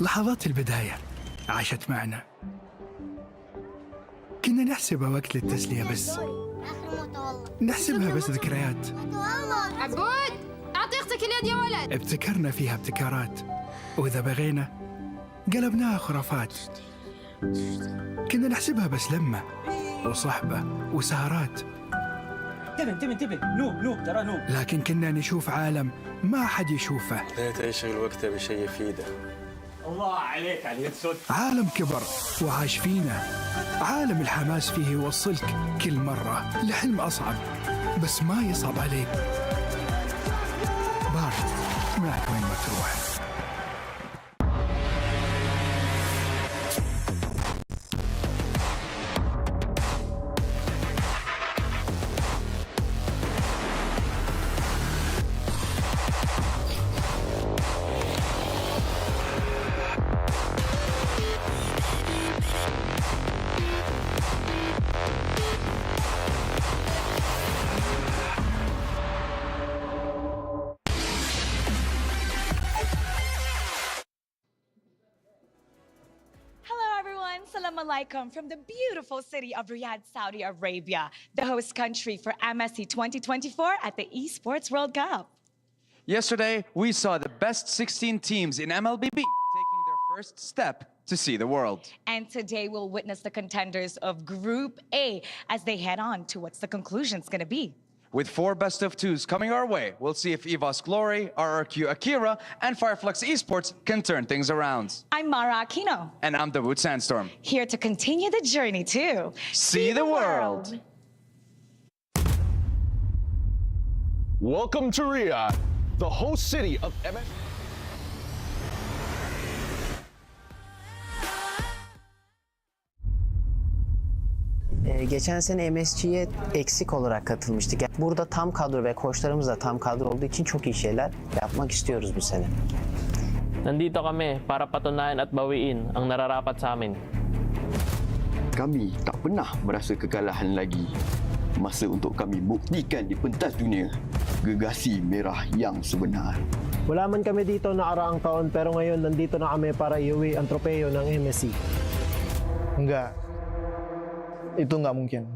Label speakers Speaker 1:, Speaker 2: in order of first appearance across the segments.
Speaker 1: لحظات البداية عاشت معنا، كنا نحسبها وقت للتسلية بس، نحسبها بس ذكريات.
Speaker 2: عبود أعطي أختك اليد يا ولد.
Speaker 1: ابتكرنا فيها ابتكارات، وإذا بغينا قلبناها خرافات. كنا نحسبها بس لمة وصحبة وسهرات.
Speaker 3: انتبه نوب ترى نوب.
Speaker 1: لكن كنا نشوف عالم ما حد يشوفه.
Speaker 4: لا تشغل وقته بشيء يفيده.
Speaker 3: الله عليك على اليد سود.
Speaker 1: عالم كبر وعاش فينا، عالم الحماس فيه يوصلك كل مرة لحلم أصعب بس ما يصعب عليك. بارد معك وين ما تروح.
Speaker 5: Assalamu alaikum from the beautiful city of Riyadh, Saudi Arabia, the host country for MSC 2024 at the Esports World Cup.
Speaker 6: Yesterday, we saw the best 16 teams in MLBB taking their first step to see the world.
Speaker 5: And today we'll witness the contenders of Group A as they head on to what's the conclusion's going to be.
Speaker 6: With 4 best-of-2s coming our way, we'll see if EVOS Glory, RRQ Akira, and Fireflux Esports can turn things around.
Speaker 5: I'm Mara Aquino.
Speaker 6: And I'm Dawood Sandstorm.
Speaker 5: Here to continue the journey to
Speaker 6: See the world.
Speaker 7: Welcome to Riyadh, the host city of MSC.
Speaker 8: Geçen sene MSC'ye eksik olarak katılmıştık. Burada tam kadro ve koçlarımız da tam kadro olduğu için çok iyi şeyler yapmak istiyoruz bu sene.
Speaker 9: Nandito kami para patunayan at bawiin ang nararapat sa amin.
Speaker 10: Kami tak pernah merasa kekalahan lagi. Masa untuk kami buktikan di pentas dunia gegasi merah yang sebenar.
Speaker 11: Wala man kami dito nakaraang taon pero ngayon nandito na kami para iuwi ang tropeyo ng MSC.
Speaker 12: Enggak. Itu nggak mungkin.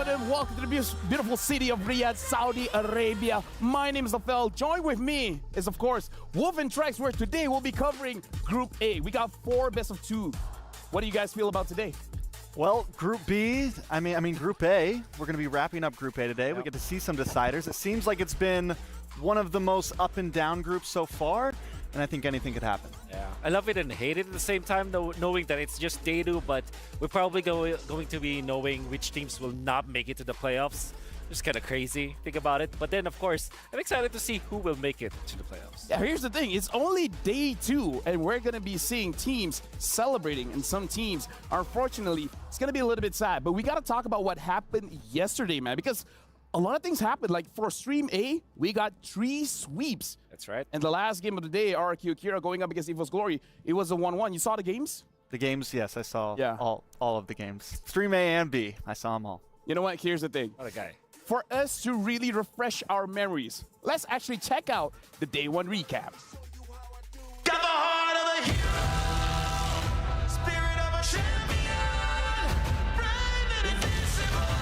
Speaker 7: And welcome to the beautiful city of Riyadh, Saudi Arabia. My name is Afel. Join with me is, of course, Wolf and Trex, where today we'll be covering Group A. We got 4 best-of-2. What do you guys feel about today?
Speaker 13: Well, Group B, I mean Group A, we're going to be wrapping up Group A today. Yep. We get to see some deciders. It seems like it's been one of the most up and down groups so far, and I think anything could happen.
Speaker 14: Yeah, I love it and hate it at the same time, knowing that it's just day 2, but we're probably going to be knowing which teams will not make it to the playoffs. Just kind of crazy, think about it. But then, of course, I'm excited to see who will make it to the playoffs.
Speaker 7: Yeah, here's the thing. It's only day 2, and we're going to be seeing teams celebrating, and some teams, unfortunately, it's going to be a little bit sad. But we got to talk about what happened yesterday, man, because a lot of things happened. Like for Stream A, we got 3 sweeps.
Speaker 14: That's right.
Speaker 7: And the last game of the day, RRQ Akira going up against EVOS Glory, it was a 1-1. You saw the games?
Speaker 13: The games, yes, I saw all of the games. Stream A and B, I saw them all.
Speaker 7: You know what? Here's the thing.
Speaker 14: What a guy.
Speaker 7: For us to really refresh our memories, let's actually check out the Day 1 recap.
Speaker 15: Got the heart of a hero, spirit of a champion, brave and invincible.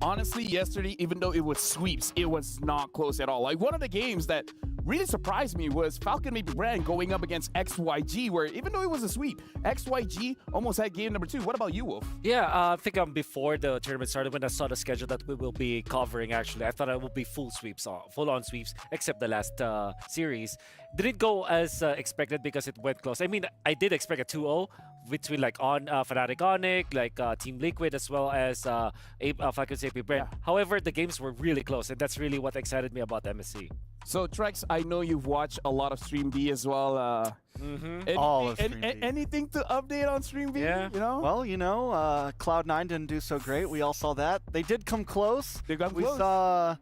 Speaker 7: honestly, yesterday, even though it was sweeps, it was not close at all. Like, one of the games that really surprised me was Falcon APBren going up against XYG, where even though it was a sweep, XYG almost had game number 2. What about you, Wolf?
Speaker 14: Yeah, I think before the tournament started, when I saw the schedule that we will be covering, actually, I thought it would be full sweeps, full-on sweeps, except the last series. Didn't go as expected because it went close. I mean, I did expect a 2-0 between like Fnatic Onyx, like Team Liquid, as well as Falcons APBren. Yeah. However, the games were really close, and that's really what excited me about MSC.
Speaker 7: So, Trex, I know you've watched a lot of Stream B as well.
Speaker 13: All of Stream B.
Speaker 7: Anything to update on Stream B?
Speaker 13: Yeah.
Speaker 7: You know?
Speaker 13: Well, you know, Cloud9 didn't do so great. We all saw that. They did come close.
Speaker 7: They got close.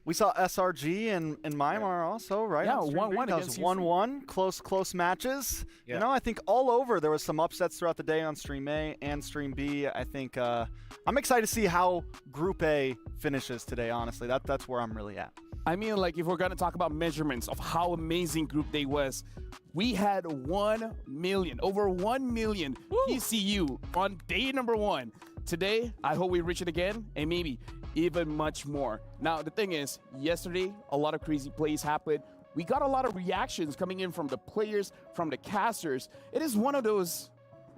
Speaker 13: We saw SRG and Myanmar also, right?
Speaker 7: Yeah, 1-1
Speaker 13: That was 1-1, close matches.
Speaker 14: Yeah.
Speaker 13: You know, I think all over there was some upsets throughout the day on Stream A and Stream B. I think I'm excited to see how Group A finishes today, honestly. That's where I'm really at.
Speaker 7: I mean, like, if we're going to talk about measurements of how amazing Group Day was, we had 1 million, over 1 million PCU on day number 1. Today, I hope we reach it again, and maybe even much more. Now, the thing is, yesterday, a lot of crazy plays happened. We got a lot of reactions coming in from the players, from the casters. It is one of those,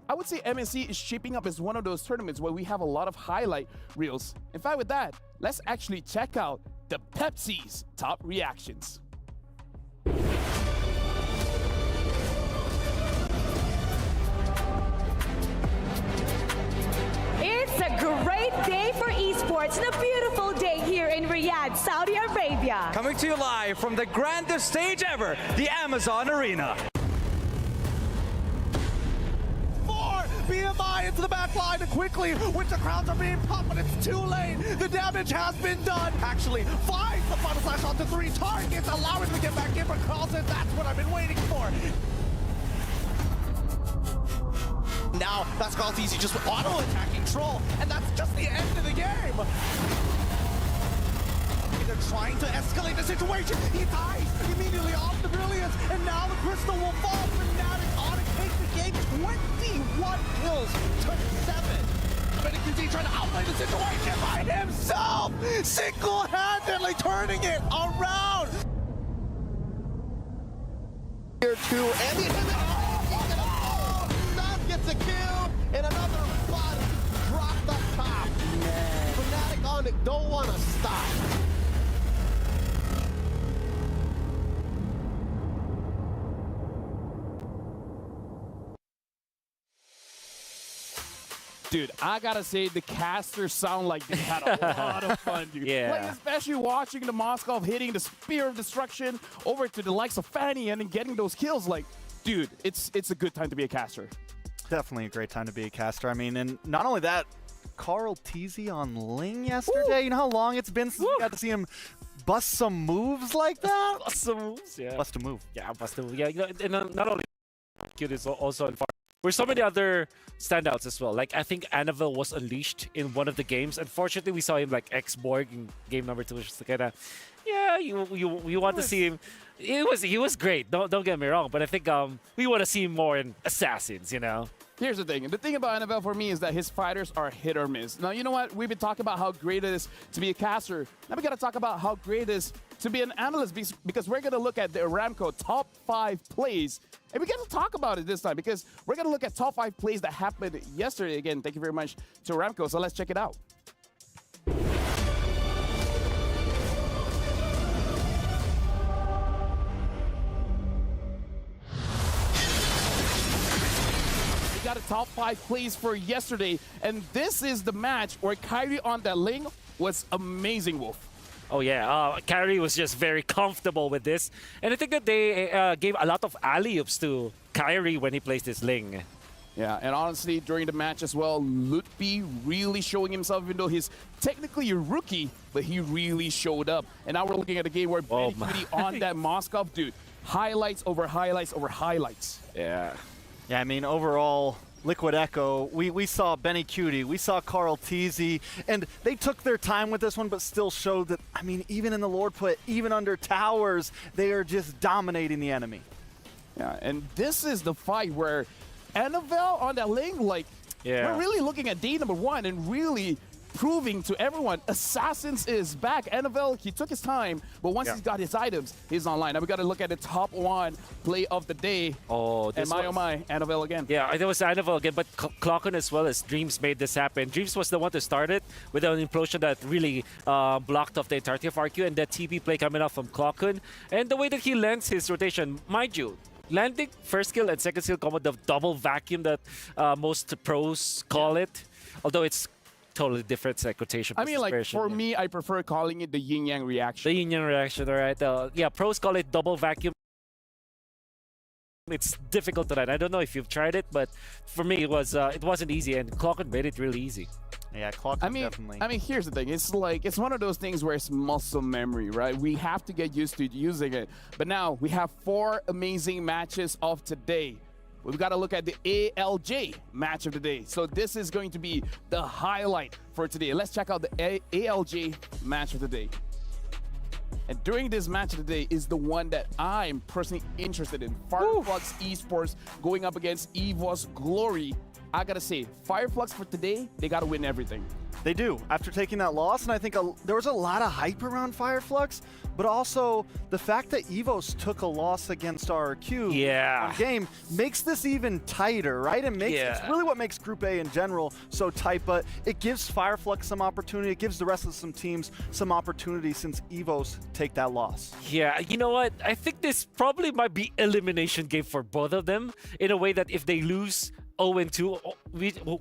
Speaker 7: I would say MSC is shaping up as one of those tournaments where we have a lot of highlight reels. In fact, with that, let's actually check out the Pepsi's top reactions.
Speaker 5: It's a great day for esports and a beautiful day here in Riyadh, Saudi Arabia.
Speaker 6: Coming to you live from the grandest stage ever, the Amazon Arena.
Speaker 15: BMI into the back line quickly. Winter crowns are being popped, but it's too late. The damage has been done. Actually, finds the final slash onto 3 targets, allowing him to get back in for Carlson. That's what I've been waiting for. Now, that's Carlson easy just with auto-attacking Troll, and that's just the end of the game. They're trying to escalate the situation. He dies immediately off the brilliance, and now the crystal will fall. Fnatic Onyx takes the game 21 kills to 7. MLBB trying to outplay the situation by himself, single-handedly turning it around. Here too, and he gets a kill, and another bot dropped up top. Fnatic Onyx don't want to stop.
Speaker 7: Dude, I gotta say, the casters sound like they had a lot of fun, dude.
Speaker 14: Yeah.
Speaker 7: Like, especially watching the Moskov hitting the Spear of Destruction over to the likes of Fanny and then getting those kills. Like, dude, it's a good time to be a caster.
Speaker 13: Definitely a great time to be a caster. I mean, and not only that, Carl Teasy on Ling yesterday. You know how long it's been since we got to see him bust some moves like that?
Speaker 14: Bust some moves, yeah.
Speaker 13: Bust a move.
Speaker 14: Yeah, bust a move. Yeah, you know, and not only cute is also in far. There's so many other standouts as well. Like, I think Annabelle was unleashed in one of the games. Unfortunately, we saw him like X-Borg in game number 2, which is kind of, yeah, you want to see him. He was great. Don't get me wrong, but I think we want to see him more in Assassins, you know.
Speaker 7: Here's the thing. The thing about Annabelle for me is that his fighters are hit or miss. Now, you know what? We've been talking about how great it is to be a caster. Now we got to talk about how great it is to be an analyst, because we're going to look at the Aramco top 5 plays. And we got to talk about it this time because we're going to look at top 5 plays that happened yesterday. Again, thank you very much to Aramco. So let's check it out. Got a top 5 plays for yesterday, and this is the match where Kyrie on that Ling was amazing, Wolf.
Speaker 14: Oh yeah, Kyrie was just very comfortable with this, and I think that they gave a lot of alley-oops to Kyrie when he placed his Ling.
Speaker 7: Yeah, and honestly, during the match as well, Lutfi really showing himself, even though he's technically a rookie, but he really showed up. And now we're looking at a game where Benny on that Moskov, dude, highlights over highlights over highlights.
Speaker 14: Yeah.
Speaker 13: Yeah, I mean, overall, Liquid Echo, we saw Benny Cutie, we saw Carl Teasy, and they took their time with this one, but still showed that, I mean, even in the Lord Pit, even under towers, they are just dominating the enemy.
Speaker 7: Yeah, and this is the fight where Annabelle on that Ling, like, we're really looking at day number 1, and really, proving to everyone, Assassins is back. NFL, he took his time, but once he's got his items, he's online. Now we got to look at the top one play of the day.
Speaker 14: Oh, this
Speaker 7: and my, NFL again.
Speaker 14: Yeah, it was NFL again, but Clocken as well as Dreams made this happen. Dreams was the one to start it with an implosion that really blocked off the entirety of RQ, and that TP play coming out from Clocken. And the way that he lands his rotation, mind you, landing first skill and second skill combo, the double vacuum that most pros call it, although it's totally different rotation.
Speaker 7: I mean, like, for me, I prefer calling it the yin-yang reaction.
Speaker 14: The yin-yang reaction, all right? Yeah, pros call it double vacuum. It's difficult to land. I don't know if you've tried it, but for me, it wasn't easy, and Clocken made it really easy.
Speaker 13: Yeah, Clocken definitely.
Speaker 7: I mean, here's the thing. It's like, it's one of those things where it's muscle memory, right? We have to get used to using it. But now, we have 4 amazing matches of today. We've got to look at the ALJ match of the day. So this is going to be the highlight for today. Let's check out the ALJ match of the day. And during this match of the day is the one that I'm personally interested in. Fireflux Esports going up against EVOS Glory. I gotta say, Fireflux for today, they gotta win everything.
Speaker 13: They do, after taking that loss, and I think there was a lot of hype around Fireflux, but also the fact that EVOS took a loss against RQ game makes this even tighter, right? It makes it's really what makes Group A in general so tight, but it gives Fireflux some opportunity, it gives the rest of some teams some opportunity since EVOS take that loss.
Speaker 14: Yeah, you know what? I think this probably might be elimination game for both of them in a way that if they lose 0-2,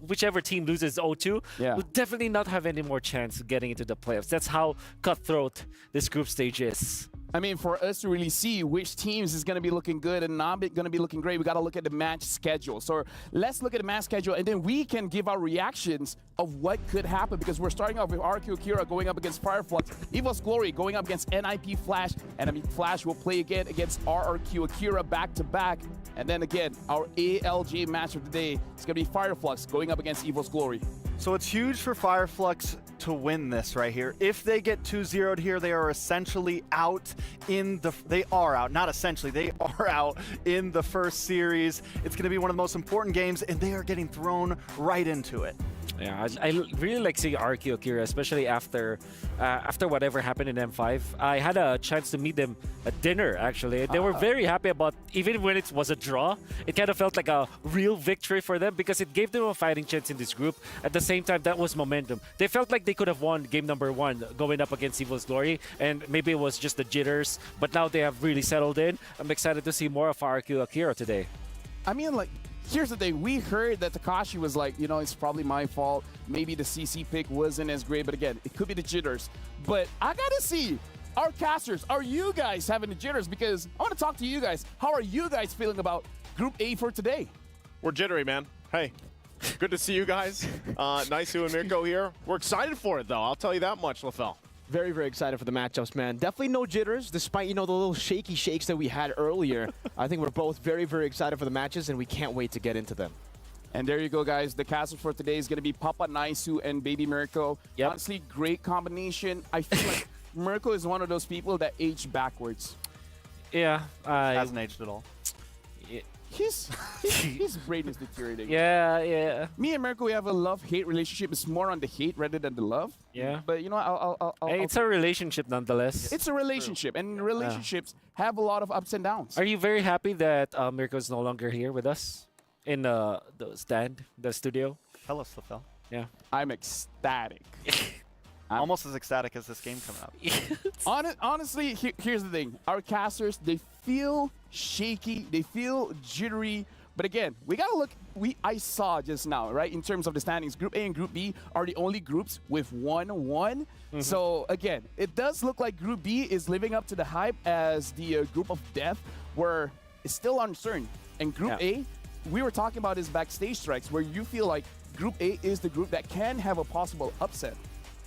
Speaker 14: whichever team loses 0-2, will definitely not have any more chance of getting into the playoffs. That's how cutthroat this group stage is.
Speaker 7: I mean, for us to really see which teams is going to be looking good and not going to be looking great, we got to look at the match schedule. So let's look at the match schedule, and then we can give our reactions of what could happen, because we're starting off with RQ Akira going up against Fireflux, EVOS Glory going up against NIP Flash, and NIP Flash will play again against RRQ Akira back-to-back. And then again, our ALJ match of the day is going to be Fireflux going up against EVOS Glory.
Speaker 13: So it's huge for Fireflux to win this right here. If they get 2-0'd here, they are essentially out in the... They are out, not essentially. They are out in the first series. It's going to be one of the most important games, and they are getting thrown right into it.
Speaker 14: Yeah, I really like seeing RQ Akira, especially after whatever happened in M5. I had a chance to meet them at dinner, actually. They were very happy about, even when it was a draw, it kind of felt like a real victory for them because it gave them a fighting chance in this group. At the same time, that was momentum. They felt like they could have won game number 1 going up against EVOS Glory, and maybe it was just the jitters, but now they have really settled in. I'm excited to see more of RQ Akira today.
Speaker 7: I mean, like, here's the thing. We heard that Takashi was like, you know, it's probably my fault. Maybe the CC pick wasn't as great, but again, it could be the jitters. But I gotta see, our casters, are you guys having the jitters? Because I want to talk to you guys. How are you guys feeling about Group A for today?
Speaker 16: We're jittery, man. Hey, good to see you guys. Nice and Mirko here. We're excited for it, though. I'll tell you that much, LaFell.
Speaker 17: Very, very excited for the matchups, man. Definitely no jitters, despite, you know, the little shaky shakes that we had earlier. I think we're both very, very excited for the matches, and we can't wait to get into them.
Speaker 7: And there you go, guys. The casters for today is going to be Papa Naisu and Baby Mirko. Yep. Honestly, great combination. I feel like Mirko is one of those people that age backwards.
Speaker 14: Yeah.
Speaker 13: Hasn't aged at all.
Speaker 14: Yeah.
Speaker 7: His brain is deteriorating.
Speaker 14: Yeah.
Speaker 7: Me and Mirko, we have a love-hate relationship. It's more on the hate rather than the love.
Speaker 14: Yeah.
Speaker 7: But you know,
Speaker 14: it's a relationship nonetheless.
Speaker 7: It's a relationship, and relationships have a lot of ups and downs.
Speaker 14: Are you very happy that Mirko is no longer here with us in the stand, the studio?
Speaker 13: Tell us, LaFell.
Speaker 14: Yeah.
Speaker 7: I'm ecstatic.
Speaker 13: Almost as ecstatic as this game coming up.
Speaker 7: Honestly, here's the thing. Our casters, they feel shaky, they feel jittery, but again, we gotta look. I saw just now, right, in terms of the standings, Group A and Group B are the only groups with 1-1. So again, it does look like Group B is living up to the hype as the group of death, where it's still uncertain. And Group A, we were talking about this backstage strikes, where you feel like Group A is the group that can have a possible upset.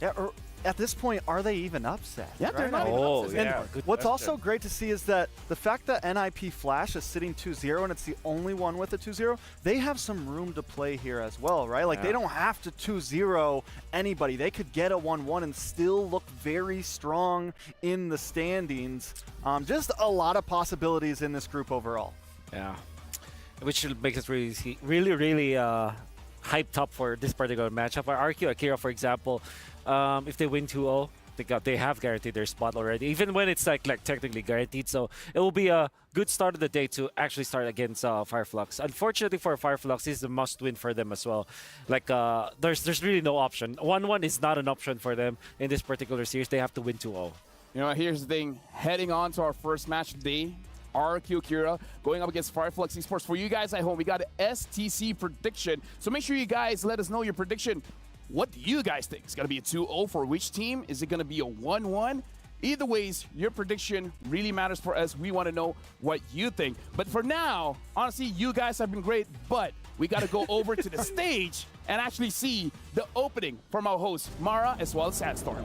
Speaker 13: Yeah, or at this point, are they even upset?
Speaker 7: Yeah, they're not even upset.
Speaker 13: Yeah, what's also great to see is that the fact that NIP Flash is sitting 2-0 and it's the only one with a 2-0, they have some room to play here as well, right? Like, they don't have to 2-0 anybody. They could get a 1-1 and still look very strong in the standings. Just a lot of possibilities in this group overall.
Speaker 14: Yeah. Which makes us really hyped up for this particular matchup. RQ Akira, for example, if they win 2-0, they have guaranteed their spot already, even when it's like technically guaranteed. So it will be a good start of the day to actually start against Fireflux. Unfortunately for Fireflux, this is a must-win for them as well. Like there's really no option. 1-1 is not an option for them in this particular series. They have to win 2-0.
Speaker 7: You know, here's the thing. Heading on to our first match today, RQ Akira going up against Fireflux Esports. For you guys at home, we got an STC prediction. So make sure you guys let us know your prediction. What do you guys think? It's going to be a 2-0 for which team? Is it going to be a 1-1? Either ways, your prediction really matters for us. We want to know what you think. But for now, honestly, you guys have been great, but we got to go over to the stage and actually see the opening from our hosts, Mara as well as Sandstorm.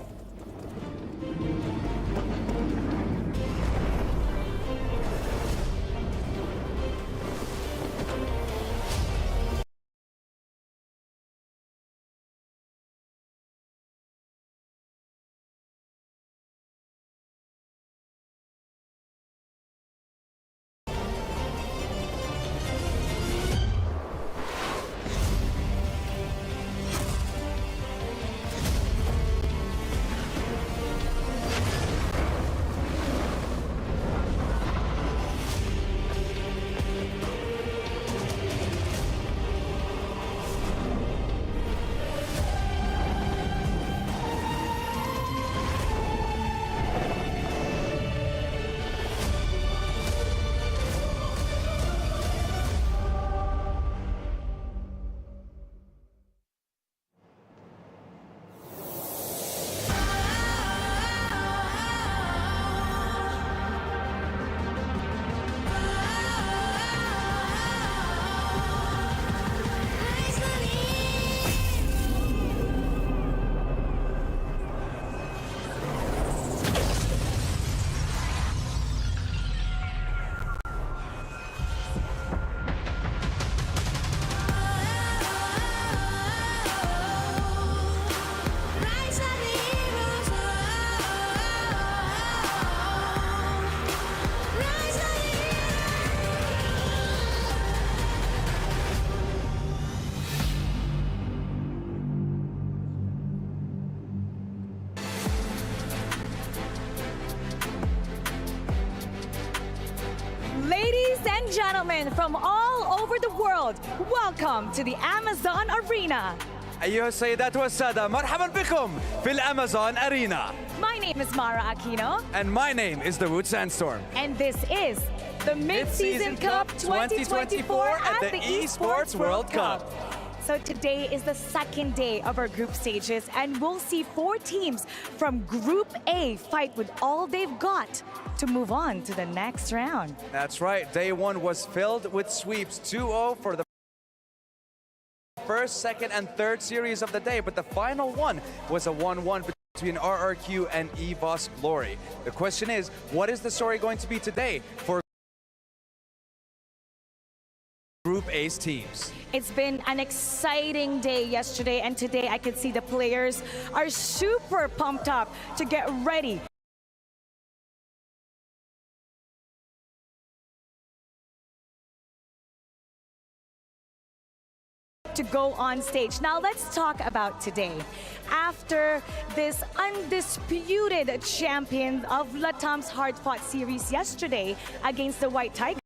Speaker 5: Gentlemen from all over the world, welcome to the Amazon Arena.
Speaker 6: أيها السيدات والسادة مرحبا بكم في الأمازون أرينا.
Speaker 5: My name is Mara Aquino.
Speaker 6: And my name is Dawood Sandstorm.
Speaker 5: And this is the Mid-Season Cup 2024 at the Esports World Cup. So today is the second day of our group stages, and we'll see 4 teams from Group A fight with all they've got to move on to the next round.
Speaker 6: That's right. Day 1 was filled with sweeps, 2-0 for the first, second, and third series of the day, but the final one was a 1-1 between RRQ and EVOS Glory. The question is, what is the story going to be today for Group A's teams?
Speaker 5: It's been an exciting day yesterday, and today I can see the players are super pumped up to get ready to go on stage. Now let's talk about today. After this undisputed champion of Latam's hard-fought series yesterday against the White Tigers,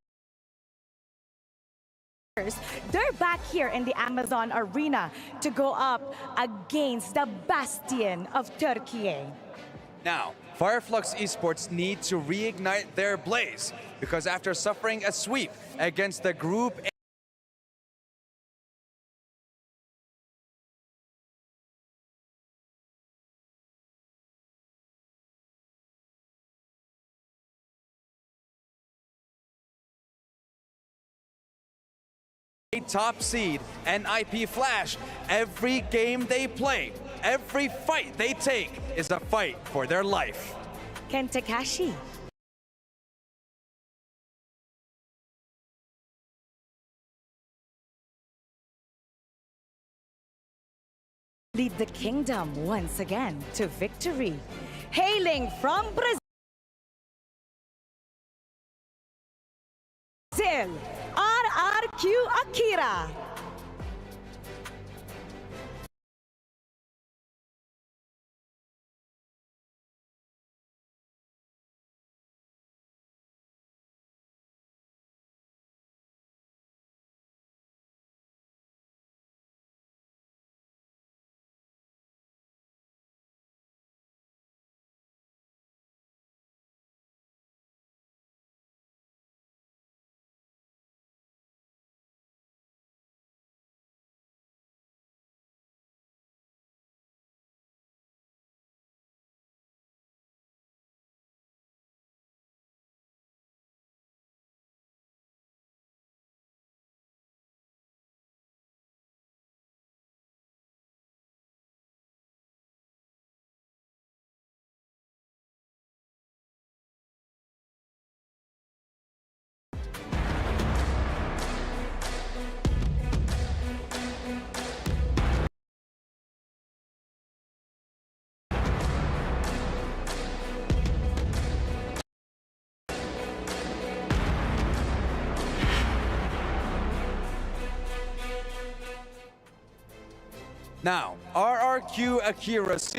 Speaker 5: they're back here in the Amazon Arena to go up against the bastion of Turkey.
Speaker 6: Now, Fireflux Esports need to reignite their blaze because after suffering a sweep against the Group A top seed NIP Flash, every game they play, every fight they take is a fight for their life.
Speaker 5: Ken Takashi. Lead the kingdom once again to victory. Hailing from Brazil, RRQ Akira.
Speaker 6: Now, RRQ Akira's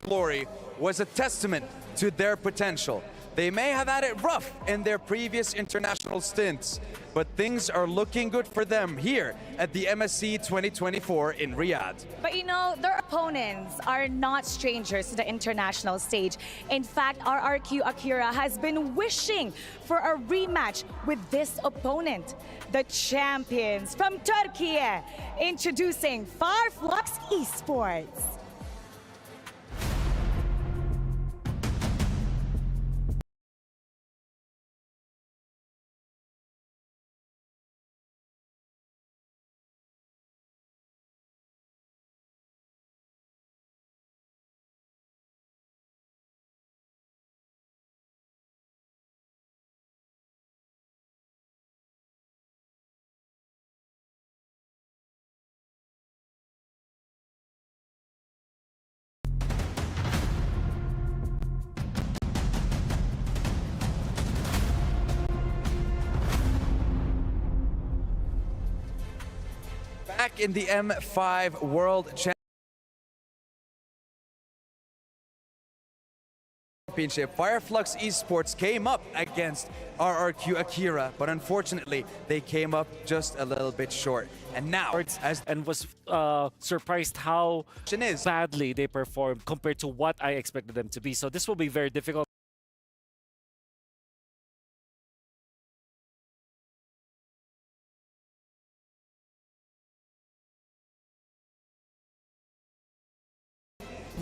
Speaker 6: glory was a testament to their potential. They may have had it rough in their previous international stints, but things are looking good for them here at the MSC 2024 in Riyadh.
Speaker 5: But you know, their opponents are not strangers to the international stage. In fact, RRQ Akira has been wishing for a rematch with this opponent. The champions from Turkey, introducing Farflux Esports.
Speaker 6: Back in the M5 World Championship, Farflux Esports came up against RRQ Akira, but unfortunately, they came up just a little bit short. And now,
Speaker 14: and was surprised how badly they performed compared to what I expected them to be. So this will be very difficult.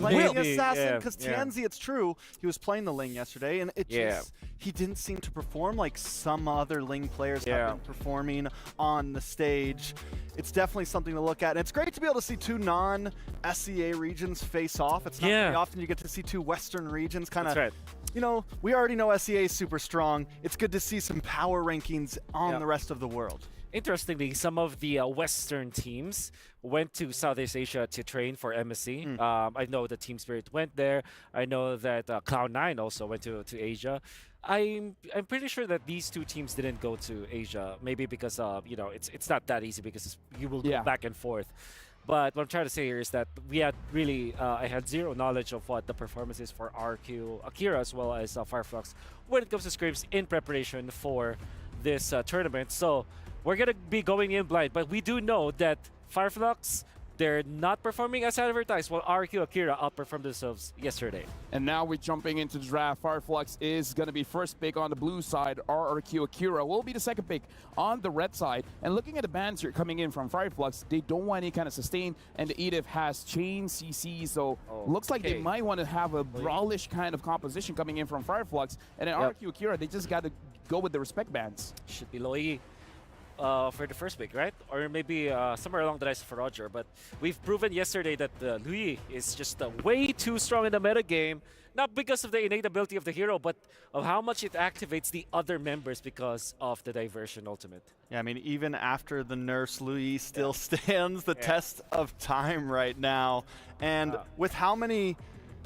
Speaker 13: Playing Assassin, because Tianzi, it's true, he was playing the Ling yesterday, and it just, he didn't seem to perform like some other Ling players have been performing on the stage. It's definitely something to look at, and it's great to be able to see two non-SEA regions face off. It's not very often you get to see two Western regions kind of, you know, we already know SEA is super strong. It's good to see some power rankings on the rest of the world.
Speaker 14: Interestingly, some of the Western teams went to Southeast Asia to train for MSC. I know that Team Spirit went there. I know that Cloud9 also went to Asia. I'm pretty sure that these two teams didn't go to Asia, maybe because you know, it's not that easy because you will go back and forth. But what I'm trying to say here is that we had really, I had zero knowledge of what the performance is for RQ Akira as well as Farflux when it comes to scrims in preparation for this tournament. So we're going to be going in blind, but we do know that Farflux, they're not performing as advertised, while RQ Akira outperformed themselves yesterday.
Speaker 7: And now we're jumping into the draft. Farflux is going to be first pick on the blue side. RRQ Akira will be the second pick on the red side. And looking at the bans here coming in from Farflux, they don't want any kind of sustain, and the EDIF has chain CC, so looks like they might want to have a brawlish kind of composition coming in from Farflux. And then RRQ Akira, they just got to go with the respect bans.
Speaker 14: Should be Loi for the first pick, right? Or maybe somewhere along the lines for Roger. But we've proven yesterday that Lui is just way too strong in the meta game, not because of the innate ability of the hero, but of how much it activates the other members because of the diversion ultimate.
Speaker 13: Yeah, I mean, even after the nerfs, Lui still stands the test of time right now. And with how many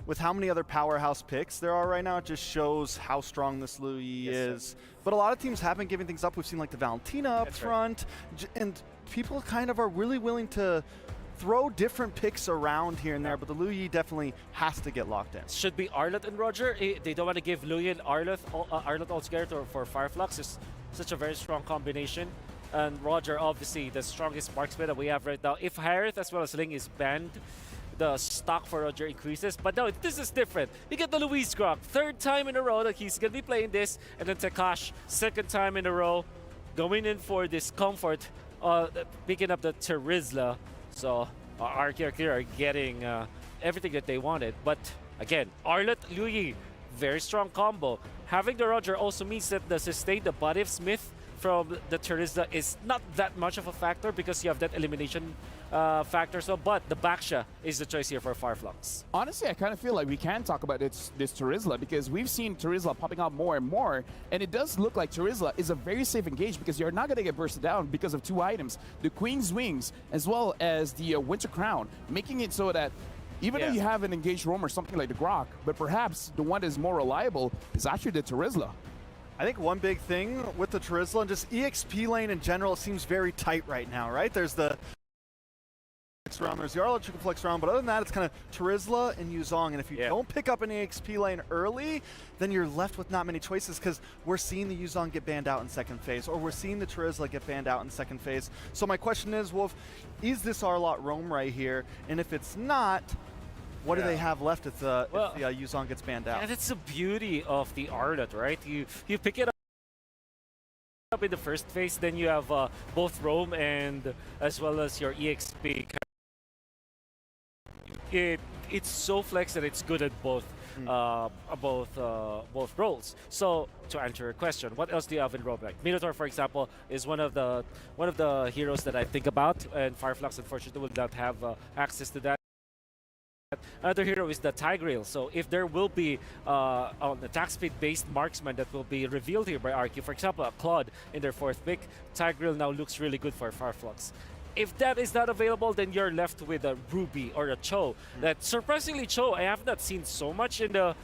Speaker 13: other powerhouse picks there are right now, it just shows how strong this Lui is. But a lot of teams have been giving things up. We've seen like the Valentina up front, and people kind of are really willing to throw different picks around here and there, but the Lui definitely has to get locked in.
Speaker 14: Should be Arlott and Roger. They don't want to give Lui and Arlott altogether for Farflux. It's such a very strong combination. And Roger, obviously, the strongest marksman that we have right now. If Harith as well as Ling is banned, the stock for Roger increases. But no, this is different. You get the Luis Grok, third time in a row that he's going to be playing this. And then Takash, second time in a row, going in for this comfort, picking up the Terizla. So RQ Akira are getting everything that they wanted. But again, Arlott, Lui, very strong combo. Having the Roger also means that the sustain, the body of Smith from the Terizla is not that much of a factor because you have that elimination factor. So, but the Baksha is the choice here for Farflux.
Speaker 7: Honestly, I kind of feel like we can talk about this Terizla because we've seen Terizla popping up more and more, and it does look like Terizla is a very safe engage because you're not going to get bursted down because of two items, the Queen's Wings as well as the Winter Crown, making it so that even though you have an engaged roam or something like the Grok, but perhaps the one that is more reliable is actually the Terizla.
Speaker 13: I think one big thing with the Terizla and just EXP lane in general, it seems very tight right now, right? There's the around. There's Jarl that you can flex around, but other than that, it's kind of Terizla and Yuzong. And if you don't pick up an EXP lane early, then you're left with not many choices because we're seeing the Yuzong get banned out in second phase, or we're seeing the Terizla get banned out in second phase. So my question is, Wolf, is this Arlott roam right here? And if it's not, what do they have left if the Yuzong gets banned out?
Speaker 14: Yeah, that's the beauty of the Arlott, right? You pick it up in the first phase, then you have both roam and as well as your EXP. It's so flex that it's good at both both roles. So to answer your question, what else do you have in roam? Like Minotaur, for example, is one of the heroes that I think about, and Fireflux unfortunately will not have access to that. Another hero is the Tigreal. So if there will be an attack speed based marksman that will be revealed here by RQ, for example, a Claude in their 4th pick, Tigreal now looks really good for Fireflux. If that is not available, then you're left with a Ruby or a Cho. That surprisingly, Cho, I have not seen so much in the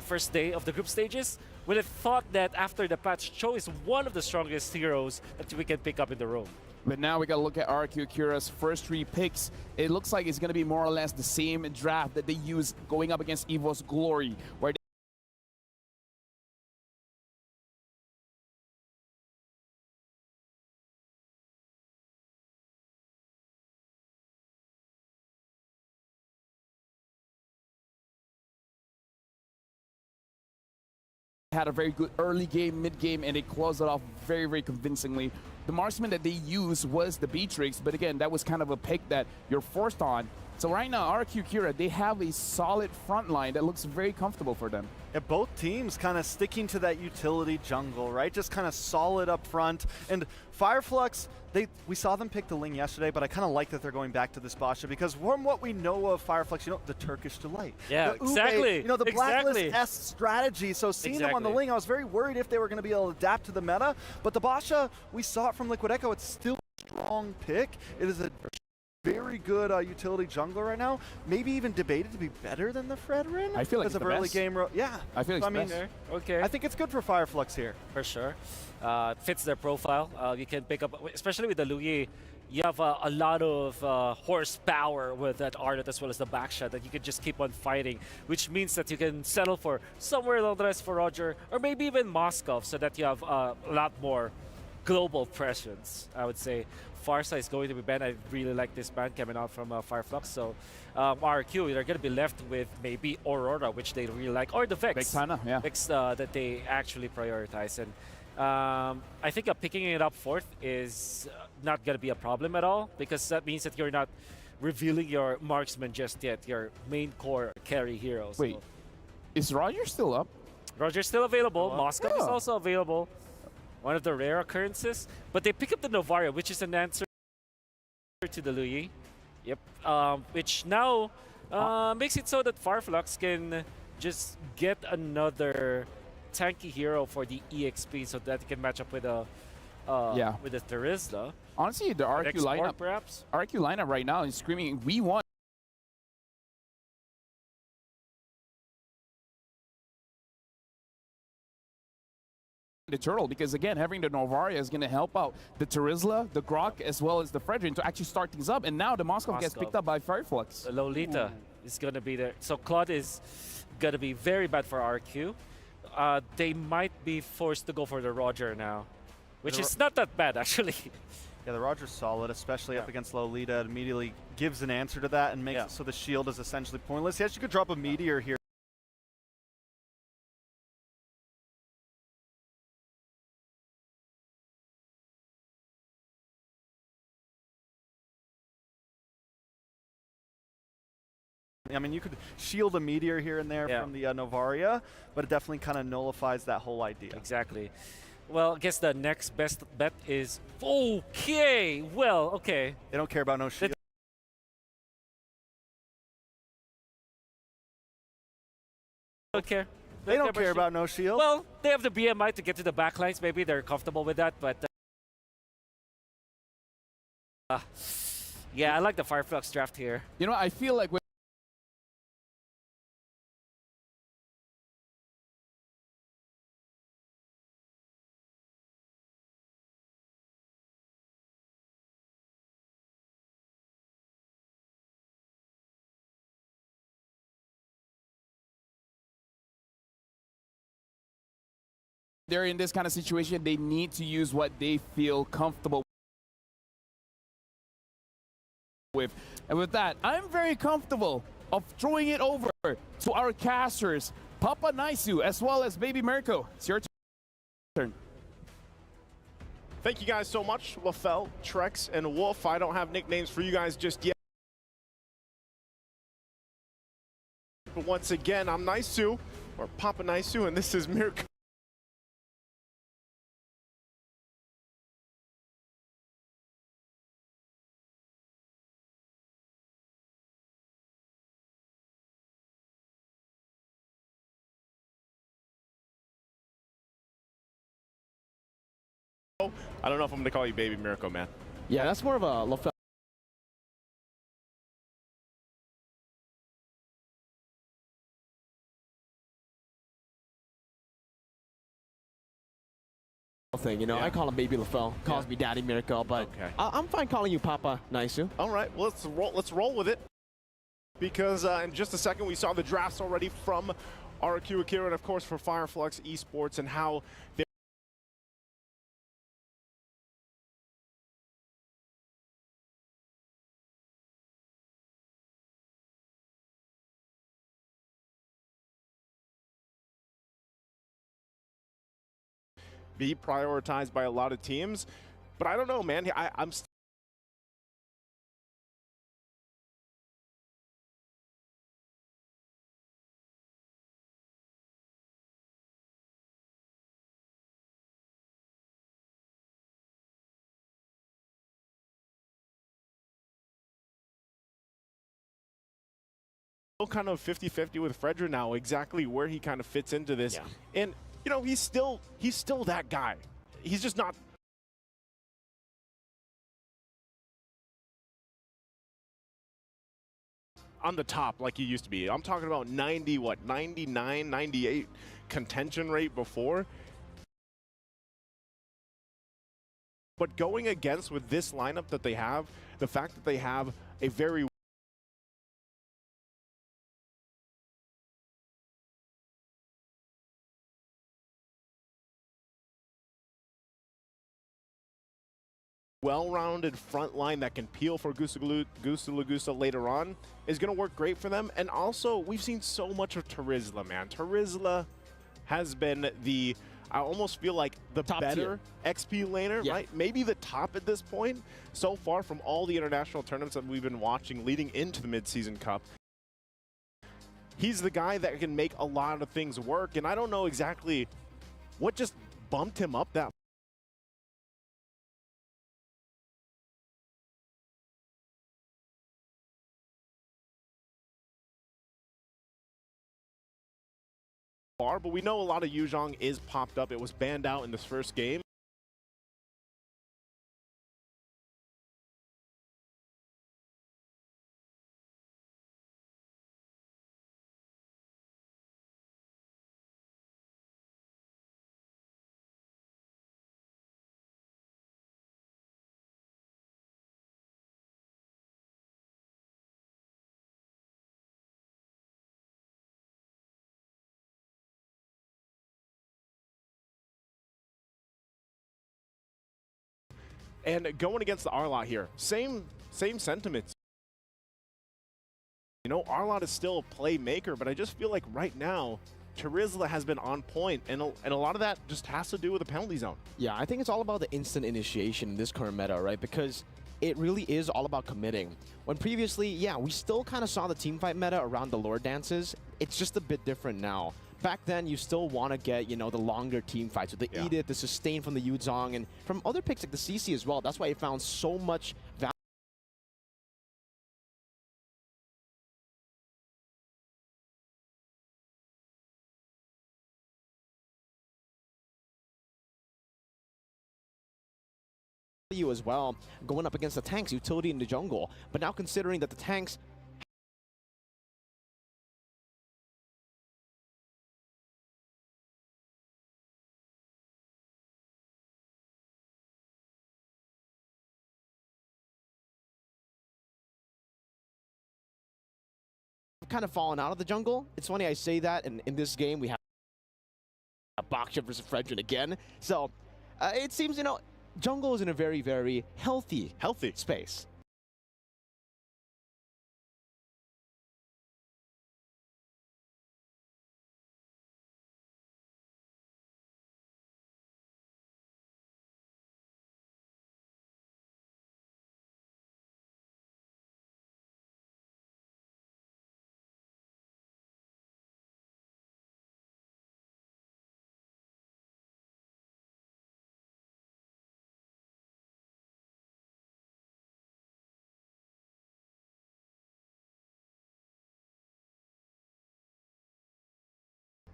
Speaker 14: first day of the group stages. Would have thought that after the patch, Cho is one of the strongest heroes that we can pick up in the roam.
Speaker 7: But now we got to look at RQ Kira's first 3 picks. It looks like it's going to be more or less the same draft that they use going up against EVO's Glory, where had a very good early game, mid game, and they closed it off very, very convincingly. The marksman that they used was the Beatrix, but again, that was kind of a pick that you're forced on. So right now, RQ Kira, they have a solid front line that looks very comfortable for them.
Speaker 13: Yeah, both teams kind of sticking to that utility jungle, right? Just kind of solid up front. And Fireflux, we saw them pick the Ling yesterday, but I kind of like that they're going back to this Basha because from what we know of Fireflux, the Turkish Delight.
Speaker 14: Yeah,
Speaker 13: the
Speaker 14: exactly.
Speaker 13: The Blacklist-esque strategy. So seeing them on the Ling, I was very worried if they were going to be able to adapt to the meta. But the Basha, we saw it from Liquid Echo. It's still a strong pick. It is a very good utility jungler right now. Maybe even debated to be better than the Fredrin.
Speaker 7: I feel like it's the
Speaker 13: early
Speaker 7: best.
Speaker 13: game. Yeah.
Speaker 7: I feel like it's
Speaker 13: the
Speaker 7: best.
Speaker 14: Okay.
Speaker 13: I think it's good for Fireflux here.
Speaker 14: For sure. Fits their profile. You can pick up, especially with the Luyi, you have a lot of horsepower with that Arlott as well as the backshot that you can just keep on fighting, which means that you can settle for somewhere along the rest for Roger, or maybe even Moscow, so that you have a lot more global presence, I would say. Farsa is going to be banned. I really like this ban coming out from Fireflux. So RQ, they're going to be left with maybe Aurora, which they really like, or the Vex. Vex that they actually prioritize. And I think picking it up 4th is not going to be a problem at all, because that means that you're not revealing your marksman just yet, your main core carry hero.
Speaker 7: Wait, is Roger still up?
Speaker 14: Roger's still available. Moscow is also available. One of the rare occurrences. But they pick up the Novaria, which is an answer to the Luyi. Yep. Which now makes it so that Fireflux can just get another tanky hero for the EXP, so that he can match up with a with the Terizla.
Speaker 7: Honestly, the RQ lineup,
Speaker 14: perhaps.
Speaker 7: RQ lineup right now is screaming, "We want." The turtle, because again, having the Novaria is going to help out the Terizla, the Grok, as well as the Fredrin to actually start things up. And now the Moscow gets picked up by Fireflux.
Speaker 14: The Lolita is going to be there. So Claude is going to be very bad for RQ. They might be forced to go for the Roger now, which is not that bad, actually.
Speaker 13: Yeah, the Roger's solid, especially up against Lolita. It immediately gives an answer to that and makes it so the shield is essentially pointless. Yes, you could drop a Meteor here. I mean, you could shield a Meteor here and there from the Novaria, but it definitely kind of nullifies that whole idea.
Speaker 14: Exactly. Well, I guess the next best bet is... Okay, well, okay.
Speaker 13: They don't care about no shield.
Speaker 14: They don't care.
Speaker 13: They don't care about no shield.
Speaker 14: Well, they have the BMI to get to the backlines. Maybe they're comfortable with that, but... yeah, I like the Fireflux draft here.
Speaker 7: You know, I feel like... they're in this kind of situation, they need to use what they feel comfortable with. And with that, I'm very comfortable of throwing it over to our casters, Papa Naisu, as well as Baby Mirko. It's your turn.
Speaker 16: Thank you guys so much, LaFell, Trex, and Wolf. I don't have nicknames for you guys just yet. But once again, I'm Naisu, or Papa Naisu, and this is Mirko. I don't know if I'm going to call you Baby Mirko, man.
Speaker 17: Yeah, that's more of a LaFell thing, you know.
Speaker 16: Yeah.
Speaker 17: I call him Baby LaFell, calls me Daddy Mirko, but I'm fine calling you Papa Naisu.
Speaker 16: All right, well, let's roll with it. Because in just a second, we saw the drafts already from RQ Akira and, of course, for Fireflux Esports and how they're be prioritized by a lot of teams. But I don't know, man. I'm still kind of 50-50 with Fredra now, exactly where he kind of fits into this. Yeah. And you know, he's still that guy. He's just not on the top like he used to be. I'm talking about 99, 98 contention rate before. But going against with this lineup that they have, the fact that they have a very well-rounded front line that can peel for Gusta later on is going to work great for them. And also, we've seen so much of Terizla, man. Terizla has been the, I almost feel like the top better XP laner, right? Maybe the top at this point so far from all the international tournaments that we've been watching leading into the Mid-Season Cup. He's the guy that can make a lot of things work, and I don't know exactly what just bumped him up that far, but we know a lot of Yuzhong is popped up. It was banned out in this first game. And going against the Arlot here, same sentiments. You know, Arlot is still a playmaker, but I just feel like right now, Terizla has been on point, and a lot of that just has to do with the penalty zone.
Speaker 17: Yeah, I think it's all about the instant initiation in this current meta, right? Because it really is all about committing. When previously, yeah, we still kind of saw the teamfight meta around the Lord dances. It's just a bit different now. Back then, you still want to get, you know, the longer team fights, so the Edith, the sustain from the Yuzhong, and from other picks like the CC as well. That's why it found so much value as well, going up against the tanks, utility in the jungle. But now considering that the tanks kind of fallen out of the jungle. It's funny I say that, and in this game we have Baksha versus Fredrin again. So it seems, you know, jungle is in a very, very healthy space.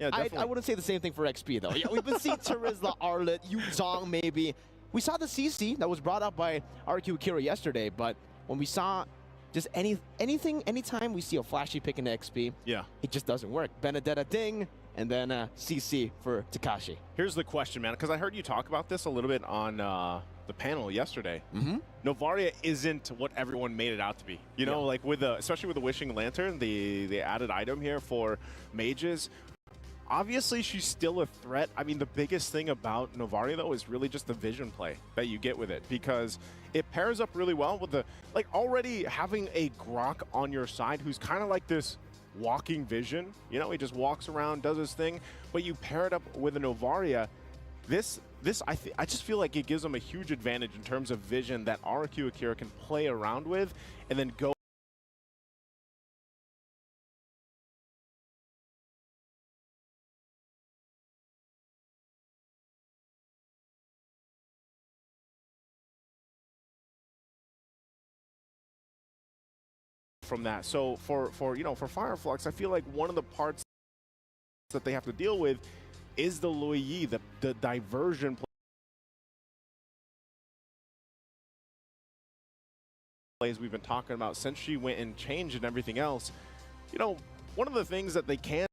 Speaker 16: Yeah,
Speaker 17: I wouldn't say the same thing for XP, though. Yeah, we've been seeing Terizla, Arlet, Yuzong, maybe. We saw the CC that was brought up by RQ Akira yesterday, but when we saw just anytime we see a flashy pick into XP,
Speaker 16: yeah,
Speaker 17: it just doesn't work. Benedetta ding, and then CC for Takashi.
Speaker 16: Here's the question, man, because I heard you talk about this a little bit on the panel yesterday. Novaria isn't what everyone made it out to be. You know, like with especially with the Wishing Lantern, the added item here for mages. Obviously, she's still a threat. I mean, the biggest thing about Novaria, though, is really just the vision play that you get with it, because it pairs up really well with the, like, already having a Grok on your side who's kind of like this walking vision. You know, he just walks around, does his thing, but you pair it up with a Novaria. I just feel like it gives them a huge advantage in terms of vision that RQ Akira can play around with and then go from that. So for Fireflux, I feel like one of the parts that they have to deal with is the Lui Yi, the diversion plays we've been talking about since she went and changed and everything else. You know, one of the things that they can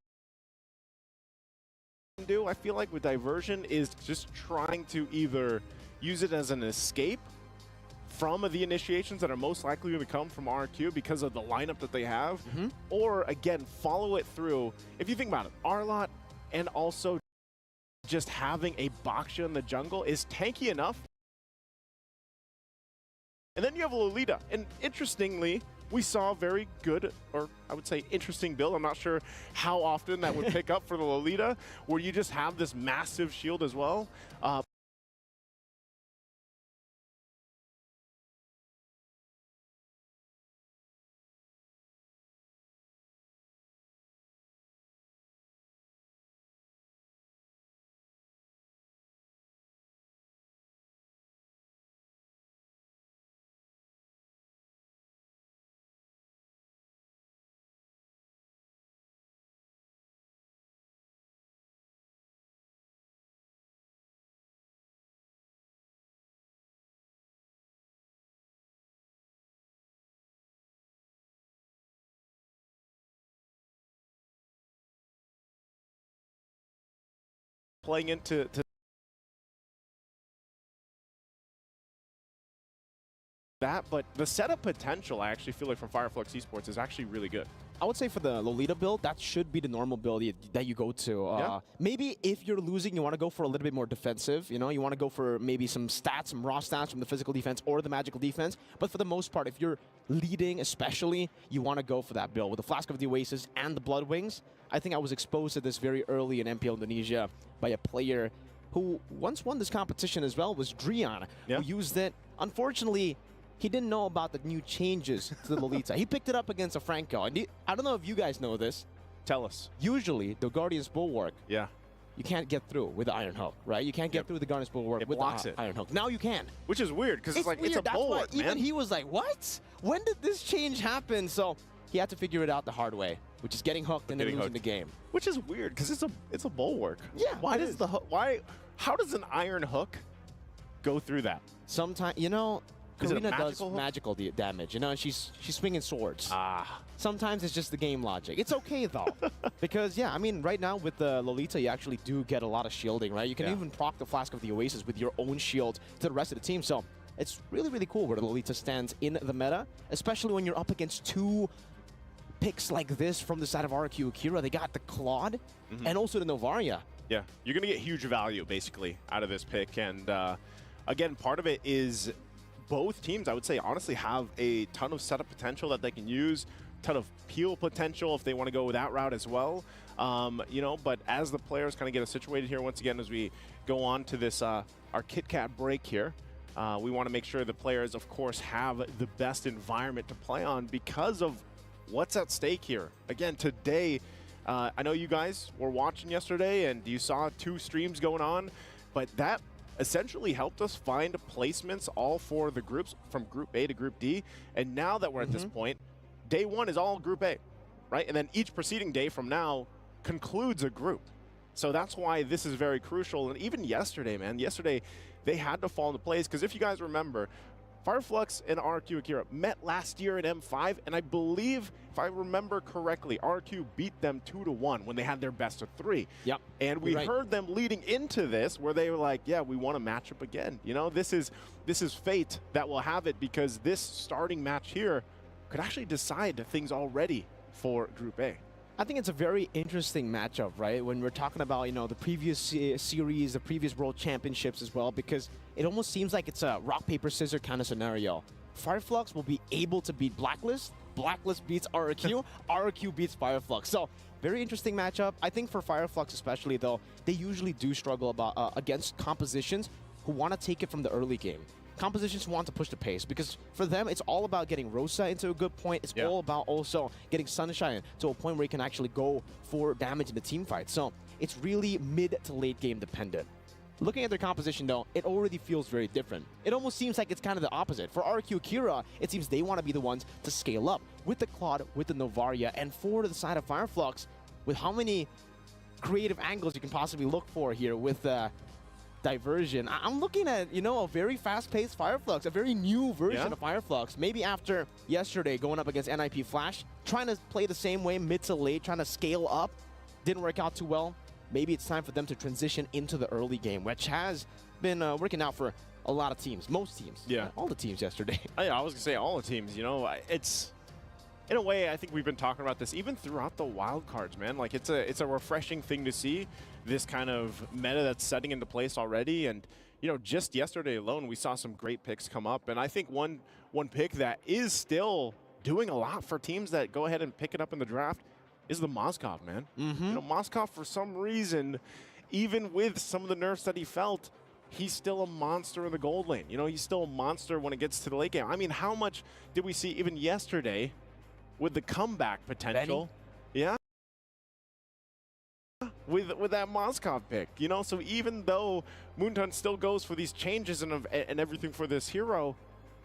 Speaker 16: do, I feel like, with diversion is just trying to either use it as an escape from the initiations that are most likely going to come from RQ because of the lineup that they have, or again, follow it through. If you think about it, Arlott and also just having a Baksha in the jungle is tanky enough. And then you have Lolita, and interestingly, we saw a very good, or I would say interesting build. I'm not sure how often that would pick up for the Lolita, where you just have this massive shield as well. Playing into that, but the setup potential, I actually feel like from Fireflux Esports is actually really good.
Speaker 17: I would say for the Lolita build, that should be the normal build that you go to. Maybe if you're losing, you want to go for a little bit more defensive. You know, you want to go for maybe some stats, some raw stats from the physical defense or the magical defense. But for the most part, if you're leading especially, you want to go for that build. With the Flask of the Oasis and the Blood Wings, I think I was exposed to this very early in MPL Indonesia by a player who once won this competition as well, was Drian, who used it. Unfortunately, he didn't know about the new changes to the Lolita. He picked it up against a Franco. And I don't know if you guys know this.
Speaker 16: Tell us.
Speaker 17: Usually, the Guardian's Bulwark, you can't get through with the Iron Hook, right? You can't get through the Guardian's Bulwark with the Iron Hook. Now you can.
Speaker 16: Which is weird, because it's like, it's a bulwark, man.
Speaker 17: Even he was like, what? When did this change happen? So he had to figure it out the hard way, which is getting hooked and then losing the game.
Speaker 16: Which is weird, because it's a bulwark.
Speaker 17: Yeah.
Speaker 16: Why does the hook, how does an Iron Hook go through that?
Speaker 17: Sometimes, you know, Karina does
Speaker 16: hook?
Speaker 17: magical damage, you know, and she's swinging swords. Sometimes it's just the game logic. It's okay, though, because, yeah, I mean, right now with the Lolita, you actually do get a lot of shielding, right? You can even proc the Flask of the Oasis with your own shield to the rest of the team, so it's really, really cool where the Lolita stands in the meta, especially when you're up against two picks like this from the side of RQ Akira. They got the Claude and also the Novaria.
Speaker 16: Yeah, you're going to get huge value, basically, out of this pick. And, again, part of it is both teams, I would say, honestly, have a ton of setup potential that they can use, ton of peel potential if they want to go that route as well. You know, but as the players kind of get us situated here, once again, as we go on to this, our Kit Kat break here, we want to make sure the players, of course, have the best environment to play on because of what's at stake here. Again, today, I know you guys were watching yesterday and you saw 2 streams going on, but that essentially helped us find placements all for the groups from Group A to Group D. And now that we're at this point, day 1 is all Group A, right? And then each preceding day from now concludes a group. So that's why this is very crucial. And even yesterday, man, yesterday they had to fall into place, because if you guys remember, Fireflux and RQ Akira met last year in M5, and I believe, if I remember correctly, RQ beat them 2-1 when they had their best of 3.
Speaker 17: Yep.
Speaker 16: And we heard them leading into this where they were like, yeah, we want to match up again. You know, this is fate that will have it, because this starting match here could actually decide things already for Group A.
Speaker 17: I think it's a very interesting matchup, right? When we're talking about, you know, the previous series, the previous World Championships as well, because it almost seems like it's a rock, paper, scissors kind of scenario. Fireflux will be able to beat Blacklist, Blacklist beats RQ, RQ beats Fireflux. So, very interesting matchup. I think for Fireflux especially, though, they usually do struggle against compositions who want to take it from the early game. Compositions want to push the pace, because for them, it's all about getting Rosa into a good point. It's all about also getting Sunshine to a point where you can actually go for damage in the team fight. So it's really mid to late game dependent. Looking at their composition, though, it already feels very different. It almost seems like it's kind of the opposite. For RQ Kira, it seems they want to be the ones to scale up with the Claude, with the Novaria, and for the side of Fireflux, with how many creative angles you can possibly look for here with Diversion. I'm looking at, you know, a very fast-paced Fireflux, a very new version of Fireflux. Maybe after yesterday going up against NIP Flash, trying to play the same way, mid to late, trying to scale up. Didn't work out too well. Maybe it's time for them to transition into the early game, which has been working out for a lot of teams, most teams.
Speaker 16: Yeah.
Speaker 17: All the teams yesterday.
Speaker 16: I was going to say all the teams, you know, it's, in a way, I think we've been talking about this even throughout the wild cards, man. Like, it's a refreshing thing to see, this kind of meta that's setting into place already. And, you know, just yesterday alone, we saw some great picks come up. And I think one pick that is still doing a lot for teams that go ahead and pick it up in the draft is the Moskov, man. You know, Moskov, for some reason, even with some of the nerfs that he felt, he's still a monster in the gold lane. You know, he's still a monster when it gets to the late game. I mean, how much did we see even yesterday with the comeback potential? Yeah. With that Moskov pick, you know, so even though Moonton still goes for these changes and everything for this hero,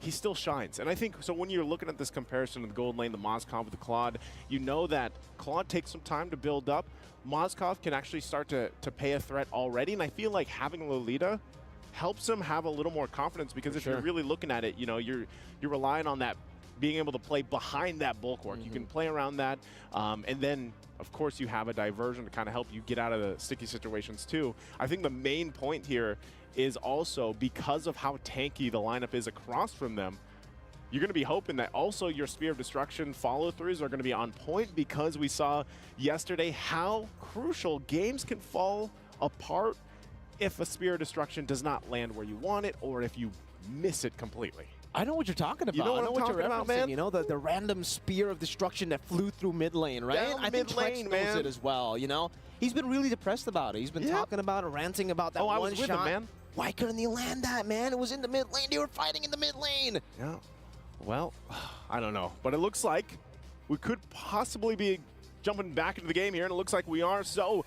Speaker 16: he still shines. And I think, so when you're looking at this comparison of the gold lane, the Moskov with the Claude, you know that Claude takes some time to build up. Moskov can actually start to pay a threat already, and I feel like having Lolita helps him have a little more confidence, because if you're really looking at it, you know, you're relying on that, being able to play behind that bulwark. You can play around that, and then, of course, you have a diversion to kind of help you get out of the sticky situations too. I think the main point here is also, because of how tanky the lineup is across from them, you're going to be hoping that also your Spear of Destruction follow-throughs are going to be on point, because we saw yesterday how crucial games can fall apart if a Spear of Destruction does not land where you want it, or if you miss it completely.
Speaker 17: I know what you're talking about.
Speaker 16: You know what I'm talking
Speaker 17: you're
Speaker 16: about,
Speaker 17: referencing,
Speaker 16: man?
Speaker 17: You know, the random Spear of Destruction that flew through mid lane, right?
Speaker 16: Down
Speaker 17: I think Trex knows it as well, you know? He's been really depressed about it. He's been talking about it, ranting about that one shot.
Speaker 16: Him, man.
Speaker 17: Why couldn't he land that, man? It was in the mid lane. They were fighting in the mid lane.
Speaker 16: Yeah. Well, I don't know. But it looks like we could possibly be jumping back into the game here, and it looks like we are. So,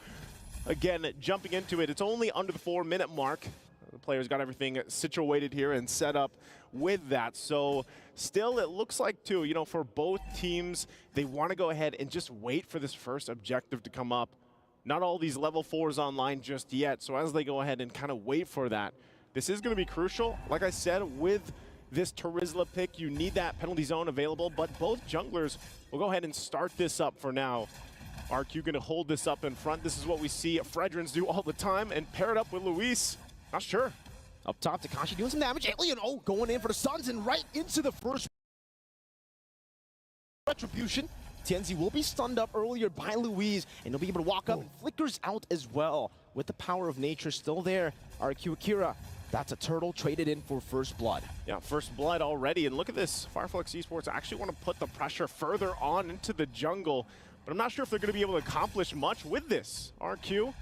Speaker 16: again, jumping into it, it's only under the 4-minute mark. The players got everything situated here and set up with that. So still, it looks like, too, you know, for both teams, they want to go ahead and just wait for this first objective to come up. Not all these level 4s online just yet. So as they go ahead and kind of wait for that, this is going to be crucial. Like I said, with this Terizla pick, you need that penalty zone available, but both junglers will go ahead and start this up for now. RQ going to hold this up in front. This is what we see Fredrins do all the time, and pair it up with Luis. Not sure.
Speaker 17: Up top, Takashi doing some damage. Alien, going in for the Suns and right into the first retribution. Tianzi will be stunned up earlier by Louise, and he'll be able to walk up and flickers out as well. with the power of nature still there. RQ Akira, that's a turtle traded in for first blood.
Speaker 16: Yeah, first blood already. And look at this. Fireflux Esports actually want to put the pressure further on into the jungle. But I'm not sure if they're going to be able to accomplish much with this. RQ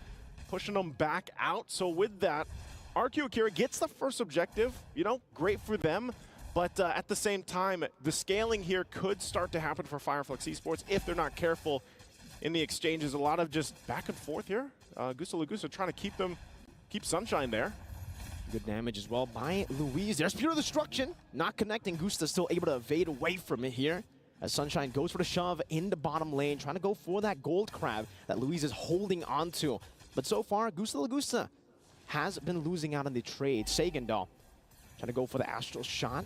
Speaker 16: pushing them back out. So with that, RQ Akira gets the first objective. You know, great for them. But at the same time, the scaling here could start to happen for Fireflux Esports if they're not careful in the exchanges. A lot of just back and forth here. Gusta trying to keep Sunshine there.
Speaker 17: Good damage as well by Louise. There's pure destruction. Not connecting. Gusta still able to evade away from it here. As Sunshine goes for the shove in the bottom lane, trying to go for that gold crab that Louise is holding onto. But so far, Gusta has been losing out on the trade. Sagan, though, trying to go for the astral shot.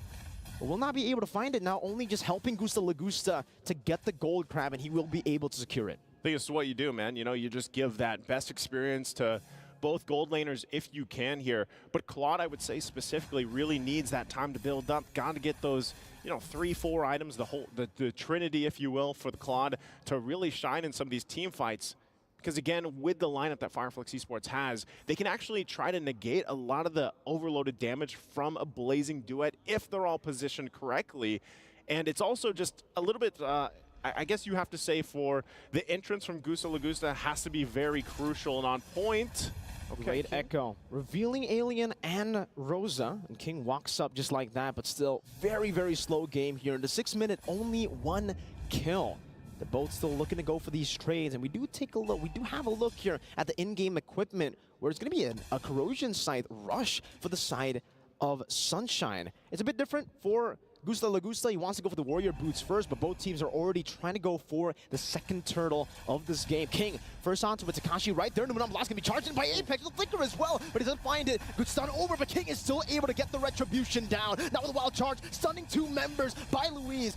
Speaker 17: But will not be able to find it now, only just helping Gusta to get the gold crab, and he will be able to secure it.
Speaker 16: I think it's what you do, man. You know, you just give that best experience to both gold laners if you can here. But Claude, I would say specifically, really needs that time to build up. Got to get those, you know, 3-4 items, the trinity, if you will, for the Claude to really shine in some of these team fights. Because again, with the lineup that Fireflux Esports has, they can actually try to negate a lot of the overloaded damage from a Blazing Duet if they're all positioned correctly. And it's also just a little bit, I guess you have to say, for the entrance from Gusta has to be very crucial and on point.
Speaker 17: Okay, Great Echo. Revealing Alien and Rosa. And King walks up just like that, but still very, very slow game here. In the 6th minute, only 1 kill. They're both still looking to go for these trades, and we do take a look. We do have a look here at the in-game equipment, where it's going to be a corrosion scythe rush for the side of Sunshine. It's a bit different for Gusta. He wants to go for the warrior boots first, but both teams are already trying to go for the second turtle of this game. King first onto with Takashi right there. Numenam Blast going to be charged in by Apex. The flicker as well, but he doesn't find it. Good stun over, but King is still able to get the retribution down. Now with a wild charge, stunning 2 members by Louise.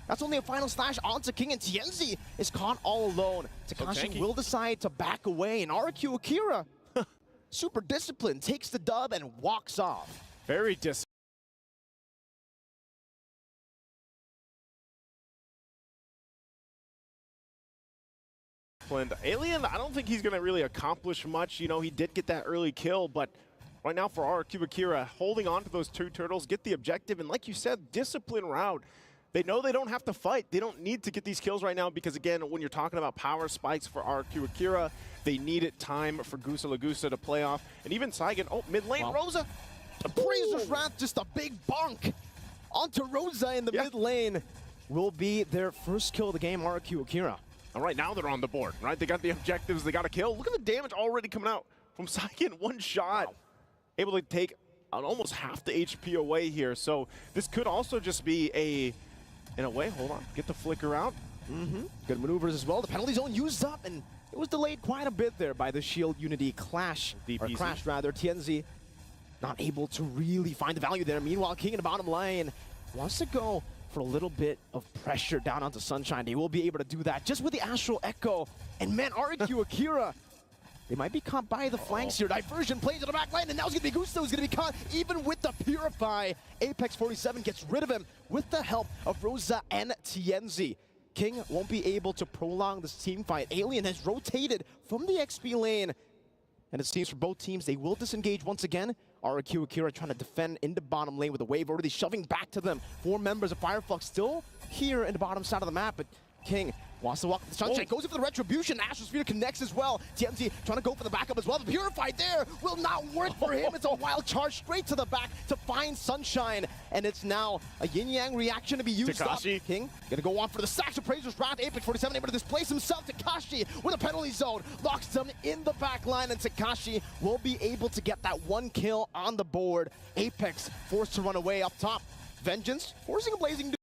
Speaker 17: That's only a final slash onto King, and Tienzi is caught all alone. Takashi will decide to back away, and RQ Akira, super disciplined, takes the dub and walks off.
Speaker 16: Very disciplined. Alien, I don't think he's going to really accomplish much. You know, he did get that early kill, but right now for RQ Akira, holding on to those 2 turtles, get the objective, and like you said, discipline route. They know they don't have to fight. They don't need to get these kills right now because, again, when you're talking about power spikes for RQ Akira, they needed time for Gusta to play off. And even Saigon, mid lane, wow. Rosa.
Speaker 17: Appraiser's Wrath, just a big bonk onto Rosa in the mid lane. Will be their first kill of the game, RQ Akira.
Speaker 16: All right, now they're on the board, right? They got the objectives, they got a kill. Look at the damage already coming out from Saigon. 1 shot. Wow. Able to take almost half the HP away here. So this could also just be in a way, hold on, get the flicker out.
Speaker 17: Good maneuvers as well. The penalty zone used up, and it was delayed quite a bit there by the Shield Unity clash. Or crash, rather. Tienzi not able to really find the value there. Meanwhile, King in the bottom lane wants to go for a little bit of pressure down onto Sunshine. They will be able to do that just with the Astral Echo. And man, RQ Akira, they might be caught by the flanks here. Diversion plays to the back line, and now it's going to be Gusta who's going to be caught even with the Purify. Apex 47 gets rid of him with the help of Rosa and Tienzi. King won't be able to prolong this team fight. Alien has rotated from the XP lane. And it seems for both teams, they will disengage once again. RQ Akira trying to defend in the bottom lane with a wave already shoving back to them. 4 members of Fireflux still here in the bottom side of the map, but King wants to walk with the Sunshine, goes in for the retribution. Astral Sphere connects as well. TMZ trying to go for the backup as well. The Purified there will not work for him. It's a wild charge straight to the back to find Sunshine. And it's now a yin-yang reaction to be used
Speaker 16: Takashi.
Speaker 17: up. King gonna go on for the stacks of Appraiser's Wrath. Apex 47 able to displace himself. Takashi with a penalty zone. Locks them in the back line, and Takashi will be able to get that 1 kill on the board. Apex forced to run away up top. Vengeance forcing a Blazing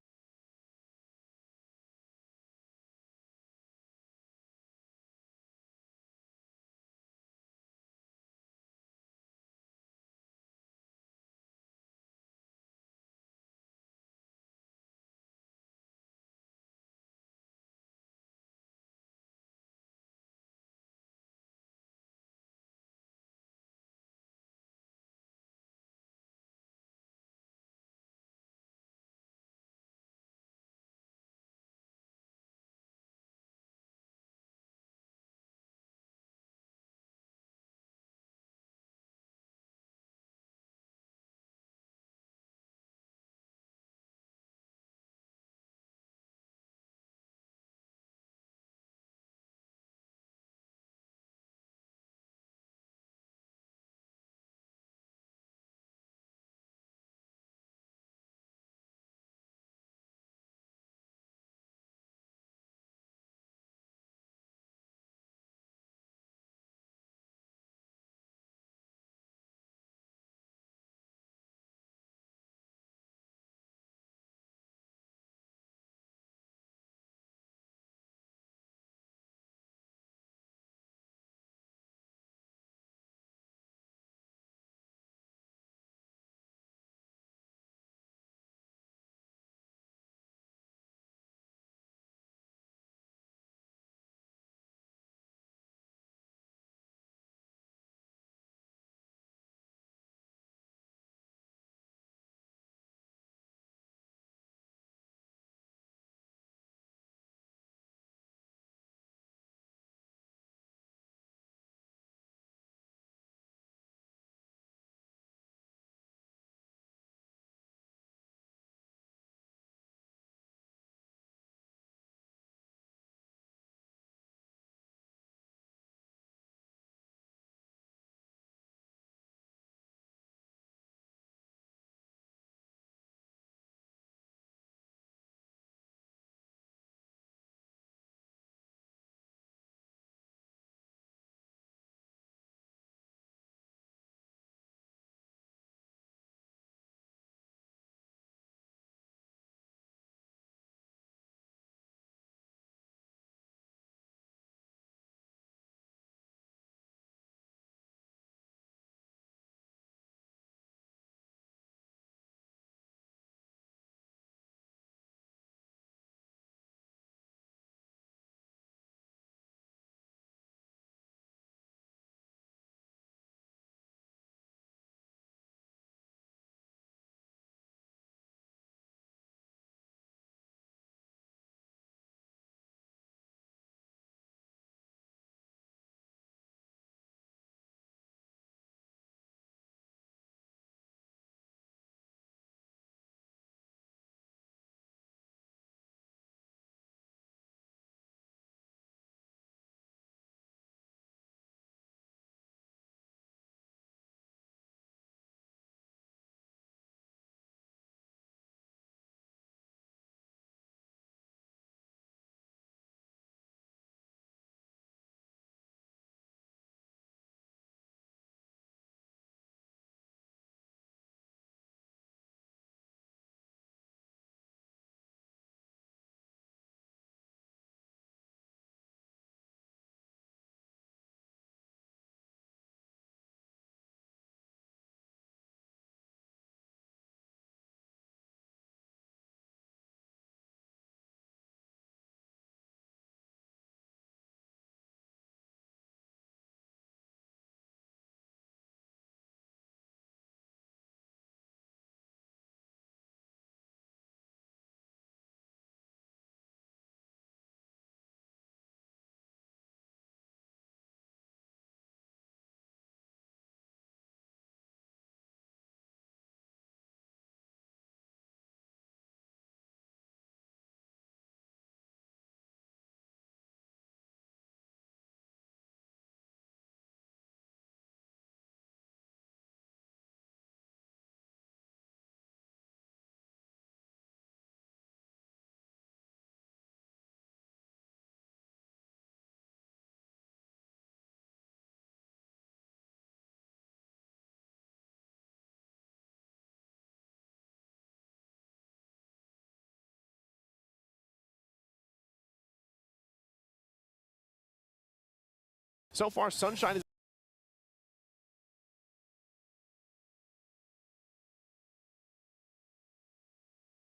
Speaker 16: So far, Sunshine is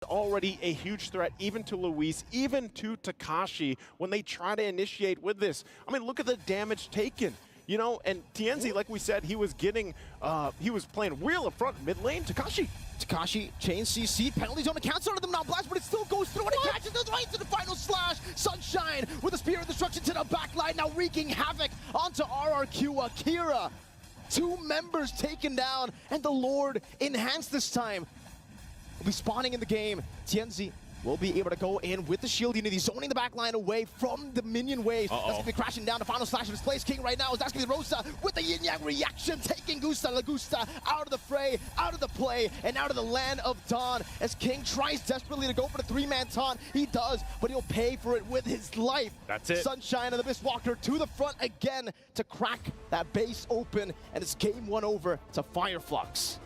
Speaker 16: already a huge threat, even to Luis, even to Takashi, when they try to initiate with this. I mean, look at the damage taken. You know, and TNZ, like we said, he was getting, he was playing real up front mid lane. Takashi
Speaker 17: chain CC, penalties on the counter of them now blast, but it still goes through and it catches us right to the final slash. Sunshine with a Spear of Destruction to the back line, now wreaking havoc onto RRQ Akira. 2 members taken down, and the Lord enhanced this time. Will be spawning in the game. TNZ will be able to go in with the shield unity, zoning the backline away from the minion wave. That's going to be crashing down. The final slash of his place. King right now is asking Rosa with the yin yang reaction, taking Gusta Lagusta out of the fray, out of the play, and out of the land of Dawn. As King tries desperately to go for the 3-man taunt, he does, but he'll pay for it with his life.
Speaker 16: That's it.
Speaker 17: Sunshine and the Mistwalker to the front again to crack that base open, and it's game 1 over to Fireflux.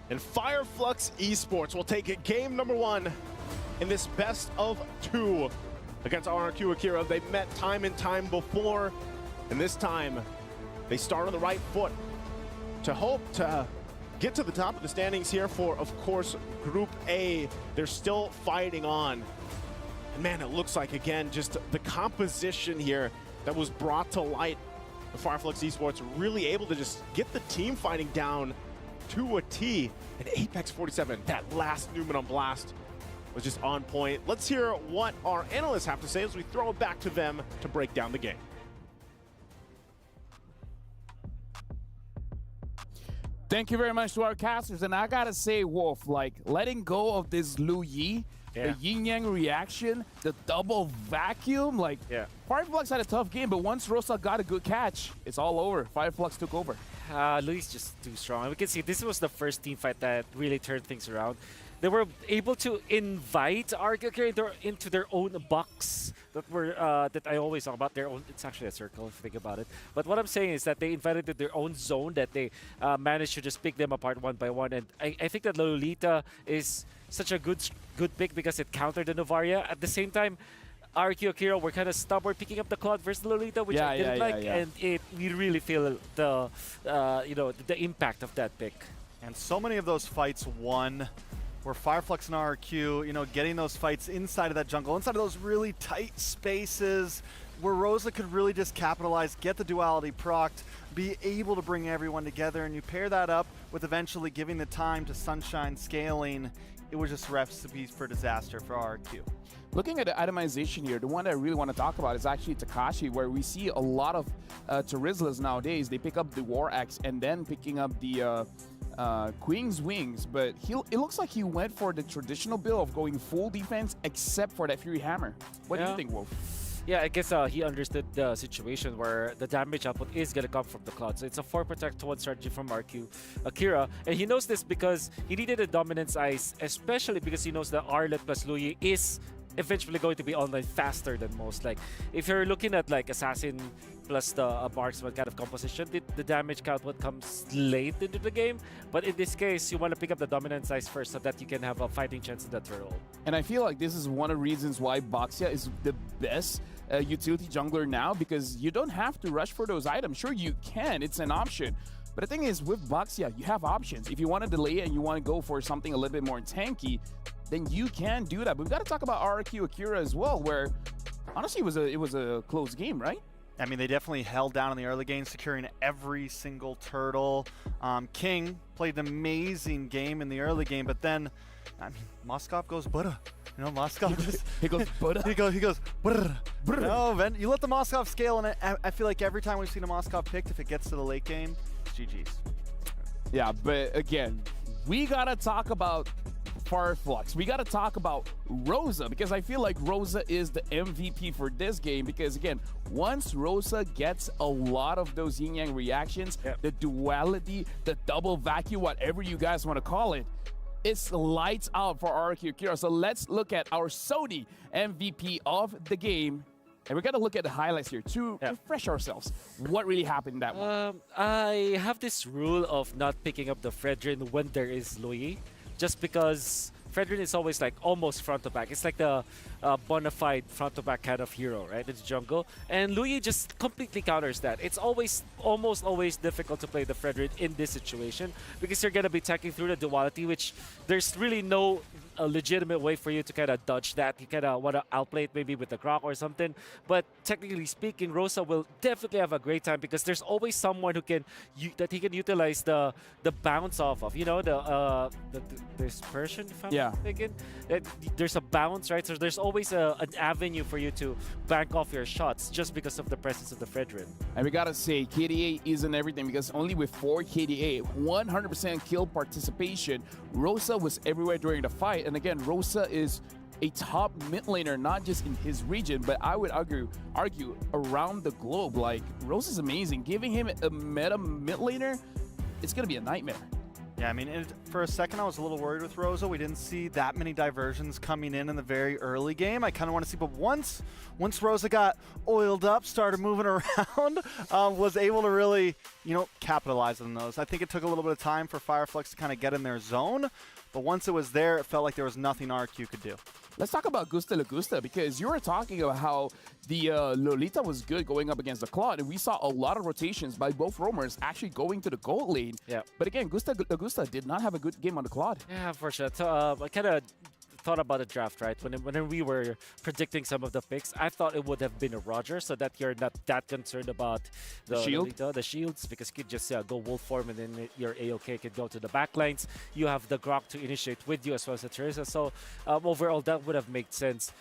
Speaker 16: And Fireflux Esports will take it game number 1 in this best of 2 against RRQ Akira. They've met time and time before, and this time they start on the right foot to hope to get to the top of the standings here for, of course, Group A. They're still fighting on. And man, it looks like, again, just the composition here that was brought to light. The Fireflux Esports really able to just get the team fighting down to a T. And Apex 47, that last Newman on Blast was just on point. Let's hear what our analysts have to say as we throw it back to them to break down the game.
Speaker 7: Thank you very much to our casters. And I gotta say, Wolf, like, letting go of this Lu Yi, the yin-yang reaction, the double vacuum, like, Fireflux had a tough game, but once Rosa got a good catch, it's all over. Fireflux took over.
Speaker 14: Luis just too strong. We can see this was the first team fight that really turned things around. They were able to invite RRQ into their own box that were that I always talk about. Their own. It's actually a circle if you think about it. But what I'm saying is that they invited to their own zone that they managed to just pick them apart one by one. And I think that Lolita is such a good pick because it countered the Novaria. At the same time, RRQ Akira were kind of stubborn picking up the Cloud versus Lolita, which I didn't like, and we really feel the you know, the impact of that pick.
Speaker 13: And so many of those fights won where Fireflux and RRQ, you know, getting those fights inside of that jungle, inside of those really tight spaces where Rosa could really just capitalize, get the duality procced, be able to bring everyone together, and you pair that up with eventually giving the time to Sunshine scaling. It was just recipes for disaster for RRQ.
Speaker 7: Looking at the itemization here, the one that I really want to talk about is actually Takashi, where we see a lot of Terizlas nowadays. They pick up the War Axe and then picking up the Queen's Wings, but it looks like he went for the traditional build of going full defense except for that Fury Hammer. What do you think, Wolf?
Speaker 14: Yeah, I guess he understood the situation where the damage output is going to come from the Cloud. So it's a 4 protect to 1 strategy from RRQ Akira. And he knows this because he needed a Dominance Ice, especially because he knows that Arlet plus Louis is eventually going to be online faster than most. Like, if you're looking at like Assassin plus the marksman kind of composition, the damage count would comes late into the game. But in this case, you want to pick up the dominant size first so that you can have a fighting chance in that turtle.
Speaker 7: And I feel like this is one of the reasons why Boxia is the best utility jungler now, because you don't have to rush for those items. Sure, you can. It's an option. But the thing is, with Boxia, you have options. If you want to delay it and you want to go for something a little bit more tanky, then you can do that. But we've got to talk about RRQ Akira as well, where honestly it was a close game, right?
Speaker 13: I mean, they definitely held down in the early game, securing every single turtle. King played an amazing game in the early game, but then, I mean, Moskov goes Buddha. You know, Moskov just...
Speaker 7: he goes Buddha?
Speaker 13: he goes Buddha. No, man, you let the Moskov scale, and I feel like every time we've seen a Moskov picked, if it gets to the late game, it's GG's.
Speaker 7: Yeah, but again, we got to talk about Fireflux. We got to talk about Rosa, because I feel like Rosa is the MVP for this game, because again, once Rosa gets a lot of those yin-yang reactions, the duality, the double vacuum, whatever you guys want to call it, it's lights out for RRQ Akira. So let's look at our Sony MVP of the game. And we're going to look at the highlights here to refresh ourselves. What really happened in that one?
Speaker 14: I have this rule of not picking up the Fredrin when there is Louis, just because Fredrin is always like almost front to back. It's like the bona fide front to back kind of hero, right? It's jungle. And Luyi just completely counters that. It's almost always difficult to play the Fredrin in this situation because you're going to be attacking through the duality, which there's really no a legitimate way for you to kind of dodge that. You kind of want to outplay it maybe with the Grok or something. But technically speaking, Rosa will definitely have a great time because there's always someone who can that he can utilize the bounce off of. You know, the dispersion, if I'm not mistaken. There's a bounce, right? So there's always an avenue for you to bank off your shots just because of the presence of the Fredrin.
Speaker 7: And we gotta say, KDA isn't everything because only with 4 KDA, 100% kill participation, Rosa was everywhere during the fight. And again, Rosa is a top mid laner, not just in his region, but I would argue around the globe. Like, Rosa's amazing. Giving him a meta mid laner, it's going to be a nightmare.
Speaker 13: Yeah, I mean, for a second I was a little worried with Rosa. We didn't see that many diversions coming in the very early game. I kind of want to see, but once Rosa got oiled up, started moving around, was able to really, capitalize on those. I think it took a little bit of time for Fireflux to kind of get in their zone, but once it was there, it felt like there was nothing RQ could do.
Speaker 7: Let's talk about Gusta Lagusta because you were talking about how the Lolita was good going up against the Claude, and we saw a lot of rotations by both roamers actually going to the gold lane.
Speaker 14: Yeah.
Speaker 7: But again, Gusta Lagusta did not have a good game on the Claude.
Speaker 14: Yeah, for sure. So, I kind of thought about the draft, right? When we were predicting some of the picks, I thought it would have been a Roger, so that you're not that concerned about the shields, because you could just go wolf form and then your AOK could go to the backlines. You have the Grok to initiate with you as well as the Teresa. So overall, that would have made sense.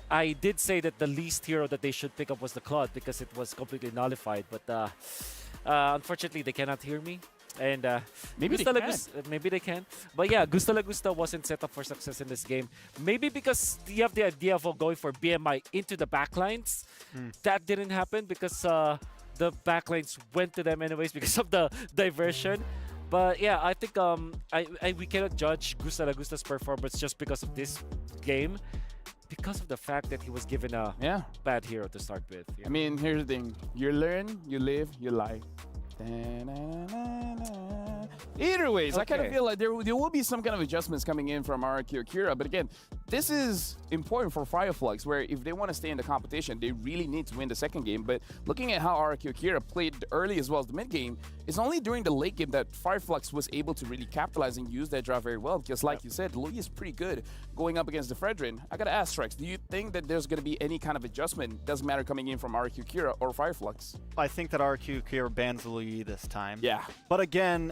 Speaker 14: I did say that the least hero that they should pick up was the Claude because it was completely nullified, but unfortunately, they cannot hear me. And maybe they can. But yeah, Gusta Lagusta wasn't set up for success in this game. Maybe because you have the idea of going for BMI into the backlines. That didn't happen because the backlines went to them anyways because of the diversion. But yeah, I think we cannot judge Gusta Lagusta's performance just because of this game, because of the fact that he was given a bad hero to start with.
Speaker 7: I mean, here's the thing. You learn, you live, you lie. Either ways, I kind of feel like there will be some kind of adjustments coming in from RQ Akira, but again, this is important for Fireflux, where if they want to stay in the competition, they really need to win the second game. But looking at how RQ Akira played early as well as the mid game, it's only during the late game that Fireflux was able to really capitalize and use that draft very well, because like you said, Luyi is pretty good going up against the Fredrin. I gotta ask, Rex, do you think that there's gonna be any kind of adjustment, doesn't matter coming in from RQ Akira or Fireflux?
Speaker 13: I think that RQ Akira bans Luyi this time.
Speaker 7: Yeah.
Speaker 13: But again,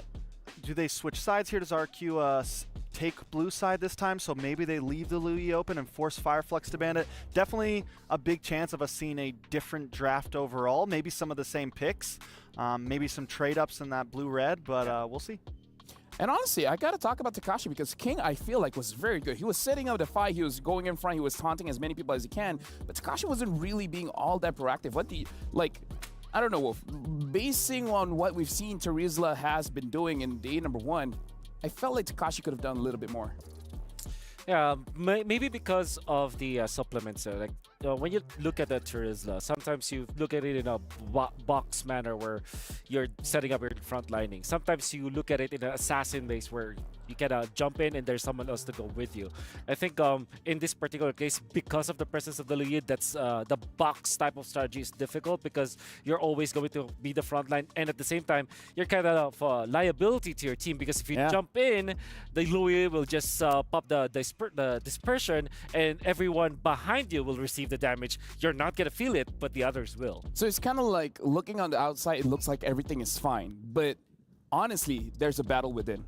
Speaker 13: do they switch sides here? Does RQ take blue side this time? So maybe they leave the Luyi open and force Fireflux to ban it. Definitely a big chance of us seeing a different draft overall. Maybe some of the same picks. Maybe some trade-ups in that blue-red, but we'll see.
Speaker 7: And honestly, I gotta talk about Takashi because King, I feel like, was very good. He was setting up the fight, he was going in front, he was taunting as many people as he can, but Takashi wasn't really being all that proactive. I don't know, Wolf. Basing on what we've seen Terizla has been doing in day number 1, I felt like Takashi could have done a little bit more.
Speaker 14: Yeah, maybe because of the supplements. When you look at the Terizla, sometimes you look at it in a box manner where you're setting up your front lining. Sometimes you look at it in an assassin base where you can jump in and there's someone else to go with you. I think in this particular case, because of the presence of the Luyi, that's the box type of strategy is difficult because you're always going to be the front line, and at the same time, you're kind of a liability to your team because if you jump in, the Luyi will just pop the dispersion, and everyone behind you will receive the damage. You're not gonna feel it, but the others will.
Speaker 7: So it's kind of like looking on the outside, it looks like everything is fine, but honestly, there's a battle within.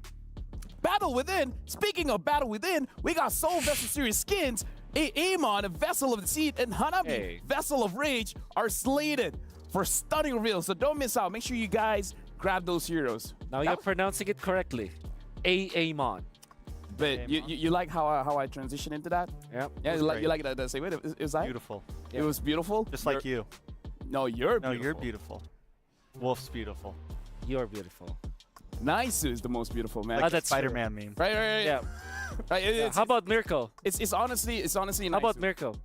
Speaker 7: Battle within. Speaking of battle within, we got Soul Vessel Series skins. Amon, a Vessel of the Seed, and Hanabi, Vessel of Rage, are slated for stunning reveals. So don't miss out. Make sure you guys grab those heroes.
Speaker 14: Now you're pronouncing it correctly. Amon.
Speaker 7: But you like how I transition into that?
Speaker 14: Yeah.
Speaker 7: Yeah, you like that same way? It was like
Speaker 13: beautiful.
Speaker 7: It was beautiful.
Speaker 13: Just like you.
Speaker 7: No, you're beautiful.
Speaker 13: No, you're beautiful. Wolf's beautiful.
Speaker 14: You're beautiful.
Speaker 7: Naisu is the most beautiful, man.
Speaker 13: Like that's Spider-Man meme.
Speaker 7: Right.
Speaker 14: Yeah.
Speaker 7: Right.
Speaker 14: How about Mirko?
Speaker 7: It's honestly Naisu.
Speaker 14: How about Mirko?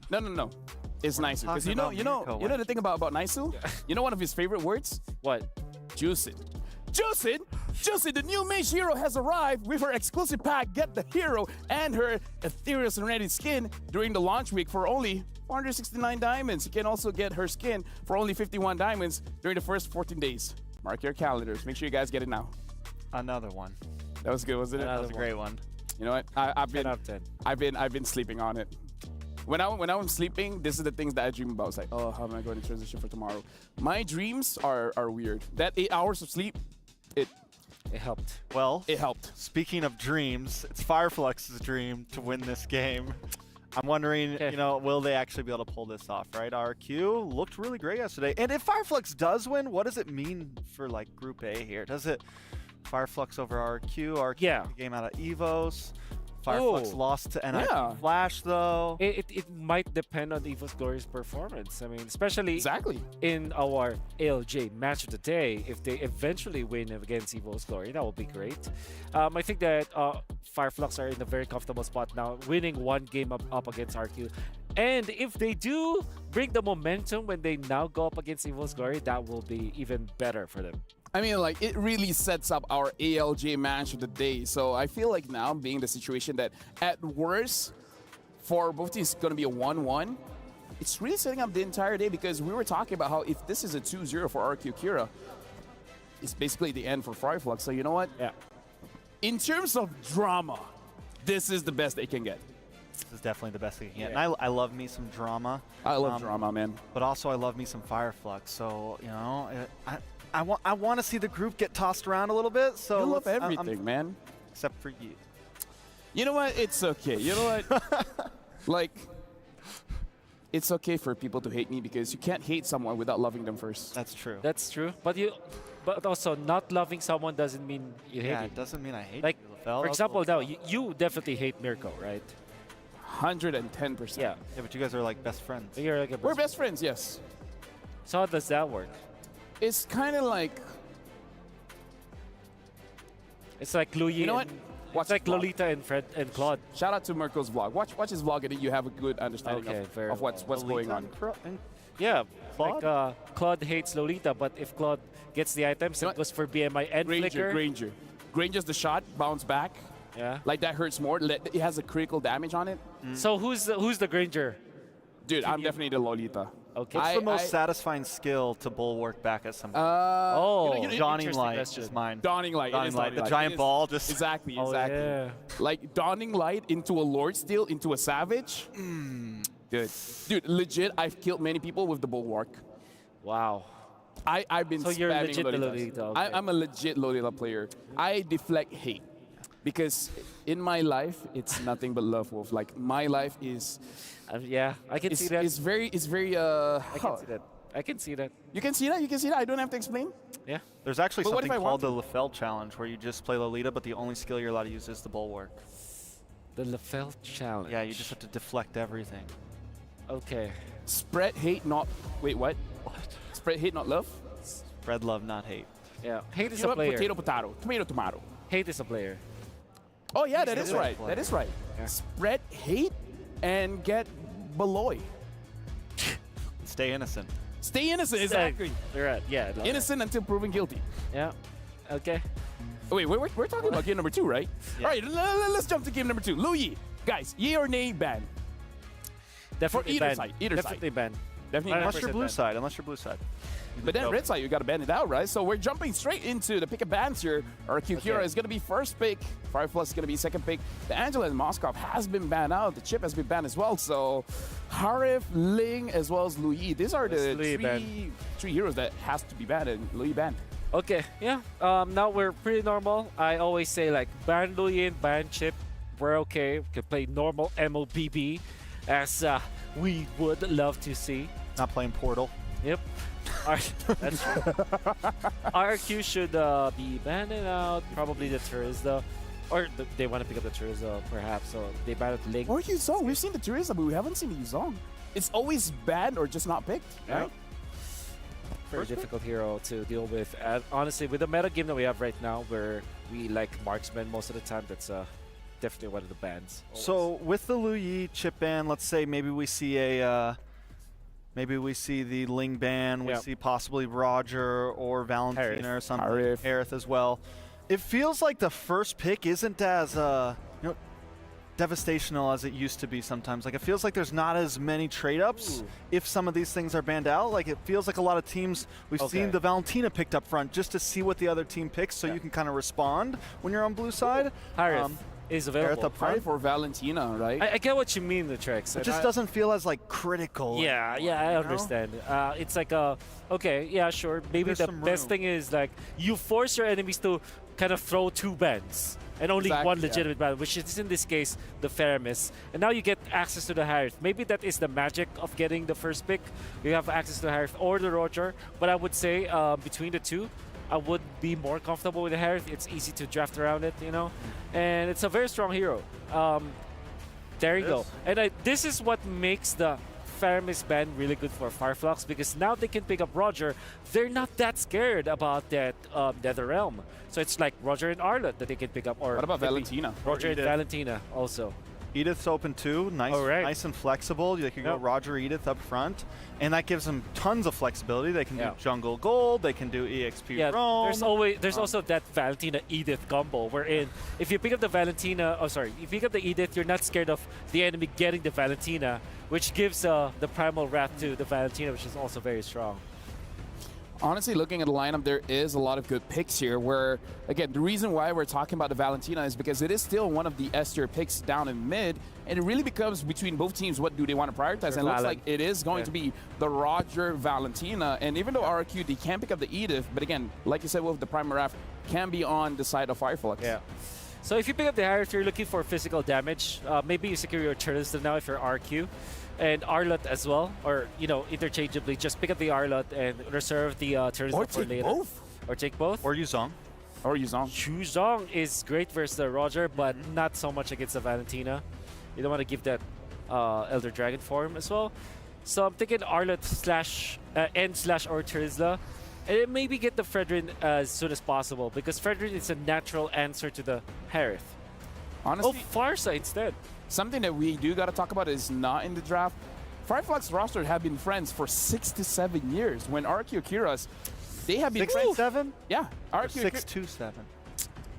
Speaker 7: No. It's Naisu. Because you know the thing about Naisu? You know one of his favorite words?
Speaker 14: What?
Speaker 7: Juicing. Juicing Justin, the new mage hero has arrived with her exclusive pack. Get the hero and her ethereal serenity skin during the launch week for only 469 diamonds. You can also get her skin for only 51 diamonds during the first 14 days. Mark your calendars. Make sure you guys get it now.
Speaker 13: Another one.
Speaker 7: That was good, wasn't it?
Speaker 13: That was a great one.
Speaker 7: You know what? I've been sleeping on it. When I'm sleeping, this is the things that I dream about. It's like, oh, how am I going to transition for tomorrow? My dreams are weird. That 8 hours of sleep, it
Speaker 14: helped.
Speaker 13: Well,
Speaker 7: it helped.
Speaker 13: Speaking of dreams, it's Fireflux's dream to win this game. I'm wondering, you know, will they actually be able to pull this off, right? RQ looked really great yesterday. And if Fireflux does win, what does it mean for, like, Group A here? Does it Fireflux over RQ? RQ the game out of EVOS. Fireflux lost to NIP Flash, though.
Speaker 14: It might depend on Evo's Glory's performance. I mean, especially in our ALJ match of the day, if they eventually win against Evo's Glory, that would be great. I think that Fireflux are in a very comfortable spot now, winning one game up against RQ. And if they do bring the momentum when they now go up against Evo's Glory, that will be even better for them.
Speaker 7: I mean, like, it really sets up our ALJ match of the day. So I feel like now, being the situation that at worst, for both teams, it's going to be a 1-1, it's really setting up the entire day, because we were talking about how if this is a 2-0 for RQ Kira, it's basically the end for Fireflux. So you know what?
Speaker 14: Yeah.
Speaker 7: In terms of drama, this is the best they can get.
Speaker 13: This is definitely the best they can get. And I love me some drama.
Speaker 7: I love drama, man.
Speaker 13: But also I love me some Fireflux. So, you know, I want to see the group get tossed around a little bit. So
Speaker 7: you love everything, man.
Speaker 13: Except for you.
Speaker 7: You know what? It's okay. You know what? Like, it's okay for people to hate me, because you can't hate someone without loving them first.
Speaker 13: That's true.
Speaker 14: That's true. But also, not loving someone doesn't mean you hate
Speaker 13: Yeah,
Speaker 14: it.
Speaker 13: it doesn't mean I hate
Speaker 14: like,
Speaker 13: you, LaFell.
Speaker 14: for example, now, you definitely hate Mirko, right?
Speaker 7: 110%.
Speaker 14: Yeah.
Speaker 13: Yeah, but you guys are like best friends.
Speaker 14: You're like
Speaker 7: We're best friends, yes.
Speaker 14: So how does that work?
Speaker 7: It's kind of like...
Speaker 14: It's like Louis.
Speaker 7: You know what?
Speaker 14: It's like Lolita and Fred and Claude.
Speaker 7: Shout out to Mirko's vlog. Watch his vlog, and then you have a good understanding of what's going on.
Speaker 14: Yeah,
Speaker 13: Claude?
Speaker 14: like Claude hates Lolita, but if Claude gets the items, it goes for BMI and Flicker.
Speaker 7: Granger's the shot, bounce back.
Speaker 14: Yeah.
Speaker 7: Like, that hurts more. It has a critical damage on it.
Speaker 14: So who's the Granger?
Speaker 7: Dude, I'm definitely the Lolita.
Speaker 14: Okay.
Speaker 13: What's the most satisfying skill to bulwark back at somebody? Dawning Light is mine.
Speaker 7: Dawning Light.
Speaker 13: The giant ball just...
Speaker 7: Exactly.
Speaker 14: Yeah.
Speaker 7: Like, Dawning Light into a Lord Steel, into a Savage. Good. Dude, legit, I've killed many people with the Bulwark.
Speaker 14: Wow.
Speaker 7: I've been
Speaker 14: So you're
Speaker 7: spamming
Speaker 14: legit
Speaker 7: Lolitas.
Speaker 14: Lolita. Okay.
Speaker 7: I'm a legit Lolita player. I deflect hate. Because in my life, it's nothing but love, Wolf. Like, my life is...
Speaker 14: yeah, I can see that.
Speaker 7: It's very...
Speaker 14: I can see that. I can see that.
Speaker 7: You can see that? You can see that? I don't have to explain?
Speaker 14: Yeah.
Speaker 13: There's actually something called the LaFell Challenge, where you just play Lolita, but the only skill you're allowed to use is the Bulwark.
Speaker 14: The LaFell Challenge.
Speaker 13: Yeah, you just have to deflect everything.
Speaker 14: Okay.
Speaker 7: Spread hate, not... Wait, what? Spread hate, not love?
Speaker 13: Spread love, not hate.
Speaker 14: Yeah. Hate is
Speaker 7: You know
Speaker 14: a
Speaker 7: what?
Speaker 14: player.
Speaker 7: Potato, potato. Tomato, tomato.
Speaker 14: Hate is a player.
Speaker 7: Oh, yeah, that is right. That is right.
Speaker 14: Yeah.
Speaker 7: Spread hate and get beloy.
Speaker 13: Stay innocent.
Speaker 7: Stay innocent, exactly.
Speaker 14: They're right. Yeah.
Speaker 7: Innocent until proven guilty.
Speaker 14: Yeah. Okay.
Speaker 7: Wait, we're talking about game number 2, right? Yeah. All right, let's jump to game number 2. Louis, guys, yay or nay ban?
Speaker 14: Definitely
Speaker 7: For either
Speaker 14: ban.
Speaker 7: side. Either
Speaker 14: Definitely
Speaker 7: side.
Speaker 14: ban.
Speaker 7: Definitely
Speaker 13: Unless you're blue side. Unless you're blue side.
Speaker 7: But then red side, you got to ban it out, right? So we're jumping straight into the pick of bans here. RQ Kira is going to be first pick. Fireflux is going to be second pick. The Angela and Moskov has been banned out. The Chip has been banned as well. So Harif, Ling, as well as Louis. These are the three heroes that has to be banned, and Louis banned.
Speaker 14: Okay, yeah. Now we're pretty normal. I always say, like, ban Louis, ban Chip. We're okay. We can play normal MLBB, as we would love to see.
Speaker 13: Not playing Portal.
Speaker 14: Yep. That's true. RQ should be banned out. Probably the Terizla. Or they want to pick up the Terizla, perhaps. So they banned Ling.
Speaker 7: Or Yuzong. We've seen the Terizla, but we haven't seen the Yuzong. It's always banned or just not picked, right?
Speaker 14: Very difficult hero to deal with. And honestly, with the meta game that we have right now, where we like marksman most of the time, that's definitely one of the bans.
Speaker 13: So with the Luyi chip ban, let's say maybe we see a maybe we see the Ling ban, we see possibly Roger or Valentina or something, Harith as well. It feels like the first pick isn't as devastational as it used to be sometimes. Like, it feels like there's not as many trade-ups if some of these things are banned out. Like, it feels like a lot of teams, we've seen the Valentina picked up front just to see what the other team picks so you can kind of respond when you're on blue side.
Speaker 14: Harith is available.
Speaker 13: Harith
Speaker 7: for Valentina, right?
Speaker 14: I get what you mean, the tricks.
Speaker 13: It just doesn't feel as, like, critical.
Speaker 14: Yeah, I understand. It's like, okay, yeah, sure. Maybe the best thing is, like, you force your enemies to kind of throw 2 bans. And only one legitimate ban, which is in this case the Faramis. And now you get access to the Harith. Maybe that is the magic of getting the first pick. You have access to the Harith or the Roger. But I would say between the two, I would be more comfortable with the Harith. It's easy to draft around it, you know? And it's a very strong hero. There you go. And this is what makes the Faramis ban really good for Fireflux, because now they can pick up Roger. They're not that scared about that NetherRealm. So it's like Roger and Arlott that they can pick up. Or
Speaker 7: what about Valentina?
Speaker 14: Roger and Valentina also.
Speaker 13: Edith's open too, nice and flexible. They can go Roger Edith up front, and that gives them tons of flexibility. They can do jungle gold, they can do EXP roam.
Speaker 14: There's also that Valentina Edith combo, wherein if you pick up the Valentina, if you pick up the Edith, you're not scared of the enemy getting the Valentina, which gives the primal wrath to the Valentina, which is also very strong.
Speaker 7: Honestly, looking at the lineup, there is a lot of good picks here where, again, the reason why we're talking about the Valentina is because it is still one of the S-tier picks down in mid, and it really becomes between both teams what do they want to prioritize, and it looks like it is going to be the Roger Valentina, and even though RQ, they can pick up the Edith, but again, like you said, with the Primal Wrath, can be on the side of Fireflux.
Speaker 14: Yeah. So if you pick up the Harith, you're looking for physical damage. Maybe you secure your Turtles now if you're RQ. And Arlott as well, or, you know, interchangeably. Just pick up the Arlott and reserve the Turtles for later. Or take both.
Speaker 13: Or Yuzong.
Speaker 14: Yuzong is great versus the Roger, but not so much against the Valentina. You don't want to give that Elder Dragon form as well. So I'm thinking Arlott /or Terizla. And then maybe get the Fredrin as soon as possible, because Fredrin is a natural answer to the Harith.
Speaker 7: Honestly,
Speaker 14: Farsa instead.
Speaker 7: Something that we do got to talk about is not in the draft. Fireflux roster have been friends for 6 to 7 years. When RQ Kiras, they have been
Speaker 13: 6 to 7?
Speaker 7: Yeah, RQ
Speaker 13: 6 to 7.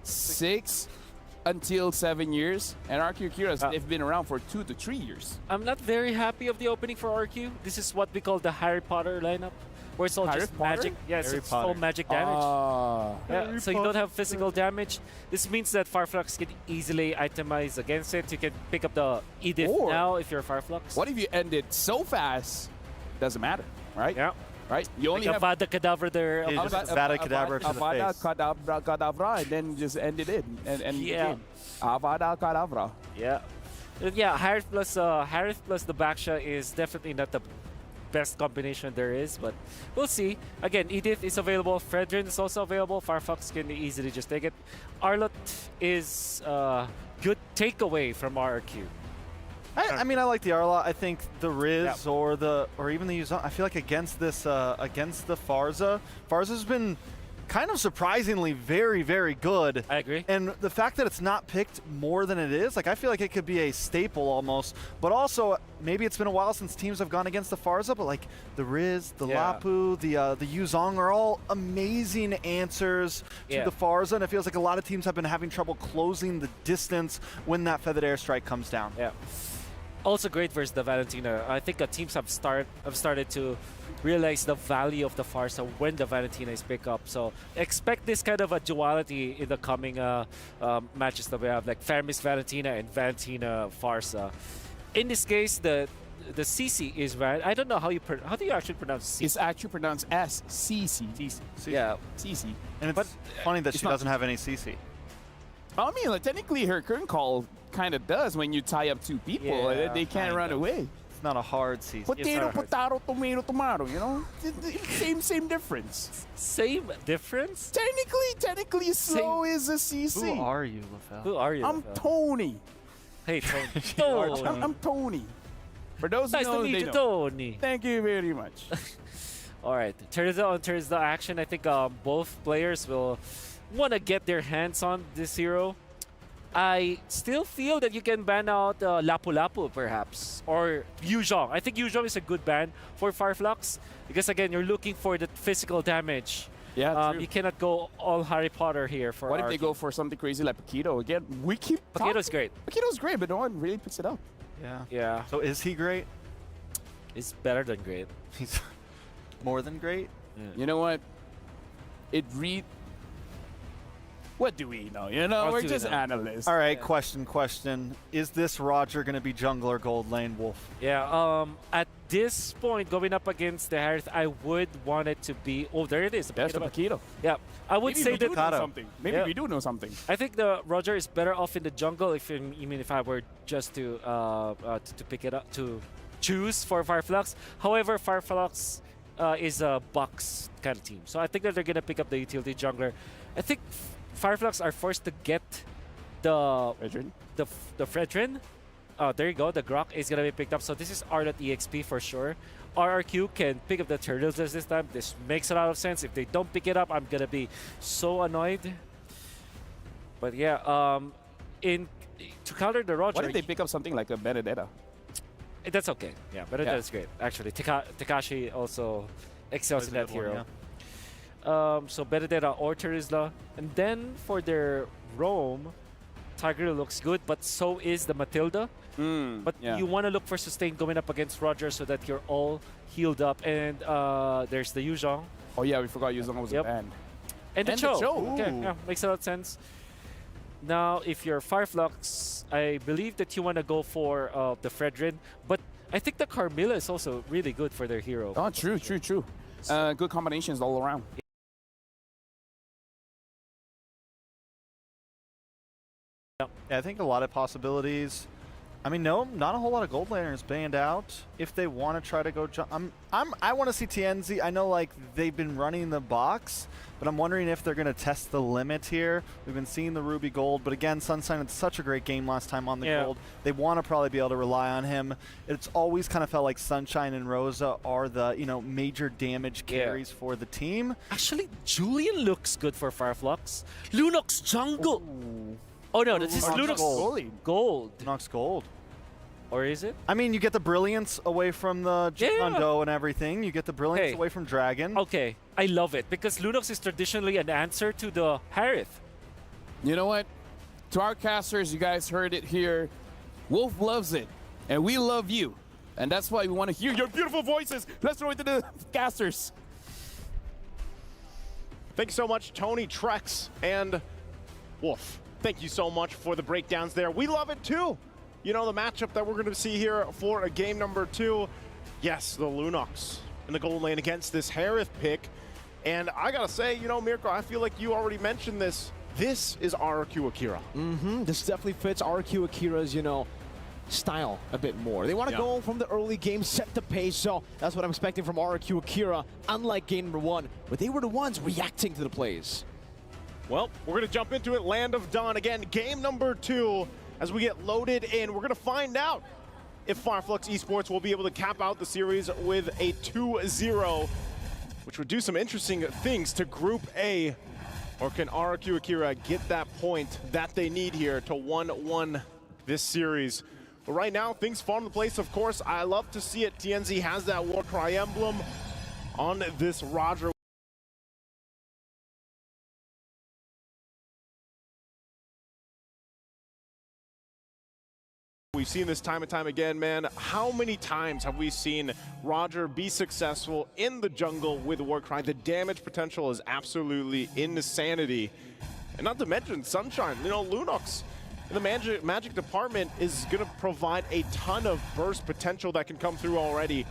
Speaker 7: 6 until 7 years, and RQ Kiras they've been around for 2 to 3 years.
Speaker 14: I'm not very happy of the opening for RQ. This is what we call the Harry Potter lineup, where it's all just magic. Yeah, it's all magic damage. So you don't have physical damage. This means that Fireflux can easily itemize against it. You can pick up the Edith now if you're Fireflux.
Speaker 7: What if you end it so fast? Doesn't matter, right?
Speaker 14: Yeah.
Speaker 7: Right? You only have
Speaker 14: Avada Kedavra there.
Speaker 13: Avada Kedavra to the face.
Speaker 7: Avada Kedavra, and then just end it in. And
Speaker 14: yeah.
Speaker 7: Avada Kedavra.
Speaker 14: Yeah. Yeah, Harith plus the Baksha is definitely not the best combination there is, but we'll see. Again, Edith is available, Fredrin is also available, Fireflux can easily just take it. Arlott is good takeaway from RQ.
Speaker 13: I mean, I like the Arlott. I think the Riz or even the Yuzong, I feel like against this against the Farza's been kind of surprisingly very, very good.
Speaker 14: I agree.
Speaker 13: And the fact that it's not picked more than it is, like, I feel like it could be a staple almost. But also, maybe it's been a while since teams have gone against the Farza, but like the Riz, the Lapu, the Yuzong are all amazing answers to the Farza, and it feels like a lot of teams have been having trouble closing the distance when that Feathered Airstrike comes down.
Speaker 14: Yeah. Also great versus the Valentina. I think teams have started to realize the value of the Farsa when the Valentina is picked up. So expect this kind of a duality in the coming matches that we have, like Faramis Valentina and Valentina Farsa. In this case, the CC is right. I don't know how do you actually pronounce CC?
Speaker 7: It's actually pronounced as CC.
Speaker 14: Yeah,
Speaker 7: CC.
Speaker 13: And it's funny that she doesn't have any CC.
Speaker 7: I mean, like, technically her current call kind of does when you tie up 2 people. They can't run away.
Speaker 13: It's not a hard CC.
Speaker 7: Potato, potato, tomato, tomato, you know? Same difference.
Speaker 14: Same difference?
Speaker 7: Technically, so is a CC.
Speaker 13: Who are you, LaFell?
Speaker 14: Who are you,
Speaker 7: I'm Tony.
Speaker 14: Hey, Tony.
Speaker 7: I'm Tony. For those who know,
Speaker 14: nice to meet you, Tony.
Speaker 7: Thank you very much.
Speaker 14: All right, Terizla on Terizla action. I think both players will want to get their hands on this hero. I still feel that you can ban out Lapu Lapu perhaps, or Yuzong. I think Yuzong is a good ban for Fireflux because, again, you're looking for the physical damage
Speaker 7: Yeah, true.
Speaker 14: You cannot go all Harry Potter here for
Speaker 7: What if
Speaker 14: RRQ.
Speaker 7: they go for something crazy like Paquito again? We keep
Speaker 14: Paquito's great.
Speaker 7: Paquito's great, but no one really picks it up.
Speaker 14: Yeah.
Speaker 13: So is he great?
Speaker 14: He's better than great.
Speaker 13: He's more than great?
Speaker 7: You know what? What do we know? You know, we're just analysts.
Speaker 13: All right, question. Is this Roger going to be jungler gold lane Wolf?
Speaker 14: Yeah, at this point, going up against the Harith, I would want it to be... Oh, there it is.
Speaker 7: There's the Paquito.
Speaker 14: Yeah, I would
Speaker 7: Maybe
Speaker 14: say
Speaker 7: we do
Speaker 14: that...
Speaker 7: know something. Maybe we do know something.
Speaker 14: I think the Roger is better off in the jungle if I were just to pick it up, to choose for Fireflux. However, Fireflux is a box kind of team. So I think that they're going to pick up the utility jungler. I think Fireflux are forced to get the Fredrin. Oh, there you go. The Grok is going to be picked up. So this is R.EXP for sure. RRQ can pick up the turtles this time. This makes a lot of sense. If they don't pick it up, I'm going to be so annoyed. But yeah, to counter the Roger...
Speaker 7: What if they pick up something like a Benedetta?
Speaker 14: That's okay. Yeah, Benedetta's great. Actually, Takashi also excels in that hero. So Benedetta or Terizla. And then for their roam, Tiger looks good, but so is the Matilda. But you want to look for sustain going up against Roger so that you're all healed up. And there's the Yuzhong.
Speaker 7: Oh yeah, we forgot Yuzhong was a band.
Speaker 14: And the Cho. Okay, yeah, makes a lot of sense. Now, if you're Fireflux, I believe that you want to go for the Fredrin. But I think the Carmilla is also really good for their hero.
Speaker 7: Oh, true. Good combinations all around.
Speaker 13: Yeah, I think a lot of possibilities. I mean, no, not a whole lot of gold laners banned out. If they want to try to go, I want to see TNZ. I know like they've been running the box, but I'm wondering if they're going to test the limit here. We've been seeing the Ruby Gold, but again, Sunshine had such a great game last time on the gold. They want to probably be able to rely on him. It's always kind of felt like Sunshine and Rosa are the major damage carries for the team.
Speaker 14: Actually, Julian looks good for Fireflux. Lunox jungle. Oh no, this is Lunox gold.
Speaker 13: Lunox gold.
Speaker 14: Or is it?
Speaker 13: I mean, you get the brilliance away from the Jikondo and everything. You get the brilliance away from Dragon.
Speaker 14: Okay, I love it because Lunox is traditionally an answer to the Harith.
Speaker 7: You know what? To our casters, you guys heard it here. Wolf loves it, and we love you. And that's why we want to hear your beautiful voices. Let's throw it to the casters.
Speaker 16: Thanks so much, Tony, Trex, and Wolf. Thank you so much for the breakdowns there. We love it too. You know, the matchup that we're going to see here for a game number 2. Yes, the Lunox in the gold lane against this Harith pick. And I got to say, you know, Mirko, I feel like you already mentioned this. This is RRQ Akira.
Speaker 17: This definitely fits RRQ Akira's, style a bit more. They want to go from the early game, set the pace, so that's what I'm expecting from RRQ Akira, unlike game number 1, where they were the ones reacting to the plays.
Speaker 16: Well, we're going to jump into it. Land of Dawn again, game number 2. As we get loaded in, we're going to find out if Fireflux Esports will be able to cap out the series with a 2-0, which would do some interesting things to Group A. Or can RRQ Akira get that point that they need here to 1-1 this series? But right now, things fall into place, of course. I love to see it. TNZ has that Warcry emblem on this Roger. We've seen this time and time again, man. How many times have we seen Roger be successful in the jungle with Warcry? The damage potential is absolutely insanity. And not to mention Sunshine, Lunox in the magic department is going to provide a ton of burst potential that can come through already.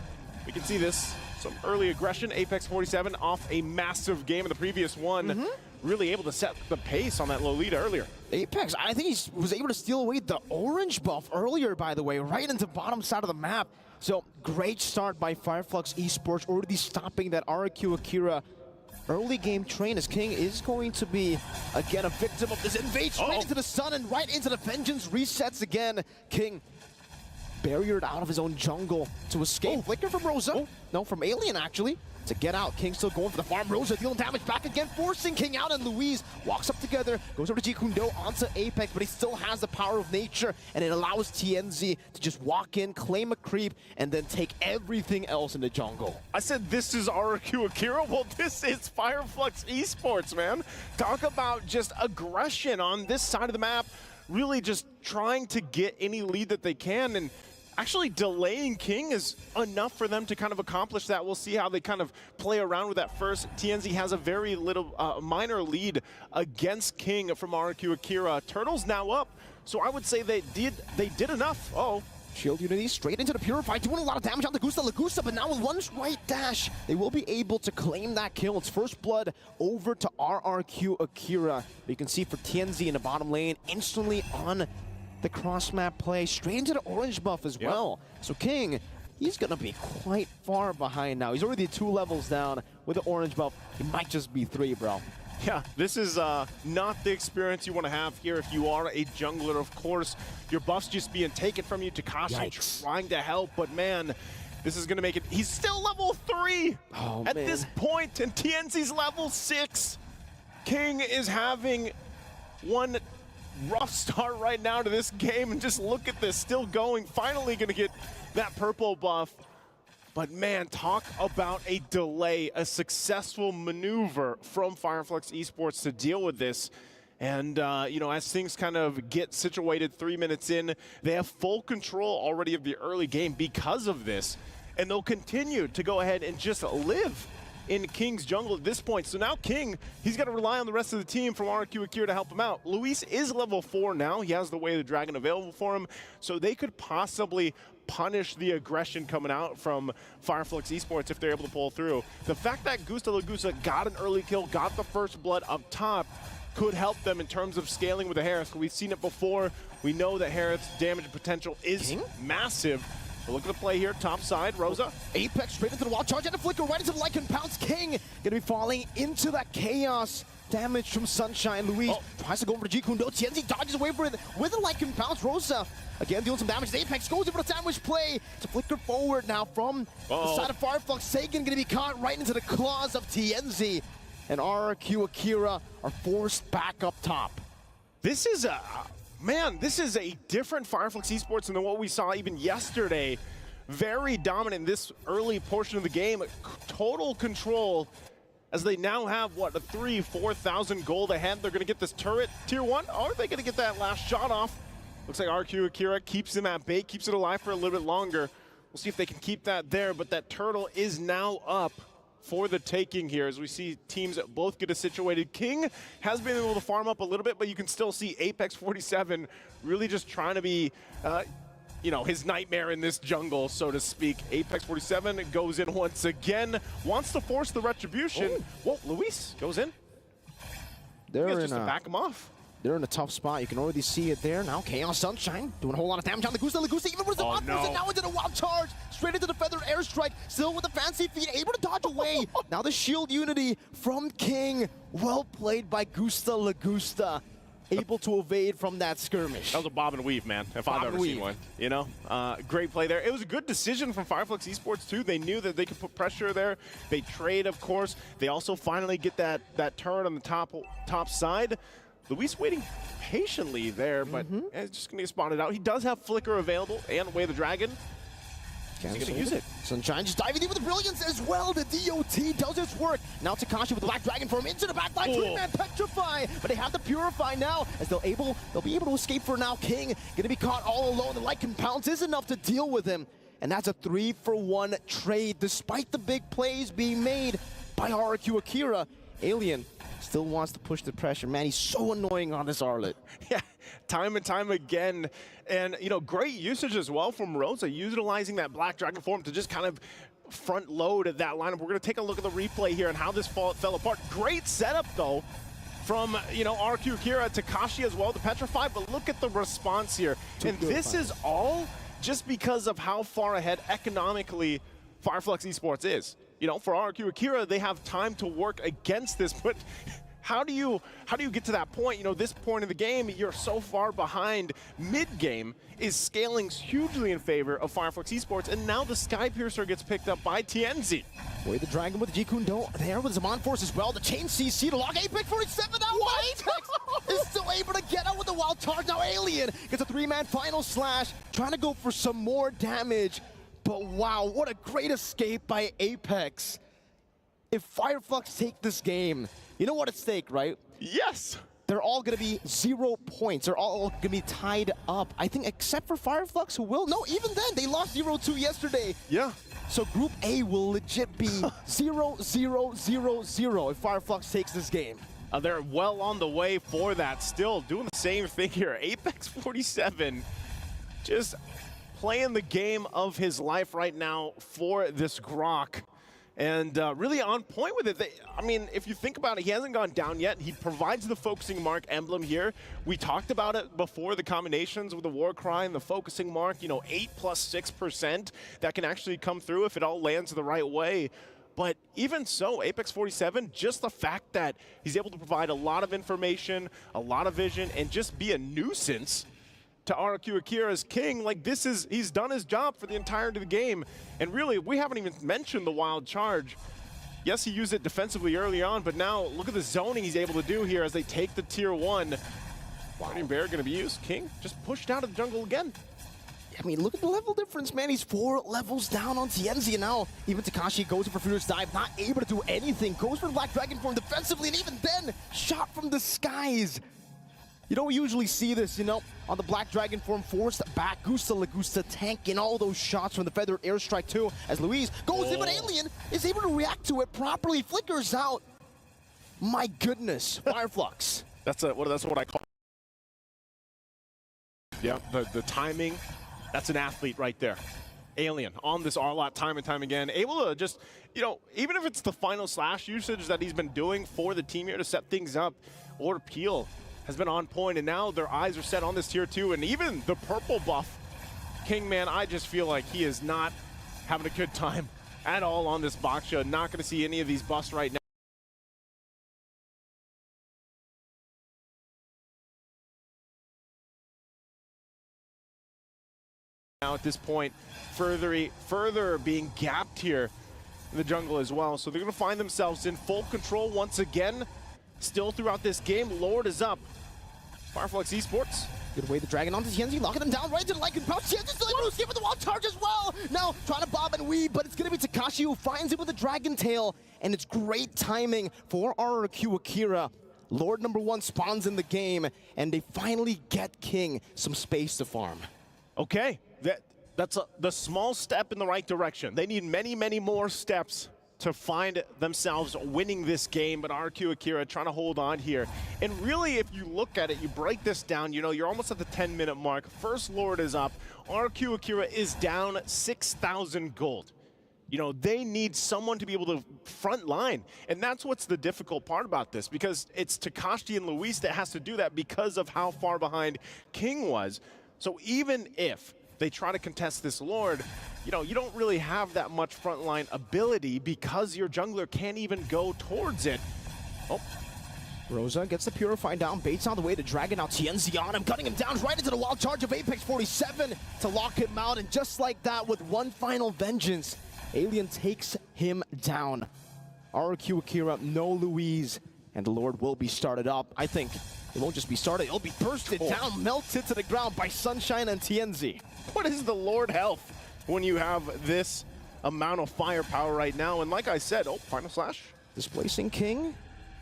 Speaker 16: We can see this, some early aggression. Apex 47 off a massive game in the previous one. Really able to set the pace on that Lolita earlier.
Speaker 17: Apex, I think he was able to steal away the orange buff earlier, by the way, right into the bottom side of the map. So great start by Fireflux Esports, already stopping that RRQ Akira early game train, as King is going to be, again, a victim of this invasion right into the sun and right into the vengeance resets again. King barriered out of his own jungle to escape. Flicker from Rosa. No, from Alien, actually. to get out. King still going for the farm. Rosa dealing damage back again, forcing King out, and Louise walks up together, goes over to Jikundo onto Apex, but he still has the power of nature, and it allows TNZ to just walk in, claim a creep, and then take everything else in the jungle.
Speaker 16: I said this is RRQ Akira. Well, this is Fireflux Esports, man. Talk about just aggression on this side of the map, really just trying to get any lead that they can, and actually delaying King is enough for them to kind of accomplish that. We'll see how they kind of play around with that first. TNZ has a very little minor lead against King from RRQ Akira. Turtle's now up, so I would say they did enough. Oh.
Speaker 17: Shield Unity straight into the Purify, doing a lot of damage on the Lagusta, but now with one right dash, they will be able to claim that kill. It's first blood over to RRQ Akira. But you can see for TNZ in the bottom lane, instantly on the cross-map play, straight into the orange buff as well. So King, he's gonna be quite far behind now. He's already 2 levels down with the orange buff. He might just be 3, bro.
Speaker 16: Yeah, this is not the experience you want to have here if you are a jungler. Of course, your buff's just being taken from you. Takashi trying to help, but man, this is going to make it. He's still level 3 at this point, and TNC's level 6. King is having one rough start right now to this game, and just look at this, still going, finally going to get that purple buff. But man, talk about a delay, a successful maneuver from Fireflux Esports to deal with this. And, you know, as things kind of get situated 3 minutes in, they have full control already of the early game because of this. And they'll continue to go ahead and just live in King's jungle at this point. So now King, he's got to rely on the rest of the team from RRQ Akira to help him out. Luis is level 4 now. He has the Way of the Dragon available for him. So they could possibly punish the aggression coming out from Fireflux Esports if they're able to pull through. The fact that Lagusta got an early kill, got the first blood up top, could help them in terms of scaling with the Harris. We've seen it before. We know that Harris' damage potential is massive. But look at the play here, top side, Rosa.
Speaker 17: Apex straight into the wall, charge and a flicker right into the Lycan Pounce. King gonna be falling into that chaos. Damage from Sunshine. Luis tries to go over to Jikundo. TNZ dodges away from it with a Lycan Pounce. Rosa again dealing some damage. Apex goes over the sandwich play to flicker forward now from the side of Fireflux. Sagan gonna be caught right into the claws of TNZ. And RRQ Akira are forced back up top.
Speaker 16: This is a, man, this is a different Fireflux Esports than what we saw even yesterday. Very dominant in this early portion of the game. Total control as they now have, what, a 3,000-4,000 gold ahead. They're going to get this turret, tier 1. Are they going to get that last shot off? Looks like RQ Akira keeps him at bay, keeps it alive for a little bit longer. We'll see if they can keep that there, but that turtle is now up for the taking here as we see teams that both get situated. King has been able to farm up a little bit, but you can still see Apex 47 really just trying to be, you know, his nightmare in this jungle, so to speak. Apex 47 goes in once again, wants to force the retribution. Whoa, Luis goes in.
Speaker 17: They're
Speaker 16: just to back him off.
Speaker 17: They're in a tough spot. You can already see it there. Now Chaos Sunshine doing a whole lot of damage on the Lagusta even with the buff, and now into the wild charge. Straight into the feathered airstrike. Still with the fancy feet, able to dodge away. Now the shield unity from King. Well played by Lagusta. Able to evade from that skirmish.
Speaker 16: That was a bob and weave, man, if I've ever seen one. You know, great play there. It was a good decision from Fireflux Esports, too. They knew that they could put pressure there. They trade, of course. They also finally get that turret on the top side. Luis waiting patiently there, but it's just going to get spotted out. He does have Flicker available and Way of the Dragon. He's going to use it.
Speaker 17: Sunshine just diving in with the brilliance as well. The DOT does its work. Now Takashi with the Black Dragon form into the back line. 3-man Petrify, but they have to Purify now as they'll be able to escape for now. King going to be caught all alone. The Lycan Pounce is enough to deal with him. And that's a 3-for-1 trade despite the big plays being made by RRQ Akira. Alien still wants to push the pressure. Man, he's so annoying on this Arlet.
Speaker 16: Yeah, time and time again. And, you know, great usage as well from Rosa, utilizing that Black Dragon form to just kind of front load that lineup. We're going to take a look at the replay here and how this fell apart. Great setup, though, from, you know, RQ Akira, Takashi as well, the Petrify. But look at the response here. And this is all just because of how far ahead economically Fireflux Esports is. You know, for RQ Akira, they have time to work against this, but how do you get to that point? You know, this point of the game, you're so far behind. Mid-game is scaling hugely in favor of Firefox Esports, and now the Skypiercer gets picked up by TNZ.
Speaker 17: Way the Dragon with Jikundo there with Zaman Force as well. The chain CC to lock Apex 47 out. Apex is still able to get out with the wild charge. Now Alien gets a 3-man final slash, trying to go for some more damage. But wow, what a great escape by Apex. If Fireflux take this game, you know what at stake, right?
Speaker 16: Yes!
Speaker 17: They're all going to be 0 points. They're all going to be tied up. I think except for Fireflux, who will. No, even then, they lost 0-2 yesterday.
Speaker 16: Yeah.
Speaker 17: So Group A will legit be 0-0-0-0 if Fireflux takes this game.
Speaker 16: They're well on the way for that. Still doing the same thing here. Apex 47 just playing the game of his life right now for this Grok. And really on point with it. I mean, if you think about it, he hasn't gone down yet. He provides the focusing mark emblem here. We talked about it before, the combinations with the war cry and the focusing mark, you know, 8+6% that can actually come through if it all lands the right way. But even so, Apex 47, just the fact that he's able to provide a lot of information, a lot of vision, and just be a nuisance to RQ Akira's King, like this is, he's done his job for the entirety of the game. And really, we haven't even mentioned the wild charge. Yes, he used it defensively early on, but now look at the zoning he's able to do here as they take the tier 1. Guardian Bear gonna be used. King just pushed out of the jungle again.
Speaker 17: I mean, look at the level difference, man. He's 4 levels down on TNZ, and now even Takashi goes for Furious Dive, not able to do anything. Goes for the Black Dragon form defensively, and even then, shot from the skies. You don't usually see this, you know, on the Black Dragon form, forced back, Gusta Lagusta tanking all those shots from the Feathered Airstrike too, as Luis goes in, but Alien is able to react to it properly, flickers out. My goodness, Fireflux.
Speaker 16: That's what I call. Yeah, the timing, that's an athlete right there. Alien on this R-Lot time and time again, able to just, you know, even if it's the final slash usage that he's been doing for the team here to set things up, or Peel has been on point, and now their eyes are set on this tier 2, and even the purple buff King, man, I just feel like he is not having a good time at all on this Baksha. Not going to see any of these buffs right now. Now at this point, further being gapped here in the jungle as well. So they're going to find themselves in full control once again. Still throughout this game, Lord is up. Fireflux Esports.
Speaker 17: Good way the Dragon onto TNZ, locking them down right into the Lycan pouch. TNZ still able to escape with the wild charge as well. Now trying to bob and weave, but it's going to be Takashi who finds it with a Dragon Tail. And it's great timing for RQ Akira. Lord #1 spawns in the game, and they finally get King some space to farm.
Speaker 16: Okay, that's the small step in the right direction. They need many, many more steps to find themselves winning this game, but RQ Akira trying to hold on here. And really, if you look at it, you break this down, you know, you're almost at the 10-minute mark. First Lord is up. RQ Akira is down 6,000 gold. You know, they need someone to be able to front line. And that's what's the difficult part about this, because it's Takashi and Luis that has to do that because of how far behind King was. So even if they try to contest this Lord, you know, you don't really have that much frontline ability because your jungler can't even go towards it. Oh.
Speaker 17: Rosa gets the Purify down, baits on the way to Dragon. Now TNZ on him, cutting him down right into the wild charge of Apex 47 to lock him out. And just like that, with one final vengeance, Alien takes him down. RQ Akira, no Louise, and the Lord will be started up. I think it won't just be started, it'll be bursted down, melted to the ground by Sunshine and TNZ.
Speaker 16: What is the Lord health when you have this amount of firepower right now? And like I said, oh, final slash.
Speaker 17: Displacing King,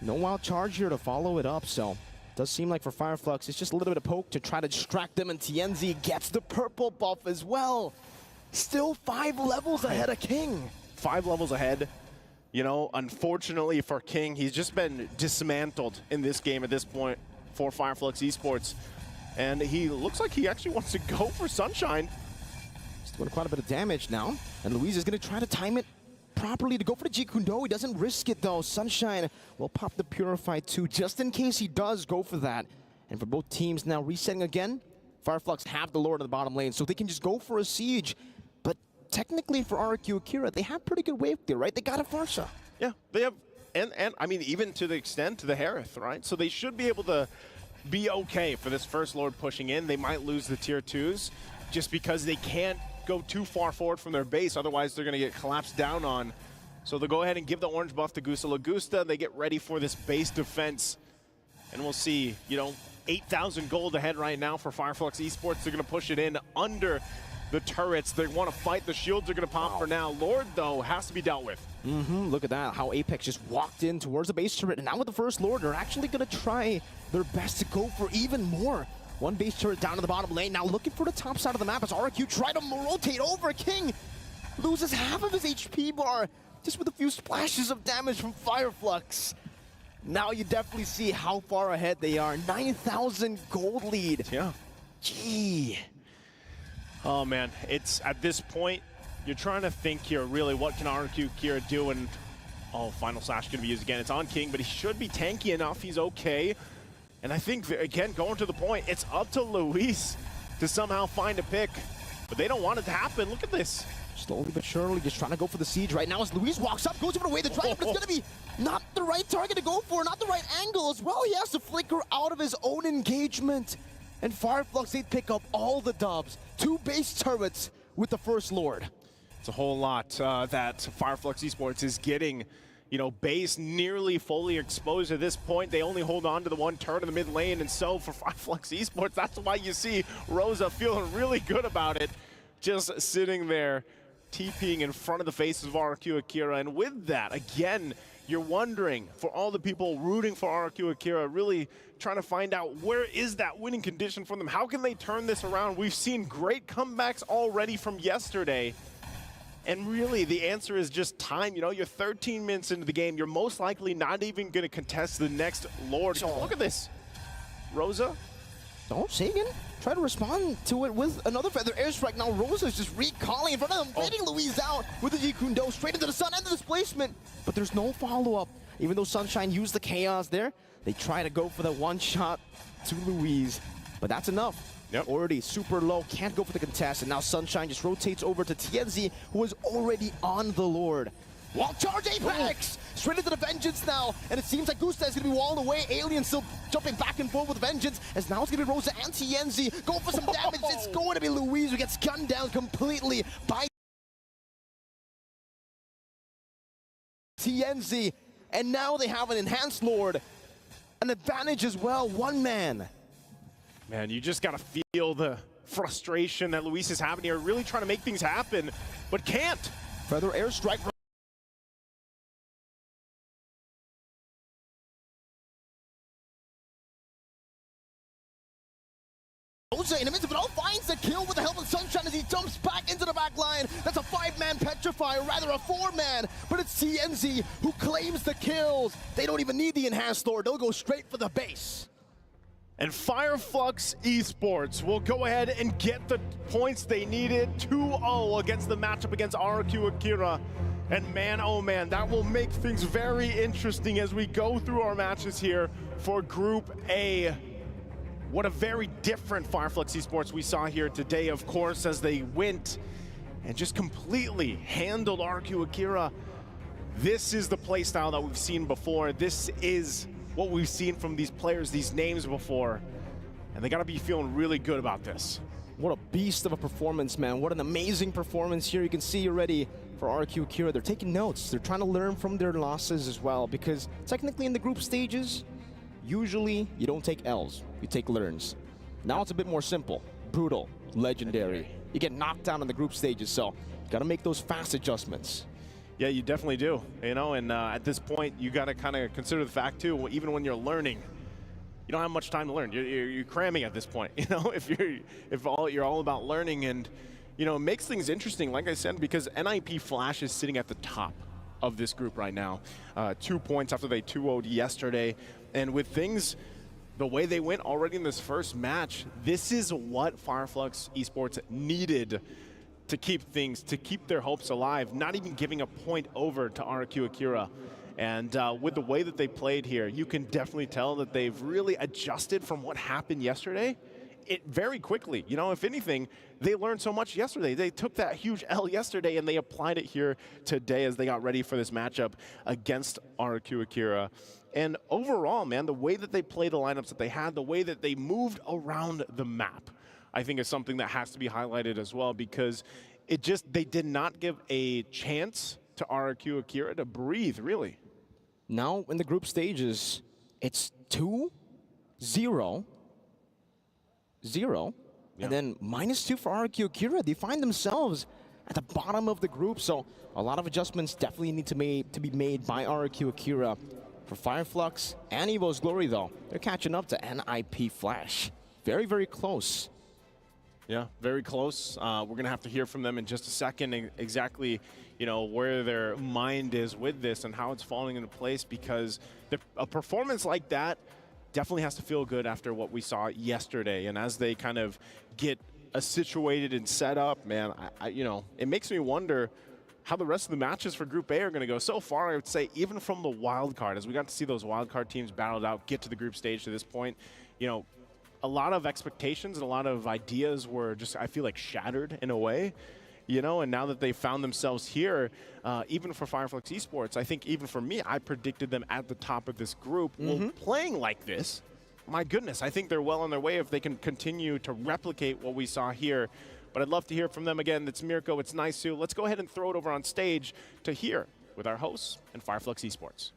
Speaker 17: no wild charge here to follow it up, so does seem like for Fireflux, it's just a little bit of poke to try to distract them, and TNZ gets the purple buff as well. Still 5 levels ahead of King.
Speaker 16: 5 levels ahead. You know, unfortunately for King, he's just been dismantled in this game at this point for Fireflux Esports. And he looks like he actually wants to go for Sunshine.
Speaker 17: He's doing quite a bit of damage now. And Luis is going to try to time it properly to go for the Jikundo. He doesn't risk it though. Sunshine will pop the Purify too, just in case he does go for that. And for both teams now resetting again, Fireflux have the Lord in the bottom lane, so they can just go for a siege. But technically for RQ Akira, they have pretty good wave there, right? They got a Farsa.
Speaker 16: Yeah, they have And I mean, even to the extent to the Harith, right? So they should be able to be okay for this first Lord pushing in. They might lose the tier 2s just because they can't go too far forward from their base. Otherwise, they're going to get collapsed down on. So they'll go ahead and give the orange buff to Gusta Lagusta. They get ready for this base defense. And we'll see, you know, 8,000 gold ahead right now for Fireflux Esports. They're going to push it in under the turrets. They want to fight. The shields are going to pop for now. Lord, though, has to be dealt with.
Speaker 17: Look at that, how Apex just walked in towards the base turret, and now with the first Lord, they're actually going to try their best to go for even more. One base turret down to the bottom lane, now looking for the top side of the map as RQ try to rotate over. King loses half of his HP bar just with a few splashes of damage from Fireflux. Now you definitely see how far ahead they are. 9,000 gold lead.
Speaker 16: Yeah.
Speaker 17: Gee.
Speaker 16: Oh, man. It's at this point, you're trying to think here, really, what can RQ Kira do? And, oh, Final Slash going to be used again. It's on King, but he should be tanky enough. He's okay. And I think, again, going to the point, it's up to Luis to somehow find a pick. But they don't want it to happen. Look at this.
Speaker 17: Slowly but surely, just trying to go for the siege right now as Luis walks up, goes over the way the drive, but it's going to be not the right target to go for, not the right angle as well. He has to flicker out of his own engagement. And Fireflux, they pick up all the dubs. 2 base turrets with the first Lord.
Speaker 16: It's a whole lot that Fireflux Esports is getting. You know, base nearly fully exposed at this point. They only hold on to the 1 turret in the mid lane, and so for Fireflux Esports, that's why you see Rosa feeling really good about it. Just sitting there, TPing in front of the faces of RQ Akira. And with that, again, you're wondering, for all the people rooting for RQ Akira, really trying to find out where is that winning condition for them? How can they turn this around? We've seen great comebacks already from yesterday. And really, the answer is just time. You know, you're 13 minutes into the game. You're most likely not even going to contest the next Lord. Oh, look at this. Rosa.
Speaker 17: Oh, Sagan try to respond to it with another feather airstrike. Now Rosa's just recalling in front of them, waiting Louise out with the Jikundo straight into the sun and the displacement. But there's no follow-up. Even though Sunshine used the chaos there, they try to go for the one shot to Louise. But that's enough.
Speaker 16: Yep.
Speaker 17: Already super low, can't go for the contest. And now Sunshine just rotates over to TNZ, who is already on the Lord. Wall charge Apex! Straight into the Vengeance now, and it seems like Gusta is going to be walled away. Alien still jumping back and forth with Vengeance, as now it's going to be Rosa and TNZ going for some damage. It's going to be Louise who gets gunned down completely by TNZ. And now they have an enhanced Lord. An advantage as well, 1 man.
Speaker 16: Man, you just got to feel the frustration that Luis is having here, really trying to make things happen, but can't.
Speaker 17: Feather airstrike. Rosa in the midst of it all finds the kill with the help of Sunshine as he jumps back into the back line. That's a 5-man Petrify, or rather a 4-man, but it's TNZ who claims the kills. They don't even need the enhanced Lord, they'll go straight for the base.
Speaker 16: And Fireflux Esports will go ahead and get the points they needed. 2-0 against the matchup against RQ Akira. And man, oh man, that will make things very interesting as we go through our matches here for Group A. What a very different Fireflux Esports we saw here today, of course, as they went and just completely handled RQ Akira. This is the playstyle that we've seen before. This is what we've seen from these players, these names before. And they gotta be feeling really good about this.
Speaker 17: What a beast of a performance, man. What an amazing performance here. You can see already for RQ Akira, they're taking notes. They're trying to learn from their losses as well, because technically in the group stages, usually you don't take L's, you take learns. Now it's a bit more simple. Brutal, legendary. You get knocked down in the group stages, so you gotta make those fast adjustments.
Speaker 16: Yeah, you definitely do, you know, and at this point, you got to kind of consider the fact, too, even when you're learning, you don't have much time to learn. You're cramming at this point, you know, if you're all about learning, and, you know, it makes things interesting, like I said, because NIP Flash is sitting at the top of this group right now. 2 points after they 2-0'd yesterday, and with things the way they went already in this first match, this is what Fireflux Esports needed to keep their hopes alive, not even giving a point over to RQ Akira. And with the way that they played here, you can definitely tell that they've really adjusted from what happened yesterday it very quickly. You know, if anything, they learned so much yesterday. They took that huge L yesterday and they applied it here today as they got ready for this matchup against RQ Akira. And overall, man, the way that they played the lineups that they had, the way that they moved around the map, I think is something that has to be highlighted as well, because they did not give a chance to RQ Akira to breathe, really.
Speaker 17: Now in the group stages, it's 2-0, 0, and then -2 for RQ Akira. They find themselves at the bottom of the group, so a lot of adjustments definitely need to be made by RQ Akira. For Fireflux and Evo's Glory, though, they're catching up to NIP Flash. Very, very close.
Speaker 16: Yeah, very close. We're going to have to hear from them in just a second exactly, you know, where their mind is with this and how it's falling into place, because a performance like that definitely has to feel good after what we saw yesterday. And as they kind of get situated and set up, man, you know, it makes me wonder how the rest of the matches for Group A are going to go. So far, I would say, even from the wild card, as we got to see those wild card teams battled out, get to the group stage to this point, you know, a lot of expectations and a lot of ideas were just, I feel like, shattered in a way, you know, and now that they found themselves here, even for Fireflux Esports, I think even for me, I predicted them at the top of this group. Well, playing like this, my goodness, I think they're well on their way if they can continue to replicate what we saw here. But I'd love to hear from them again. It's Mirko, it's Naisu. Let's go ahead and throw it over on stage to hear with our hosts and Fireflux Esports.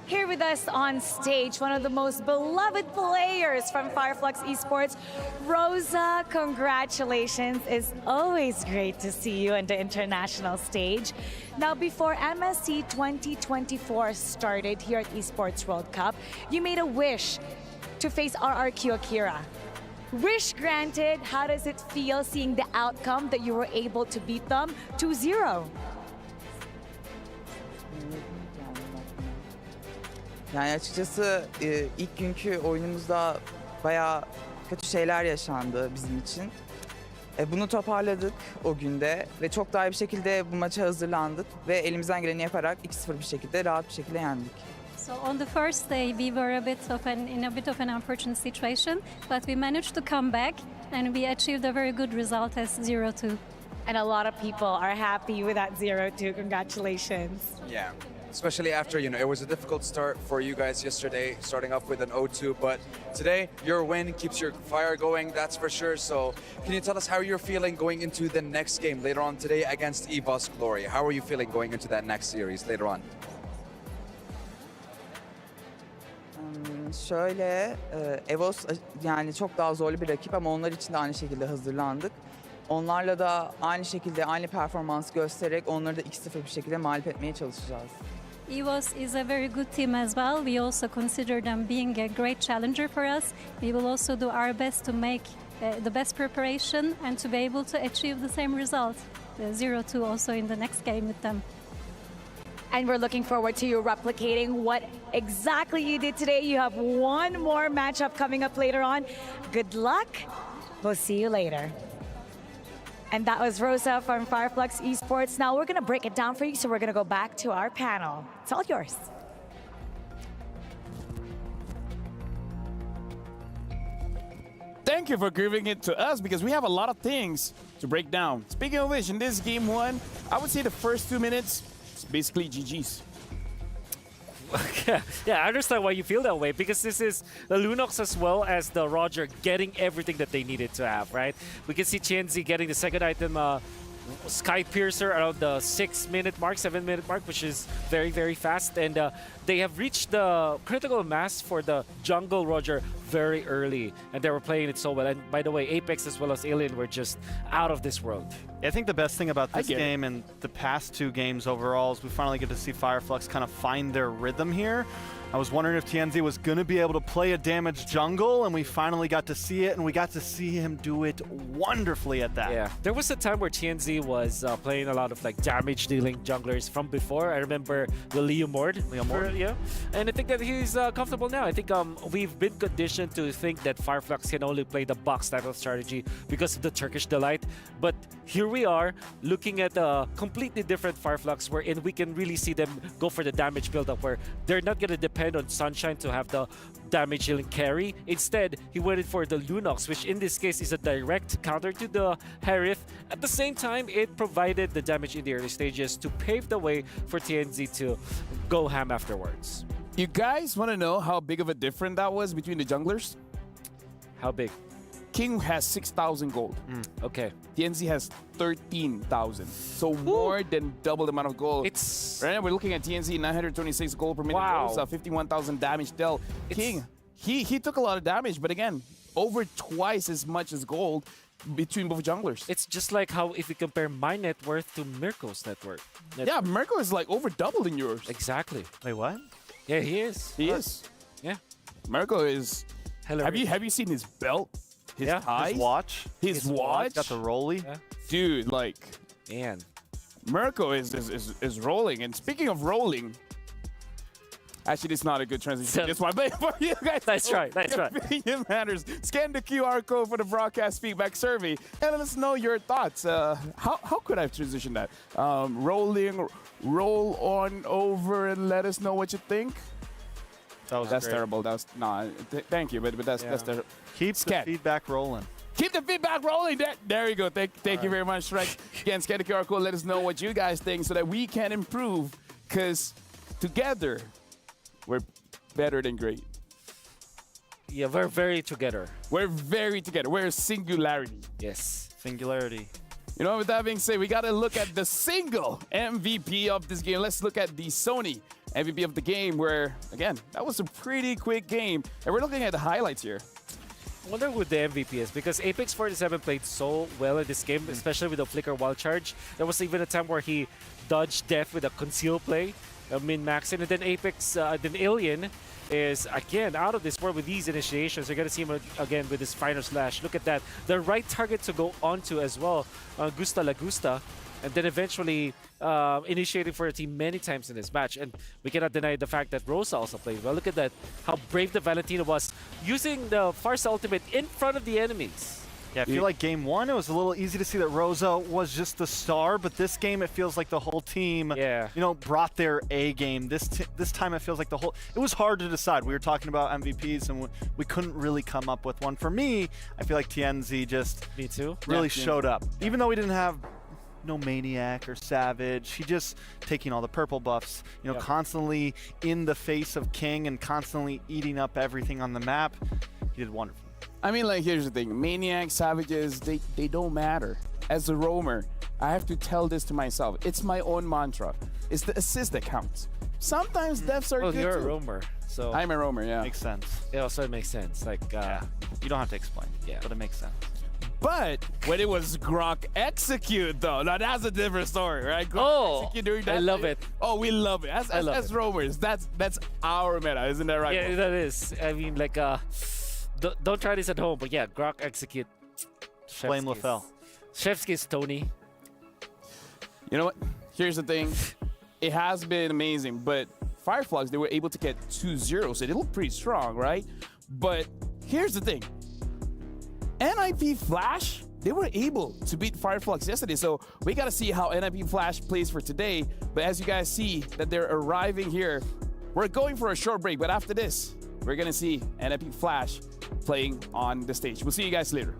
Speaker 5: Here with us on stage, one of the most beloved players from Fireflux Esports, Rosa. Congratulations. It's always great to see you on the international stage. Now, before MSC 2024 started here at Esports World Cup, you made a wish to face RRQ Akira. Wish granted. How does it feel seeing the outcome that you were able to beat them 2-0?
Speaker 18: Yani açıkçası ilk günkü oyunumuzda bayağı kötü şeyler yaşandı bizim için. Bunu toparladık o günde ve çok daha iyi bir şekilde bu maça hazırlandık ve elimizden geleni yaparak 2-0 bir şekilde rahat bir şekilde yendik.
Speaker 19: So on the first day we were in a bit of an unfortunate situation, but we managed to come back and we achieved a very good result as 0-2.
Speaker 5: And a lot of people are happy with that 0-2. Congratulations.
Speaker 20: Yeah. Especially after, you know, it was a difficult start for you guys yesterday, starting off with an 0-2, but today your win keeps your fire going, that's for sure. So can you tell us how you're feeling going into the next game later on today against EVO's Glory? How are you feeling going into that next series later on?
Speaker 18: Şöyle, EVOS yani çok daha zorlu bir rakip ama onlar için de aynı şekilde hazırlandık. Onlarla da aynı şekilde aynı performans göstererek onları da 2-0 bir şekilde mağlup etmeye çalışacağız.
Speaker 19: EVOS is a very good team as well. We also consider them being a great challenger for us. We will also do our best to make the best preparation and to be able to achieve the same result, 0-2 also in the next game with them.
Speaker 5: And we're looking forward to you replicating what exactly you did today. You have one more matchup coming up later on. Good luck. We'll see you later. And that was Rosa from Fireflux Esports. Now we're going to break it down for you, so we're going to go back to our panel. It's all yours.
Speaker 7: Thank you for giving it to us, because we have a lot of things to break down. Speaking of which, in this game one, I would say the first 2 minutes, it's basically GG's.
Speaker 14: Yeah, I understand why you feel that way, because this is the Lunox as well as the Roger getting everything that they needed to have, right? We can see XianYou getting the second item, Sky Piercer, around the 6-minute mark, 7-minute mark, which is very, very fast. And they have reached the critical mass for the jungle Roger very early, and they were playing it so well. And by the way, Apex as well as Alien were just out of this world.
Speaker 13: I think the best thing about this game and the past 2 games overall is we finally get to see Fireflux kind of find their rhythm here. I was wondering if XianYou was going to be able to play a damaged jungle, and we finally got to see it, and we got to see him do it wonderfully at that.
Speaker 14: Yeah, there was a time where XianYou was playing a lot of like damage-dealing junglers from before. I remember the Leomord. Yeah, and I think that he's comfortable now. I think we've been conditioned convention to think that Fireflux can only play the box type of strategy because of the Turkish Delight. But here we are looking at a completely different Fireflux wherein we can really see them go for the damage build-up where they're not going to depend on Sunshine to have the damage healing carry. Instead, he went for the Lunox, which in this case is a direct counter to the Harith. At the same time, it provided the damage in the early stages to pave the way for TNZ to go ham afterwards.
Speaker 7: You guys want to know how big of a difference that was between the junglers?
Speaker 14: How big?
Speaker 7: King has 6,000 gold.
Speaker 14: Okay.
Speaker 7: TNZ has 13,000. So more than double the amount of gold.
Speaker 14: It's
Speaker 7: right now we're looking at TNZ 926 gold per minute.
Speaker 14: Wow.
Speaker 7: 51,000 damage dealt. King, he took a lot of damage, but again, over twice as much as gold between both junglers.
Speaker 14: It's just like how if you compare my net worth to Mirko's net worth.
Speaker 7: Yeah, Mirko is like over double than yours.
Speaker 14: Exactly.
Speaker 13: Wait, what?
Speaker 14: Yeah, he is.
Speaker 7: He is.
Speaker 14: Yeah.
Speaker 7: Mirko is. Have you seen his belt? His ties?
Speaker 13: His watch.
Speaker 7: His watch.
Speaker 13: Got the rolly.
Speaker 14: Yeah.
Speaker 7: Dude, like.
Speaker 14: Man.
Speaker 7: Mirko is rolling. And speaking of rolling, actually, it's not a good transition. This one, but for you guys,
Speaker 14: that's right. That's right.
Speaker 7: It matters. Scan the QR code for the broadcast feedback survey and let us know your thoughts. How could I transition that? Rolling, roll on over, and let us know what you think. That's
Speaker 13: great.
Speaker 7: terrible. That was thank you, but that's terrible.
Speaker 13: Keep the feedback rolling.
Speaker 7: Keep the feedback rolling. There you go. Thank you very much, Shrek. Again, scan the QR code. Let us know what you guys think so that we can improve. Because together, we're better than great.
Speaker 14: Yeah, we're very together.
Speaker 7: We're very together. We're a singularity.
Speaker 14: Yes.
Speaker 13: Singularity.
Speaker 7: You know, with that being said, we got to look at the single MVP of this game. Let's look at the Sony MVP of the game where, again, that was a pretty quick game. And we're looking at the highlights here.
Speaker 14: I wonder who the MVP is because Apex 47 played so well in this game, especially with the Flicker Wild Charge. There was even a time where he dodged death with a conceal play, min-maxing, and then Apex, then Alien is again out of this world with these initiations. You're going to see him again with his final slash. Look at that. The right target to go onto as well, Gusta La Gusta, and then eventually initiating for a team many times in this match. And we cannot deny the fact that Rosa also played well. Look at that, how brave the Valentino was using the Farsa ultimate in front of the enemies.
Speaker 13: Yeah, I feel like game one, it was a little easy to see that Rosa was just the star, but this game, it feels like the whole team, brought their A game. This time, it feels like the whole, it was hard to decide. We were talking about MVPs, and we couldn't really come up with one. For me, I feel like TNZ just really showed up. Even though we didn't have no Maniac or Savage, he just taking all the purple buffs, constantly in the face of King and constantly eating up everything on the map. He did wonderful.
Speaker 7: I mean, like, here's the thing. Maniacs, Savages, they don't matter. As a roamer, I have to tell this to myself. It's my own mantra. It's the assist that counts. Sometimes deaths are good
Speaker 14: you're
Speaker 7: too.
Speaker 14: a roamer, so...
Speaker 7: I'm a roamer, yeah.
Speaker 13: Makes sense.
Speaker 14: It also makes sense. Like,
Speaker 13: you don't have to explain, but it makes sense.
Speaker 7: But when it was Grok Execute, though, now that's a different story, right? Grok Execute doing that.
Speaker 14: I love it.
Speaker 7: Oh, we love it. As roamers, that's our meta, isn't that right?
Speaker 14: Yeah, that is. I mean, like, don't try this at home, but yeah, Grok Execute.
Speaker 13: Blame Lethal.
Speaker 14: Chef's kiss, Tony.
Speaker 7: You know what? Here's the thing. It has been amazing, but Fireflux, they were able to get 2-0, so they look pretty strong, right? But here's the thing. NIP Flash, they were able to beat Fireflux yesterday, so we got to see how NIP Flash plays for today. But as you guys see that they're arriving here, we're going for a short break, but after this, we're going to see NIP Flash playing on the stage. We'll see you guys later.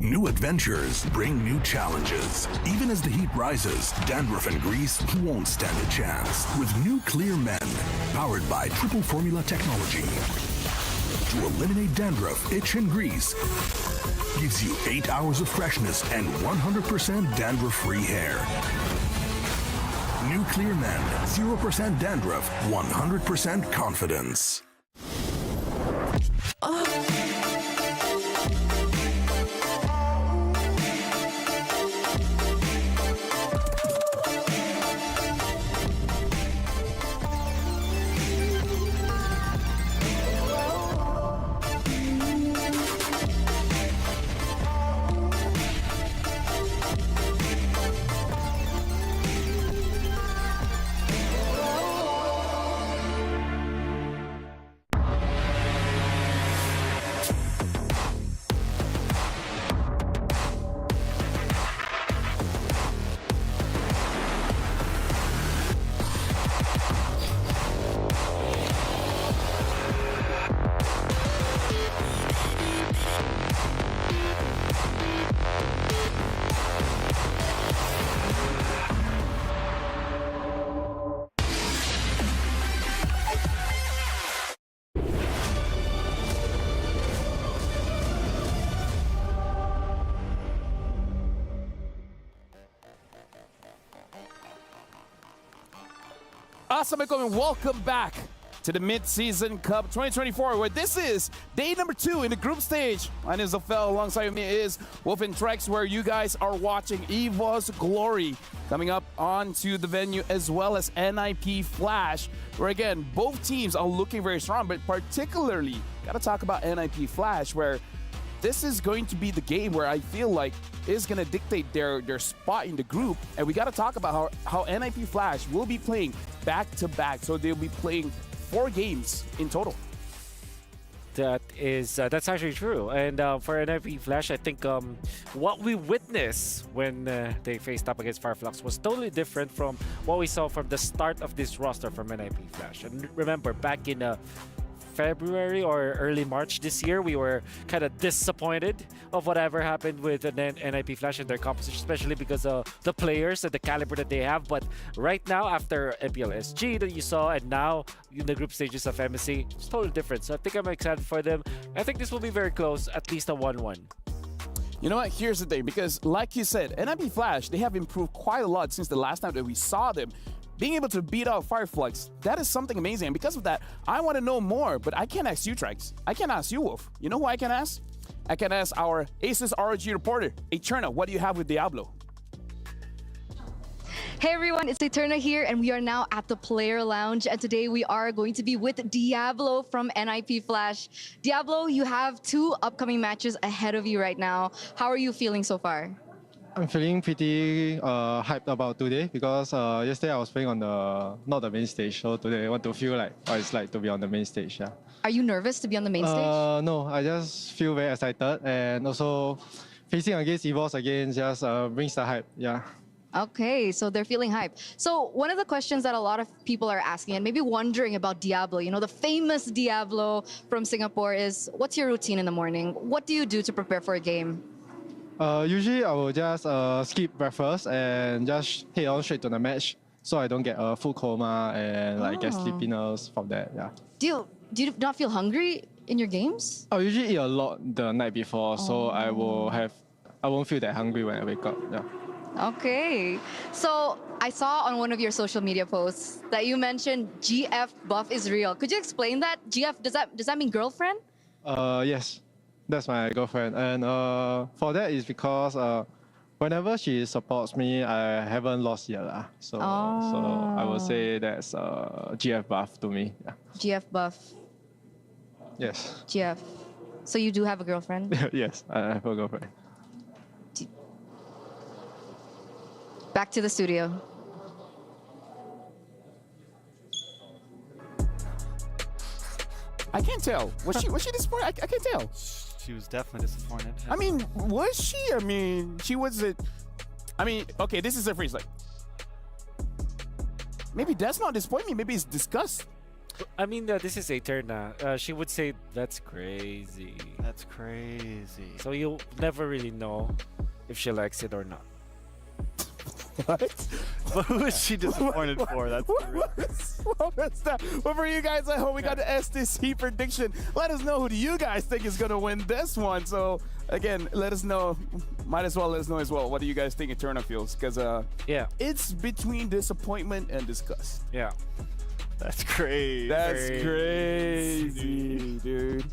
Speaker 21: New adventures bring new challenges. Even as the heat rises, dandruff and grease won't stand a chance. With new Clear Men, powered by triple formula technology. To eliminate dandruff, itch, and grease, gives you 8 hours of freshness and 100% dandruff-free hair. New Clear Men, 0% dandruff, 100% confidence.
Speaker 7: Assalamualaikum and welcome back to the Mid-Season Cup 2024, where this is day number 2 in the group stage. My name is Zafel, alongside me is Wolf and Trex, where you guys are watching EVO's Glory coming up onto the venue, as well as NIP Flash, where again, both teams are looking very strong, but particularly, gotta talk about NIP Flash, where this is going to be the game where I feel like is going to dictate their spot in the group. And we got to talk about how NIP Flash will be playing back-to-back. So they'll be playing 4 games in total.
Speaker 14: That's actually true. And for NIP Flash, I think what we witnessed when they faced up against Fireflux was totally different from what we saw from the start of this roster from NIP Flash. And remember, back in February or early March this year, we were kind of disappointed of whatever happened with NIP Flash and their composition, especially because of the players and the caliber that they have. But right now, after MPLSG that you saw, and now in the group stages of MSC, it's totally different. So I think I'm excited for them. I think this will be very close, at least a 1-1.
Speaker 7: You know what? Here's the thing, because like you said, NIP Flash, they have improved quite a lot since the last time that we saw them. Being able to beat out Fireflux, that is something amazing. And because of that, I want to know more, but I can't ask you, Trex. I can't ask you, Wolf. You know who I can ask? I can ask our Aces ROG reporter, Eterna. What do you have with Diablo?
Speaker 22: Hey everyone, it's Eterna here, and we are now at the Player Lounge, and today we are going to be with Diablo from NIP Flash. Diablo, you have 2 upcoming matches ahead of you right now. How are you feeling so far?
Speaker 11: I'm feeling pretty hyped about today because yesterday I was playing on not the main stage, so today I want to feel like what it's like to be on the main stage. Yeah.
Speaker 22: Are you nervous to be on the main stage?
Speaker 11: No, I just feel very excited, and also facing against EVOs again just brings the hype. Yeah.
Speaker 22: Okay, so they're feeling hype. So one of the questions that a lot of people are asking and maybe wondering about Diablo, you know, the famous Diablo from Singapore, is what's your routine in the morning? What do you do to prepare for a game?
Speaker 11: Usually I will just skip breakfast and just head on straight to the match, so I don't get a full coma and like get sleepiness from that. Yeah.
Speaker 22: Do you not feel hungry in your games?
Speaker 11: I usually eat a lot the night before, so I won't feel that hungry when I wake up. Yeah.
Speaker 22: Okay. So I saw on one of your social media posts that you mentioned GF buff is real. Could you explain that? GF, does that mean girlfriend?
Speaker 11: Yes. That's my girlfriend, and for that is because whenever she supports me, I haven't lost yet lah. So I would say that's GF buff to me. Yeah.
Speaker 22: GF buff.
Speaker 11: Yes.
Speaker 22: GF. So you do have a girlfriend?
Speaker 11: Yes, I have a girlfriend.
Speaker 22: Back to the studio.
Speaker 7: I can't tell. Was she disappointed? I can't tell.
Speaker 13: She was definitely disappointed.
Speaker 7: I mean, was she? I mean, she wasn't. I mean, okay, this is a phrase like. Maybe that's not disappointment. Maybe it's disgust.
Speaker 14: I mean, this is Eterna. She would say, that's crazy.
Speaker 13: That's crazy.
Speaker 14: So you'll never really know if she likes it or not.
Speaker 7: What?
Speaker 13: But who is she disappointed for? That's
Speaker 7: what was that? Well, for you guys at home, we got the STC prediction. Let us know who do you guys think is going to win this one. So, again, let us know. Might as well let us know as well. What do you guys think Eterna feels? Because
Speaker 14: yeah,
Speaker 7: it's between disappointment and disgust.
Speaker 14: Yeah.
Speaker 13: That's crazy.
Speaker 7: That's crazy, dude.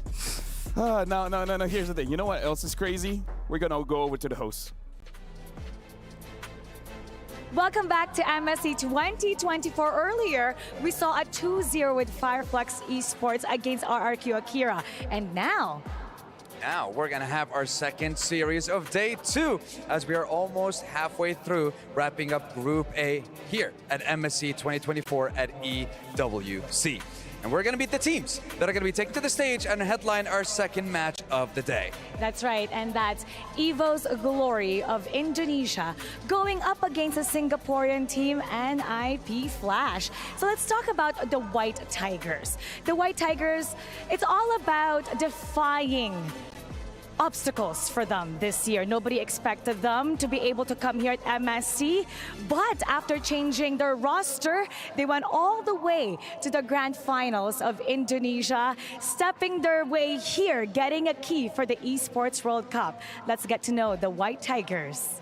Speaker 7: No. Here's the thing. You know what else is crazy? We're going to go over to the host.
Speaker 5: Welcome back to MSC 2024. Earlier, we saw a 2-0 with Fireflex Esports against RRQ Akira. And now
Speaker 20: we're going to have our second series of day 2 as we are almost halfway through wrapping up Group A here at MSC 2024 at EWC. And we're going to beat the teams that are going to be taken to the stage and headline our second match of the day.
Speaker 5: That's right, and that's Evo's Glory of Indonesia going up against a Singaporean team, NIP Flash. So let's talk about the White Tigers. The White Tigers, it's all about defying obstacles for them this year. Nobody expected them to be able to come here at MSC, but after changing their roster, they went all the way to the grand finals of Indonesia, stepping their way here, getting a key for the Esports World Cup. Let's get to know the White Tigers.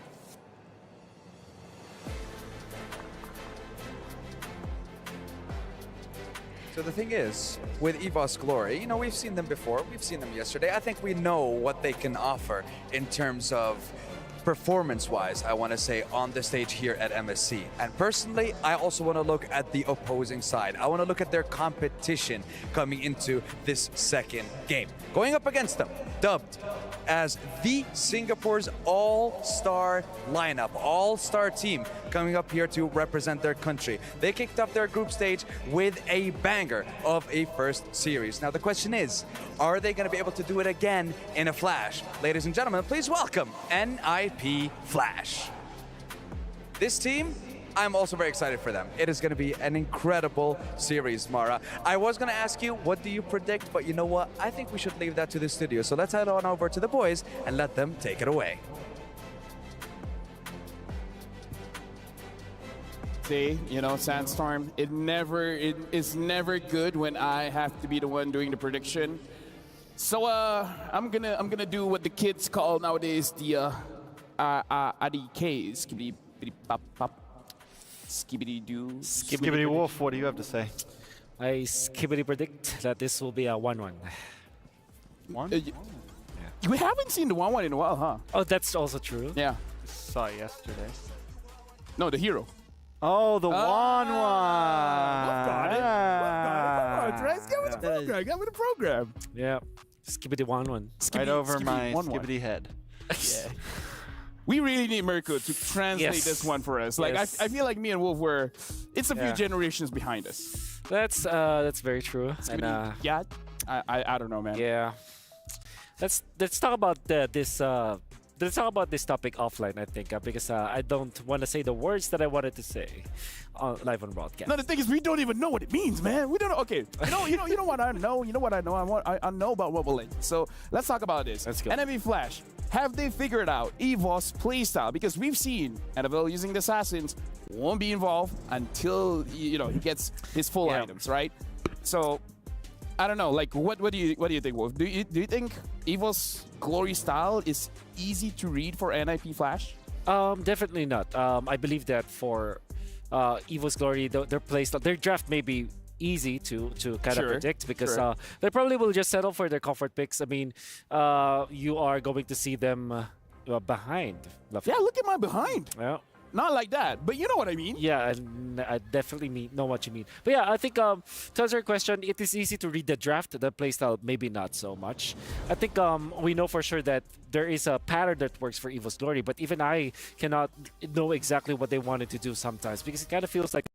Speaker 20: So the thing is, with Evo's Glory, you know, we've seen them before. We've seen them yesterday. I think we know what they can offer in terms of performance-wise, I want to say, on the stage here at MSC. And personally, I also want to look at the opposing side. I want to look at their competition coming into this second game. Going up against them, dubbed as the Singapore's all-star lineup, all-star team coming up here to represent their country. They kicked off their group stage with a banger of a first series. Now the question is, are they going to be able to do it again in a flash? Ladies and gentlemen, please welcome NIP Flash. This team, I'm also very excited for them. It is going to be an incredible series, Mara. I was going to ask you, what do you predict? But you know what? I think we should leave that to the studio. So let's head on over to the boys and let them take it away.
Speaker 7: See, you know, Sandstorm, it is never good when I have to be the one doing the prediction. So I'm gonna do what the kids call nowadays the ADKs. Skibbity-doo.
Speaker 13: Skibbity Wolf, what do you have to say?
Speaker 14: I skibbity predict that this will be a 1-1.
Speaker 7: We haven't seen the 1-1 in a while, huh?
Speaker 14: Oh, that's also true.
Speaker 7: Yeah.
Speaker 13: Saw it yesterday.
Speaker 7: No, the hero.
Speaker 13: Oh, the 1-1.
Speaker 7: Got it. Let's go with the program. Get with the program.
Speaker 14: Yeah. Skibbity 1-1.
Speaker 13: Right over my skibbity head.
Speaker 7: Yeah. We really need Mirko to translate this one for us. Like I feel like me and Wolf were, it's a few generations behind us.
Speaker 14: That's very true. And,
Speaker 7: I don't know, man.
Speaker 14: Yeah. Let's talk about let's talk about this topic offline, I think, because I don't want to say the words that I wanted to say live on broadcast.
Speaker 7: No, the thing is, we don't even know what it means, man. We don't know. Okay, you know what I know. You know what I know. I know about what we'll link. So let's talk about this.
Speaker 14: Let's go.
Speaker 7: NIP Flash. Have they figured out Evo's playstyle? Because we've seen NFL using the assassins won't be involved until he gets his full items, right? So I don't know. Like, what do you think, Wolf? Do you think Evo's Glory style is easy to read for NIP Flash?
Speaker 14: Definitely not. I believe that for Evo's Glory, their playstyle, their draft may be easy to kind of predict because they probably will just settle for their comfort picks. I mean, you are going to see them behind.
Speaker 7: Yeah, look at my behind.
Speaker 14: Yeah.
Speaker 7: Not like that, but you know what I mean.
Speaker 14: Yeah, I definitely know what you mean. But yeah, I think to answer your question, it is easy to read the draft. The playstyle, maybe not so much. I think we know for sure that there is a pattern that works for Evo's Glory, but even I cannot know exactly what they wanted to do sometimes because it kind of feels like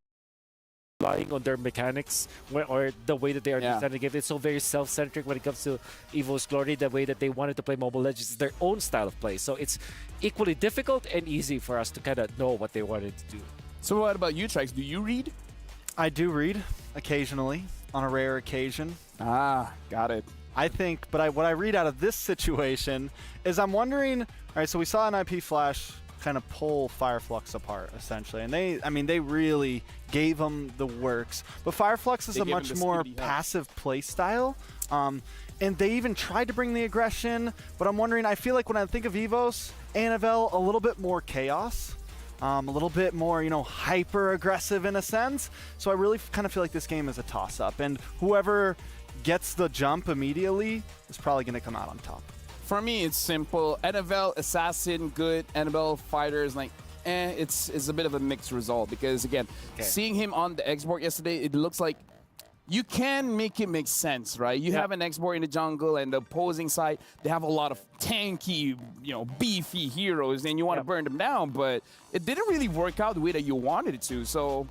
Speaker 14: relying on their mechanics or the way that they are designing the game. It's so very self-centric when it comes to Evo's Glory. The way that they wanted to play Mobile Legends is their own style of play. So it's equally difficult and easy for us to kind of know what they wanted to do.
Speaker 7: So what about you, Trix? Do you read?
Speaker 13: I do read occasionally. on a rare occasion.
Speaker 7: Ah, got it.
Speaker 13: I think, but what I read out of this situation is I'm wondering, all right, so we saw NIP Flash kind of pull Fireflux apart, essentially. And they really gave him the works. But Fireflux is a much more passive play style. And they even tried to bring the aggression, but I'm wondering, I feel like when I think of EVOS, Annabelle, a little bit more chaos. A little bit more, hyper aggressive in a sense. So I really kind of feel like this game is a toss-up. And whoever gets the jump immediately is probably going to come out on top.
Speaker 7: For me, it's simple. Annabelle, Assassin, good. Annabelle, Fighters, like, it's a bit of a mixed result. Because, again, seeing him on the export yesterday, it looks like you can make it make sense, right? You have an export in the jungle, and the opposing side, they have a lot of tanky, beefy heroes, and you want to burn them down, but it didn't really work out the way that you wanted it to. So,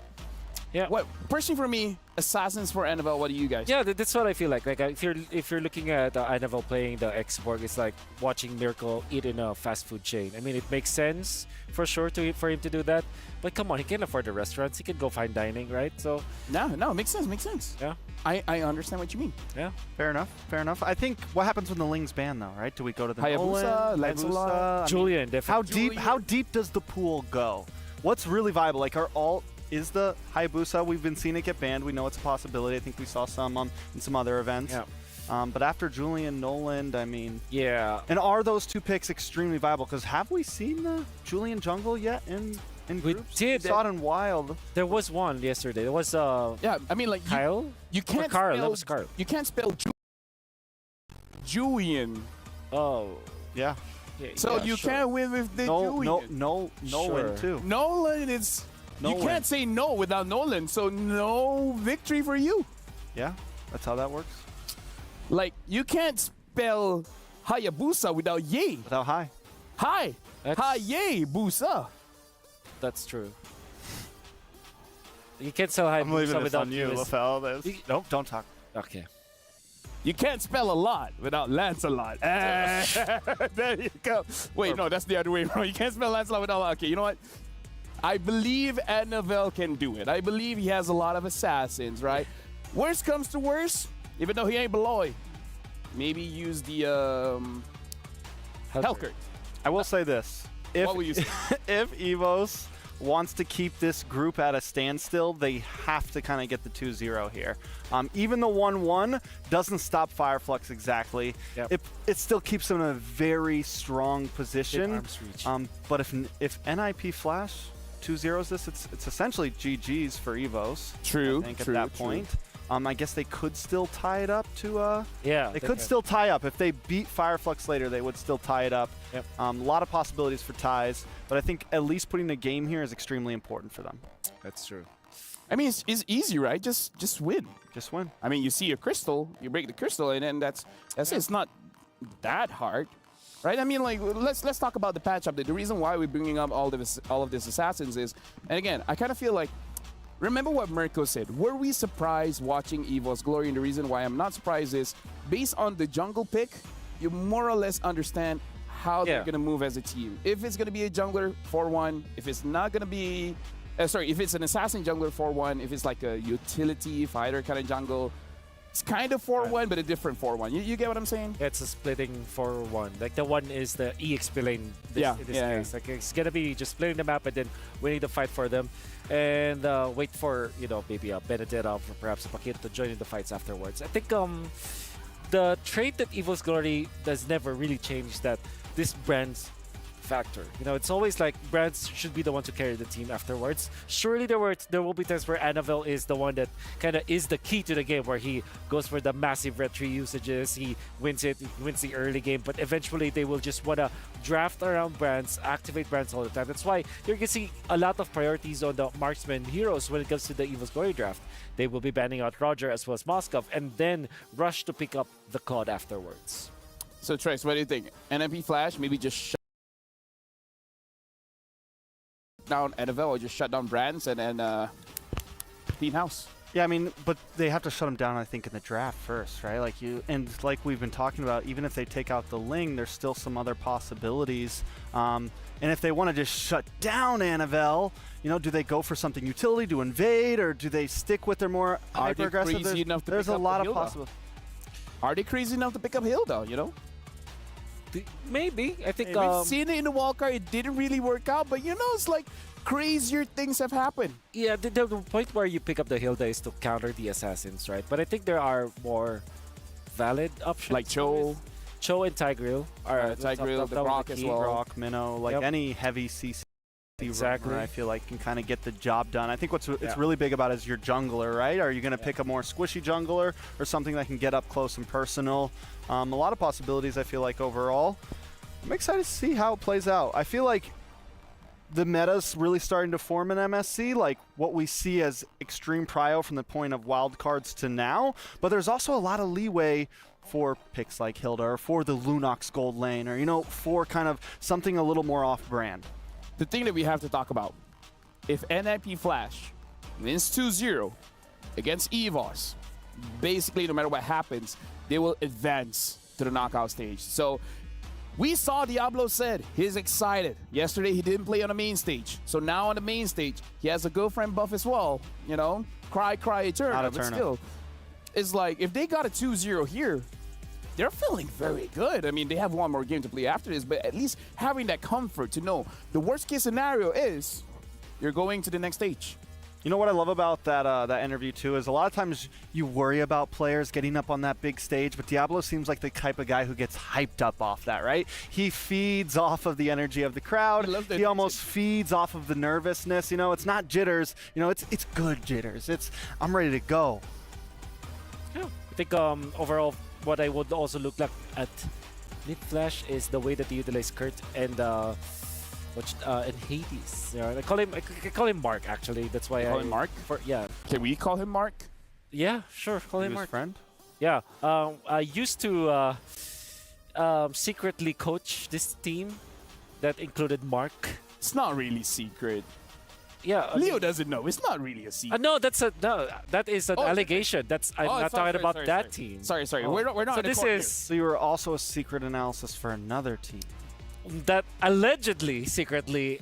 Speaker 7: personally for me, Assassins for Annabelle, what do you guys?
Speaker 14: Yeah, that's what I feel like. Like if you're looking at Annabelle playing the export, it's like watching Miracle eat in a fast food chain. I mean, it makes sense for sure for him to do that. But come on, he can afford the restaurants. He can go fine dining, right? So
Speaker 7: no, makes sense.
Speaker 14: Yeah,
Speaker 7: I understand what you mean.
Speaker 14: Yeah,
Speaker 13: fair enough. I think what happens when the Ling's ban though, right? Do we go to the
Speaker 7: Hayabusa,
Speaker 13: Lancelot,
Speaker 14: Julian? Definitely.
Speaker 13: How deep does the pool go? What's really viable? Like our alt is the Hayabusa. We've been seeing it get banned. We know it's a possibility. I think we saw some in some other events.
Speaker 14: Yeah.
Speaker 13: But after Julian, Noland, I mean...
Speaker 14: Yeah.
Speaker 13: And are those two picks extremely viable? Because have we seen the Julian jungle yet in groups?
Speaker 14: We
Speaker 13: saw it in Wild.
Speaker 14: There was one yesterday. There was
Speaker 7: yeah, I mean, like
Speaker 14: Kyle?
Speaker 7: You can't
Speaker 14: Carl.
Speaker 7: spell,
Speaker 14: That was Carl.
Speaker 7: You can't spell Julian.
Speaker 14: Oh.
Speaker 13: Yeah.
Speaker 7: So you can't win with the Julian.
Speaker 13: Nolan too.
Speaker 7: Nolan is... You can't say no without Nolan, so no victory for you.
Speaker 13: Yeah, that's how that works.
Speaker 7: Like, you can't spell Hayabusa without Ye.
Speaker 13: Without Hi.
Speaker 7: Hi. Hayabusa.
Speaker 14: That's true. You can't spell Hayabusa without
Speaker 13: you, LaFell. Nope, don't talk.
Speaker 14: Okay.
Speaker 7: You can't spell a lot without Lancelot. There you go. Wait, no, that's the other way around. You can't spell Lancelot without... Okay, you know what? I believe Annabelle can do it. I believe he has a lot of assassins, right? Worst comes to worst, even though he ain't Beloy, maybe use the Helkert.
Speaker 13: I will say this.
Speaker 7: What will you say?
Speaker 13: If EVOS wants to keep this group at a standstill, they have to kind of get the 2-0 here. Even the 1-1 doesn't stop Fireflux exactly.
Speaker 14: Yep.
Speaker 13: It still keeps them in a very strong position. But if NIP Flash 2-0s this, it's essentially GG's for EVOS.
Speaker 7: True.
Speaker 13: I think at that point. I guess they could still tie it up to
Speaker 14: they
Speaker 13: could still tie up. If they beat Fireflux later, they would still tie it up.
Speaker 14: Yep.
Speaker 13: A lot of possibilities for ties, but I think at least putting a game here is extremely important for them.
Speaker 14: That's true.
Speaker 7: I mean, it's easy, right? Just win.
Speaker 13: Just win.
Speaker 7: I mean, you see a crystal, you break the crystal, and then that's it. It's not that hard. Right? I mean, like, let's talk about the patch update. The reason why we're bringing up all of these assassins is, and again, I kind of feel like, remember what Mirko said. Were we surprised watching EVOS Glory? And the reason why I'm not surprised is, based on the jungle pick, you more or less understand how they're going to move as a team. If it's going to be a jungler, 4-1. If it's not going to be... if it's an assassin jungler, 4-1. If it's like a utility fighter kind of jungle, it's kind of 4-1, but a different 4-1. You get what I'm saying?
Speaker 14: Yeah, it's a splitting 4-1. Like the one is the EXP lane in this case. Like it's gonna be just splitting the map and then winning the fight for them, and wait for maybe a Benedetta or perhaps a Paquito to join in the fights afterwards. I think the trait that EVOS Glory does never really change, that this brand's factor. It's always like brands should be the one to carry the team afterwards. Surely there will be times where Annabelle is the one that kind of is the key to the game, where he goes for the massive red tree usages, he wins the early game, but eventually they will just want to draft around brands, activate brands all the time. That's why you're going to see a lot of priorities on the marksman heroes when it comes to the EVOS Glory draft. They will be banning out Roger as well as Moskov, and then rush to pick up the COD afterwards.
Speaker 7: So Trace, what do you think? NIP Flash, maybe just shut down Annabelle, or just shut down brands and then clean house?
Speaker 13: Yeah, I mean, but they have to shut him down, I think, in the draft first, right? Like like we've been talking about, even if they take out the Ling, there's still some other possibilities. And if they want to just shut down Anavel, you know, do they go for something utility to invade, or do they stick with their more hyper-aggressive? There's a lot of possibilities.
Speaker 7: Are they crazy enough to pick up Hilda, you know?
Speaker 14: Maybe. I think
Speaker 7: we've seen it in the wildcard. It didn't really work out, but you know, it's like crazier things have happened.
Speaker 14: Yeah, the point where you pick up the Hilda is to counter the assassins, right? But I think there are more valid options.
Speaker 7: Like Cho
Speaker 14: and Tigreal are
Speaker 7: Tigreal, the Rock as well.
Speaker 13: Rock, Minnow, like any heavy CC.
Speaker 14: Exactly.
Speaker 13: I feel like can kind of get the job done. I think what's really big about is your jungler, right? Are you going to pick a more squishy jungler or something that can get up close and personal? A lot of possibilities, I feel like, overall. I'm excited to see how it plays out. I feel like the meta's really starting to form in MSC, like what we see as extreme prio from the point of wildcards to now, but there's also a lot of leeway for picks like Hilda or for the Lunox gold lane, or, you know, for kind of something a little more off-brand.
Speaker 7: The thing that we have to talk about, if NIP Flash wins 2-0 against EVOS, basically no matter what happens, they will advance to the knockout stage. So we saw Diablo said he's excited. Yesterday he didn't play on the main stage. So now on the main stage, he has a girlfriend buff as well. You know, cry Eterna, but still. It's like, if they got a 2-0 here, they're feeling very good. I mean, they have one more game to play after this, but at least having that comfort to know the worst case scenario is you're going to the next stage.
Speaker 13: You know what I love about that interview too is a lot of times you worry about players getting up on that big stage, but Diablo seems like the type of guy who gets hyped up off that, right? He feeds off of the energy of the crowd. He almost feeds off of the nervousness. You know, it's not jitters. You know, it's good jitters. It's I'm ready to go.
Speaker 14: Yeah, I think overall, what I would also look like at Mid Flash is the way that they utilize Kurt and Hades. I call him Mark, actually. That's why I
Speaker 7: call him Mark.
Speaker 14: Yeah.
Speaker 7: Can we call him Mark?
Speaker 14: Yeah, sure. Call him Mark.
Speaker 13: Friend.
Speaker 14: Yeah. I used to secretly coach this team that included Mark.
Speaker 7: It's not really secret.
Speaker 14: Yeah,
Speaker 7: Leo doesn't know. It's not really a secret.
Speaker 14: No, that is an allegation. That's I'm not talking about that team.
Speaker 7: Sorry. We're not.
Speaker 14: So this is.
Speaker 13: So you were also a secret analysis for another team.
Speaker 14: That allegedly, secretly,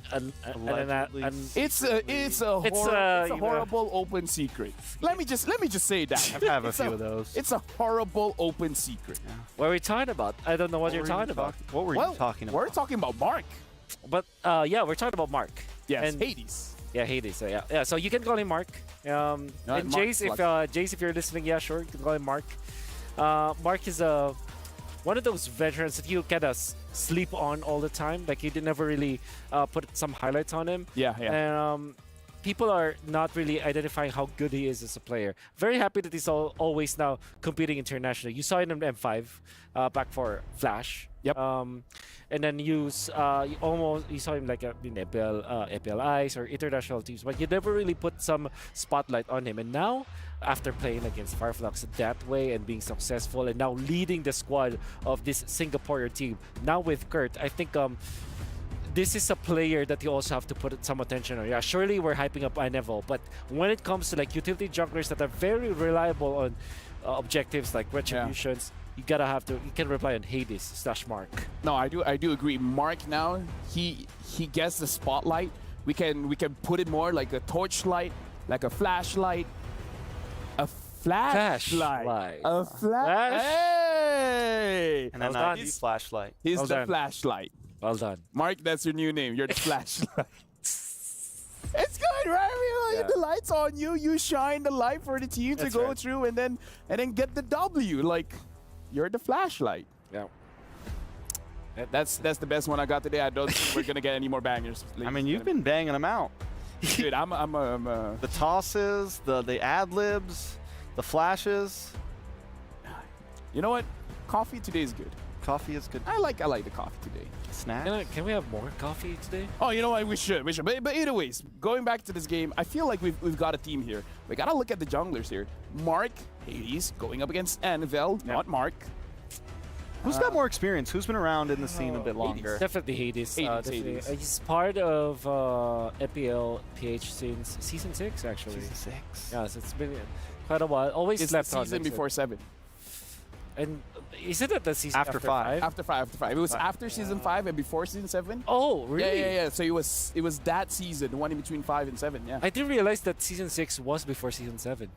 Speaker 7: it's a horrible open secret. Let me just say that.
Speaker 13: I have a few of those.
Speaker 7: It's a horrible open secret.
Speaker 13: Yeah.
Speaker 14: What are we talking about? I don't know what you're talking about.
Speaker 13: What were you talking about?
Speaker 7: We're talking about Mark.
Speaker 14: But yeah, we're talking about Mark.
Speaker 7: Yes,
Speaker 14: and
Speaker 7: Hades.
Speaker 14: Yeah, Hades. Yeah. So you can call him Mark. And Jace, if you're listening, yeah, sure, you can call him Mark. Mark is one of those veterans that you kind of sleep on all the time. Like you never really put some highlights on him.
Speaker 7: Yeah.
Speaker 14: And people are not really identifying how good he is as a player. Very happy that he's always now competing internationally. You saw him in M5 back for Flash.
Speaker 7: Yep.
Speaker 14: And then you saw him like in APL Ice or international teams, but you never really put some spotlight on him. And now, after playing against Fireflux that way and being successful, and now leading the squad of this Singaporean team, now with Kurt, I think this is a player that you also have to put some attention on. Yeah, surely we're hyping up Inevo, but when it comes to like utility junglers that are very reliable on objectives like retributions, you can rely on Hades / Mark.
Speaker 7: No, I do agree. Mark now, he gets the spotlight. We can put it more like a torchlight, like a flashlight. A flashlight. A flash. Hey!
Speaker 13: And then not the flashlight.
Speaker 7: He's the flashlight.
Speaker 14: Well done.
Speaker 7: Mark, that's your new name. You're the flashlight. It's good, right? I mean, the light's on you. You shine the light for the team to go through and then get the W. Like, you're the flashlight.
Speaker 14: Yeah.
Speaker 7: That's the best one I got today. I don't think we're gonna get any more bangers.
Speaker 13: I mean, you've been banging them out.
Speaker 7: Dude, I'm
Speaker 13: the tosses, the ad libs, the flashes.
Speaker 7: You know what? Coffee today is good.
Speaker 13: Coffee is good.
Speaker 7: I like the coffee today.
Speaker 13: Snack.
Speaker 14: Can we have more coffee today?
Speaker 7: Oh, you know what? We should. But either ways, going back to this game, I feel like we've got a team here. We gotta look at the junglers here. Mark, Hades, going up against Anavel, not Mark.
Speaker 13: Who's got more experience? Who's been around in the scene a bit longer?
Speaker 14: Definitely Hades. Definitely. He's part of FPL PH since season 6, actually.
Speaker 13: Season 6.
Speaker 14: Yeah, so it's been quite a while. Always
Speaker 7: It's
Speaker 14: slept
Speaker 7: the
Speaker 14: on
Speaker 7: season
Speaker 14: next
Speaker 7: before 7.
Speaker 14: And isn't it the season
Speaker 13: After 5?
Speaker 7: After 5. It was after season 5 and before season 7.
Speaker 14: Oh, really?
Speaker 7: Yeah. So it was that season, the one in between 5 and 7. Yeah.
Speaker 14: I didn't realize that season 6 was before season 7.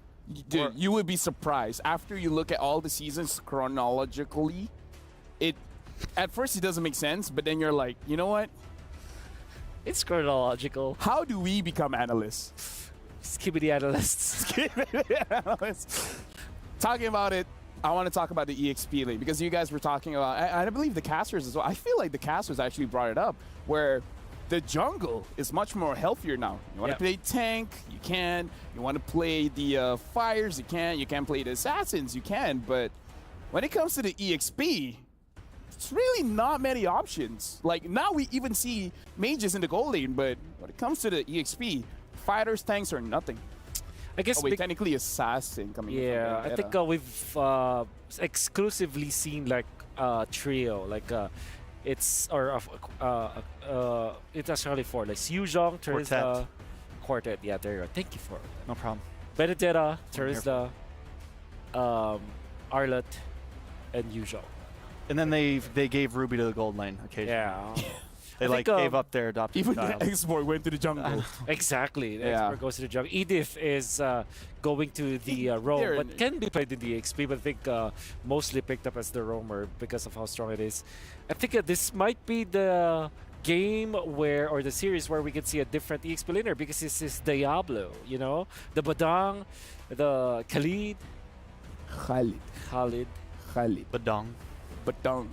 Speaker 7: Dude, you would be surprised after you look at all the seasons chronologically. At first it doesn't make sense, but then you're like, you know what?
Speaker 14: It's chronological.
Speaker 7: How do we become analysts?
Speaker 14: Skibidi analysts.
Speaker 7: Talking about it, I want to talk about the EXP league because you guys were talking about, I believe the casters as well. I feel like the casters actually brought it up, where the jungle is much more healthier now. You want to play tank, you can. You want to play the fires, you can. You can play the assassins, you can. But when it comes to the EXP, it's really not many options. Like now we even see mages in the gold lane, but when it comes to the EXP, fighters, tanks are nothing.
Speaker 14: I guess
Speaker 7: technically assassin coming in.
Speaker 14: Yeah, I think we've exclusively seen like trio, like it's it's actually 4, like Xu, Terizla, Quartet. Yeah, there you go. Thank you for it.
Speaker 13: No problem.
Speaker 14: Benedetta, Terizla, Arlott, and Yuzhong.
Speaker 13: And then they gave Ruby to the gold lane occasionally.
Speaker 14: Yeah.
Speaker 13: They gave up their adopted
Speaker 7: even
Speaker 13: child.
Speaker 7: the export went to the jungle.
Speaker 14: Exactly. The export goes to the jungle. Edith is going to the roam, but can be played in the XP, but I think mostly picked up as the roamer because of how strong it is. I think this might be the game or the series where we can see a different EXP laner, because this is Diablo, you know? The Badang, the Khalid.
Speaker 13: Badang.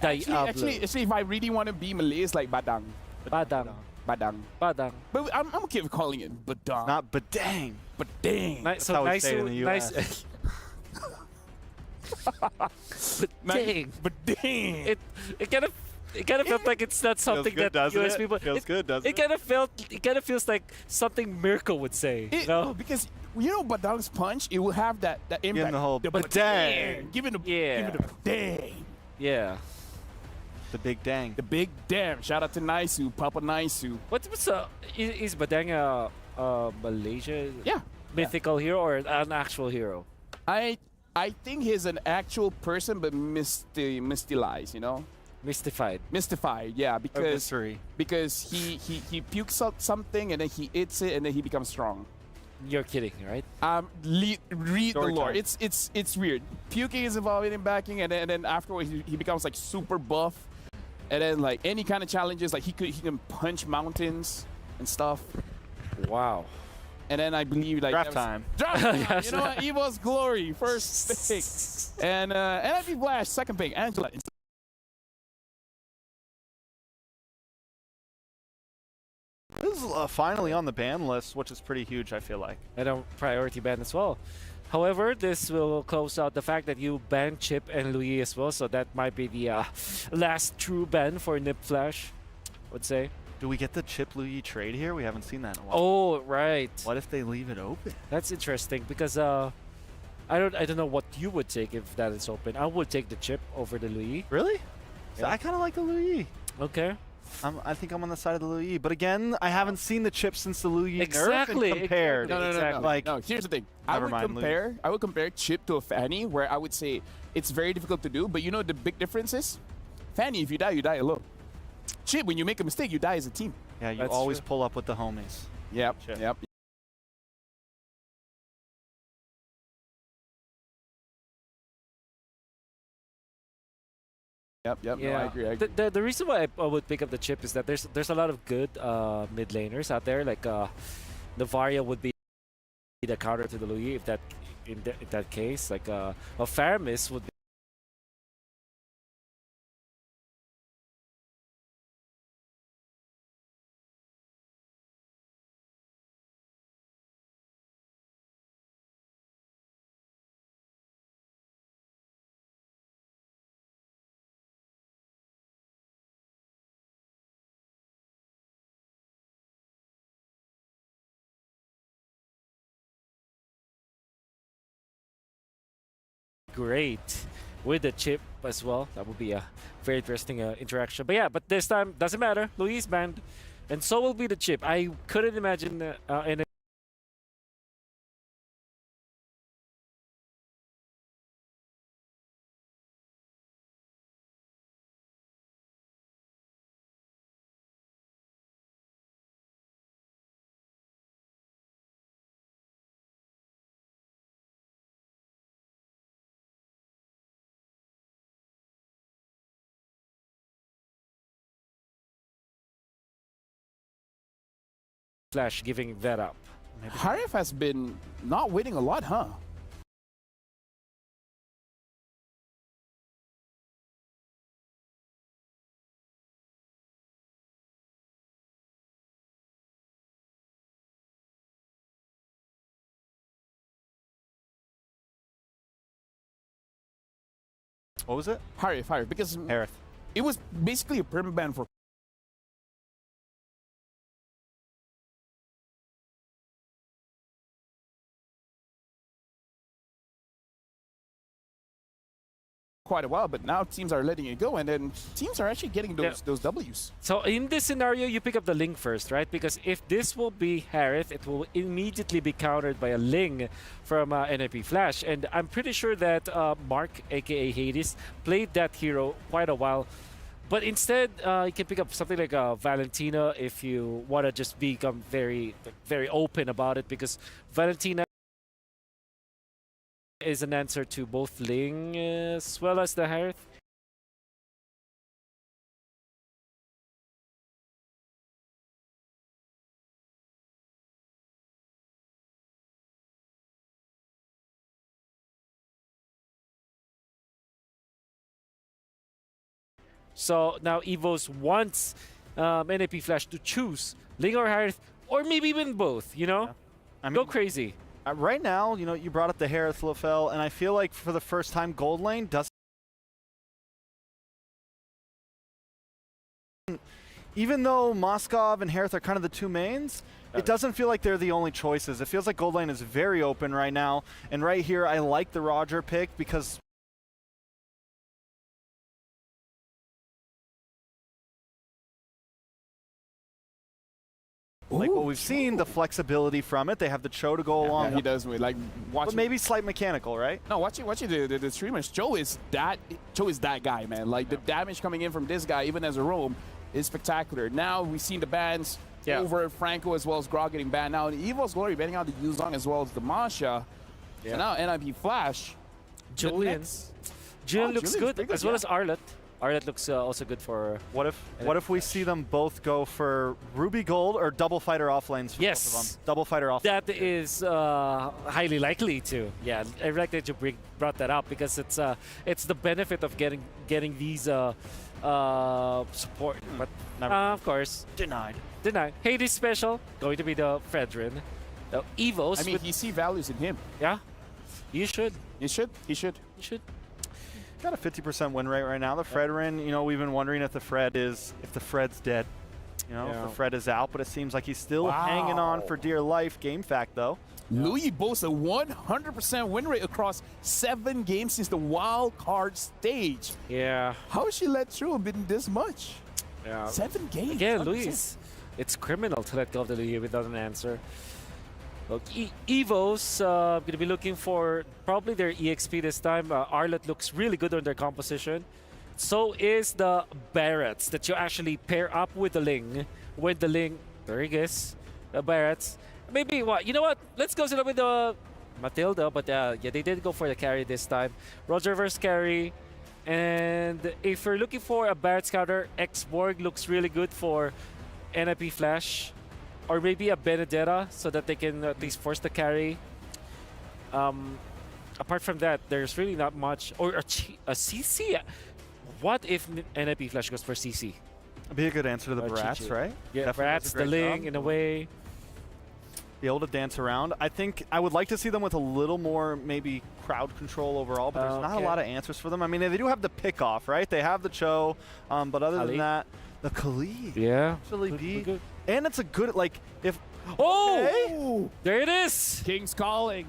Speaker 7: Actually, if I really want to be Malay, it's like Badang. But I'm okay with calling it Badang.
Speaker 13: Not Badang.
Speaker 7: Badang.
Speaker 14: Nice,
Speaker 13: That's how we say it in the US.
Speaker 14: Badang.
Speaker 7: Badang.
Speaker 14: It kind of felt like it's not something
Speaker 13: good,
Speaker 14: that US
Speaker 13: it?
Speaker 14: people.
Speaker 13: Feels good, doesn't it?
Speaker 14: It kind of feels like something Mirko would say. You know?
Speaker 7: Because you know Badang's punch, it will have that impact.
Speaker 13: Give him the whole
Speaker 7: Badang. Give it a Badang.
Speaker 14: Yeah.
Speaker 13: The big dang.
Speaker 7: The big damn. Shout out to Naisu, Papa Naisu.
Speaker 14: What's is Badang a Malaysia mythical hero or an actual hero?
Speaker 7: I think he's an actual person, but mystified, you know?
Speaker 14: Mystified,
Speaker 7: yeah, because he pukes out something and then he eats it and then he becomes strong.
Speaker 14: You're kidding, right?
Speaker 7: Read the lore.
Speaker 14: time.
Speaker 7: It's weird. Puking is involved in backing, and then afterwards he becomes like super buff, and then like any kind of challenges, like he can punch mountains and stuff.
Speaker 14: Wow.
Speaker 7: And then I believe like
Speaker 13: draft time.
Speaker 7: Draft time. You know what? Evo's Glory first pick, and NIP Flash second pick. Angela.
Speaker 13: This is finally on the ban list, which is pretty huge, I feel like.
Speaker 14: And a priority ban as well. However, this will close out the fact that you banned Chip and Louis as well, so that might be the last true ban for Nip Flash, I would say.
Speaker 13: Do we get the Chip Louis trade here? We haven't seen that in a while.
Speaker 14: Oh, right.
Speaker 13: What if they leave it open?
Speaker 14: That's interesting because I don't know what you would take if that is open. I would take the Chip over the Louis.
Speaker 13: Really?
Speaker 14: Yeah.
Speaker 13: So I kind of like the Louis.
Speaker 14: Okay.
Speaker 13: I think I'm on the side of the Louis, but again, I haven't seen the Chip since the Louis
Speaker 14: Exactly.
Speaker 13: nerf and compared.
Speaker 7: No.
Speaker 13: Like,
Speaker 7: no, here's the thing. I
Speaker 13: Never mind,
Speaker 7: would compare Chip to a Fanny, where I would say it's very difficult to do, but you know the big difference is? Fanny, if you die alone. Chip, when you make a mistake, you die as a team.
Speaker 13: Yeah, you always pull up with the homies.
Speaker 7: Yep. Yep.
Speaker 14: Yeah.
Speaker 7: No, I agree.
Speaker 14: The reason why I would pick up the Chip is that there's a lot of good mid laners out there. Like Navaria would be the counter to the Louis if that in that case. Like a Faramis would be. Great. with the chip as well. That would be a very interesting interaction. But yeah, but this time doesn't matter. Luis banned, and so will be the chip. I couldn't imagine in a Flash giving that up.
Speaker 7: Harif has been not winning a lot, huh?
Speaker 13: What was it?
Speaker 7: Harif, because it was basically a permanent ban for quite a while, but now teams are letting it go, and then teams are actually getting those Ws.
Speaker 14: So in this scenario, you pick up the Ling first, right? Because if this will be Harith, it will immediately be countered by a Ling from NIP Flash. And I'm pretty sure that Mark, aka Hades, played that hero quite a while. But instead, you can pick up something like Valentina if you want to just become very open about it, because Valentina is an answer to both Ling as well as the Harith. So now Evos wants NAP Flash to choose Ling or Harith, or maybe even both, you know?
Speaker 13: I mean,
Speaker 14: go crazy.
Speaker 13: Right now, you know, you brought up the Harith Lafel, and I feel like for the first time, Gold Lane doesn't. Even though Moskov and Harith are kind of the two mains, it doesn't feel like they're the only choices. It feels like Gold Lane is very open right now. And right here, I like the Roger pick because like what we've seen, the flexibility from it. They have the Cho to go along.
Speaker 7: Yeah, he does. Like, watch.
Speaker 13: But maybe slight mechanical, right?
Speaker 7: No, watching the streamers. Cho is that guy, man. Like the damage coming in from this guy, even as a roam, is spectacular. Now we've seen the bans over Franco as well as Grog getting banned. Now in Evil's Glory banning out the Yuzong as well as the Masha. Yeah. So now NIP Flash.
Speaker 14: Julian looks good, as well as Arlet. Arlet looks also good for.
Speaker 13: What if we see them both go for Ruby Gold or double fighter offlanes?
Speaker 14: Yes,
Speaker 13: both of them. Double fighter off.
Speaker 14: That is highly likely to. Yeah, I like that you brought that up because it's the benefit of getting these support. But of course,
Speaker 13: denied.
Speaker 14: Hades special going to be the Fredrin. The Evos.
Speaker 7: I mean, he see values in him.
Speaker 14: Yeah, you should.
Speaker 7: He should.
Speaker 13: Got a 50% win rate right now. The Fredrin, you know, we've been wondering if the Fred's dead. You know, if the Fred is out, but it seems like he's still hanging on for dear life. Game fact, though.
Speaker 7: Louis boasts a 100% win rate across 7 games since the wild card stage.
Speaker 14: Yeah.
Speaker 7: How is she let through and been this much?
Speaker 14: Yeah.
Speaker 7: 7 games.
Speaker 14: Again, Luis, it's criminal to let go of the Louis without an answer. Look, Evos going to be looking for probably their EXP this time. Arlet looks really good on their composition. So is the Barretts that you actually pair up with the Ling. When the Ling, there he is, the Barretts. Maybe what? You know what? Let's go with the Matilda, but yeah, they did go for the carry this time. Roger versus carry. And if you're looking for a Barrett scouter, X-Borg looks really good for NIP Flash. Or maybe a Benedetta so that they can at least force the carry. Apart from that, there's really not much. Or a CC. What if NIP Flash goes for CC?
Speaker 13: It'd be a good answer to the Brats, right?
Speaker 14: Yeah, Brats, the Ling, in a way.
Speaker 13: Be able to dance around. I think I would like to see them with a little more maybe crowd control overall, but there's not a lot of answers for them. I mean, they do have the pick off, right? They have the Cho, but other than that, the Khalid.
Speaker 14: Yeah.
Speaker 13: Actually good. And it's a good, like, if...
Speaker 14: Oh! There it is!
Speaker 7: King's calling.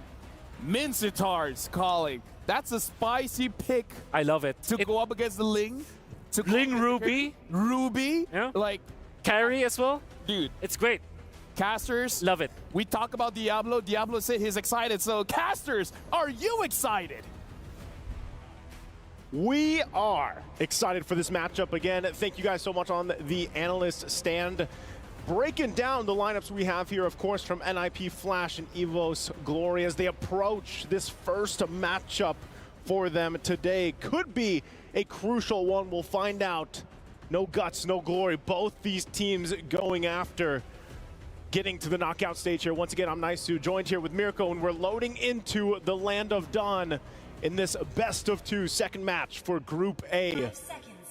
Speaker 7: Mincetar's calling. That's a spicy pick.
Speaker 14: I love it.
Speaker 7: To go up against the Ling.
Speaker 14: Ling Ruby.
Speaker 7: Ruby.
Speaker 14: Yeah.
Speaker 7: Like,
Speaker 14: Carry as well.
Speaker 7: dude.
Speaker 14: It's great.
Speaker 7: Casters.
Speaker 14: Love it.
Speaker 7: We talk about Diablo. Diablo said he's excited. So, Casters, are you excited?
Speaker 16: We are excited for this matchup again. Thank you guys so much on the analyst stand. Breaking down the lineups we have here, of course, from NIP Flash and EVOS Glory as they approach this first matchup for them today. Could be a crucial one. We'll find out. No guts, no glory. Both these teams going after getting to the knockout stage here. Once again, I'm Naisu, joined here with Mirko, and we're loading into the Land of Dawn in this best-of-2 second match for Group A.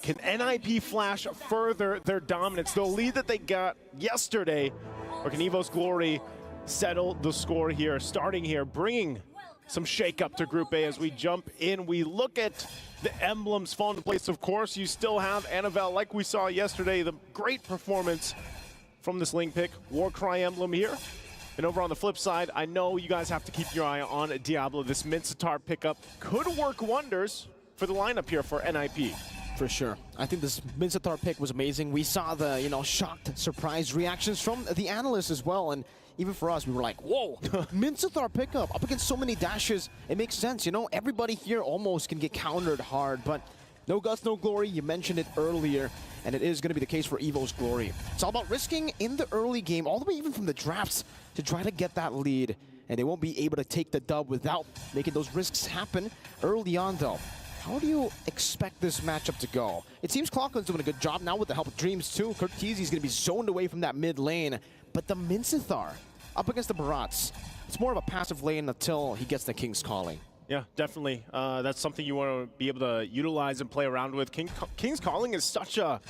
Speaker 16: Can NIP Flash further their dominance, the lead that they got yesterday, or can EVOS Glory settle the score here? Starting here, bringing some shake-up to Group A as we jump in. We look at the emblems fall into place. Of course, you still have Anavel, like we saw yesterday, the great performance from this Ling pick. Warcry emblem here. And over on the flip side, I know you guys have to keep your eye on Diablo. This Mincetar pickup could work wonders for the lineup here for NIP.
Speaker 17: For sure. I think this Mincetar pick was amazing. We saw the, shocked, surprised reactions from the analysts as well. And even for us, we were like, whoa, Mincetar pickup up against so many dashes. It makes sense, everybody here almost can get countered hard, but no guts, no glory. You mentioned it earlier, and it is going to be the case for EVOS Glory. It's all about risking in the early game, all the way even from the drafts, to try to get that lead. And they won't be able to take the dub without making those risks happen early on, though. How do you expect this matchup to go? It seems Clockland's doing a good job now with the help of Dreams, too. Kurtizi's going to be zoned away from that mid lane. But the Mincetar up against the Barats, it's more of a passive lane until he gets the King's Calling.
Speaker 16: Yeah, definitely. That's something you want to be able to utilize and play around with. King's Calling is such a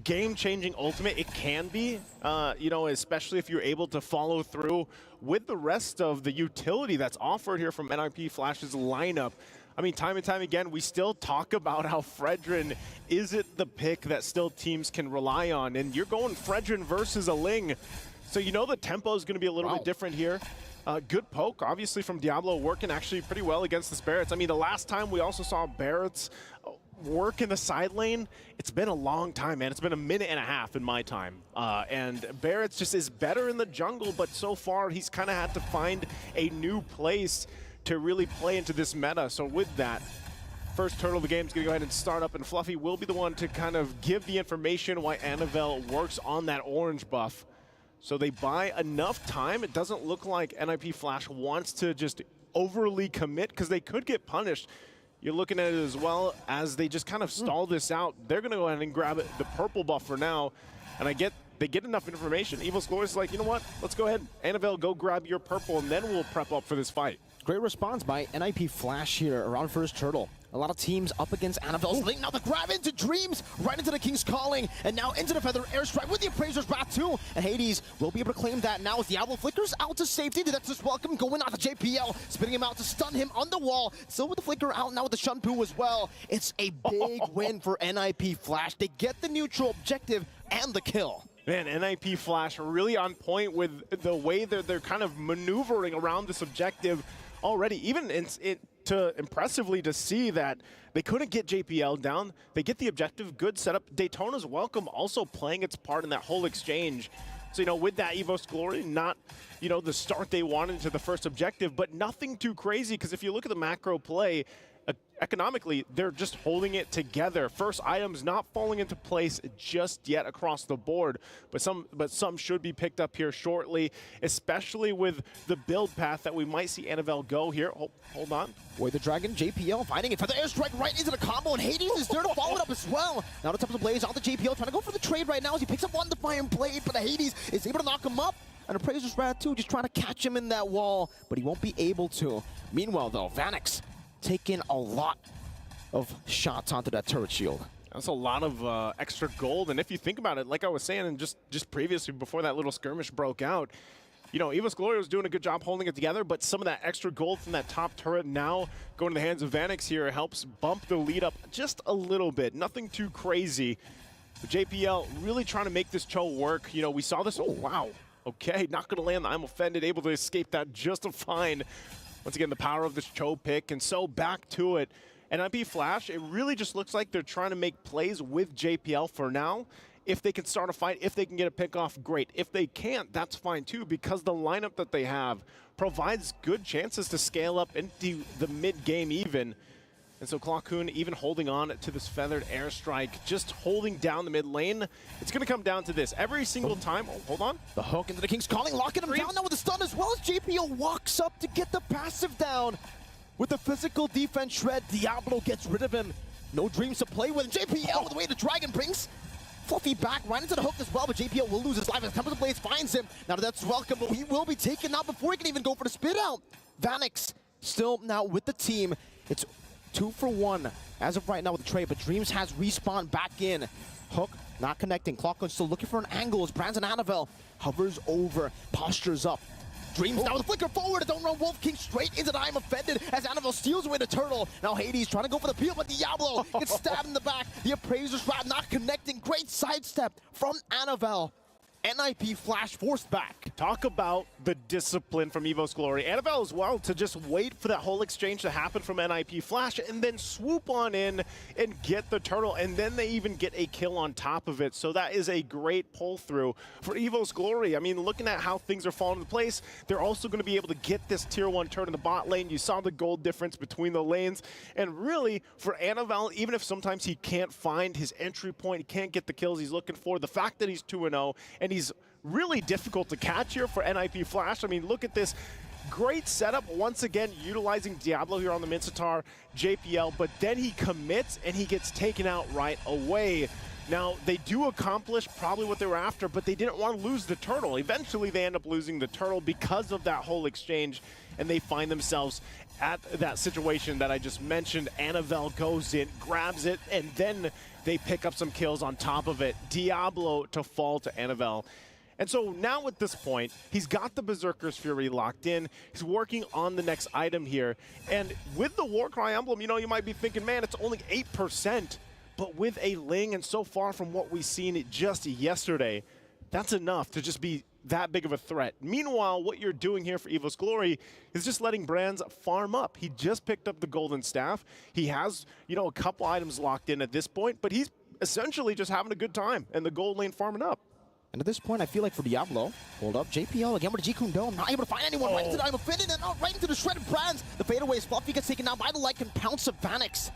Speaker 16: game-changing ultimate. It can be, especially if you're able to follow through with the rest of the utility that's offered here from NIP Flash's lineup. I mean, time and time again, we still talk about how Fredrin isn't the pick that still teams can rely on. And you're going Fredrin versus a Ling. So the tempo is going to be a little bit different here. Good poke, obviously, from Diablo, working actually pretty well against this Barretts. I mean, the last time we also saw Barretts work in the side lane, it's been a long time, man. It's been a minute and a half in my time. And Barretts just is better in the jungle, but so far he's kind of had to find a new place to really play into this meta. So with that, first turtle of the game is going to go ahead and start up, and Fluffy will be the one to kind of give the information why Anavel works on that orange buff. So they buy enough time. It doesn't look like NIP Flash wants to just overly commit because they could get punished. You're looking at it as well as they just kind of stall this out. They're going to go ahead and grab the purple buff for now. And they get enough information. EVOS Glory is like, you know what? Let's go ahead. Anavel, go grab your purple, and then we'll prep up for this fight.
Speaker 17: Great response by NIP Flash here around first turtle. A lot of teams up against Anavel's Ling. Now the grab into Dreams, right into the King's Calling, and now into the Feather Airstrike with the Appraiser's Wrath too. And Hades will be able to claim that now as Diablo flickers out to safety. That's just welcome going on to JPL, spinning him out to stun him on the wall. Still with the flicker out now with the Shunpu as well. It's a big win for NIP Flash. They get the neutral objective and the kill.
Speaker 16: Man, NIP Flash really on point with the way they're kind of maneuvering around this objective already. Even impressively to see that they couldn't get JPL down. They get the objective, good setup. Daytona's Welcome also playing its part in that whole exchange. So, with that EVOS Glory, not, the start they wanted to the first objective, but nothing too crazy, because if you look at the macro play, economically, they're just holding it together. First items not falling into place just yet across the board, but some should be picked up here shortly, especially with the build path that we might see Anavel go here. Oh, hold on.
Speaker 17: Boy, the Dragon, JPL finding it for the airstrike right into the combo, and Hades is there to follow it up as well. Now the top of the blaze on the JPL, trying to go for the trade right now as he picks up one Defiant Blade, but the Hades is able to knock him up. And Appraiser's Wrath too, just trying to catch him in that wall, but he won't be able to. Meanwhile though, Vanix taking a lot of shots onto that turret shield.
Speaker 16: That's a lot of extra gold, and if you think about it, like I was saying, and just previously before that little skirmish broke out, EVOS Glory was doing a good job holding it together, but some of that extra gold from that top turret now going to the hands of Vanix here helps bump the lead up just a little bit. Nothing too crazy. But JPL really trying to make this Cho work. We saw this. Oh, wow. Okay, not going to land the I'm Offended, able to escape that just fine. Once again, the power of this Cho pick, and so back to it. And NIP Flash, it really just looks like they're trying to make plays with JPL for now. If they can start a fight, if they can get a pick off, great. If they can't, that's fine too, because the lineup that they have provides good chances to scale up into the mid-game even. And so Clockhoon even holding on to this feathered airstrike, just holding down the mid lane. It's going to come down to this. Every single time, oh, hold on.
Speaker 17: The hook into the King's Calling, locking him down now with the stun as well as JPL walks up to get the passive down. With the physical defense shred, Diablo gets rid of him. No dreams to play with. JPL with the way the Dragon brings Fluffy back right into the hook as well, but JPL will lose his life as Temple of Blades finds him. Now that's welcome, but he will be taken out before he can even go for the spit out. Vanix still now with the team. It's 2 for 1 as of right now with the trade, but Dreams has respawned back in. Hook not connecting. Clockhoon still looking for an angle as Brands and Annabelle hovers over, postures up. Dreams now with a flicker forward. Don't run Wolf King straight into the I'm offended as Annabelle steals away the turtle. Now Hades trying to go for the peel, but Diablo gets stabbed in the back. The Appraiser's Wrap not connecting. Great sidestep from Annabelle. NIP Flash forced back.
Speaker 16: Talk about the discipline from Evo's Glory. Annabelle as well to just wait for that whole exchange to happen from NIP Flash and then swoop on in and get the turtle, and then they even get a kill on top of it. So that is a great pull through for Evo's Glory. I mean, looking at how things are falling into place, they're also going to be able to get this tier 1 turn in the bot lane. You saw the gold difference between the lanes, and really for Annabelle, even if sometimes he can't find his entry point, he can't get the kills he's looking for, the fact that he's 2-0 and he's really difficult to catch here for NIP Flash. I mean, look at this. Great setup, once again, utilizing Diablo here on the Mincetar, JPL, but then he commits and he gets taken out right away. Now, they do accomplish probably what they were after, but they didn't want to lose the turtle. Eventually, they end up losing the turtle because of that whole exchange, and they find themselves at that situation that I just mentioned. Annabelle goes in, grabs it, and then they pick up some kills on top of it. Diablo to fall to Annabelle. And so now at this point, he's got the Berserker's Fury locked in. He's working on the next item here. And with the Warcry emblem, you know, you might be thinking, man, it's only 8%. But with a Ling, and so far from what we've seen just yesterday, that's enough to just be that big of a threat. Meanwhile, what you're doing here for Evo's Glory is just letting Brands farm up. He just picked up the Golden Staff. He has, you know, a couple items locked in at this point, but he's essentially just having a good time and the gold lane farming up.
Speaker 17: And at this point, I feel like for Diablo, hold up, JPL again with a G-Kun Dome, not able to find anyone. Right into the I'm offended and right into the shredded Brands. The fadeaway is Fluffy gets taken down by the Lycan Pounce of Vanix.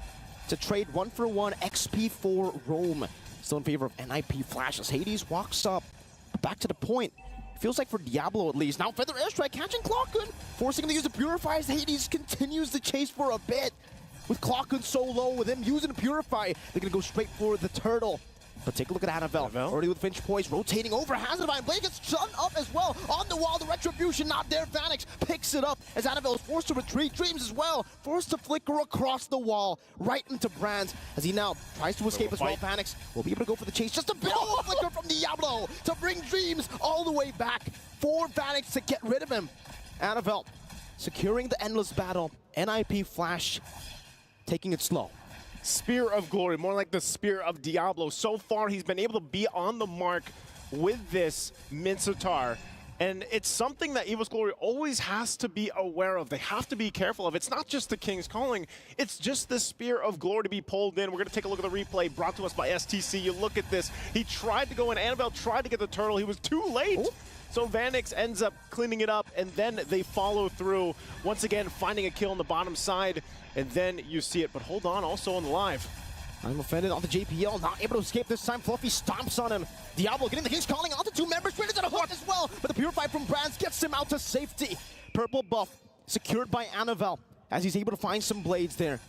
Speaker 17: To trade 1-for-1 XP for Rome. Still in favor of NIP Flash as Hades walks up. Back to the point. Feels like for Diablo at least. Now Feather Airstrike catching Clockhoon, forcing him to use the Purify as Hades continues the chase for a bit. With Clockhoon so low, with him using the Purify, they're gonna go straight for the turtle. But take a look at Annabelle. Already with Finch Poise, rotating over. Has the Divine Blade, gets shut up as well. On the wall, the Retribution not there. Vanix picks it up as Annabelle is forced to retreat. Dreams as well, forced to flicker across the wall, right into Brands as he now tries to escape as well. Vanix will be able to go for the chase. Just a bit of a flicker from Diablo to bring Dreams all the way back for Vanix to get rid of him. Annabelle securing the endless battle. NIP Flash taking it slow.
Speaker 16: Spear of Glory, more like the Spear of Diablo. So far, he's been able to be on the mark with this Mincetar. And it's something that Evo's Glory always has to be aware of. They have to be careful of. It's not just the King's Calling. It's just the Spear of Glory to be pulled in. We're going to take a look at the replay brought to us by STC. You look at this. He tried to go in. Annabelle tried to get the turtle. He was too late. Ooh. So Vanix ends up cleaning it up, and then they follow through, once again finding a kill on the bottom side, and then you see it. But hold on, also on the live.
Speaker 17: I'm offended on the JPL, not able to escape this time. Fluffy stomps on him. Diablo getting the King's Calling onto 2 members, straight into the hook as well. But the Purify from Brands gets him out to safety. Purple buff secured by Annabelle as he's able to find some blades there.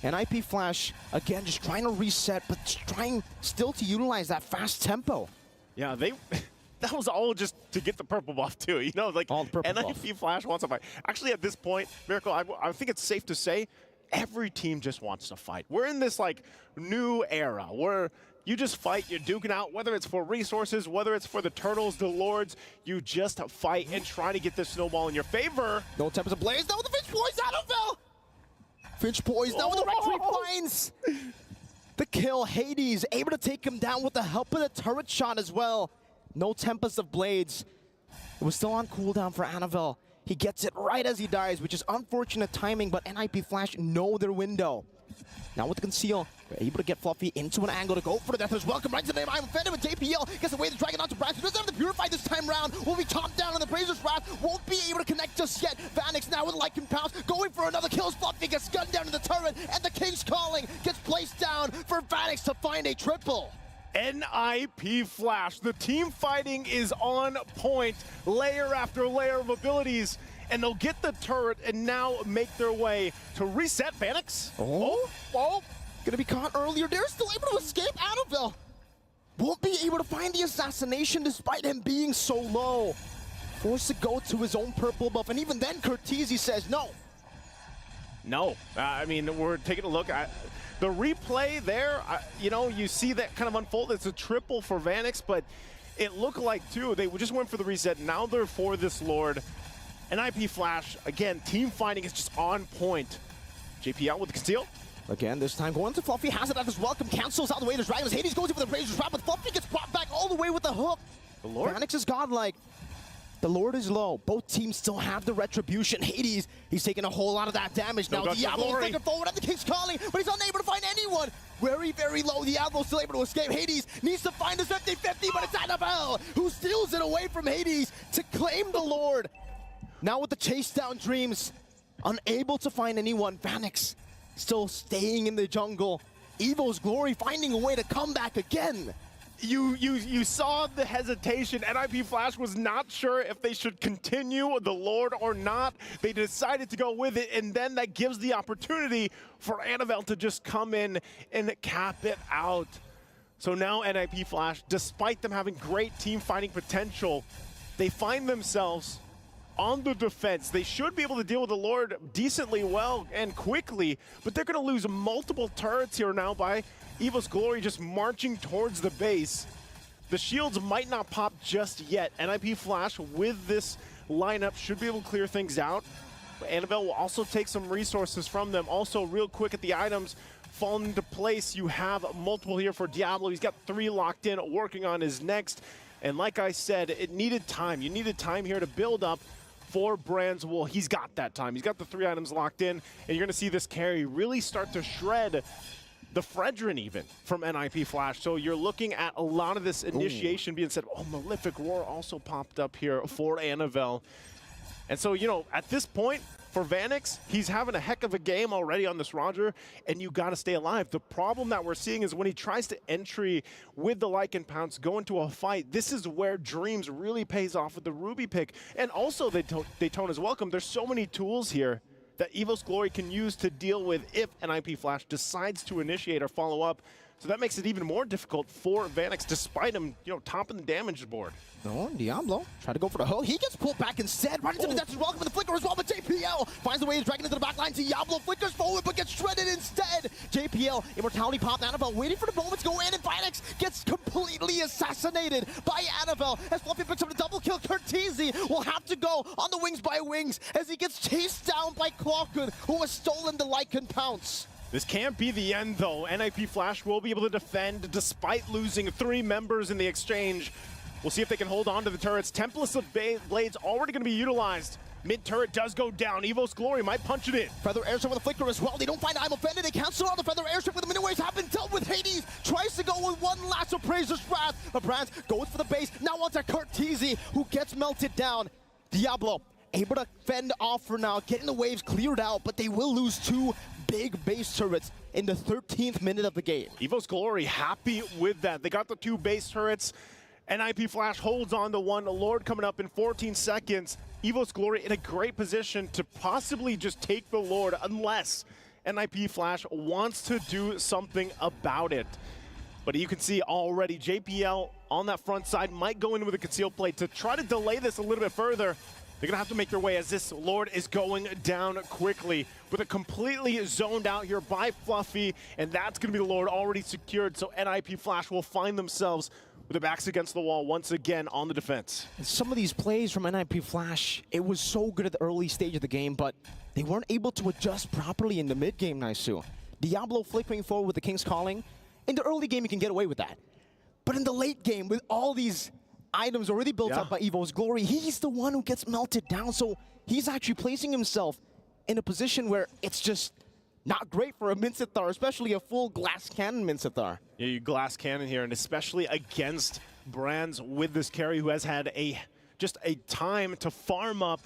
Speaker 17: NIP Flash, again, just trying to reset, but trying still to utilize that fast tempo.
Speaker 16: Yeah, that was all just to get the purple buff too, you know, like all the purple NIP Flash wants to fight. Actually, at this point, Miracle, I think it's safe to say every team just wants to fight. We're in this like new era where you just fight, you're duking out, whether it's for resources, whether it's for the turtles, the lords, you just fight and try to get this snowball in your favor.
Speaker 17: No Tempest Ablaze, now with the Finch Poise, Annabelle! Finch Poise, now with the Rectory finds the kill. Hades able to take him down with the help of the turret shot as well. No Tempest of Blades. It was still on cooldown for Annabelle. He gets it right as he dies, which is unfortunate timing, but NIP Flash know their window. Now with the conceal, they're able to get Fluffy into an angle to go for the death. Welcome right to the name. I'm offended with JPL. Gets away the dragon onto Brax. He doesn't have the Purify this time round. Will be chopped down on the Brazer's Wrath. Won't be able to connect just yet. Vanix now with Lycan Pounce. Going for another kill. Fluffy gets gunned down to the turret. And the King's Calling gets placed down for Vanix to find a triple.
Speaker 16: NIP Flash. The team fighting is on point. Layer after layer of abilities. And they'll get the turret and now make their way to reset Vanix.
Speaker 17: Oh, gonna be caught earlier. They're still able to escape. Annabelle won't be able to find the assassination despite him being so low. Forced to go to his own purple buff, and even then Curtizi says no.
Speaker 16: No, I mean, we're taking a look at the replay there. You know, you see that kind of unfold. It's a triple for Vanix, but it looked like, too, they just went for the reset. Now they're for this Lord. NIP Flash, again, team fighting is just on point. JP out with the conceal.
Speaker 17: Again, this time going to Fluffy, has it at his welcome, cancels out the way to Dragons. Hades goes in for the Razor's Wrap, but Fluffy gets brought back all the way with the hook.
Speaker 16: The Lord?
Speaker 17: Vanix is godlike. The Lord is low. Both teams still have the retribution. Hades, he's taking a whole lot of that damage. Now Diablo flicking forward at the King's Calling, but he's unable to find anyone. Very, very low. Diablo still able to escape. Hades needs to find his 50-50, but it's Annabelle who steals it away from Hades to claim the Lord. Now with the chase down Dreams, unable to find anyone. Vanix still staying in the jungle. Evo's Glory finding a way to come back again.
Speaker 16: You saw the hesitation. NIP Flash was not sure if they should continue the Lord or not. They decided to go with it, and then that gives the opportunity for Annabelle to just come in and cap it out. So now NIP Flash, despite them having great team fighting potential, they find themselves on the defense. They should be able to deal with the Lord decently well and quickly, but they're going to lose multiple turrets here now by Evo's Glory just marching towards the base. The shields might not pop just yet. NIP Flash with this lineup should be able to clear things out. But Annabelle will also take some resources from them. Also, real quick at the items falling into place, you have multiple here for Diablo. He's got 3 locked in, working on his next. And like I said, it needed time. You needed time here to build up for Brands. Well, he's got that time. He's got the 3 items locked in, and you're going to see this carry really start to shred the Fredrin even from NIP Flash. So you're looking at a lot of this initiation being said. Oh, Malefic Roar also popped up here for Annabelle. And so, you know, at this point, for Vanix, he's having a heck of a game already on this Roger, and you got to stay alive. The problem that we're seeing is when he tries to entry with the Lycan Pounce, go into a fight, this is where Dreams really pays off with the Ruby pick. And also Daytona's welcome. There's so many tools here that Evo's Glory can use to deal with if NIP Flash decides to initiate or follow up. So that makes it even more difficult for Vanix, despite him, you know, topping the damage board.
Speaker 17: No, Diablo try to go for the hook. He gets pulled back instead. Right into the death as welcome with the flicker as well, but JPL finds the way to drag into the back line. Diablo flickers forward, but gets shredded instead. JPL, Immortality pop. Annabelle waiting for the moment to go in, and Vanix gets completely assassinated by Annabelle as Fluffy picks up the double kill. Curtizi will have to go on the wings by wings as he gets chased down by Clockwood, who has stolen the Lycan Pounce.
Speaker 16: This can't be the end, though. NIP Flash will be able to defend despite losing 3 members in the exchange. We'll see if they can hold on to the turrets. Tempest of Blades already going to be utilized. Mid-turret does go down. Evo's Glory might punch it in.
Speaker 17: Feather Airstrip with a flicker as well. They don't find I'm offended. They cancel out the Feather Airstrip with the mini waves. Have been dealt with. Hades tries to go with one last Appraiser's Wrath. But Brands goes for the base. Now onto Curtizi, who gets melted down. Diablo able to fend off for now, getting the waves cleared out, but they will lose 2 big base turrets in the 13th minute of the game.
Speaker 16: Evo's Glory happy with that. They got the 2 base turrets. NIP Flash holds on to one. The Lord coming up in 14 seconds. Evo's Glory in a great position to possibly just take the Lord unless NIP Flash wants to do something about it. But you can see already JPL on that front side might go in with a concealed plate to try to delay this a little bit further. They're going to have to make their way as this Lord is going down quickly with a completely zoned out here by Fluffy, and that's going to be the Lord already secured. So NIP Flash will find themselves with their backs against the wall once again on the defense.
Speaker 17: And some of these plays from NIP Flash, it was so good at the early stage of the game, but they weren't able to adjust properly in the mid-game, Naisu. Diablo flickering forward with the King's Calling. In the early game, you can get away with that. But in the late game, with all these items already built up by Evo's Glory. He's the one who gets melted down, so he's actually placing himself in a position where it's just not great for a Minsithar, especially a full glass cannon Minsithar.
Speaker 16: Yeah, you glass cannon here, and especially against Brands with this carry who has had just a time to farm up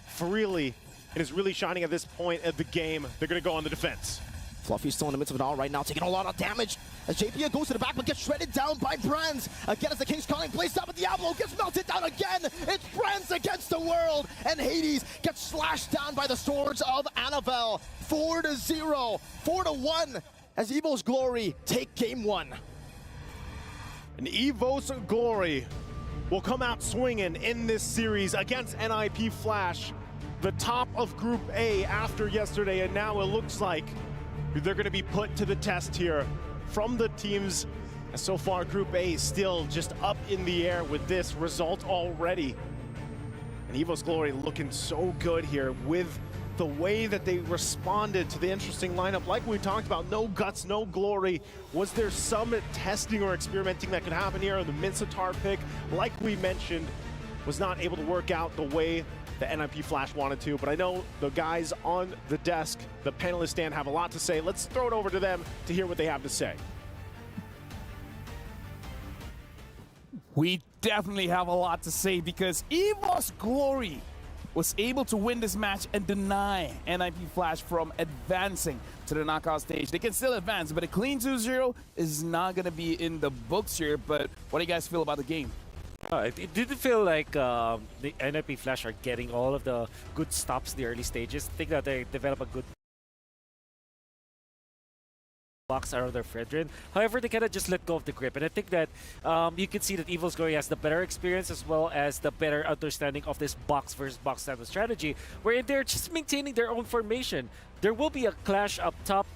Speaker 16: freely and is really shining at this point of the game. They're going to go on the defense.
Speaker 17: Fluffy's still in the midst of it all right now, taking a lot of damage as JP goes to the back but gets shredded down by Brands. Again, as the King's Calling plays down, but Diablo gets melted down again. It's Brands against the world, and Hades gets slashed down by the swords of Annabelle. 4-0, 4-1 as Evo's Glory take game 1.
Speaker 16: And Evo's Glory will come out swinging in this series against NIP Flash, the top of Group A after yesterday, and now it looks like they're going to be put to the test here from the teams. And so far, Group A is still just up in the air with this result already. And Evo's Glory looking so good here with the way that they responded to the interesting lineup. Like we talked about, no guts, no glory. Was there some testing or experimenting that could happen here? The Minsithar pick, like we mentioned, was not able to work out the way the NIP Flash wanted to, but I know the guys on the desk, the panelist stand, have a lot to say. Let's throw it over to them to hear what they have to say.
Speaker 7: We definitely have a lot to say because Evo's Glory was able to win this match and deny NIP Flash from advancing to the knockout stage. They can still advance, but a clean 2-0 is not going to be in the books here. But what do you guys feel about the game?
Speaker 14: It didn't feel like the NIP Flash are getting all of the good stops in the early stages. I think that they develop a good box around their Fredrin. However, they kind of just let go of the grip. And I think that you can see that Evo's Glory has the better experience as well as the better understanding of this box versus box type of strategy, where they're just maintaining their own formation. There will be a clash up top,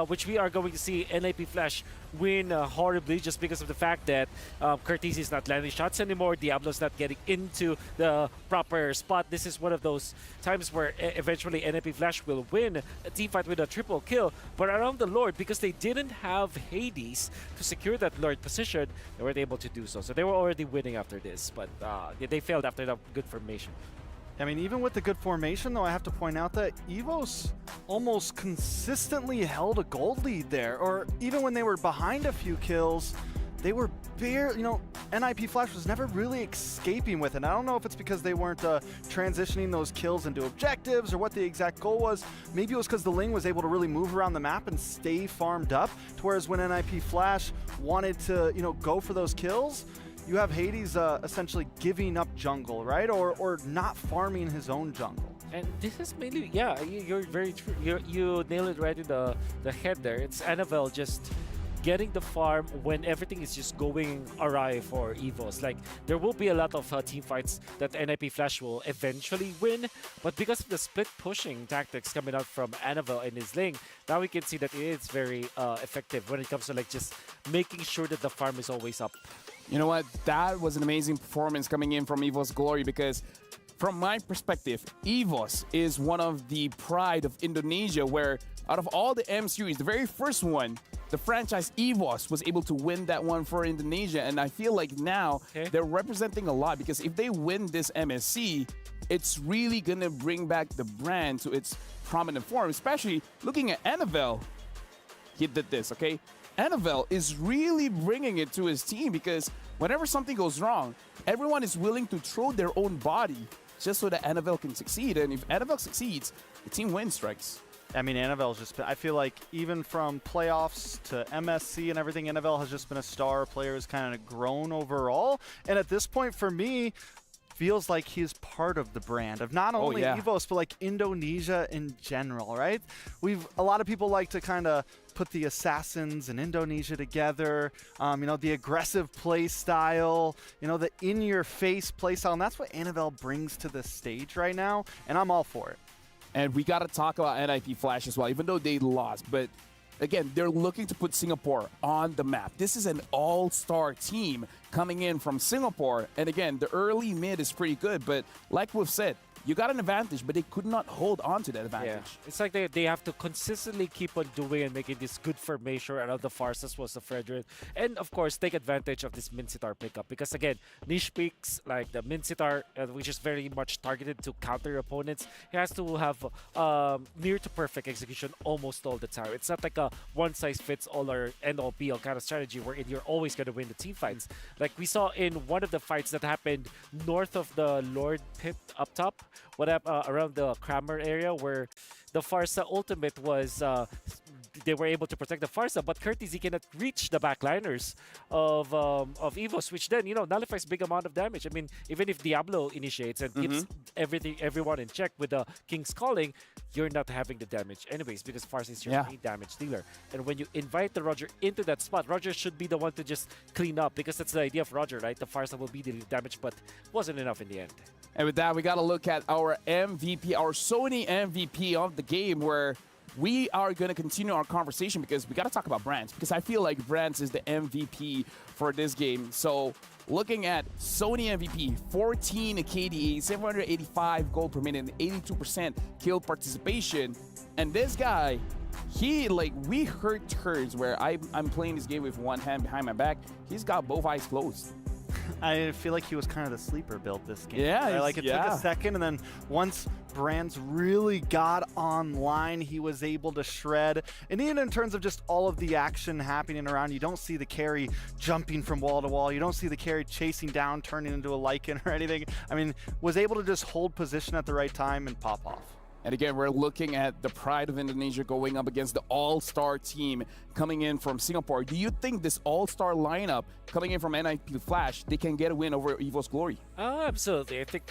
Speaker 14: which we are going to see NIP Flash win horribly just because of the fact that Curtis is not landing shots anymore. Diablo's not getting into the proper spot. This is one of those times where eventually NIP Flash will win a team fight with a triple kill. But around the Lord, because they didn't have Hades to secure that Lord position, they weren't able to do so. So they were already winning after this, but they failed after that good formation.
Speaker 13: I mean, even with the good formation, though, I have to point out that Evos almost consistently held a gold lead there. Or even when they were behind a few kills, they were barely, NIP Flash was never really escaping with it. And I don't know if it's because they weren't transitioning those kills into objectives or what the exact goal was. Maybe it was because the Ling was able to really move around the map and stay farmed up. To whereas when NIP Flash wanted to, go for those kills, you have Hades essentially giving up jungle, right? Or not farming his own jungle.
Speaker 14: And this is mainly, yeah, you're very true. You nailed it right in the head there. It's Annabelle just getting the farm when everything is just going awry for Evos. Like, there will be a lot of team fights that NIP Flash will eventually win, but because of the split pushing tactics coming out from Annabelle and his Ling, now we can see that it is very effective when it comes to like just making sure that the farm is always up.
Speaker 7: You know what? That was an amazing performance coming in from Evo's Glory because from my perspective, Evos is one of the pride of Indonesia where out of all the M series, the very first one, the franchise Evos was able to win that one for Indonesia. And I feel like now they're representing a lot because if they win this MSC, it's really going to bring back the brand to its prominent form, especially looking at Annabelle. He did this, okay? Annabelle is really bringing it to his team because whenever something goes wrong, everyone is willing to throw their own body just so that Annabelle can succeed. And if Annabelle succeeds, the team wins, strikes.
Speaker 13: I mean, Annabelle's just been, I feel like even from playoffs to MSC and everything, Annabelle has just been a star player, has kind of grown overall. And at this point, for me, feels like he's part of the brand of not only Evos, but like Indonesia in general, right? A lot of people like to kind of put the assassins in Indonesia together, the aggressive play style, the in-your-face play style, and that's what Annabelle brings to the stage right now, and I'm all for it.
Speaker 7: And we got to talk about NIP Flash as well, even though they lost, but again, they're looking to put Singapore on the map. This is an all-star team coming in from Singapore. And again, the early mid is pretty good, but like we've said, you got an advantage, but they could not hold on to that advantage.
Speaker 14: Yeah. It's like they have to consistently keep on doing and making this good formation around the Farsas was the Frederick. And of course, take advantage of this Mincitar pickup. Because again, niche picks like the Mincitar, which is very much targeted to counter your opponents, he has to have near to perfect execution almost all the time. It's not like a one-size-fits-all or end-all be-all kind of strategy wherein you're always going to win the team fights. Like we saw in one of the fights that happened north of the Lord pit up top, around the Kramer area, where the Farsa ultimate was they were able to protect the Farsa, but Courtesy cannot reach the backliners of EVOS, which then, you know, nullifies big amount of damage. I mean, even if Diablo initiates and keeps everyone in check with the King's Calling, you're not having the damage anyways, because Farsa is your main damage dealer. And when you invite the Roger into that spot, Roger should be the one to just clean up, because that's the idea of Roger, right? The Farsa will be the damage, but wasn't enough in the end.
Speaker 7: And with that, we got to look at our MVP, our Sony MVP of the game, where we are going to continue our conversation because we got to talk about Brands, because I feel like Brands is the MVP for this game. So looking at Sony MVP, 14 KDA, 785 gold per minute, and 82% kill participation. And this guy, he, like, we heard turns where I'm playing this game with one hand behind my back. He's got both eyes closed.
Speaker 13: I feel like he was kind of the sleeper build this game.
Speaker 7: Yeah,
Speaker 13: right? Like it took a second, and then once Brands really got online, he was able to shred. And even in terms of just all of the action happening around, you don't see the carry jumping from wall to wall. You don't see the carry chasing down, turning into a Lycan or anything. I mean, was able to just hold position at the right time and pop off.
Speaker 7: And again, we're looking at the Pride of Indonesia going up against the all-star team coming in from Singapore. Do you think this all-star lineup coming in from NIP Flash, they can get a win over EVO's Glory?
Speaker 14: Absolutely. I think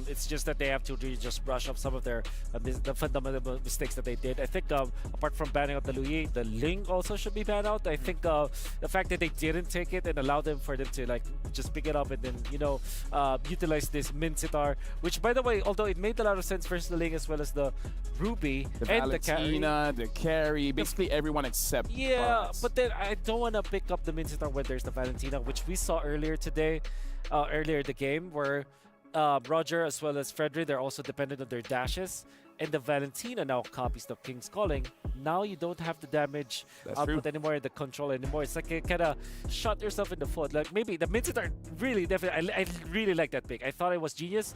Speaker 14: it's just that they have to really just brush up some of their the fundamental mistakes that they did. I think apart from banning out the Lui, the Ling also should be banned out. I think the fact that they didn't take it and allow them for them to like just pick it up and then, you know, utilize this Mincitar, which by the way, although it made a lot of sense versus the Ling as well as the Ruby
Speaker 7: the
Speaker 14: and
Speaker 7: Valentina, the carry, basically everyone except us.
Speaker 14: But then I don't want to pick up the Mincitar when there's the Valentina, which we saw earlier today, earlier in the game, where Roger as well as Frederick, they're also dependent on their dashes, and the Valentina now copies the King's Calling. Now you don't have the damage output anymore, the control anymore. It's like you kind of shot yourself in the foot. Like maybe the Mincitar really definitely, I really like that pick. I thought it was genius,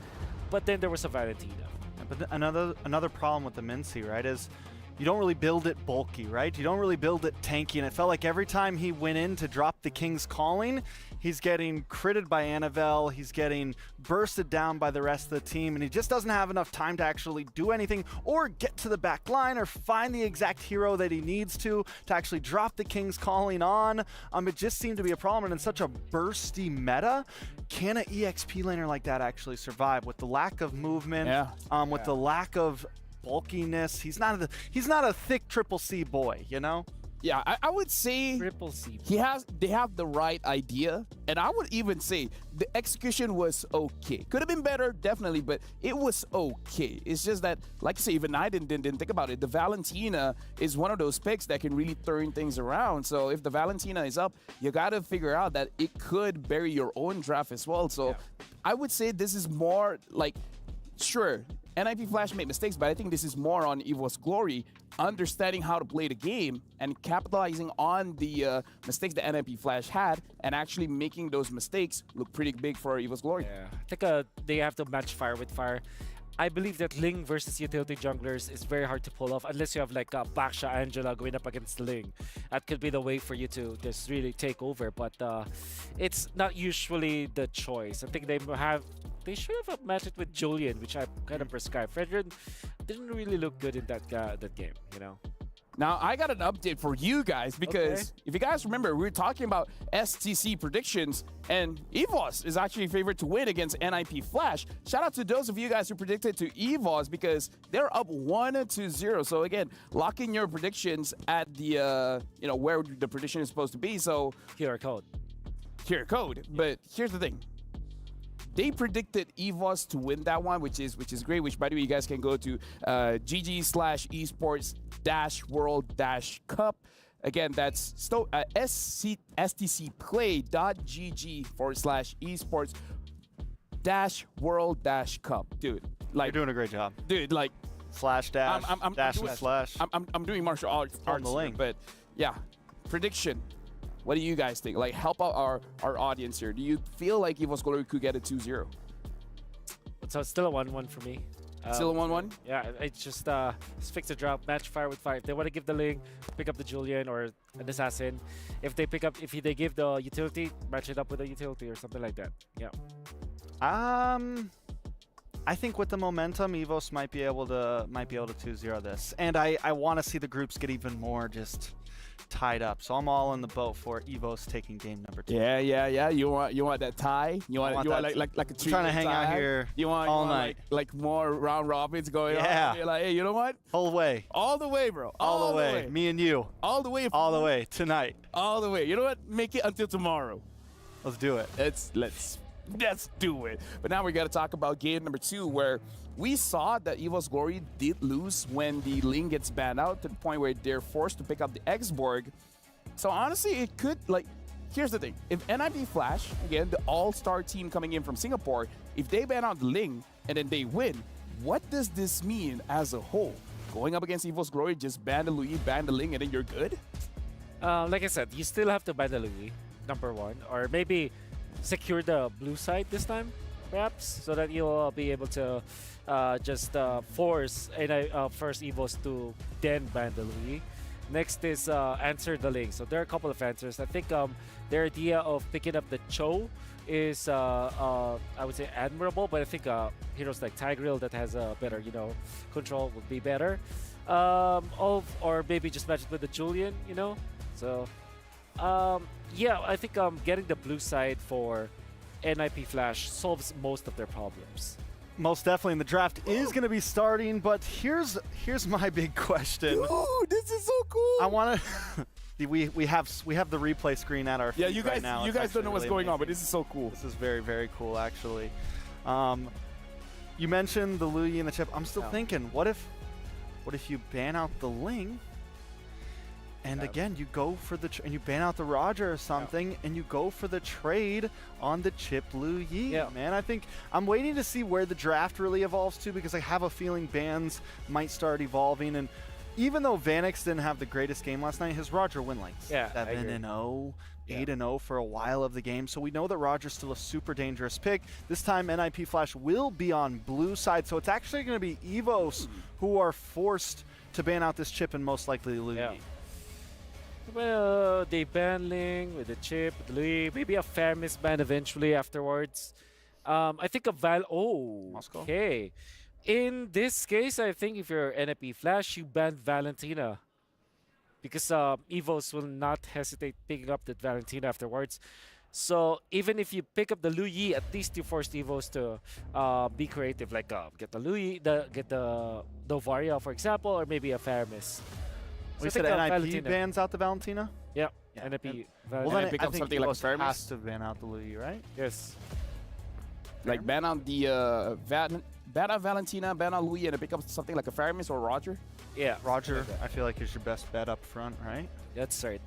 Speaker 14: but then there was a Valentina.
Speaker 13: But another problem with the Mincy, right, is you don't really build it bulky, right? You don't really build it tanky, and it felt like every time he went in to drop the King's Calling, he's getting critted by Annabelle, he's getting bursted down by the rest of the team, and he just doesn't have enough time to actually do anything or get to the back line or find the exact hero that he needs to actually drop the King's Calling on. It just seemed to be a problem, and in such a bursty meta, can an EXP laner like that actually survive with the lack of movement, with the lack of bulkiness? He's not a thick triple C boy, you know?
Speaker 7: Yeah, I would say
Speaker 14: triple C.
Speaker 7: They have the right idea, and I would even say the execution was okay. Could have been better, definitely, but it was okay. It's just that, like I say, even I didn't think about it. The Valentina is one of those picks that can really turn things around. So if the Valentina is up, you got to figure out that it could bury your own draft as well. So I would say this is more like, sure, NIP Flash made mistakes, but I think this is more on EVO's Glory, understanding how to play the game and capitalizing on the mistakes that NIP Flash had and actually making those mistakes look pretty big for EVO's Glory.
Speaker 14: Yeah, I think they have to match fire with fire. I believe that Ling versus utility junglers is very hard to pull off unless you have like Baksha Angela going up against Ling. That could be the way for you to just really take over, but it's not usually the choice. I think they should have matched it with Julian, which I kind of prescribed. Frederick didn't really look good in that game, you know.
Speaker 7: Now, I got an update for you guys because if you guys remember, we were talking about STC predictions, and EVOS is actually favored to win against NIP Flash. Shout out to those of you guys who predicted to EVOS because they're up 1-0. So again, lock in your predictions at the where the prediction is supposed to be. So
Speaker 14: QR code.
Speaker 7: But here's the thing. They predicted EVOS to win that one, which is great. Which, by the way, you guys can go to GG/esports-world-cup. Again, that's stcplay.gg/esports-world-cup. Dude,
Speaker 13: You're doing a great job.
Speaker 7: Dude, like...
Speaker 13: Slash dash, dash
Speaker 7: doing,
Speaker 13: with slash.
Speaker 7: I'm doing martial arts
Speaker 13: on the link.
Speaker 7: But yeah, prediction. What do you guys think? Like, help out our audience here. Do you feel like EVO's Glory could get a 2-0?
Speaker 14: So it's still a 1-1 for me.
Speaker 7: Still a 1-1?
Speaker 14: Yeah, it's just fix a drop, match fire with fire. If they want to give the Ling, pick up the Julian or an assassin. If they give the utility, match it up with a utility or something like that. Yeah.
Speaker 13: I think with the momentum, EVOS might be able to 2-0 this, and I want to see the groups get even more just tied up. So I'm all in the boat for EVOS taking game number 2.
Speaker 7: Yeah. You want that tie? You want like a
Speaker 13: trying to hang out here all night.
Speaker 7: Like more round robins going on.
Speaker 13: Yeah.
Speaker 7: You're like, hey, you know what?
Speaker 13: All the way,
Speaker 7: bro.
Speaker 13: All the way. Me and you.
Speaker 7: All the way.
Speaker 13: All the way tonight.
Speaker 7: All the way. You know what? Make it until tomorrow.
Speaker 13: Let's do it.
Speaker 7: Let's do it. But now we got to talk about game number 2, where we saw that EVO's Glory did lose when the Ling gets banned out to the point where they're forced to pick up the X-Borg. So honestly, it could, like, here's the thing. If NIP Flash, again, the all-star team coming in from Singapore, if they ban out the Ling and then they win, what does this mean as a whole? Going up against EVO's Glory, just ban the Louis, ban the Ling, and then you're good?
Speaker 14: Like I said, you still have to ban the Louis, number 1, or maybe secure the blue side this time, perhaps, so that you'll be able to just force first EVOS to then ban the Louis. Next is answer the Ling. So there are a couple of answers. I think their idea of picking up the Cho is, I would say, admirable, but I think heroes like Tigreal that has a better, control would be better. Or maybe just match it with the Julian, So, yeah, I think getting the blue side for NIP Flash solves most of their problems.
Speaker 13: Most definitely, and the draft is going to be starting, but here's my big question.
Speaker 7: Dude, this is so cool.
Speaker 13: I want to... we have the replay screen at our feet
Speaker 7: you
Speaker 13: right now.
Speaker 7: You guys don't know what's
Speaker 13: really
Speaker 7: going on, but this is so cool.
Speaker 13: This is very, very cool, actually. You mentioned the Louis and the chip. I'm still thinking, what if you ban out the Ling? And again, you go for and you ban out the Roger or something, and you go for the trade on the chip Lu Yi.
Speaker 14: Yeah.
Speaker 13: Man, I'm waiting to see where the draft really evolves to, because I have a feeling bans might start evolving. And even though Vanix didn't have the greatest game last night, his Roger win like 7-0, 8-0 for a while of the game. So we know that Roger's still a super dangerous pick. This time, NIP Flash will be on blue side, so it's actually going to be EVOS who are forced to ban out this chip and most likely Lu Yi.
Speaker 14: Well, they ban Ling with the chip, with Louis, maybe a Fairness ban eventually afterwards. I think a
Speaker 13: Moscow.
Speaker 14: Okay. In this case, I think if you're NIP Flash, you ban Valentina. Because EVOS will not hesitate picking up that Valentina afterwards. So even if you pick up the Lu Yi, at least you force EVOS to be creative, like get the Lu Yi, get the Novaria, for example, or maybe a Fairness.
Speaker 13: So we said NIP bans out the Valentina?
Speaker 14: Yeah. NIP.
Speaker 13: Well, then
Speaker 7: pick
Speaker 13: I
Speaker 7: up
Speaker 13: think
Speaker 7: something like
Speaker 13: EVOS
Speaker 7: Fairness?
Speaker 13: has to ban out the Lu Yi, right?
Speaker 14: Yes.
Speaker 7: Like ban out the ban out Valentina, ban out Louis, and pick up something like a Faramis or Roger?
Speaker 14: Yeah.
Speaker 13: Roger, I feel like is your best bet up front, right?
Speaker 14: That's right.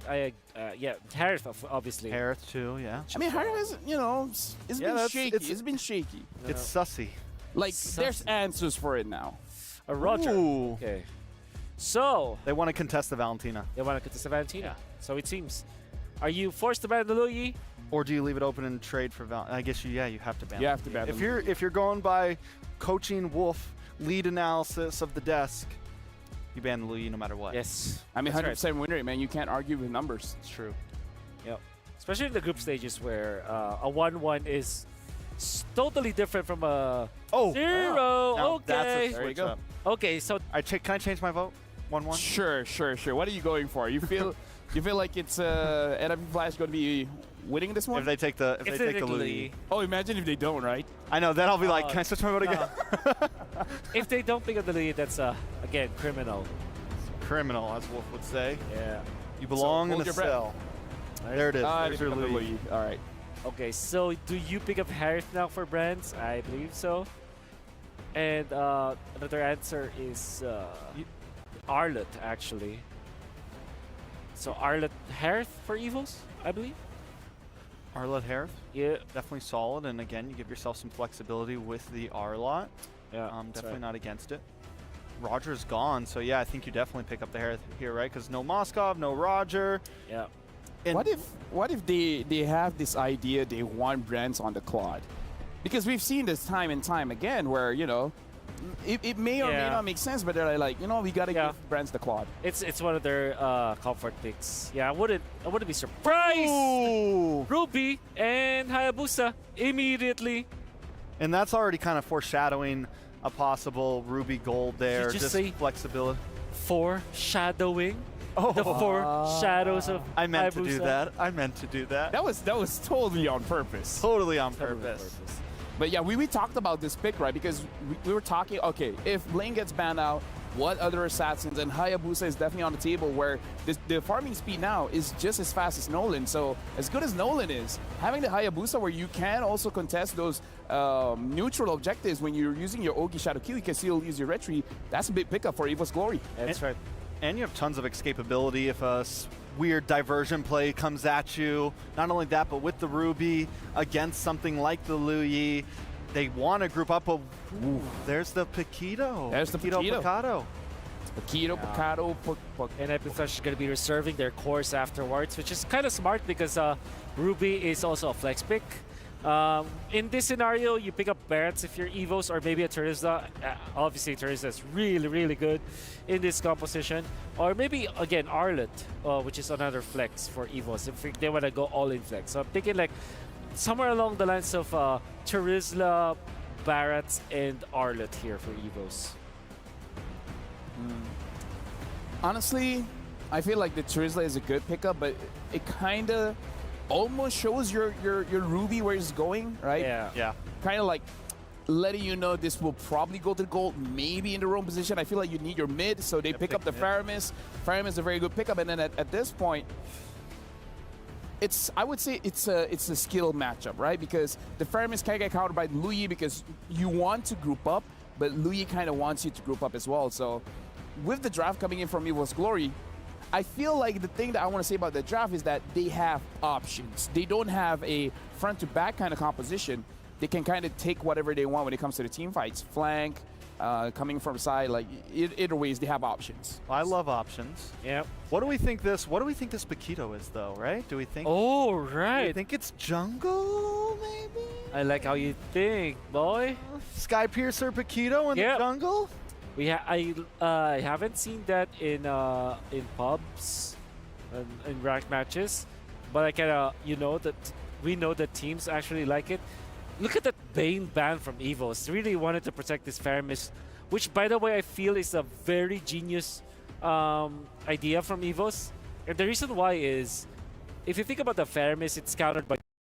Speaker 14: Yeah, Harith, obviously.
Speaker 13: Harith too, yeah.
Speaker 7: I mean, Harith is, it's been shaky. It's been shaky.
Speaker 13: It's sussy.
Speaker 7: Like, there's answers for it now.
Speaker 14: A Roger.
Speaker 13: Ooh.
Speaker 14: Okay. So
Speaker 13: they want to contest the Valentina.
Speaker 14: They want to contest the Valentina. So it seems. Are you forced to ban the Lu Yi?
Speaker 13: Or do you leave it open and trade for I guess you have to ban.
Speaker 7: You have to ban.
Speaker 13: If you're going by coaching Wolf lead analysis of the desk, you ban the Lu Yi no matter what.
Speaker 14: Yes.
Speaker 7: I mean, 100% win rate, man. You can't argue with numbers.
Speaker 13: It's true.
Speaker 14: Yep. Especially in the group stages where a 1-1 is totally different from a 0.
Speaker 13: Now
Speaker 14: Okay.
Speaker 13: That's there you go.
Speaker 14: Okay, so
Speaker 13: can I change my vote? 1-1.
Speaker 7: Sure. What are you going for? You feel like it's NIP Flash going to be winning this one?
Speaker 13: If they take the Lu Yi.
Speaker 7: Oh, imagine if they don't, right?
Speaker 13: I know. Then I'll be like, can I switch my vote again?
Speaker 14: If they don't pick up the Lu Yi, that's again criminal.
Speaker 13: Criminal, as Wolf would say.
Speaker 14: Yeah.
Speaker 13: You belong in a cell. There it is. There's your Lu Yi.
Speaker 7: All right.
Speaker 14: Okay, so do you pick up Harith now for brands? I believe so. And another answer is Arlet, actually. So Arlet Harith for Evos, I believe.
Speaker 13: Arlet Harith?
Speaker 14: Yeah.
Speaker 13: Definitely solid, and again, you give yourself some flexibility with the Arlot. Yeah, definitely not against it. Roger's gone, so yeah, I think you definitely pick up the hair here, right? Because no Moskov, no Roger.
Speaker 14: Yeah.
Speaker 13: And
Speaker 7: what if they have this idea they want Brands on the Claude? Because we've seen this time and time again where, you know, it may or may not make sense, but they're like, you know, we gotta give Brands the Claude.
Speaker 14: It's one of their comfort picks. Yeah, I wouldn't be surprised.
Speaker 13: Ooh.
Speaker 14: Ruby and Hayabusa immediately.
Speaker 13: And that's already kind of foreshadowing a possible Ruby gold there.
Speaker 14: Did you just say
Speaker 13: flexibility.
Speaker 14: Foreshadowing.
Speaker 13: Oh,
Speaker 14: the four shadows of
Speaker 13: I meant to
Speaker 14: Hayabusa.
Speaker 13: do that. I meant to do that.
Speaker 7: That was totally on purpose.
Speaker 13: Totally on purpose.
Speaker 7: But yeah, we talked about this pick, right? Because we were talking, okay, if Blaine gets banned out, what other assassins? And Hayabusa is definitely on the table where the farming speed now is just as fast as Nolan. So as good as Nolan is, having the Hayabusa where you can also contest those neutral objectives when you're using your Ogi Shadow Q, you can still use your retreat. That's a big pickup for Evo's Glory.
Speaker 14: That's right.
Speaker 13: And you have tons of escapability if a weird diversion play comes at you. Not only that, but with the Ruby against something like the Luyi, they want to group up. There's the Paquito.
Speaker 7: There's the Paquito. Paquito.
Speaker 14: And NIP Flash is going to be reserving their cores afterwards, which is kind of smart because Ruby is also a flex pick. In this scenario, you pick up Barretts if you're Evos, or maybe a Terizla. Obviously, Terizla is really, really good in this composition. Or maybe, again, Arlet, which is another flex for Evos if they want to go all-in flex. So I'm thinking like somewhere along the lines of Terizla, Barretts, and Arlet here for Evos.
Speaker 7: Honestly, I feel like the Terizla is a good pickup, but it kind of almost shows your Ruby where it's going, right?
Speaker 13: Yeah.
Speaker 7: Kind of like letting you know this will probably go to the gold, maybe in the wrong position. I feel like you need your mid, so they pick up the Faramis. Faramis is a very good pickup, and then at this point, I would say it's a skill matchup, right? Because the Faramis can get countered by Luyi because you want to group up, but Luyi kind of wants you to group up as well. So with the draft coming in from Evo's Glory, I feel like the thing that I want to say about the draft is that they have options. They don't have a front-to-back kind of composition. They can kind of take whatever they want when it comes to the team fights. Flank, coming from side, like either ways, they have options.
Speaker 13: I love options.
Speaker 14: Yep.
Speaker 13: What do we think this Paquito is, though? Right? Do we think?
Speaker 14: Oh, right.
Speaker 13: Do you think it's jungle, maybe?
Speaker 14: I like how you think, boy.
Speaker 13: Sky Piercer Paquito in the jungle.
Speaker 14: I haven't seen that in pubs and in ranked matches, but I kind of we know that teams actually like it. Look at that Bane ban from Evos. Really wanted to protect this Faramis, which by the way I feel is a very genius idea from Evos. And the reason why is, if you think about the Faramis, it's countered by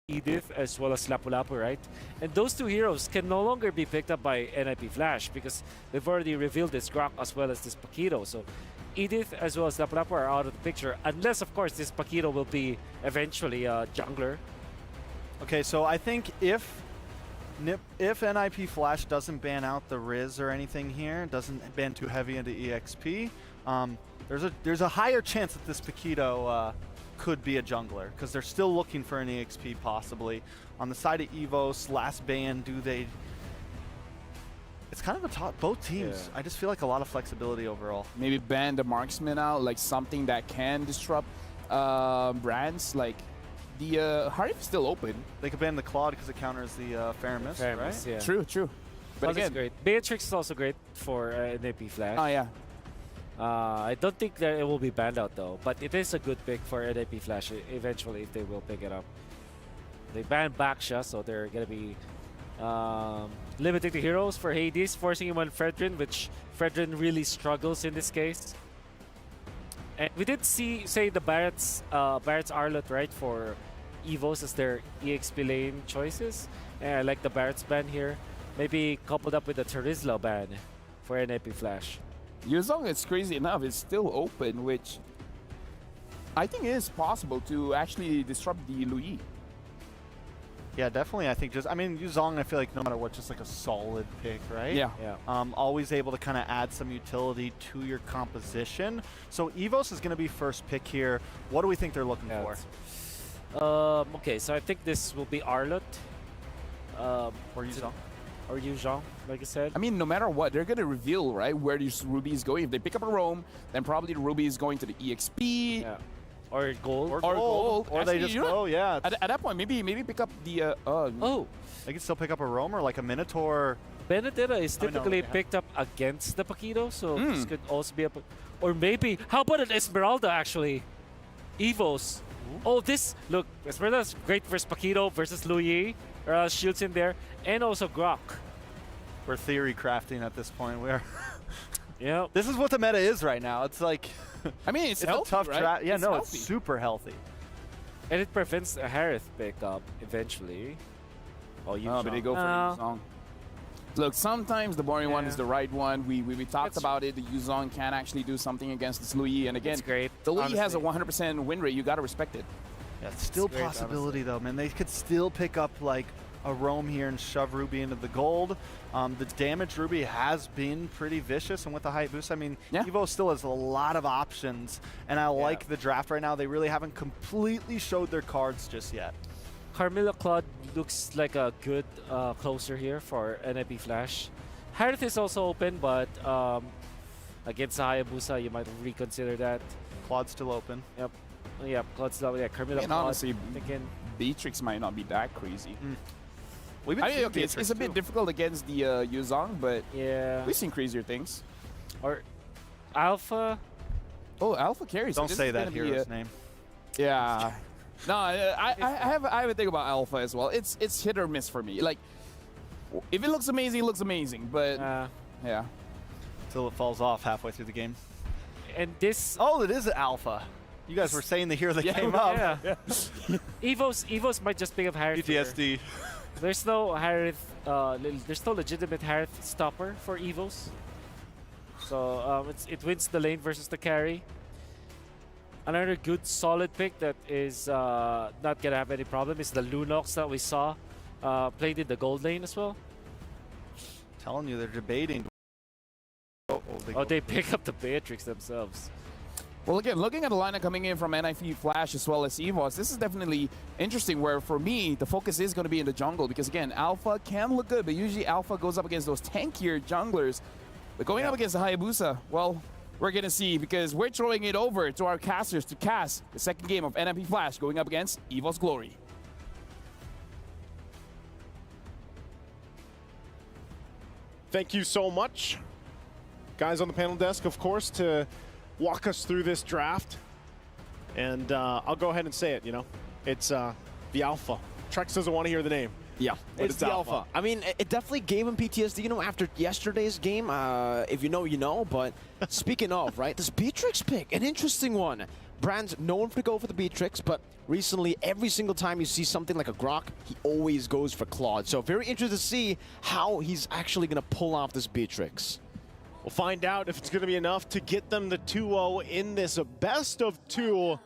Speaker 14: Edith as well as Lapu-Lapu, right? And those two heroes can no longer be picked up by NIP Flash because they've already revealed this Grok as well as this Paquito. So Edith as well as Lapu-Lapu are out of the picture, unless of course this Paquito will be eventually a jungler.
Speaker 13: Okay, so I think if NIP Flash doesn't ban out the Riz or anything here, doesn't ban too heavy into EXP, there's a higher chance that this Paquito could be a jungler, because they're still looking for an EXP possibly. On the side of Evos, last ban, it's kind of a top, both teams.
Speaker 7: Yeah.
Speaker 13: I just feel like a lot of flexibility overall.
Speaker 7: Maybe ban the marksman out, like something that can disrupt brands. Like the Harif is still open.
Speaker 13: They could ban the Claude because it counters the Faramis, right?
Speaker 14: Yeah.
Speaker 7: True. But again,
Speaker 14: great. Beatrix is also great for NIP Flash.
Speaker 7: Oh yeah.
Speaker 14: I don't think that it will be banned out though, but it is a good pick for NIP Flash eventually if they will pick it up. They banned Baksha, so they're gonna be limiting the heroes for Hades, forcing him on Fredrin, which Fredrin really struggles in this case. And we did say the Barrett's Arlet, right, for Evos as their EXP lane choices. And I like the Barrett's ban here. Maybe coupled up with the Terizla ban for NIP Flash.
Speaker 7: Yuzong, it's crazy enough, is still open, which I think is possible to actually disrupt the Luyi.
Speaker 13: Yeah, definitely. I think Yuzong, I feel like no matter what, just like a solid pick, right?
Speaker 7: Yeah.
Speaker 13: Always able to kind of add some utility to your composition. So Evos is going to be first pick here. What do we think they're looking for?
Speaker 14: Okay, so I think this will be Arlet.
Speaker 13: Or Yuzong?
Speaker 14: or Yu Zhang, like I said.
Speaker 7: I mean, no matter what, they're going to reveal, right, where these Ruby is going. If they pick up a roam, then probably the Ruby is going to the EXP.
Speaker 14: Yeah. Or gold.
Speaker 13: Or gold. Or
Speaker 7: Actually,
Speaker 13: they just
Speaker 7: you know
Speaker 13: go,
Speaker 7: what?
Speaker 13: yeah.
Speaker 7: At that point, maybe pick up the...
Speaker 14: oh.
Speaker 13: They can still pick up a roamer, like a Minotaur.
Speaker 14: Benedetta is typically picked up against the Paquito, so this could also be a... Or maybe... How about an Esmeralda, actually? Evos. Oh, this... Look, Esmeralda's great versus Paquito versus Luyi. Shields in there. And also Grok.
Speaker 13: We're theory crafting at this point. We are...
Speaker 14: Yeah.
Speaker 13: This is what the meta is right now. It's like...
Speaker 7: I mean, it's
Speaker 13: a
Speaker 7: healthy,
Speaker 13: tough
Speaker 7: right?
Speaker 13: draft. Yeah,
Speaker 7: It's
Speaker 13: no,
Speaker 7: healthy.
Speaker 13: it's super healthy.
Speaker 14: And it prevents a Harith pickup eventually. Oh, you
Speaker 7: but they go for Yuzong. Look, sometimes the boring one is the right one. We talked about it. The Yuzong can actually do something against this Luyi. And again,
Speaker 14: great,
Speaker 7: the Luyi has a 100% win rate. You got to respect it.
Speaker 13: Yeah, it's still
Speaker 14: great,
Speaker 13: possibility, though, man. They could still pick up, like, a roam here and shove Ruby into the gold. The damage Ruby has been pretty vicious, and with the Hayabusa, I mean, Evo still has a lot of options, and I like the draft right now. They really haven't completely showed their cards just yet.
Speaker 14: Carmilla Claude looks like a good closer here for NIP Flash. Harith is also open, but against Hayabusa, you might reconsider that.
Speaker 13: Claude's still open.
Speaker 14: Yep. Yeah, Claude's still open. Yeah, Carmilla
Speaker 7: And
Speaker 14: Claude.
Speaker 7: honestly,
Speaker 14: Thinking
Speaker 7: Beatrix might not be that crazy.
Speaker 13: We've been
Speaker 7: okay, it's a bit difficult against the Yuzong, but we've seen crazier things.
Speaker 14: Or Alpha.
Speaker 7: Oh, Alpha carries.
Speaker 13: Don't say that hero's name.
Speaker 7: Yeah. No, I have a thing about Alpha as well. It's hit or miss for me. Like, if it looks amazing, it looks amazing. But yeah,
Speaker 13: until it falls off halfway through the game.
Speaker 14: And this.
Speaker 13: Oh, it is an Alpha. You guys were saying the hero that came up.
Speaker 14: Yeah. Evos might just pick up Harith.
Speaker 13: PTSD.
Speaker 14: There's no Harith. There's no legitimate Harith stopper for Evos. So it wins the lane versus the carry. Another good solid pick that is not gonna have any problem is the Lunox that we saw played in the gold lane as well.
Speaker 13: Telling you, they're debating.
Speaker 14: Oh, they pick up the Beatrix themselves.
Speaker 7: Well, again, looking at the lineup coming in from NIP Flash as well as EVOS, this is definitely interesting where, for me, the focus is going to be in the jungle because, again, Alpha can look good, but usually Alpha goes up against those tankier junglers. But going up against the Hayabusa, well, we're going to see because we're throwing it over to our casters to cast the second game of NIP Flash going up against EVOS Glory.
Speaker 16: Thank you so much, guys on the panel desk, of course, to walk us through this draft. And I'll go ahead and say it, you know. It's the Alpha. Trex doesn't want to hear the name.
Speaker 17: Yeah,
Speaker 16: but
Speaker 17: it's the Alpha. I mean, it definitely gave him PTSD, you know, after yesterday's game. If you know, you know. But speaking of, right, this Beatrix pick, an interesting one. Brand's known to go for the Beatrix, but recently, every single time you see something like a Grok, he always goes for Claude. So very interested to see how he's actually going to pull off this Beatrix.
Speaker 16: We'll find out if it's going to be enough to get them the 2-0 in this best of 2.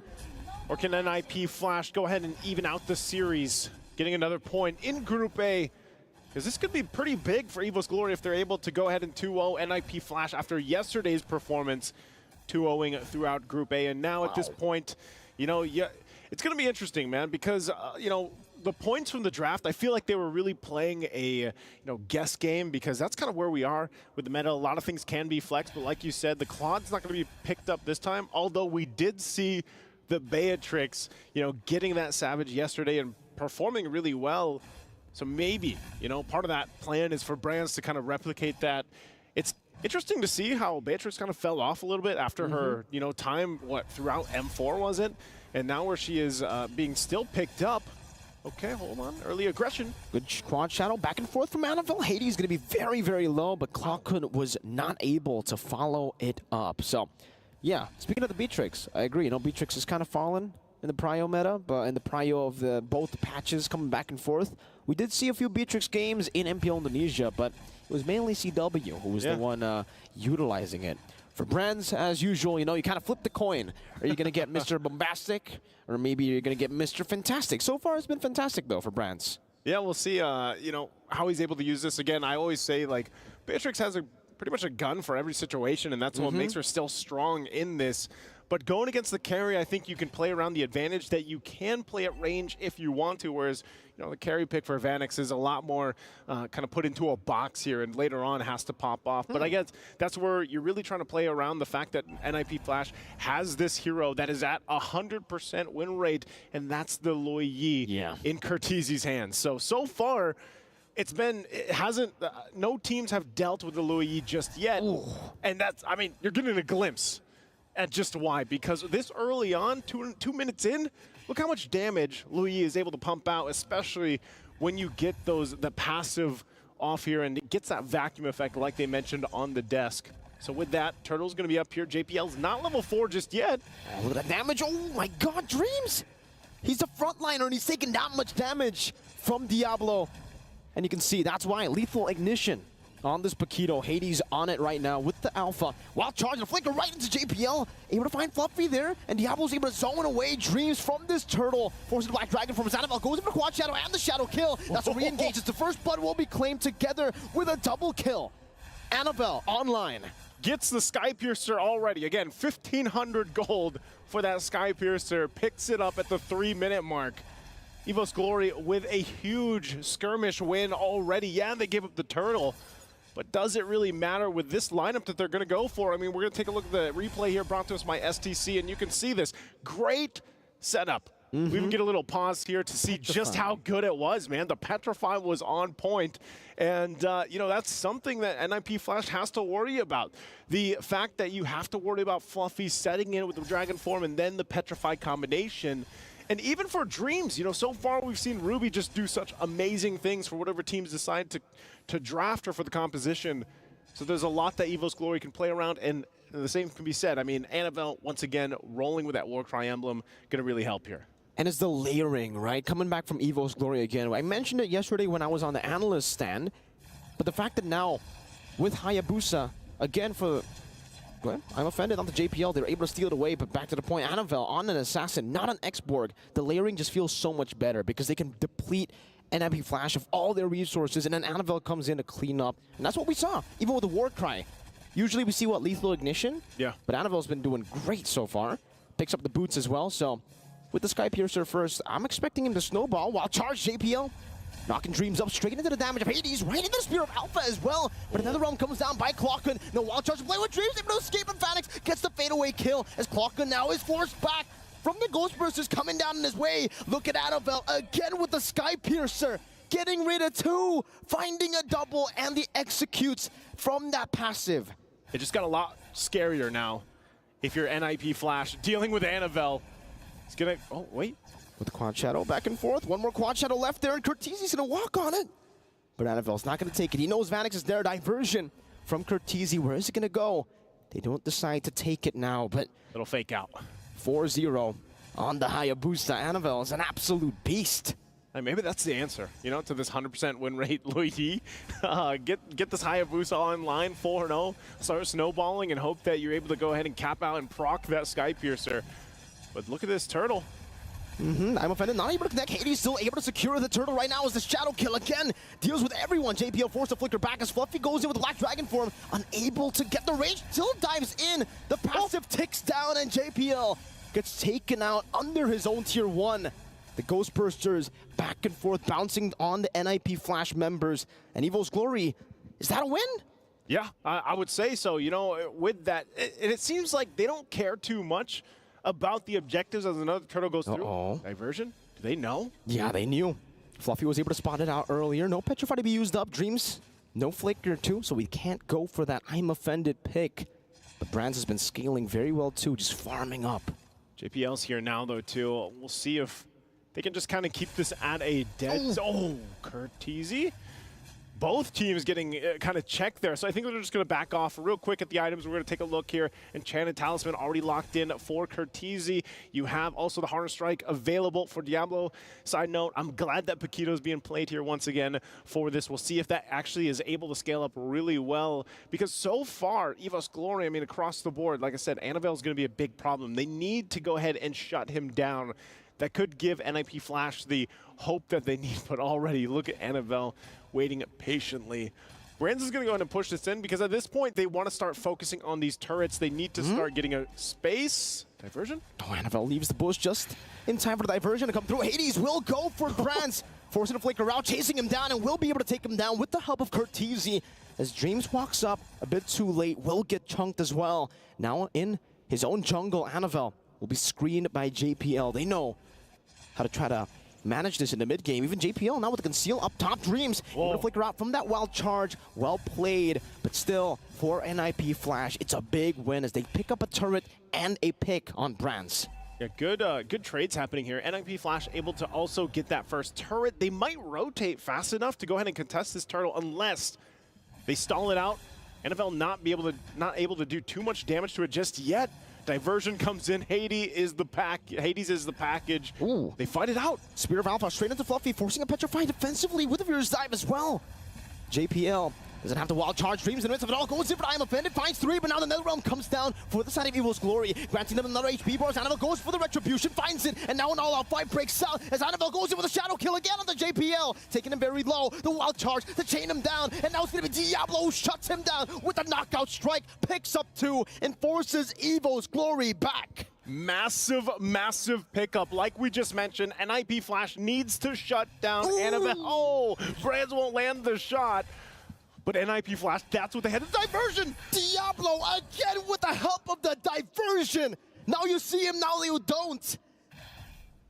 Speaker 16: Or can NIP Flash go ahead and even out the series, getting another point in Group A? Because this could be pretty big for EVOS Glory if they're able to go ahead and 2-0 NIP Flash after yesterday's performance, 2-0ing throughout Group A. And now at this point, you know, it's going to be interesting, man, because, you know, the points from the draft, I feel like they were really playing a guess game because that's kind of where we are with the meta. A lot of things can be flexed, but like you said, the Claude's not going to be picked up this time, although we did see the Beatrix, getting that Savage yesterday and performing really well. So maybe, part of that plan is for brands to kind of replicate that. It's interesting to see how Beatrix kind of fell off a little bit after her, time, throughout M4 was it? And now where she is being still picked up. Okay, hold on. Early aggression.
Speaker 17: Good quad shadow back and forth from Annabelle. Hades going to be very, very low, but Clockhood was not able to follow it up. So, yeah, speaking of the Beatrix, I agree. Beatrix has kind of fallen in the prio meta, but in the prio of both patches coming back and forth. We did see a few Beatrix games in MPL Indonesia, but it was mainly CW who was the one utilizing it. For brands, as usual, you kind of flip the coin. Are you going to get Mr. Bombastic, or maybe you're going to get Mr. Fantastic? So far, it's been fantastic, though, for brands.
Speaker 16: Yeah, we'll see, how he's able to use this. Again, I always say, Beatrix has pretty much a gun for every situation, and that's what makes her still strong in this. But going against the carry, I think you can play around the advantage that you can play at range if you want to, whereas the carry pick for Vanix is a lot more kind of put into a box here and later on has to pop off. But I guess that's where you're really trying to play around the fact that NIP Flash has this hero that is at 100% win rate, and that's the Loi Yi in Curtizi's hands. So far, no teams have dealt with the Loi Yi just yet. Ooh. And that's, I mean, you're getting a glimpse at just why, because this early on, two minutes in, look how much damage Loi Yi is able to pump out, especially when you get the passive off here and it gets that vacuum effect like they mentioned on the desk. So with that, Turtle's going to be up here. JPL's not level 4 just yet.
Speaker 17: Oh, look at that damage. Oh my god, Dreams! He's a frontliner and he's taking that much damage from Diablo. And you can see that's why Lethal Ignition on this Paquito. Hades on it right now with the Alpha. While charging a flicker right into JPL. Able to find Fluffy there. And Diablo's able to zone away Dreams from this Turtle. Forcing the Black Dragon from his Annabelle. Goes into the Quad Shadow and the Shadow kill. That's a re-engage. The first blood will be claimed together with a double kill. Annabelle online.
Speaker 16: Gets the Sky Piercer already. Again, 1,500 gold for that Sky Piercer. Picks it up at the 3-minute mark. Evo's Glory with a huge skirmish win already. Yeah, they gave up the Turtle. But does it really matter with this lineup that they're going to go for? I mean, we're going to take a look at the replay here, brought to us by STC, and you can see this great setup. We even get a little pause here to see just how good it was, man. The Petrify was on point, and that's something that NIP Flash has to worry about. The fact that you have to worry about Fluffy setting in with the Dragon Form and then the Petrify combination. And even for Dreams, so far we've seen Ruby just do such amazing things for whatever teams decide to draft her for the composition. So there's a lot that Evo's Glory can play around, and the same can be said. I mean, Annabelle, once again, rolling with that Warcry emblem, going to really help here.
Speaker 17: And it's the layering, right? Coming back from Evo's Glory again. I mentioned it yesterday when I was on the analyst stand, but the fact that now, with Hayabusa, again for... Well, I'm offended on the JPL. They were able to steal it away, but back to the point. Annabelle on an Assassin, not an X-Borg. The layering just feels so much better because they can deplete NIP Flash of all their resources, and then Annabelle comes in to clean up. And that's what we saw, even with the Warcry. Usually we see, Lethal Ignition?
Speaker 16: Yeah.
Speaker 17: But Annabelle's been doing great so far. Picks up the boots as well, so with the Sky Piercer first, I'm expecting him to snowball while charge JPL. Knocking Dreams up straight into the damage of Hades, right into the Spear of Alpha as well. But another realm comes down by Clockgun. No wild charge to play with Dreams, able to escape, and Phoenix gets the fadeaway kill as Clockgun now is forced back from the Ghostbusters coming down in his way. Look at Annabelle again with the Sky Piercer, getting rid of 2, finding a double, and the executes from that passive.
Speaker 16: It just got a lot scarier now. If you're NIP Flash dealing with Annabelle, it's gonna, oh wait.
Speaker 17: With the Quad Shadow back and forth. One more Quad Shadow left there, and Curtizi's gonna walk on it. But Annabelle's not gonna take it. He knows Vanix is there. Diversion from Curtizi. Where is it gonna go? They don't decide to take it now, but...
Speaker 16: It'll fake out.
Speaker 17: 4-0 on the Hayabusa. Annabelle is an absolute beast.
Speaker 16: And maybe that's the answer, to this 100% win rate, Loi Yi. Get this Hayabusa online, 4-0. Start snowballing and hope that you're able to go ahead and cap out and proc that Sky Piercer. But look at this Turtle.
Speaker 17: I'm offended, not able to connect. Hades still able to secure the Turtle right now as the Shadow kill again deals with everyone. JPL forced to flicker back as Fluffy goes in with the Black Dragon form, unable to get the rage, still dives in. The passive ticks down and JPL gets taken out under his own tier 1. The Ghostbusters back and forth bouncing on the NIP Flash members. And Evo's Glory, is that a win?
Speaker 16: Yeah, I would say so. With that, it seems like they don't care too much about the objectives as another Turtle goes through. Diversion? Do they know?
Speaker 17: Yeah, they knew. Fluffy was able to spot it out earlier. No Petrify to be used up. Dreams, no Flicker too, so we can't go for that I'm offended pick. But Brands has been scaling very well too, just farming up.
Speaker 16: JPL's here now though too. We'll see if they can just kind of keep this at a dead... Oh, Curtizi. Both teams getting kind of checked there. So I think we're just going to back off real quick at the items. We're going to take a look here. Enchanted Talisman already locked in for Curtizi. You have also the Harness Strike available for Diablo. Side note, I'm glad that Paquito's being played here once again for this. We'll see if that actually is able to scale up really well. Because so far, Evo's Glory, across the board, like I said, Annabelle's going to be a big problem. They need to go ahead and shut him down. That could give NIP Flash the hope that they need, but already look at Annabelle waiting patiently Brands is going to go ahead and push this in because at this point, they want to start focusing on these turrets. They need to start getting a space. Diversion?
Speaker 17: Oh, Annabelle leaves the bush just in time for the diversion to come through. Hades will go for Brands, forcing to flicker out, chasing him down, and will be able to take him down with the help of Curtizi. As Dreams walks up a bit too late, will get chunked as well. Now in his own jungle, Annabelle will be screened by JPL. They know how to try to manage this in the mid game. Even JPL now with the conceal up top. Dreams able to flicker out from that wild charge. Well played, but still for NIP Flash, it's a big win as they pick up a turret and a pick on Brands.
Speaker 16: Yeah, good trades happening here. NIP Flash able to also get that first turret. They might rotate fast enough to go ahead and contest this turtle unless they stall it out. NFL not able to do too much damage to it just yet. Diversion comes in. Hades is the package.
Speaker 17: Ooh.
Speaker 16: They fight it out.
Speaker 17: Spear of Alpha straight into Fluffy, forcing a Petrify defensively with a Fierce Dive as well. JPL doesn't have to wild charge. Dreams in the midst of it all. Goes in for I'm Offended, finds 3, but now the Netherrealm comes down for the side of Evil's Glory, granting them another HP bar. Annabelle goes for the Retribution, finds it, and now an all-out fight breaks out as Annabelle goes in with a Shadow Kill again on the JPL, taking him very low. The wild charge to chain him down, and now it's going to be Diablo who shuts him down with a knockout strike, picks up 2, and forces Evil's Glory back.
Speaker 16: Massive pickup. Like we just mentioned, NIP Flash needs to shut down Annabelle. Oh, Brands won't land the shot. But NIP Flash, that's what they had. The diversion!
Speaker 17: Diablo again with the help of the diversion! Now you see him, now you don't!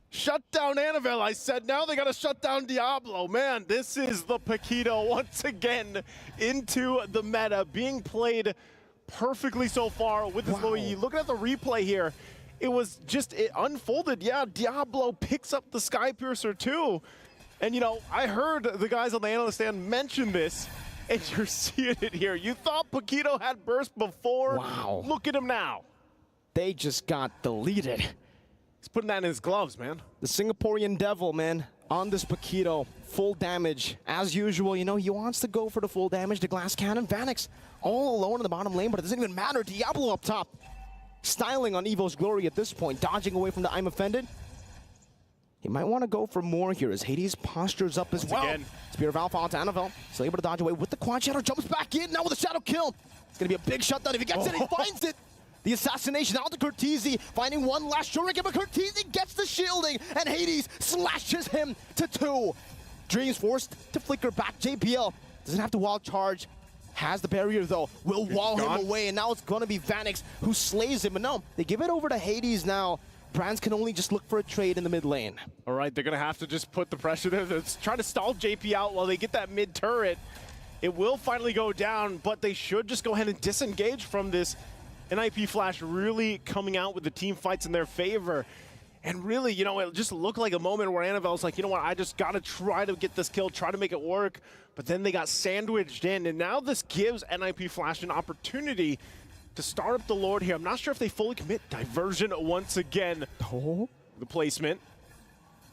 Speaker 16: Shut down Annabelle, I said. Now they gotta shut down Diablo. Man, this is the Paquito once again into the meta, being played perfectly so far with this Louis. Looking at the replay here, it unfolded. Yeah, Diablo picks up the Sky Piercer too. And you know, I heard the guys on the analyst stand mention this, and you're seeing it here. You thought Paquito had burst before?
Speaker 17: Wow.
Speaker 16: Look at him now.
Speaker 17: They just got deleted.
Speaker 16: He's putting that in his gloves, man.
Speaker 17: The Singaporean Devil, man, on this Paquito. Full damage. As usual, you know, he wants to go for the full damage. The Glass Cannon, Vanix all alone in the bottom lane, but it doesn't even matter. Diablo up top. Styling on Evo's Glory at this point, dodging away from the I'm Offended. He might want to go for more here as Hades postures up as well.
Speaker 16: Again.
Speaker 17: Spear of Alpha onto Annabelle. Still able to dodge away with the Quad Shadow. Jumps back in now with a Shadow Kill. It's going to be a big shutdown. If he gets it, he finds it. The assassination out to Curtizi, finding one last Shuriken, but Curtizi gets the shielding, and Hades slashes him to 2. Dreams forced to flicker back. JPL doesn't have to wild charge. Has the barrier though. Will wall him away, and now it's going to be Vanix who slays him. But no, they give it over to Hades now. Brands can only just look for a trade in the mid lane.
Speaker 16: All right, they're going to have to just put the pressure there. They're trying to stall JP out while they get that mid turret. It will finally go down, but they should just go ahead and disengage from this. NIP Flash really coming out with the team fights in their favor. And really, you know, it just looked like a moment where Annabelle's like, you know what, I just got to try to get this kill, try to make it work. But then they got sandwiched in, and now this gives NIP Flash an opportunity to start up the Lord here. I'm not sure if they fully commit. Diversion once again.
Speaker 17: Oh.
Speaker 16: The placement.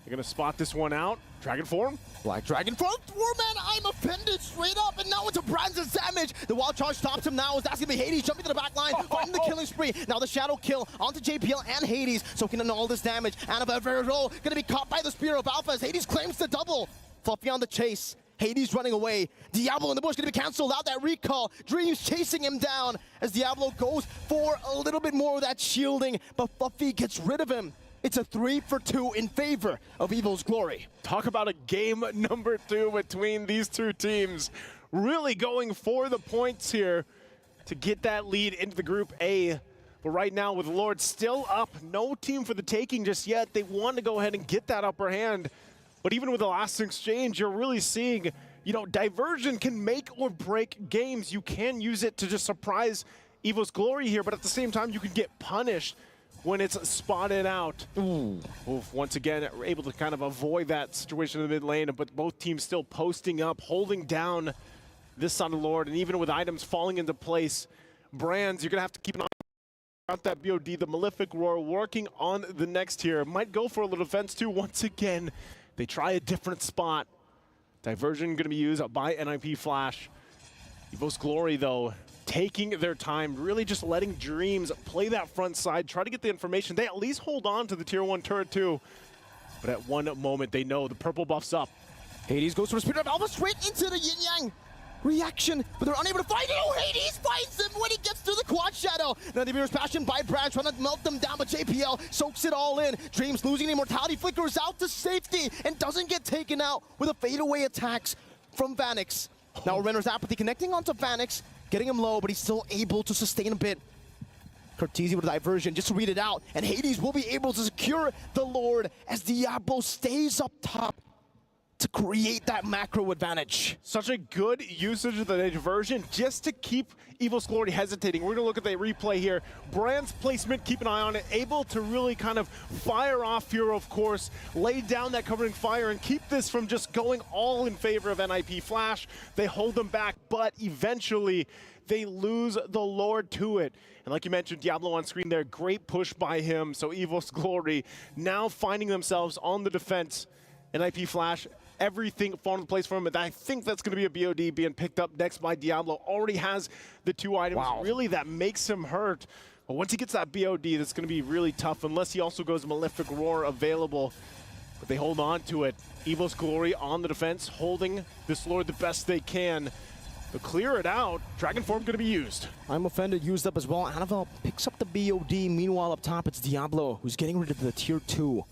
Speaker 16: They're going to spot this one out. Dragon form.
Speaker 17: Black Dragon form. 4-man, I'm Offended straight up, and now it's a Brands' damage. The wild charge stops him now. That's going to be Hades jumping to the back line, finding the killing spree. Now the Shadow Kill onto JPL and Hades, soaking in all this damage. Annabelle very low, going to be caught by the Spear of Alpha as Hades claims the double. Fluffy on the chase. Hades running away. Diablo in the bush going to be cancelled out. That recall. Dreams chasing him down as Diablo goes for a little bit more of that shielding, but Fluffy gets rid of him. It's a 3-for-2 in favor of Evil's Glory.
Speaker 16: Talk about a game number 2 between these two teams. Really going for the points here to get that lead into the Group A. But right now with Lord still up, no team for the taking just yet. They want to go ahead and get that upper hand. But even with the last exchange, you're really seeing, you know, Diversion can make or break games. You can use it to just surprise Evil's Glory here, but at the same time, you can get punished when it's spotted out.
Speaker 17: Ooh.
Speaker 16: Oof, once again, we're able to kind of avoid that situation in the mid lane, but both teams still posting up, holding down this side of Lord, and even with items falling into place, Brands, you're going to have to keep an eye out that BOD, the Malefic Roar, working on the next tier. Might go for a little defense too, once again. They try a different spot. Diversion going to be used by NIP Flash. Evil's Glory, though, taking their time, really just letting Dreams play that front side, try to get the information. They at least hold on to the tier 1 turret too. But at one moment, they know the purple buff's up.
Speaker 17: Hades goes for a Spear of Alpha straight into the Yin Yang. Reaction, but they're unable to find it. Oh, Hades finds him when he gets through the quad shadow. Now the Mirror's Passion by Brad trying to melt them down, but JPL soaks it all in. Dreams losing immortality, flickers out to safety and doesn't get taken out with a fadeaway attacks from Vanix. Now Renner's Apathy connecting onto Vanix, getting him low, but he's still able to sustain a bit. Cortese with a diversion just to read it out, and Hades will be able to secure the Lord as Diablo stays up top to create that macro advantage.
Speaker 16: Such a good usage of the diversion just to keep Evil's Glory hesitating. We're gonna look at the replay here. Brand's placement, keep an eye on it, able to really kind of fire off here, of course, lay down that covering fire and keep this from just going all in favor of NIP Flash. They hold them back, but eventually they lose the Lord to it. And like you mentioned, Diablo on screen there, great push by him. So Evil's Glory now finding themselves on the defense. NIP Flash, everything falling into place for him, and I think that's going to be a BOD being picked up next by Diablo. Already has the 2 items, really, that makes him hurt. But once he gets that BOD, that's going to be really tough, unless he also goes Malefic Roar available. But they hold on to it. Evil's Glory on the defense, holding this Lord the best they can. To clear it out, Dragon Form going to be used.
Speaker 17: I'm offended, used up as well. Annabelle picks up the BOD. Meanwhile, up top, it's Diablo, who's getting rid of the tier 2.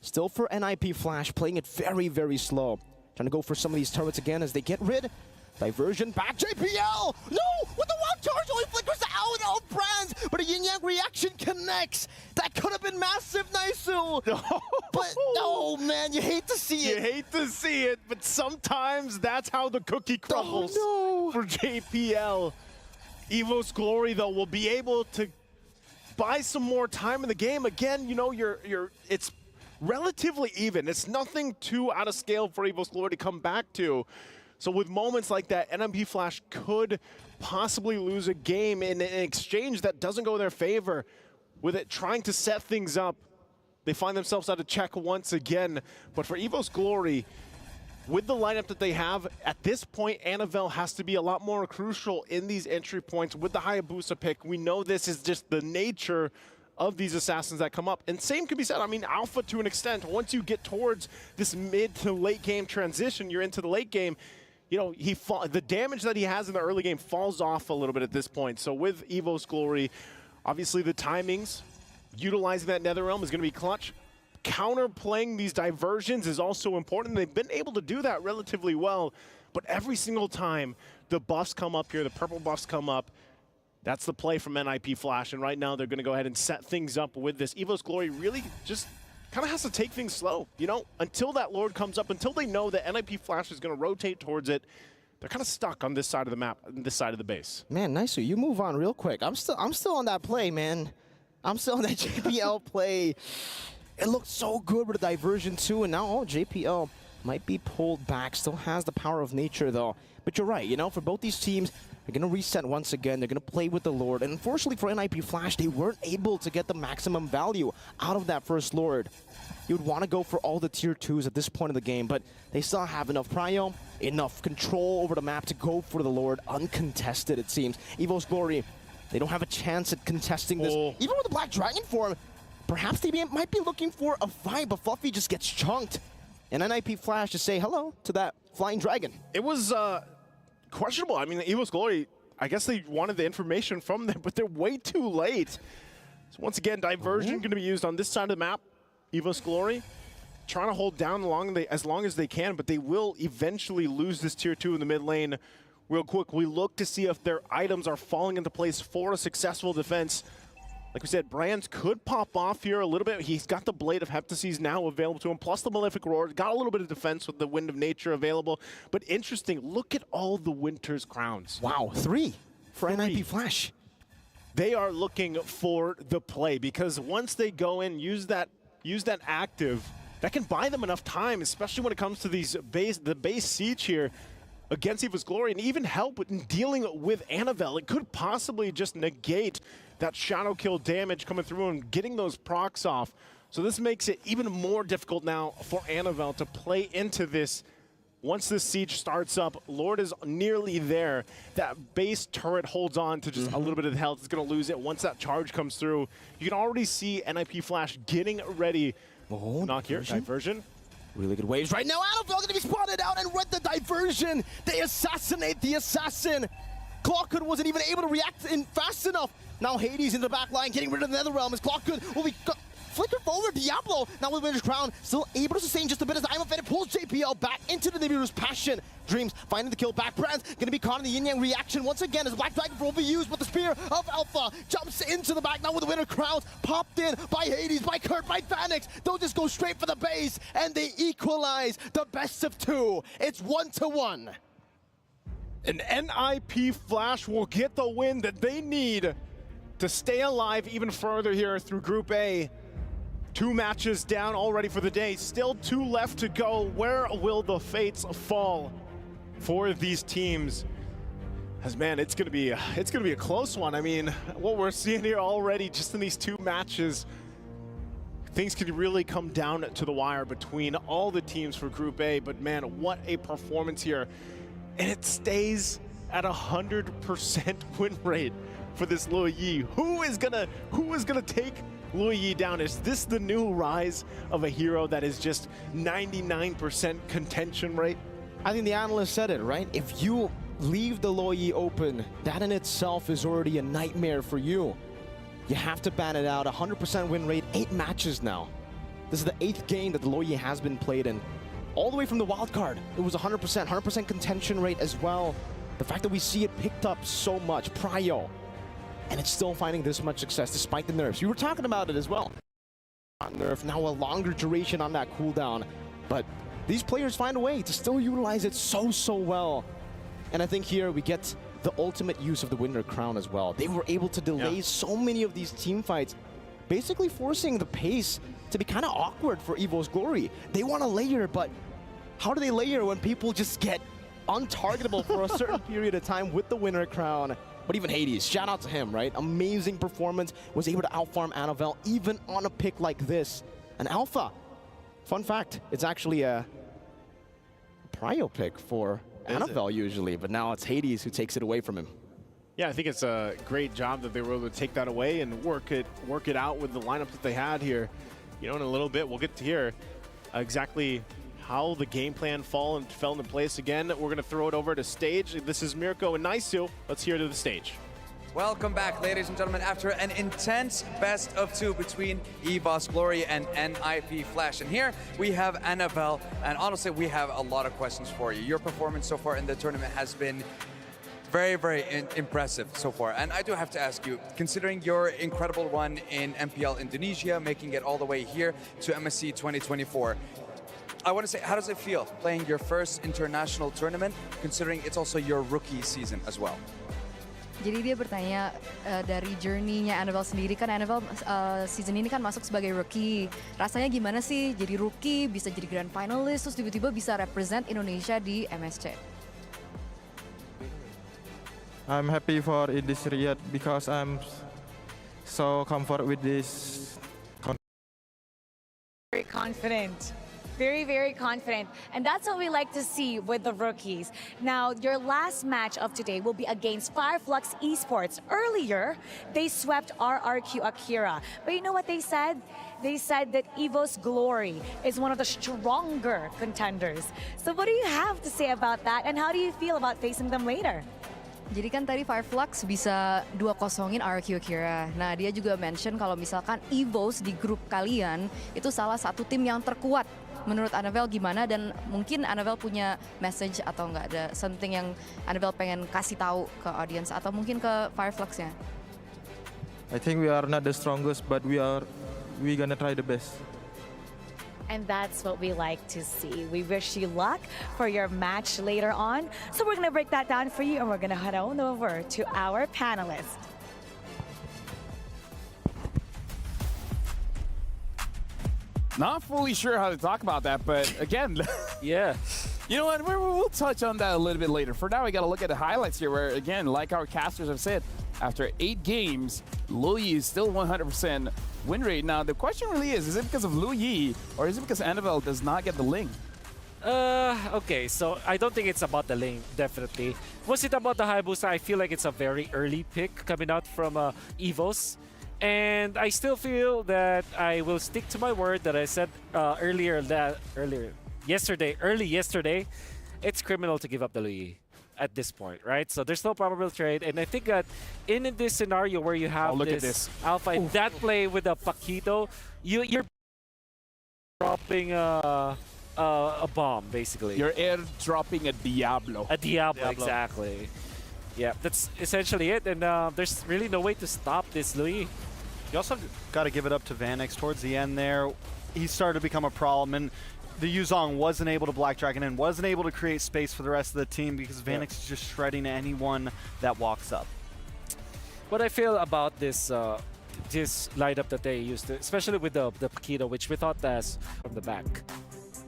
Speaker 17: Still for NIP Flash, playing it very, very slow. Trying to go for some of these turrets again as they get rid. Diversion back, JPL! No! With the wild charge, only flickers out of Brands, but a yin-yang reaction connects. That could have been massive, Naisu! But no, man, you hate to see it.
Speaker 16: You hate to see it, but sometimes that's how the cookie crumbles for JPL. Evo's Glory, though, will be able to buy some more time in the game. Again, you know, it's relatively even. It's nothing too out of scale for Evil's Glory to come back to. So with moments like that, NMP Flash could possibly lose a game in an exchange that doesn't go in their favor. With it trying to set things up, they find themselves out of check once again. But for Evil's Glory, with the lineup that they have, at this point, Annabelle has to be a lot more crucial in these entry points with the Hayabusa pick. We know this is just the nature of these assassins that come up. And same can be said, I mean, Alpha to an extent, once you get towards this mid to late game transition, you're into the late game, you know, the damage that he has in the early game falls off a little bit at this point. So with Evo's Glory, obviously the timings, utilizing that Netherrealm is going to be clutch. Counterplaying these diversions is also important. They've been able to do that relatively well, but every single time the buffs come up here, the purple buffs come up, that's the play from NIP Flash, and right now they're going to go ahead and set things up with this. Evo's Glory really just kind of has to take things slow, you know, until that Lord comes up, until they know that NIP Flash is going to rotate towards it. They're kind of stuck on this side of the map, this side of the base.
Speaker 17: Man, Naisu, you move on real quick. I'm still on that play, man. I'm still on that JPL play. It looked so good with the diversion too, and now JPL might be pulled back. Still has the power of nature though. But you're right, you know, for both these teams, they're going to reset once again. They're going to play with the Lord. And unfortunately for NIP Flash, they weren't able to get the maximum value out of that first Lord. You would want to go for all the tier 2s at this point of the game, but they still have enough prio, enough control over the map to go for the Lord, uncontested it seems. Evo's Glory, they don't have a chance at contesting this. Even with the Black Dragon form, perhaps they might be looking for a fight, but Fluffy just gets chunked. And NIP Flash to say hello to that Flying Dragon.
Speaker 16: It was questionable. I mean, Evo's Glory, I guess they wanted the information from them, but they're way too late. So once again, diversion going to be used on this side of the map. Evo's Glory trying to hold down as long as they can, but they will eventually lose this tier 2 in the mid lane. Real quick, we look to see if their items are falling into place for a successful defense. Like we said, Brands could pop off here a little bit. He's got the Blade of Heptases now available to him, plus the Malefic Roar. Got a little bit of defense with the Wind of Nature available. But interesting, look at all the Winter's Crowns.
Speaker 17: Wow, 3 for NIP Flash.
Speaker 16: They are looking for the play, because once they go in, use that active, that can buy them enough time, especially when it comes to the base siege here against Evo's Glory, and even help in dealing with Annabelle. It could possibly just negate that shadow kill damage coming through and getting those procs off. So this makes it even more difficult now for Annabelle to play into this. Once this siege starts up, Lord is nearly there. That base turret holds on to just a little bit of health. It's going to lose it once that charge comes through. You can already see NIP Flash getting ready. Knock here, diversion.
Speaker 17: Really good waves right now. Annabelle going to be spotted out, and with the diversion, they assassinate the assassin. Clockhood wasn't even able to react in fast enough. Now Hades in the back line, getting rid of the Netherrealm as Clockhood will be flickered forward. Diablo now with Winter's Crown, still able to sustain just a bit as Imafed pulls JPL back into the Nibiru's Passion. Dreams finding the kill back. Brand's gonna be caught in the yin-yang reaction once again as Black Dragon will be used, but the Spear of Alpha jumps into the back now with the Winter Crowns popped in by Hades, by Kurt, by Phoenix. They'll just go straight for the base and they equalize the best of two. It's 1-1.
Speaker 16: And NIP Flash will get the win that they need to stay alive even further here through Group A. 2 matches down already for the day. Still 2 left to go. Where will the fates fall for these teams? As man, it's gonna be a close one. I mean, what we're seeing here already, just in these 2 matches, things could really come down to the wire between all the teams for Group A. But man, what a performance here! And it stays at 100% win rate for this Luoyi. Who is gonna take Luoyi down? Is this the new rise of a hero that is just 99% contention rate?
Speaker 17: I think the analyst said it, right? If you leave the Luoyi open, that in itself is already a nightmare for you. You have to ban it out. 100% win rate, 8 matches now. This is the 8th game that the Luoyi has been played in. All the way from the wild card, it was 100% contention rate as well. The fact that we see it picked up so much, Prio, and it's still finding this much success despite the nerfs. You were talking about it as well. Nerf, now a longer duration on that cooldown, but these players find a way to still utilize it so well. And I think here we get the ultimate use of the Winter Crown as well. They were able to delay so many of these team fights, basically forcing the pace to be kind of awkward for Evo's Glory. They want to layer, but how do they layer when people just get untargetable for a certain period of time with the Winter Crown? But even Hades, shout out to him, right? Amazing performance, was able to outfarm Annabelle even on a pick like this. And Alpha, fun fact, it's actually a prio pick for Annabelle usually, but now it's Hades who takes it away from him.
Speaker 16: Yeah, I think it's a great job that they were able to take that away and work it out with the lineup that they had here. You know, in a little bit, we'll get to hear exactly how the game plan fell into place. Again, we're going to throw it over to stage. This is Mirko and Naisu. Let's hear to the stage.
Speaker 20: Welcome back, ladies and gentlemen, after an intense best of 2 between EVOS Glory and NIP Flash. And here we have Annabelle, and honestly, we have a lot of questions for you. Your performance so far in the tournament has been very impressive so far. And I do have to ask you, considering your incredible run in MPL Indonesia, making it all the way here to MSC 2024, I want to say, how does it feel playing your first international tournament, considering it's also your rookie season as well?
Speaker 22: Jadi dia bertanya dari journey-nya Annabelle sendiri, kan Annabelle season ini kan masuk sebagai rookie. Rasanya gimana sih jadi rookie, bisa jadi grand finalist, terus tiba-tiba bisa represent Indonesia di MSC?
Speaker 2: I'm happy for in this Riyadh because I'm so comfort with this.
Speaker 5: Very confident. Very confident. And that's what we like to see with the rookies. Now, your last match of today will be against Fireflux Esports. Earlier, they swept RRQ Akira. But you know what they said? They said that EVO's Glory is one of the stronger contenders. So what do you have to say about that? And how do you feel about facing them later?
Speaker 22: Jadi kan tadi Fireflux bisa 2-0-in RRQ Akira. Nah, dia juga mention kalau misalkan EVOS di grup kalian itu salah satu tim yang terkuat. Menurut Annabelle gimana, dan mungkin Annabelle punya message atau nggak ada something yang Annabelle pengen kasih tahu ke audience atau mungkin ke Fireflux-nya?
Speaker 2: I think we are not the strongest, but we gonna try the best.
Speaker 5: And that's what we like to see. We wish you luck for your match later on. So we're gonna break that down for you, and we're gonna head on over to our panelists.
Speaker 7: Not fully sure how to talk about that, but again,
Speaker 14: yeah.
Speaker 7: You know what? We'll touch on that a little bit later. For now, we got to look at the highlights here, where again, like our casters have said, after 8 games, Luoyi is still 100% win rate. Now, the question really is it because of Luoyi, or is it because Annabelle does not get the link?
Speaker 14: Okay, so I don't think it's about the lane, definitely. Was it about the Hayabusa? I feel like it's a very early pick coming out from EVOS. And I still feel that I will stick to my word that I said early yesterday. It's criminal to give up the Louis at this point, right? So there's no probable trade, and I think that in this scenario where you have this Alpha in that play with a Paquito, you're dropping a bomb basically.
Speaker 7: You're airdropping a Diablo.
Speaker 14: A Diablo, exactly. Yeah, that's essentially it, and there's really no way to stop this Louis.
Speaker 13: You also got to give it up to Vanix towards the end there. He started to become a problem, and the Yuzong wasn't able to Black Dragon in, wasn't able to create space for the rest of the team because Vanix is just shredding anyone that walks up.
Speaker 14: What I feel about this this lineup that they used, especially with the Paquito, which we thought as from the back.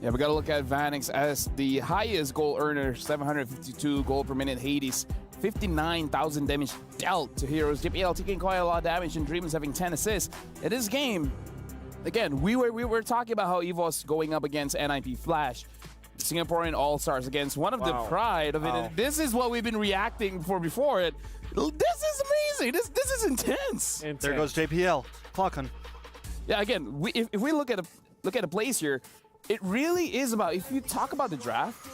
Speaker 7: Yeah, we got to look at Vanix as the highest goal earner, 752 gold per minute. Hades, 59,000 damage dealt to heroes. JPL taking quite a lot of damage, and Dreams having 10 assists. In this game, again, we were talking about how EVOS going up against NIP Flash, Singaporean All-Stars against one of the pride of it. And this is what we've been reacting for before it. This is amazing. This is intense.
Speaker 13: There goes JPL. Falcon.
Speaker 7: Yeah, again, if we look at a place here, it really is about, if you talk about the draft,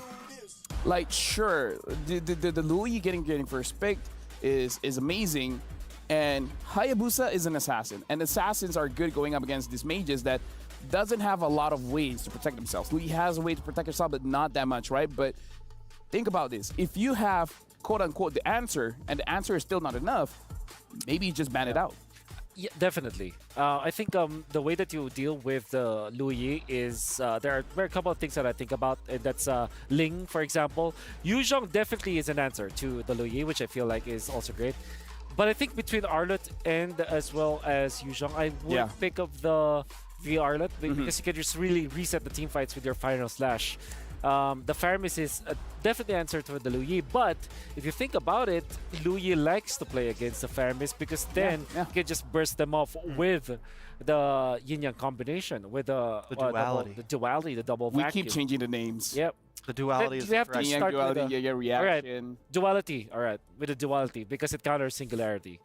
Speaker 7: like, sure, the Louis getting first pick is amazing, and Hayabusa is an assassin, and assassins are good going up against these mages that doesn't have a lot of ways to protect themselves. Louis has a way to protect herself, but not that much, right? But think about this. If you have, quote-unquote, the answer, and the answer is still not enough, maybe you just ban it out.
Speaker 14: Yeah, definitely. I think the way that you deal with Louis is there are a couple of things that I think about, and that's Ling, for example. Yuzhong definitely is an answer to the Louis, which I feel like is also great. But I think between Arlott and as well as Yuzhong, I would pick up the Arlott because you can just really reset the team fights with your final slash. The Faramis is definitely an answer to the Louis, but if you think about it, Louis likes to play against the Faramis because then you can just burst them off with the yin-yang combination, with the duality, the double
Speaker 7: We
Speaker 14: vacuum.
Speaker 7: keep changing the names.
Speaker 14: Yep.
Speaker 13: The duality is
Speaker 14: we have to start
Speaker 7: duality,
Speaker 14: with the
Speaker 7: reaction.
Speaker 14: Right. Duality, all right, with the duality because it counters singularity,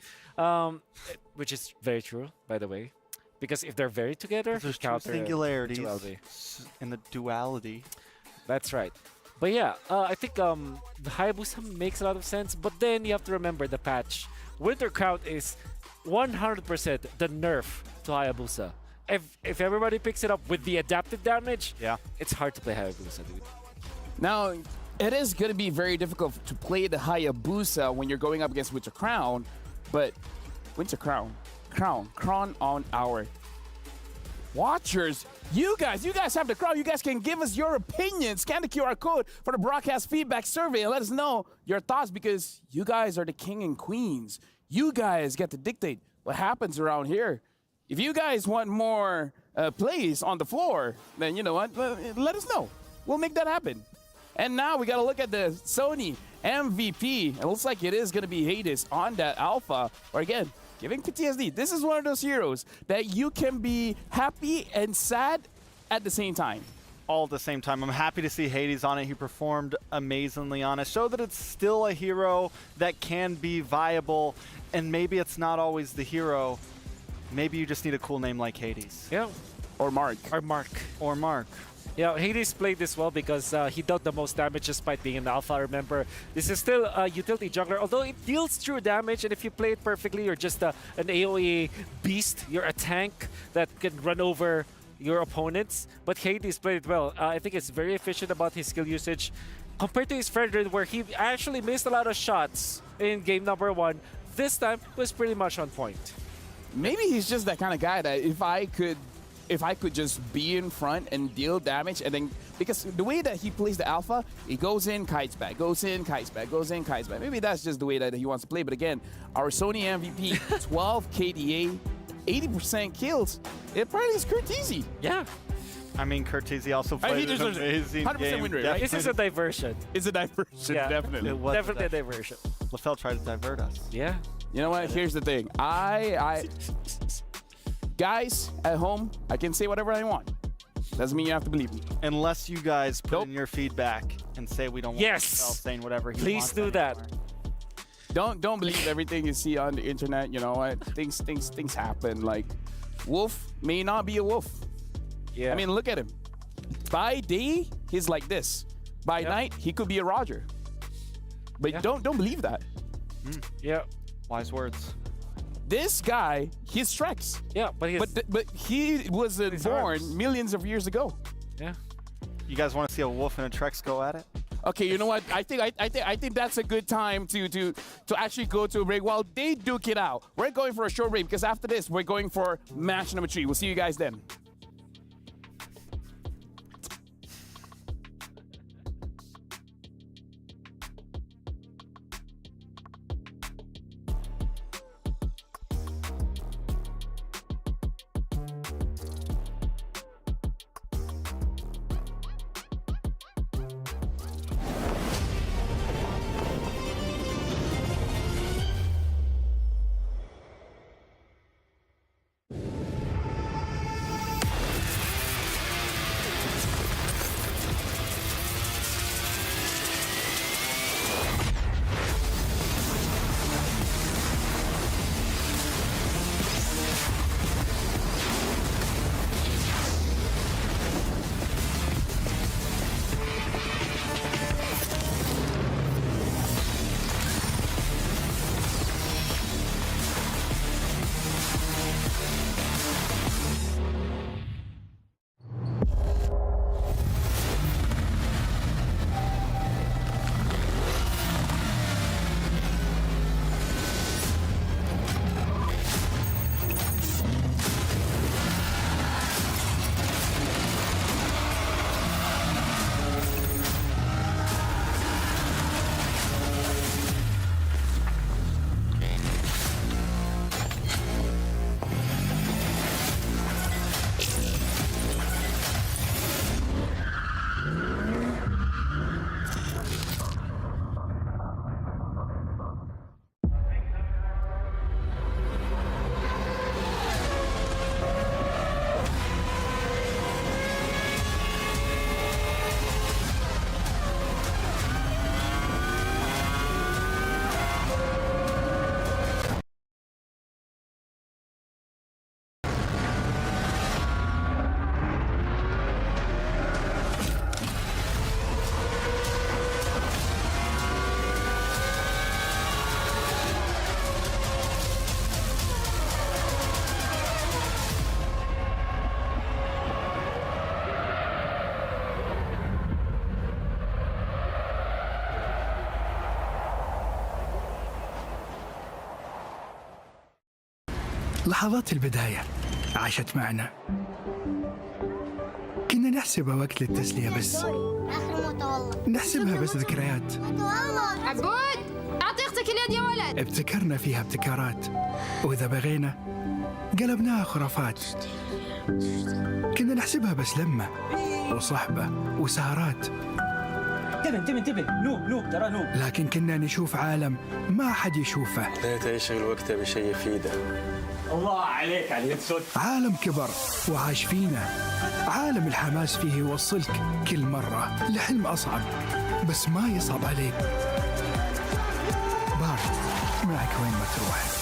Speaker 14: which is very true, by the way. Because if they're very together,
Speaker 13: there's two singularities
Speaker 14: duality.
Speaker 13: in the duality.
Speaker 14: That's right. But yeah, I think the Hayabusa makes a lot of sense, but then you have to remember the patch. Winter Crown is 100% the nerf to Hayabusa. If everybody picks it up with the adaptive damage, it's hard to play Hayabusa, dude.
Speaker 7: Now, it is going to be very difficult to play the Hayabusa when you're going up against Winter Crown, but Winter Crown on our watchers. You guys have the crown. You guys can give us your opinion. Scan the QR code for the broadcast feedback survey and let us know your thoughts because you guys are the king and queens. You guys get to dictate what happens around here. If you guys want more plays on the floor, then you know what? Let us know. We'll make that happen. And now we got to look at the Sony MVP. It looks like it is going to be Hades on that Alpha. Or again, giving PTSD. This is one of those heroes that you can be happy and sad at the same time.
Speaker 13: All at the same time. I'm happy to see Hades on it. He performed amazingly on it. Show that it's still a hero that can be viable, and maybe it's not always the hero. Maybe you just need a cool name like Hades.
Speaker 14: Yeah.
Speaker 7: Or Mark.
Speaker 13: Or Mark.
Speaker 14: Yeah, Hades played this well because he dealt the most damage despite being an alpha. Remember, this is still a utility jungler, although it deals true damage, and if you play it perfectly, you're just an AoE beast. You're a tank that can run over your opponents. But Hades played it well. I think it's very efficient about his skill usage. Compared to his friend, where he actually missed a lot of shots in game number 1, this time was pretty much on point.
Speaker 7: Maybe he's just that kind of guy that if I could just be in front and deal damage, and then because the way that he plays the alpha, he goes in, kites back, goes in, kites back, goes in, kites back. Maybe that's just the way that he wants to play. But again, our Sony MVP, 12 KDA, 80% kills. It probably is Curtizi.
Speaker 14: Yeah.
Speaker 13: I mean, Curtizi also played an amazing
Speaker 7: 100%
Speaker 13: game.
Speaker 7: win rate, right?
Speaker 14: This is a diversion.
Speaker 7: It's a diversion,
Speaker 14: Yeah.
Speaker 7: definitely.
Speaker 13: It was
Speaker 14: Definitely a diversion.
Speaker 13: LaFell tried to divert us.
Speaker 14: Yeah.
Speaker 7: You know what? Here's the thing. Guys at home, I can say whatever I want. Doesn't mean you have to believe me.
Speaker 13: Unless you guys put in your feedback and say we don't want LaFell saying whatever he wants.
Speaker 14: Please do that.
Speaker 7: don't believe everything you see on the internet. You know what? Things happen. Like, Wolf may not be a Wolf.
Speaker 14: Yeah.
Speaker 7: I mean, look at him. By day, he's like this. By night, he could be a Roger. But don't believe that.
Speaker 14: Yeah.
Speaker 2: Wise words.
Speaker 7: This guy, he's Trex.
Speaker 14: Yeah, but
Speaker 7: he wasn't born millions of years ago.
Speaker 14: Yeah.
Speaker 2: You guys want to see a Wolf and a Trex go at it?
Speaker 7: Okay, you know what? I think that's a good time to actually go to a break while they duke it out. We're going for a short break because after this, we're going for match number 3. We'll see you guys then.
Speaker 1: لحظات البداية عاشت معنا. كنا نحسبها وقت للتسلية بس. نحسبها بس ذكريات.
Speaker 22: عبود أعطي أختك اليد يا ولد.
Speaker 1: ابتكرنا فيها ابتكارات، وإذا بغينا قلبناها خرافات. كنا نحسبها بس لمة وصحبة وسهرات.
Speaker 3: انتبه نوب ترى نوب.
Speaker 1: لكن كنا نشوف عالم ما حد يشوفه.
Speaker 3: لا يشغل وقته بشيء يفيده. الله عليك على الصوت.
Speaker 1: عالم كبر وعاش فينا. عالم الحماس فيه يوصلك كل مرة لحلم أصعب بس ما يصعب عليك. بارد معك وين ما تروح.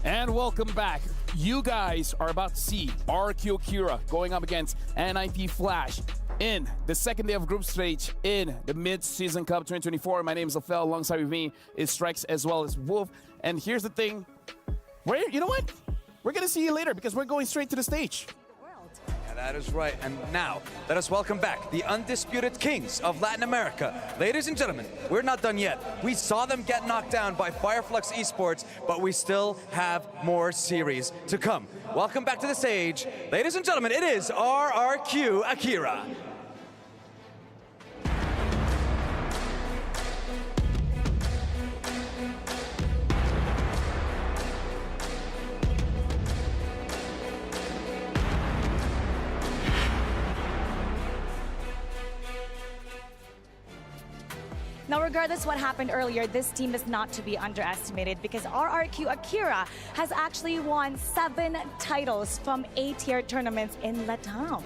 Speaker 7: And welcome back. You guys are about to see RQ Kira going up against NIP Flash in the second day of group stage in the Mid-Season Cup 2024. My name is Afel. Alongside with me is Strex as well as Wolf. And here's the thing. You know what? We're going to see you later because we're going straight to the stage.
Speaker 20: That is right. And now, let us welcome back the undisputed kings of Latin America. Ladies and gentlemen, we're not done yet. We saw them get knocked down by Fireflux Esports, but we still have more series to come. Welcome back to the stage. Ladies and gentlemen, it is RRQ Akira.
Speaker 5: Now, regardless what happened earlier, this team is not to be underestimated because RRQ Akira has actually won 7 titles from A-tier tournaments in Latam.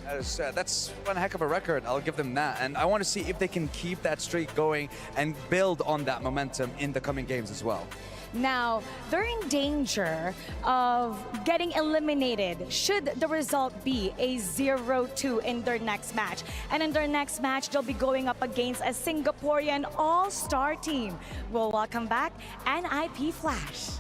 Speaker 20: That's one heck of a record. I'll give them that. And I want to see if they can keep that streak going and build on that momentum in the coming games as well.
Speaker 5: Now, they're in danger of getting eliminated should the result be a 0-2 in their next match. And in their next match, they'll be going up against a Singaporean all-star team. We'll welcome back NIP Flash.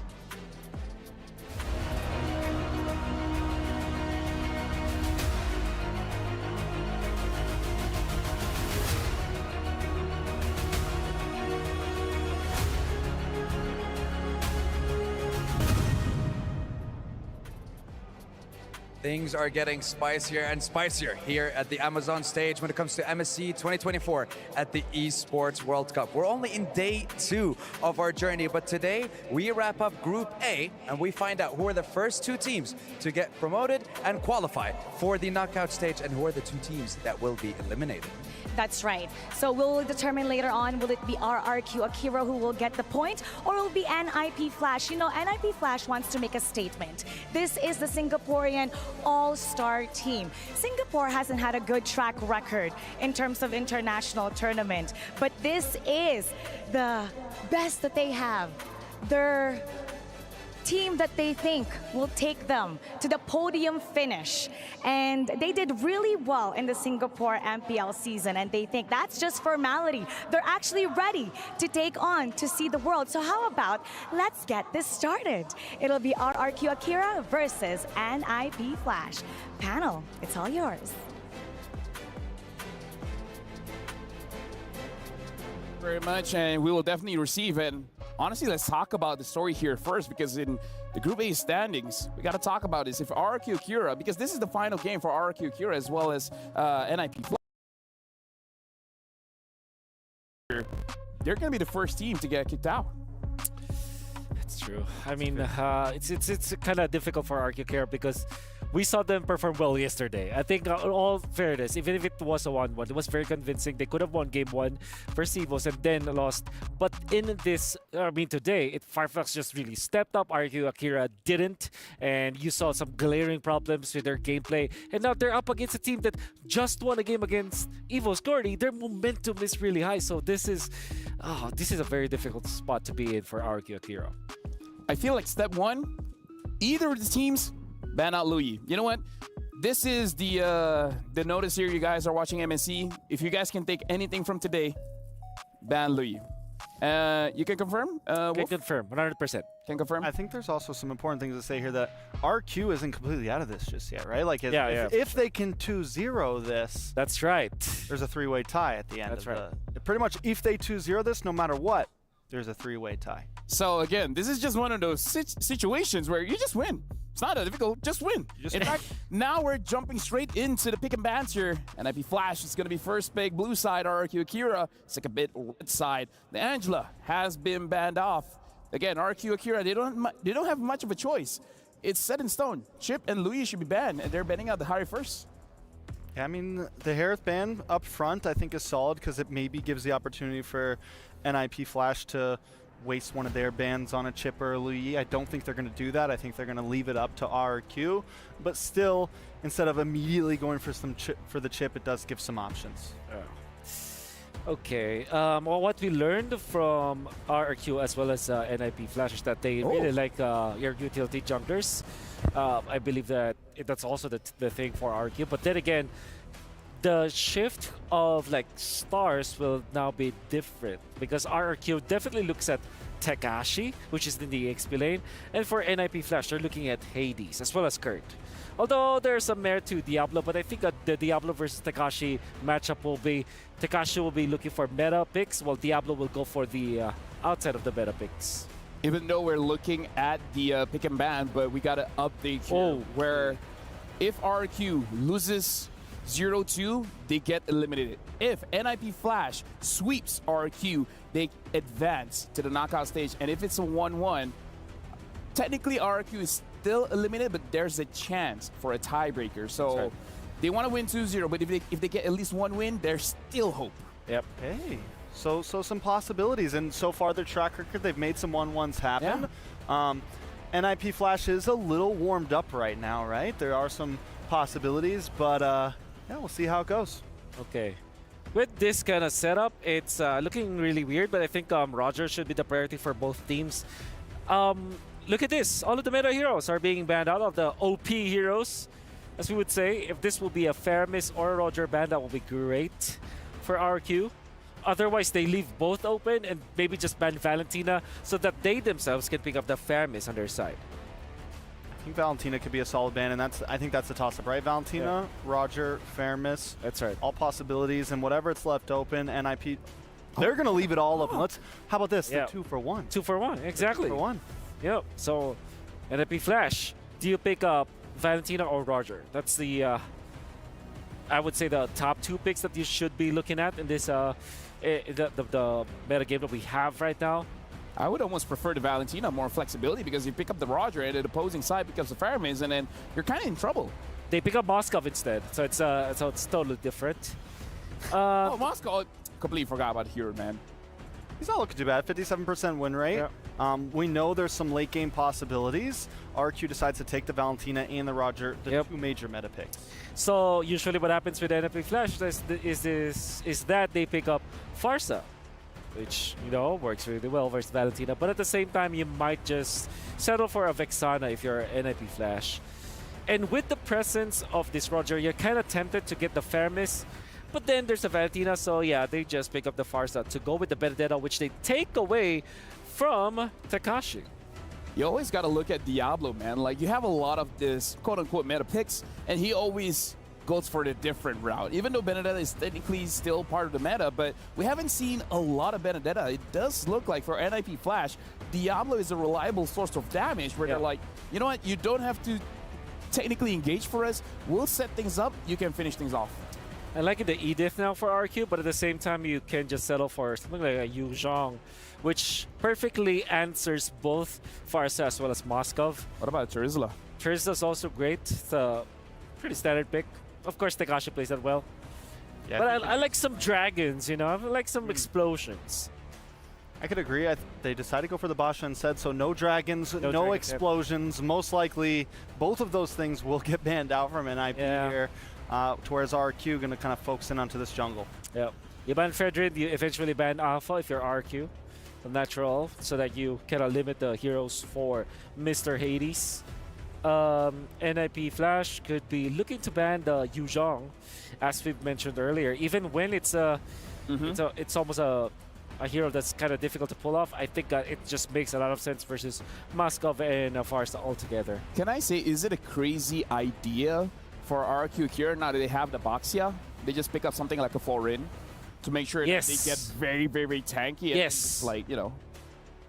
Speaker 20: Things are getting spicier and spicier here at the Amazon stage when it comes to MSC 2024 at the Esports World Cup. We're only in day 2 of our journey, but today we wrap up Group A and we find out who are the first 2 teams to get promoted and qualify for the knockout stage and who are the 2 teams that will be eliminated.
Speaker 5: That's right. So we'll determine later on, will it be RRQ Akira who will get the point, or will it be NIP Flash? You know, NIP Flash wants to make a statement. This is the Singaporean all-star team. Singapore hasn't had a good track record in terms of international tournament, but this is the best that they have. Their team that they think will take them to the podium finish. And they did really well in the Singapore MPL season, and they think that's just formality. They're actually ready to take on to see the world. So how about let's get this started? It'll be RRQ Akira versus NIP Flash. Panel, it's all yours.
Speaker 7: Very much, and we will definitely receive it. Honestly, let's talk about the story here first, because in the Group A standings, we got to talk about this. If RRQ Akira, because this is the final game for RRQ Akira as well as NIP Flash, they're going to be the first team to get kicked out.
Speaker 14: That's true. I mean, it's kind of difficult for RRQ Akira because we saw them perform well yesterday. I think all fairness, even if it was a 1-1, it was very convincing. They could have won game 1 versus EVOS and then lost. But in this, today, Fireflux just really stepped up. RRQ Akira didn't. And you saw some glaring problems with their gameplay. And now they're up against a team that just won a game against EVOS. Gordy, their momentum is really high. So this is a very difficult spot to be in for RRQ Akira.
Speaker 7: I feel like step 1, either of the teams ban out Louis. You know what? This is the notice here. You guys are watching MSC. If you guys can take anything from today, ban Louis. You can confirm?
Speaker 14: Can confirm, 100%.
Speaker 7: Can confirm?
Speaker 13: I think there's also some important things to say here that RQ isn't completely out of this just yet, right? Like, if they can 2-0 this,
Speaker 14: that's right.
Speaker 13: There's a 3-way tie at the end.
Speaker 14: That's right.
Speaker 13: Pretty much, if they 2-0 this, no matter what, there's a 3-way tie.
Speaker 7: So again, this is just one of those situations where you just win. It's not that difficult, just win. In fact, now we're jumping straight into the pick and bans here. NIP Flash is going to be first pick, blue side, RRQ Akira, second bit, red side. The Angela has been banned off. Again, RRQ Akira, they don't have much of a choice. It's set in stone. Chip and Louis should be banned, and they're banning out the Harry first.
Speaker 13: Yeah, I mean, the Harith ban up front, I think, is solid because it maybe gives the opportunity for NIP Flash to waste one of their bans on a Chip or a Louis. I don't think they're going to do that. I think they're going to leave it up to RRQ. But still, instead of immediately going for the Chip, it does give some options.
Speaker 14: Okay. Well, what we learned from RRQ as well as NIP Flash is that they really like your utility junglers. I believe that that's also the thing for RRQ. But then again, the shift of like stars will now be different because RRQ definitely looks at Tekashi, which is in the XP lane, and for NIP Flash, they're looking at Hades as well as Kurt. Although there's some merit to Diablo, but I think that the Diablo versus Tekashi matchup will be Tekashi will be looking for meta picks, while Diablo will go for the outside of the meta picks.
Speaker 7: Even though we're looking at the pick and ban, but we got an update here where if RQ loses 0-2, they get eliminated. If NIP Flash sweeps RQ, they advance to the knockout stage. And if it's a 1-1, technically RQ is still eliminated, but there's a chance for a tiebreaker. So they want to win 2-0, but if they get at least one win, there's still hope.
Speaker 14: Yep.
Speaker 13: Hey, so some possibilities, and so far their track record, they've made some 1-1s happen. Yeah. NIP Flash is a little warmed up right now, right? There are some possibilities, but yeah, we'll see how it goes.
Speaker 14: Okay. With this kind of setup, it's looking really weird, but I think Roger should be the priority for both teams. Look at this. All of the meta heroes are being banned out of the OP heroes, as we would say. If this will be a Faramis or a Roger ban, that will be great for RQ. Otherwise, they leave both open and maybe just ban Valentina so that they themselves can pick up the Faramis on their side.
Speaker 13: I think Valentina could be a solid ban, and I think that's a toss-up, right? Valentina, Roger, Faramis.
Speaker 14: That's right.
Speaker 13: All possibilities, and whatever it's left open, NIP, they're going to leave it all open. How about this?
Speaker 14: Yeah.
Speaker 13: 2 for 1.
Speaker 14: 2 for 1, exactly.
Speaker 13: 2 for 1.
Speaker 14: Yep. So, NIP Flash, do you pick up Valentina or Roger? That's the, I would say, the top 2 picks that you should be looking at in this, the meta game that we have right now.
Speaker 7: I would almost prefer the Valentina, more flexibility, because you pick up the Roger and the opposing side picks up the Faramis, and then you're kind of in trouble.
Speaker 14: They pick up Moskov instead, so it's totally different.
Speaker 7: Oh, Moskov, completely forgot about Hero, man.
Speaker 13: He's not looking too bad, 57% win rate. Yeah. We know there's some late game possibilities. RQ decides to take the Valentina and the Roger, the 2 major meta picks.
Speaker 14: So usually what happens with NIP Flash is that they pick up Farsa, which, you know, works really well versus Valentina. But at the same time, you might just settle for a Vexana if you're NIP Flash. And with the presence of this Roger, you're kind of tempted to get the Faramis. But then there's a Valentina, so yeah, they just pick up the Farsa to go with the Benedetta, which they take away from Tekashi.
Speaker 7: You always got to look at Diablo, man. Like, you have a lot of this quote-unquote meta picks, and he always goes for the different route. Even though Benedetta is technically still part of the meta, but we haven't seen a lot of Benedetta. It does look like for NIP Flash, Diablo is a reliable source of damage where they're like, you know what, you don't have to technically engage for us. We'll set things up. You can finish things off.
Speaker 14: I like the Edith now for RQ, but at the same time, you can just settle for something like a Yu Zhang, which perfectly answers both Farsa as well as Moskov.
Speaker 7: What about Terizla?
Speaker 14: Terizla's also great. It's a pretty standard pick. Of course, Tekashi plays that well. Yeah, but I like some dragons, you know? I like some explosions.
Speaker 13: I could agree. They decided to go for the Basha instead, so no dragons, no explosions. Yep. Most likely, both of those things will get banned out from NIP here. Whereas RQ going to kind of focus in onto this jungle.
Speaker 14: Yep. You ban Fredrid, you eventually ban Alpha if you're RQ. The natural, so that you kind of limit the heroes for Mr. Hades. NIP Flash could be looking to ban the Yu Zhang, as we've mentioned earlier. Even when it's it's almost a hero that's kind of difficult to pull off, I think it just makes a lot of sense versus Moskov and Farsa altogether.
Speaker 7: Can I say, is it a crazy idea for RQ here, now that they have the Baxia? They just pick up something like a Florin to make sure that they get very, very, very tanky. And like, you know.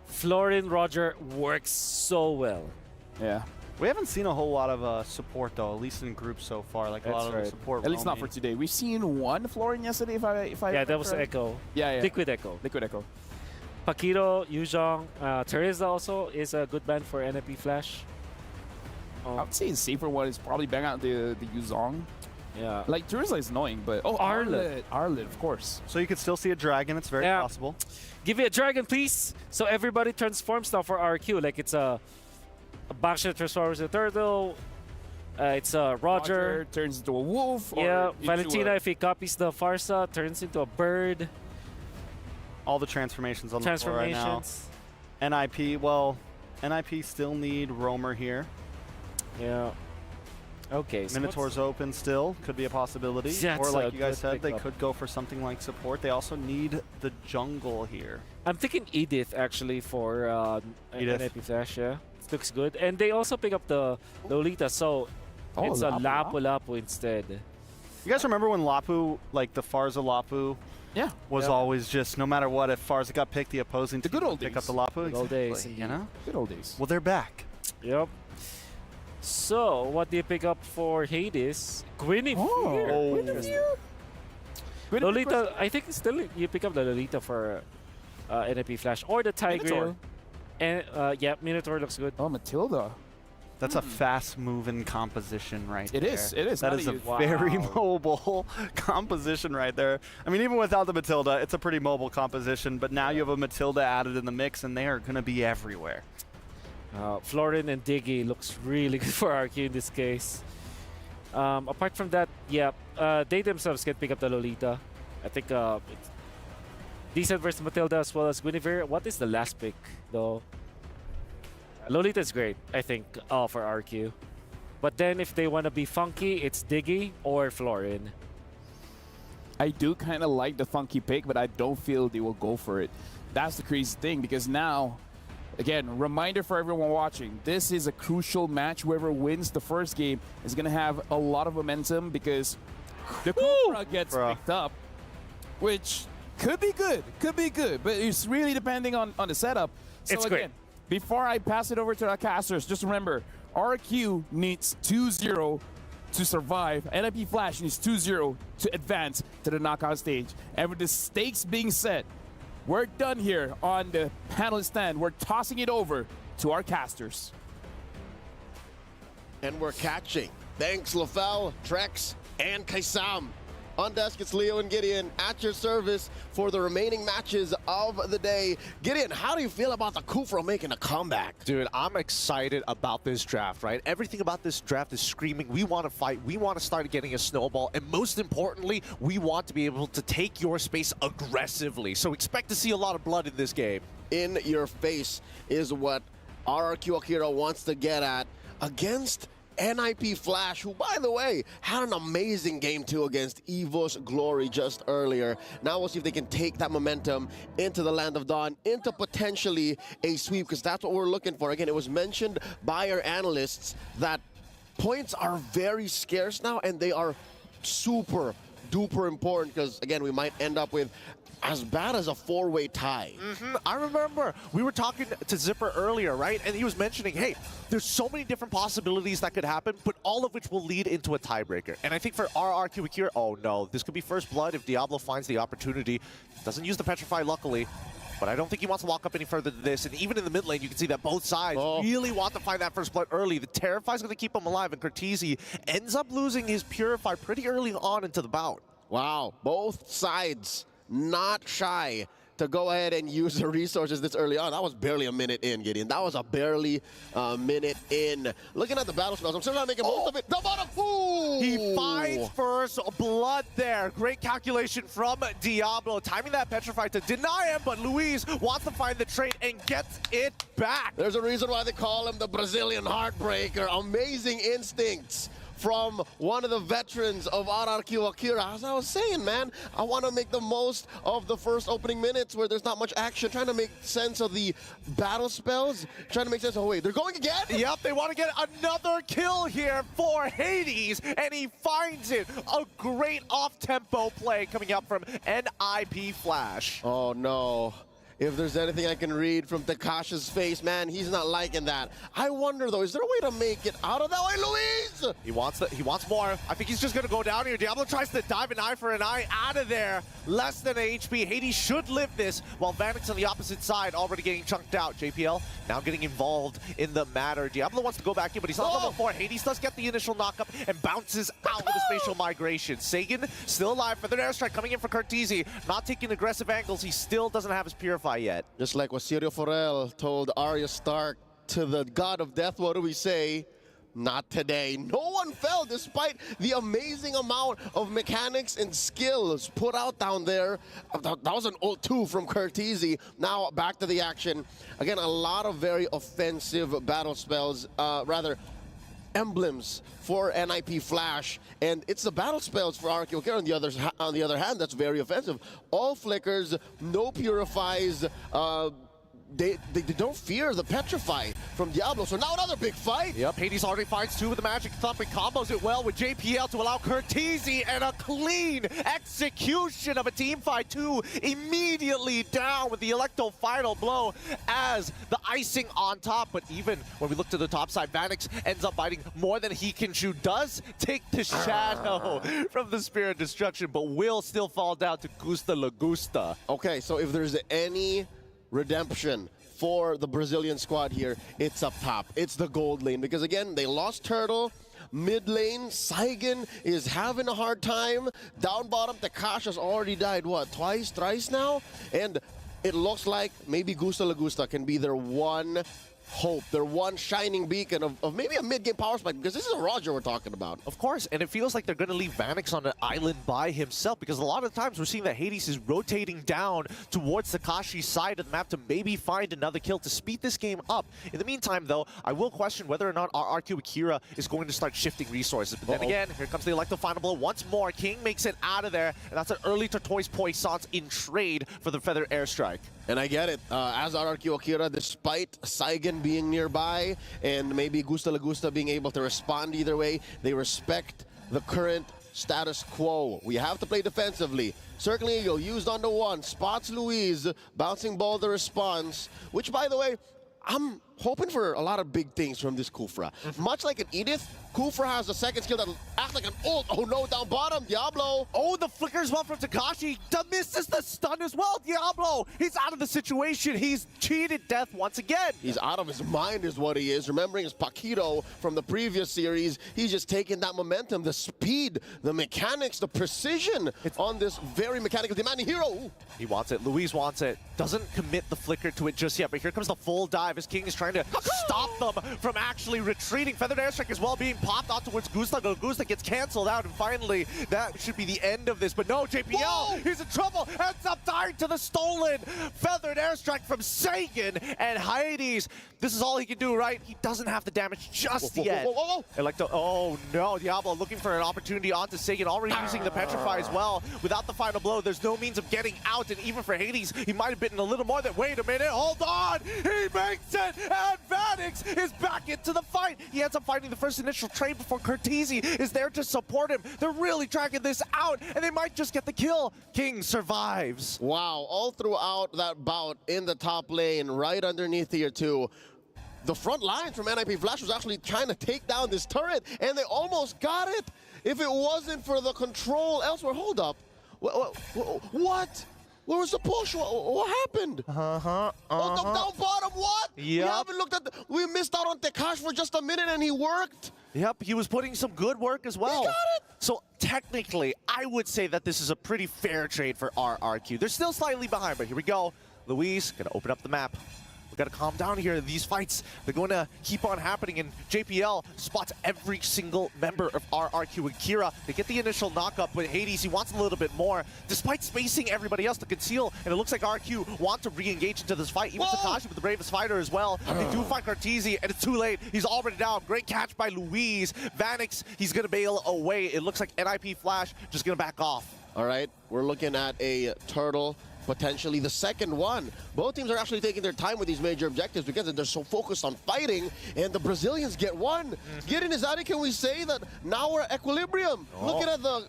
Speaker 14: Florin Roger works so well.
Speaker 7: Yeah.
Speaker 13: We haven't seen a whole lot of support, though, at least in groups so far. Like, a lot of the support.
Speaker 7: At least not for today. We've seen one Florin yesterday, if I
Speaker 14: yeah, that was Echo.
Speaker 7: Yeah.
Speaker 14: Liquid Echo.
Speaker 7: Liquid Echo.
Speaker 14: Pakiro, Yu Zhang, Teresa also is a good ban for NIP Flash.
Speaker 7: I would say the safer one is probably bang out the Yu Zhang.
Speaker 14: Yeah.
Speaker 7: Like, Teresa is annoying, but... Oh, Arlet. Arlet, of course.
Speaker 13: So you could still see a dragon. It's very possible.
Speaker 14: Give me a dragon, please! So everybody transforms now for RQ. Like, it's a Baksha transforms into a turtle. It's a Roger.
Speaker 7: Turns into a wolf.
Speaker 14: Yeah, Valentina, if he copies the Farsa, turns into a bird.
Speaker 13: All the transformations on the floor right now. NIP, well, NIP still need Roamer here.
Speaker 14: Yeah. Okay. So
Speaker 13: Minotaur's open still. Could be a possibility.
Speaker 14: Yeah,
Speaker 13: or
Speaker 14: it's
Speaker 13: like
Speaker 14: a
Speaker 13: you guys
Speaker 14: good
Speaker 13: said, they
Speaker 14: pickup.
Speaker 13: could go for something like support. They also need the jungle here.
Speaker 14: I'm thinking Edith actually for
Speaker 13: Edith.
Speaker 14: NIP Flash. Yeah, it looks good. And they also pick up the Lolita, so it's a Lapu instead.
Speaker 13: You guys remember when Lapu, like the Farza Lapu, was always just, no matter what, if Farza got picked, the opposing team
Speaker 7: good old
Speaker 13: would pick
Speaker 7: days.
Speaker 13: up the Lapu.
Speaker 14: Good old days,
Speaker 13: Exactly, you know?
Speaker 7: Good old days.
Speaker 13: Well, they're back.
Speaker 14: Yep. So, what do you pick up for Hades? Guinevere.
Speaker 13: Oh.
Speaker 14: Interesting. Lolita, I think still you pick up the Lolita for NIP Flash or the Tigreal. And yeah, Minotaur looks good.
Speaker 7: Oh, Matilda.
Speaker 13: That's a fast-moving composition right
Speaker 7: It
Speaker 13: there.
Speaker 7: is. It is.
Speaker 13: That
Speaker 7: Not
Speaker 13: is a
Speaker 7: a-
Speaker 13: very
Speaker 14: Wow.
Speaker 13: mobile composition right there. I mean, even without the Matilda, it's a pretty mobile composition, but now you have a Matilda added in the mix, and they are going to be everywhere.
Speaker 14: Florin and Diggy looks really good for RQ in this case. Apart from that, yeah, they themselves can pick up the Lolita. I think it's decent versus Matilda as well as Guinevere. What is the last pick, though? Lolita is great, I think, for RQ. But then if they want to be funky, it's Diggy or Florin.
Speaker 7: I do kind of like the funky pick, but I don't feel they will go for it. That's the crazy thing, because now, again, reminder for everyone watching, this is a crucial match. Whoever wins the first game is going to have a lot of momentum because the Cobra gets picked up, which could be good, but it's really depending on the setup. So
Speaker 14: It's
Speaker 7: again,
Speaker 14: great.
Speaker 7: before I pass it over to our casters, just remember, RQ needs 2-0 to survive. NIP Flash needs 2-0 to advance to the knockout stage. And with the stakes being set, we're done here on the panel stand. We're tossing it over to our casters.
Speaker 4: And we're catching. Thanks, Lafel, Trex, and Kaisam. On desk, it's Leo and Gideon at your service for the remaining matches of the day. Gideon, how do you feel about the Kufro making a comeback?
Speaker 8: Dude, I'm excited about this draft, right? Everything about this draft is screaming, we want to fight, we want to start getting a snowball, and most importantly, we want to be able to take your space aggressively. So expect to see a lot of blood in this game.
Speaker 4: In your face is what RRQ Akira wants to get at against NIP Flash, who, by the way, had an amazing game 2 against Evo's Glory just earlier. Now we'll see if they can take that momentum into the Land of Dawn, into potentially a sweep, because that's what we're looking for. Again, it was mentioned by our analysts that points are very scarce now, and they are super duper important, because, again, we might end up with as bad as a 4-way tie.
Speaker 8: I remember we were talking to Zipper earlier, right? And he was mentioning, hey, there's so many different possibilities that could happen, but all of which will lead into a tiebreaker. And I think for RRQ Akira, oh no, this could be first blood if Diablo finds the opportunity. Doesn't use the Petrify, luckily. But I don't think he wants to walk up any further than this. And even in the mid lane, you can see that both sides really want to find that first blood early. The Terrify is going to keep him alive, and Cortese ends up losing his Purify pretty early on into the bout.
Speaker 4: Wow, both sides not shy to go ahead and use the resources this early on. That was barely a minute in, Gideon. That was a barely minute in. Looking at the battle spells, I'm still not making most of it.
Speaker 8: He finds first blood there. Great calculation from Diablo. Timing that Petrify to deny him, but Luis wants to find the trade and gets it back.
Speaker 4: There's a reason why they call him the Brazilian Heartbreaker. Amazing instincts from one of the veterans of RRQ Akira. As I was saying, man, I want to make the most of the first opening minutes where there's not much action, trying to make sense of the battle spells, trying to make sense of, oh wait, they're going again?
Speaker 8: Yep, they want to get another kill here for Hades, and he finds it. A great off-tempo play coming up from NIP Flash.
Speaker 4: Oh no. If there's anything I can read from Takasha's face, man, he's not liking that. I wonder, though, is there a way to make it out of that way, Luis?
Speaker 8: He wants more. I think he's just going to go down here. Diablo tries to dive an eye for an eye out of there. Less than an HP. Hades should live this, while Vanix on the opposite side already getting chunked out. JPL now getting involved in the matter. Diablo wants to go back in, but he's on level 4. Hades does get the initial knockup and bounces out with the spatial migration. Sagan still alive for their airstrike coming in for Cortese. Not taking aggressive angles. He still doesn't have his Purify yet.
Speaker 4: Just like what Sirio Forel told Arya Stark to the god of death, what do we say? Not today. No one fell despite the amazing amount of mechanics and skills put out down there. That was an 0-2 from Cortese. Now back to the action. Again, a lot of very offensive battle spells, rather emblems for NIP Flash, and it's the battle spells for RRQ Akira. On the other hand, that's very offensive. All flickers, no purifies. They don't fear the Petrify from Diablo, so now another big fight.
Speaker 8: Yep, Hades already finds two with the Magic Thump and combos it well with JPL to allow Curtizi, and a clean execution of a team fight. 2 immediately down with the Electo final blow as the icing on top. But even when we look to the top side, Vanix ends up biting more than he can chew. Does take the shadow from the Spirit Destruction, but will still fall down to Gusta Lagusta.
Speaker 4: Okay, so if there's any redemption for the Brazilian squad here, it's up top. It's the gold lane, because again, they lost Turtle. Mid lane, Saigon is having a hard time. Down bottom, Takasha's already died, what, twice, thrice now? And it looks like maybe Gusta Lagusta can be their one hope, their one shining beacon of maybe a mid-game power spike, because this is a Roger we're talking about.
Speaker 8: Of course, and it feels like they're going to leave Vanix on an island by himself, because a lot of times we're seeing that Hades is rotating down towards Takashi's side of the map to maybe find another kill to speed this game up. In the meantime, though, I will question whether or not RRQ Akira is going to start shifting resources. But then again, here comes the Electro final blow once more. King makes it out of there, and that's an early Tortoise Poissons in trade for the Feather Airstrike.
Speaker 4: And I get it. As RRQ Akira, despite Saigon being nearby and maybe Gusta Lagusta being able to respond either way, they respect the current status quo. We have to play defensively. Certainly, Eagle used on the one, spots Luis, bouncing ball the response, which, by the way, I'm hoping for a lot of big things from this Kufra. Much like an Edith, Kufra has a second skill that acts like an ult. Oh no, down bottom, Diablo.
Speaker 8: Oh, the flicker as well from Takashi. Misses the stun as well, Diablo. He's out of the situation. He's cheated death once again.
Speaker 4: He's out of his mind is what he is. Remembering his Paquito from the previous series, he's just taking that momentum, the speed, the mechanics, the precision on this very mechanical demanding hero. Ooh.
Speaker 8: He wants it. Luis wants it. Doesn't commit the flicker to it just yet, but here comes the full dive as King is trying to stop them from actually retreating. Feathered Airstrike as well being popped out towards Gusta. Gusta gets canceled out, and finally, that should be the end of this. But no, JPL, he's in trouble. Ends up dying to the stolen Feathered Airstrike from Sagan and Hades. This is all he can do, right? He doesn't have the damage just yet. Electo, oh no, Diablo looking for an opportunity onto Sagan, already using the Petrify as well. Without the final blow, there's no means of getting out, and even for Hades, he might have bitten a little more than, wait a minute, hold on! He makes it, and Vanix is back into the fight. He ends up fighting the first initial trade before Curtizi is there to support him. They're really dragging this out, and they might just get the kill. King survives.
Speaker 4: Wow, all throughout that bout in the top lane, right underneath tier 2, the front line from NIP Flash was actually trying to take down this turret, and they almost got it. If it wasn't for the control elsewhere, hold up. What? Where was the push? What happened? Oh, down bottom, what?
Speaker 8: Yep.
Speaker 4: We haven't looked at we missed out on Tekash for just a minute and he worked.
Speaker 8: Yep, he was putting some good work as well.
Speaker 4: He got it.
Speaker 8: So technically, I would say that this is a pretty fair trade for RRQ. They're still slightly behind, but here we go. Luis gonna open up the map. We gotta calm down here. These fights, they're going to keep on happening, and JPL spots every single member of RRQ Akira. They get the initial knock-up with Hades. He wants a little bit more, despite spacing everybody else to conceal, and it looks like RRQ want to re-engage into this fight. Even Takashi with the bravest fighter as well. They do find Curtizi, and it's too late. He's already down. Great catch by Luis. Vanix, he's gonna bail away. It looks like NIP Flash just gonna back off.
Speaker 4: All right, we're looking at a turtle, potentially the second one. Both teams are actually taking their time with these major objectives because they're so focused on fighting, and the Brazilians get one. Getting his out, can we say that now we're at equilibrium? Looking at the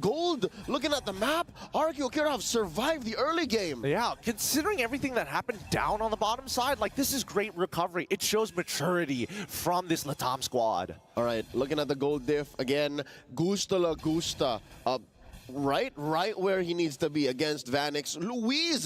Speaker 4: gold, looking at the map, RRQ Akira have survived the early game.
Speaker 8: Yeah, considering everything that happened down on the bottom side, like, this is great recovery. It shows maturity from this Latam squad.
Speaker 4: All right, looking at the gold diff again, Gusta Lagusta, right where he needs to be against Vanix. Luis,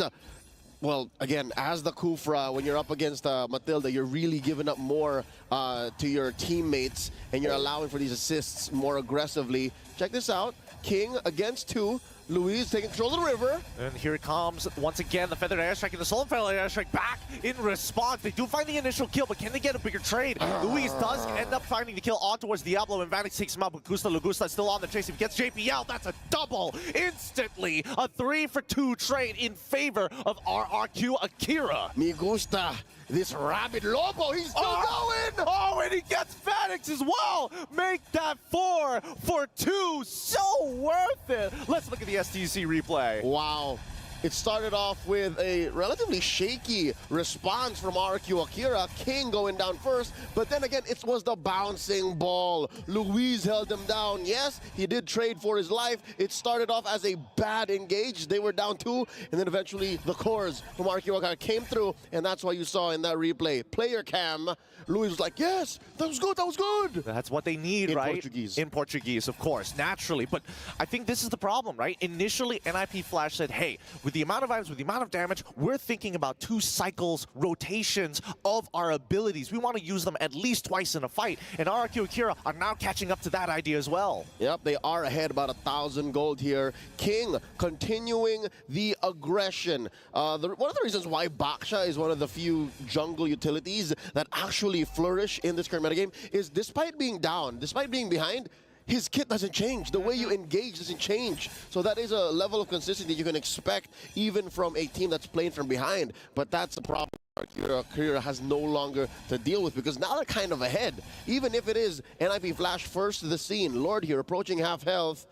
Speaker 4: well, again, as the Kufra, when you're up against Matilda, you're really giving up more to your teammates, and you're allowing for these assists more aggressively. Check this out. King against 2. Luis taking control of the river.
Speaker 8: And here it comes once again, the Feathered Airstrike and the Soul Feathered Airstrike back in response. They do find the initial kill, but can they get a bigger trade? Luis does end up finding the kill on towards Diablo, and Vanix takes him out, but Lagusta is still on the chase. If he gets JPL, that's a double instantly. A 3-for-2 trade in favor of RRQ Akira.
Speaker 4: Me gusta this Rabid Lobo, he's still going!
Speaker 8: Oh, and he gets Vanix as well! Make that 4-for-2, so worth it! Let's look at the STC replay.
Speaker 4: Wow. It started off with a relatively shaky response from RRQ Akira. King going down first, but then again, it was the bouncing ball. Luis held him down. Yes, he did trade for his life. It started off as a bad engage. They were down 2, and then eventually the cores from RRQ Akira came through, and that's what you saw in that replay. Player cam, Luis was like, yes, that was good, that was good.
Speaker 8: That's what they need,
Speaker 4: in
Speaker 8: right?
Speaker 4: Portuguese.
Speaker 8: In Portuguese, of course, naturally. But I think this is the problem, right? Initially, NIP Flash said, hey, with the amount of items, with the amount of damage, we're thinking about 2 cycles, rotations of our abilities. We want to use them at least twice in a fight. And RRQ Akira are now catching up to that idea as well.
Speaker 4: Yep, they are ahead about 1,000 gold here. King continuing the aggression. One of the reasons why Baksha is one of the few jungle utilities that actually flourish in this current metagame is despite being down, despite being behind, his kit doesn't change. The way you engage doesn't change. So that is a level of consistency you can expect even from a team that's playing from behind. But that's the problem Akira has no longer to deal with, because now they're kind of ahead. Even if it is NIP Flash first to the scene. Lord here approaching half health.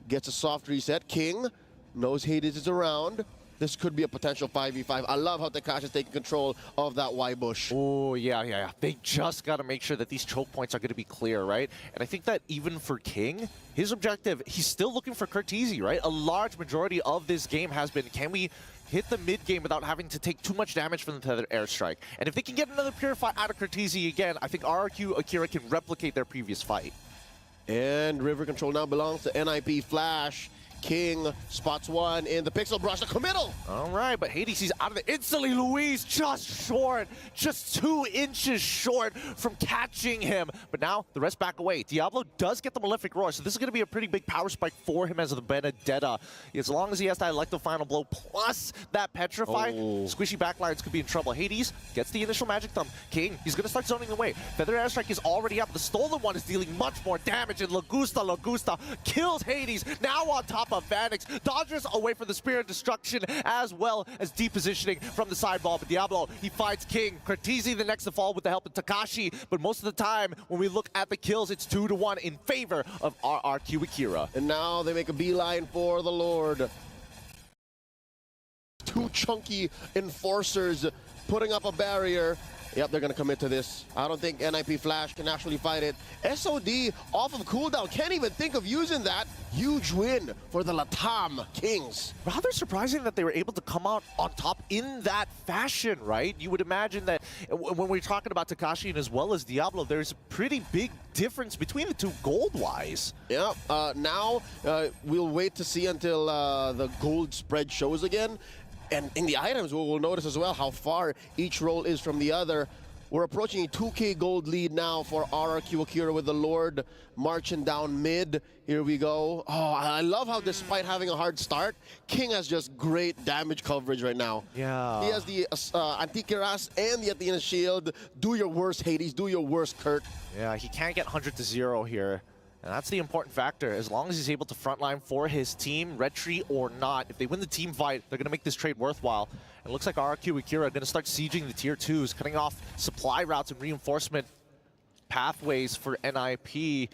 Speaker 4: Gets a soft reset. King knows Hades is around. This could be a potential 5v5. I love how Takashi is taking control of that Y bush.
Speaker 8: Oh, yeah. They just got to make sure that these choke points are going to be clear, right? And I think that even for King, his objective, he's still looking for Curteezy, right? A large majority of this game has been, can we hit the mid game without having to take too much damage from the Tethered Airstrike? And if they can get another Purify out of Curteezy again, I think RRQ Akira can replicate their previous fight.
Speaker 4: And river control now belongs to NIP Flash. King spots one in the pixel brush, the committal.
Speaker 8: All right, but Hades, he's out of it instantly. Luis just short, just 2 inches short from catching him. But now the rest back away. Diablo does get the Malefic Roar, so this is going to be a pretty big power spike for him as the Benedetta. As long as he has that Electro Final Blow plus that Petrify, squishy backlines could be in trouble. Hades gets the initial Magic Thumb. King, he's going to start zoning away. Feather Airstrike is already up. The Stolen One is dealing much more damage, and Lagusta kills Hades. Now on top of Vanix, dodges away from the Spear of Destruction, as well as depositioning from the sideball. But Diablo, he fights King. Curteezy the next to fall with the help of Takashi, but most of the time, when we look at the kills, it's 2-1 in favor of RRQ Akira.
Speaker 4: And now they make a beeline for the Lord. 2 chunky enforcers putting up a barrier. Yep, they're going to commit to this. I don't think NIP Flash can actually fight it. SOD off of cooldown. Can't even think of using that. Huge win for the Latam Kings.
Speaker 8: Rather surprising that they were able to come out on top in that fashion, right? You would imagine that when we're talking about Takashi and as well as Diablo, there's a pretty big difference between the two gold-wise.
Speaker 4: Yep, now we'll wait to see until the gold spread shows again. And in the items, we'll notice as well how far each role is from the other. We're approaching a 2K gold lead now for RRQ Akira with the Lord marching down mid. Here we go. Oh, I love how despite having a hard start, King has just great damage coverage right now.
Speaker 8: Yeah.
Speaker 4: He has the Antikiras and the Athena shield. Do your worst, Hades. Do your worst, Kurt.
Speaker 8: Yeah, he can't get 100-0 here. And that's the important factor. As long as he's able to frontline for his team, red tree or not, if they win the team fight, they're going to make this trade worthwhile. It looks like RRQ Akira are going to start sieging the tier 2s, cutting off supply routes and reinforcement pathways for NIP.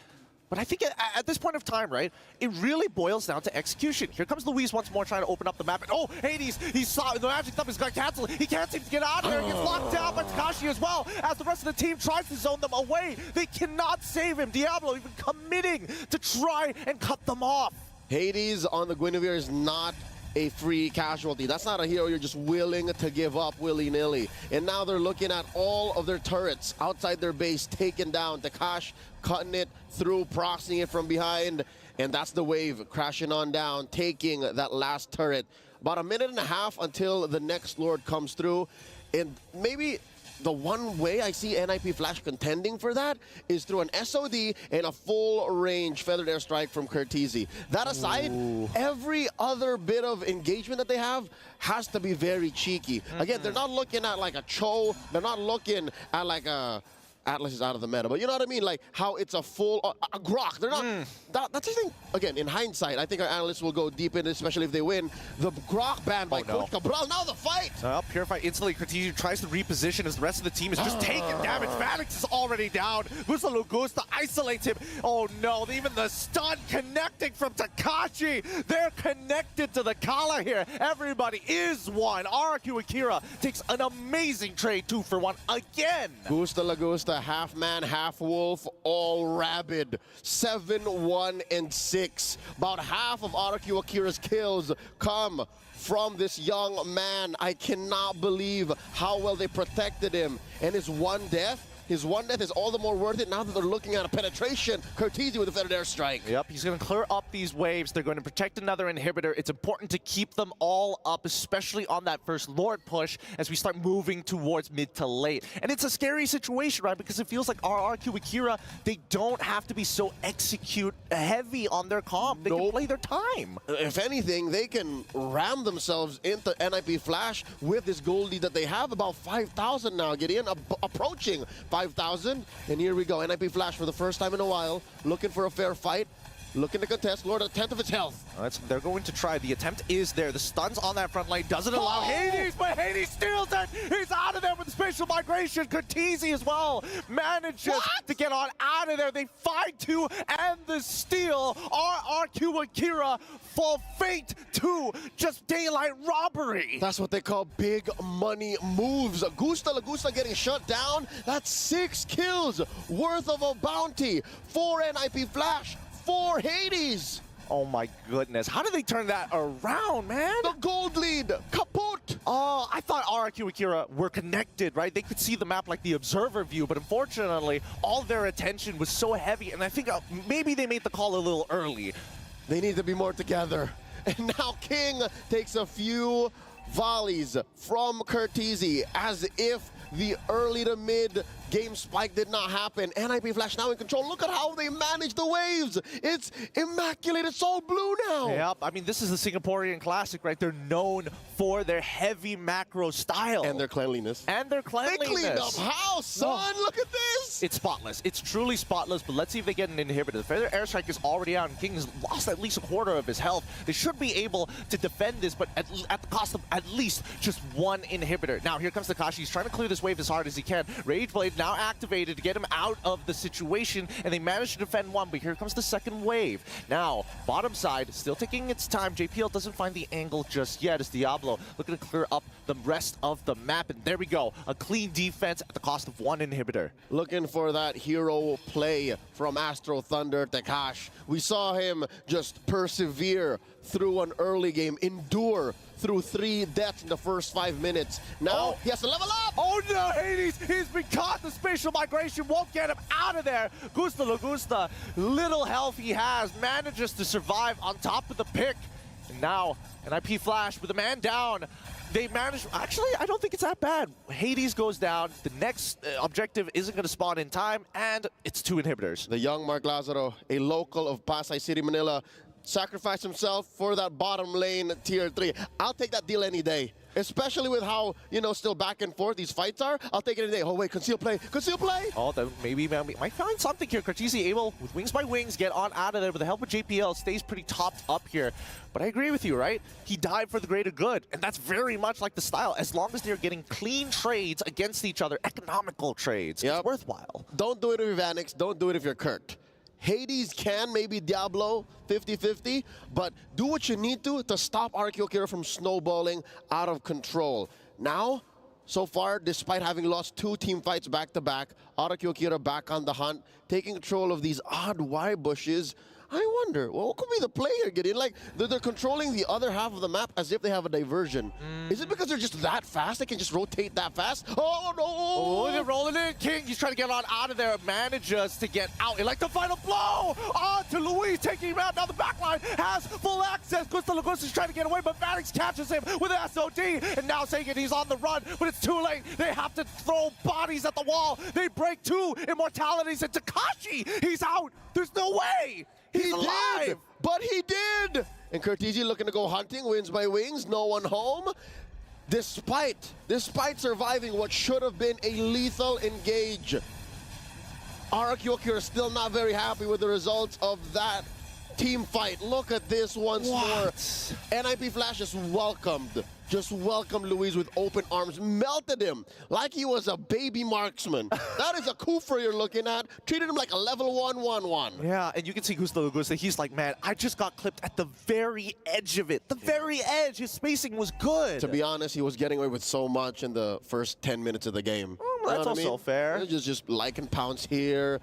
Speaker 8: But I think at this point of time, right, it really boils down to execution. Here comes Luis once more trying to open up the map. And oh, Hades, he saw the Magic Thumb is going to cancel. He can't seem to get out of here. He gets locked down by Takashi as well, as the rest of the team tries to zone them away. They cannot save him. Diablo even committing to try and cut them off.
Speaker 4: Hades on the Guinevere is not a free casualty. That's not a hero you're just willing to give up willy-nilly. And now they're looking at all of their turrets outside their base taken down. Takash cutting it through, proxying it from behind, and that's the wave crashing on down, taking that last turret. About a minute and a half until the next Lord comes through, and maybe the one way I see NIP Flash contending for that is through an SOD and a full-range feathered airstrike from Curtizi. That aside, every other bit of engagement that they have has to be very cheeky. Again, they're not looking at like a Cho. They're not looking at like a... Atlas is out of the meta, but you know what I mean? Like how it's a full a Grok. They're not. That's the thing. Again, in hindsight, I think our analysts will go deep in it, especially if they win. The Grok ban by Coach Cabral. Now the fight.
Speaker 8: Purify instantly. Curtizi tries to reposition as the rest of the team is just taking damage. Vanix is already down. Gusta Lugusta isolates him. Oh no! Even the stun connecting from Takashi. They're connected to the Kala here. Everybody is one. RRQ Akira takes an amazing trade 2-for-1 again.
Speaker 4: Gusta Lagusta. Half man, half wolf, all rabid. 7, 1, and 6. About half of RRQ Akira's kills come from this young man. I cannot believe how well they protected him. And his one death is all the more worth it now that they're looking at a penetration. Curtizi with a feathered airstrike.
Speaker 8: Yep, he's going to clear up these waves. They're going to protect another inhibitor. It's important to keep them all up, especially on that first Lord push as we start moving towards mid to late. And it's a scary situation, right? Because it feels like RRQ Akira, they don't have to be so execute heavy on their comp. They can play their time.
Speaker 4: If anything, they can ram themselves into NIP Flash with this gold lead that they have. About 5,000 now, Gideon, approaching 5,000, and here we go. NIP Flash for the first time in a while, looking for a fair fight, looking to contest. Lord, a tenth of its health.
Speaker 8: They're going to try. The attempt is there. The stun's on that front line doesn't allow Hades, but Hades steals it. He's out of there with the spatial migration. Curtizi as well manages to get on out of there. They find 2 and the steal. RRQ Akira fall fate to just daylight robbery.
Speaker 4: That's what they call big money moves. Gusta Lagusta getting shut down. That's 6 kills worth of a bounty for NIP Flash. 4 Hades.
Speaker 8: Oh my goodness. How did they turn that around, man?
Speaker 4: The gold lead. Kaput.
Speaker 8: Oh, I thought RRQ Akira were connected, right? They could see the map like the observer view, but unfortunately, all their attention was so heavy, and I think maybe they made the call a little early.
Speaker 4: They need to be more together. And now King takes a few volleys from Curtizi as if the early to mid game spike did not happen. NIP Flash now in control. Look at how they manage the waves. It's immaculate. It's all blue now.
Speaker 8: Yep. I mean, this is the Singaporean classic, right? They're known for their heavy macro style.
Speaker 4: And their cleanliness.
Speaker 8: They
Speaker 4: cleaned up house, son. Look at this.
Speaker 8: It's spotless. It's truly spotless, but let's see if they get an inhibitor. The feather airstrike is already out, and King has lost at least a quarter of his health. They should be able to defend this, but at the cost of at least just 1 inhibitor. Now, here comes Takashi. He's trying to clear this wave as hard as he can. Rage Blade now activated to get him out of the situation, and they managed to defend 1, but here comes the second wave. Now, bottom side, still taking its time. JPL doesn't find the angle just yet as Diablo looking to clear up the rest of the map, and there we go. A clean defense at the cost of 1 inhibitor.
Speaker 4: Looking for that hero play from Astro Thunder Takash. We saw him just persevere through an early game, endure through 3 deaths in the first 5 minutes. Now he has to level up.
Speaker 8: Oh no, Hades, he's been caught. The spatial migration won't get him out of there. Gusta Lagusta, little health he has, manages to survive on top of the pick. And now, NIP Flash with a man down. They managed, actually, I don't think it's that bad. Hades goes down, the next objective isn't going to spawn in time, and it's 2 inhibitors.
Speaker 4: The young Mark Lazaro, a local of Pasay City, Manila, sacrificed himself for that bottom lane tier 3. I'll take that deal any day. Especially with how, you know, still back and forth these fights are. I'll take it any day. Oh, wait, conceal play. Conceal play.
Speaker 8: Oh, then maybe we might find something here. Curtizi able, with wings by wings, get on out of there with the help of JPL. Stays pretty topped up here. But I agree with you, right? He died for the greater good. And that's very much like the style. As long as they're getting clean trades against each other, economical trades, it's worthwhile.
Speaker 4: Don't do it if you're Vanix. Don't do it if you're Kurt. Hades can maybe Diablo 50-50, but do what you need to stop RRQ Akira from snowballing out of control. Now, so far, despite having lost 2 team fights back-to-back, RRQ Akira back on the hunt, taking control of these odd Y bushes. I wonder, what could be the play here, Gideon? Like, they're controlling the other half of the map as if they have a diversion. Is it because they're just that fast? They can just rotate that fast? Oh, no!
Speaker 8: Oh, they're rolling in. King, he's trying to get on out of there. Manages to get out. And like the final blow! On to Luis, taking him out. Now the backline has full access. Gusta Lagusta's trying to get away, but Vanix catches him with an SOD. And now saying he's on the run, but it's too late. They have to throw bodies at the wall. They break 2 immortalities, and Takashi, he's out. There's no way. He's alive.
Speaker 4: Did, but he did. And Curtizi looking to go hunting, wins by wings, no one home. Despite surviving what should have been a lethal engage, RRQ Akira still not very happy with the results of that team fight. Look at this once more. NIP Flash just welcomed Luis with open arms, melted him like he was a baby marksman. That is a Kufa you're looking at. Treated him like a level 1-1-1.
Speaker 8: Yeah, and you can see Gusta Lagusta, he's like, man, I just got clipped at the very edge of it. The very edge. His spacing was good.
Speaker 4: To be honest, he was getting away with so much in the first 10 minutes of the game.
Speaker 8: That's also fair.
Speaker 4: Just like and pounce here,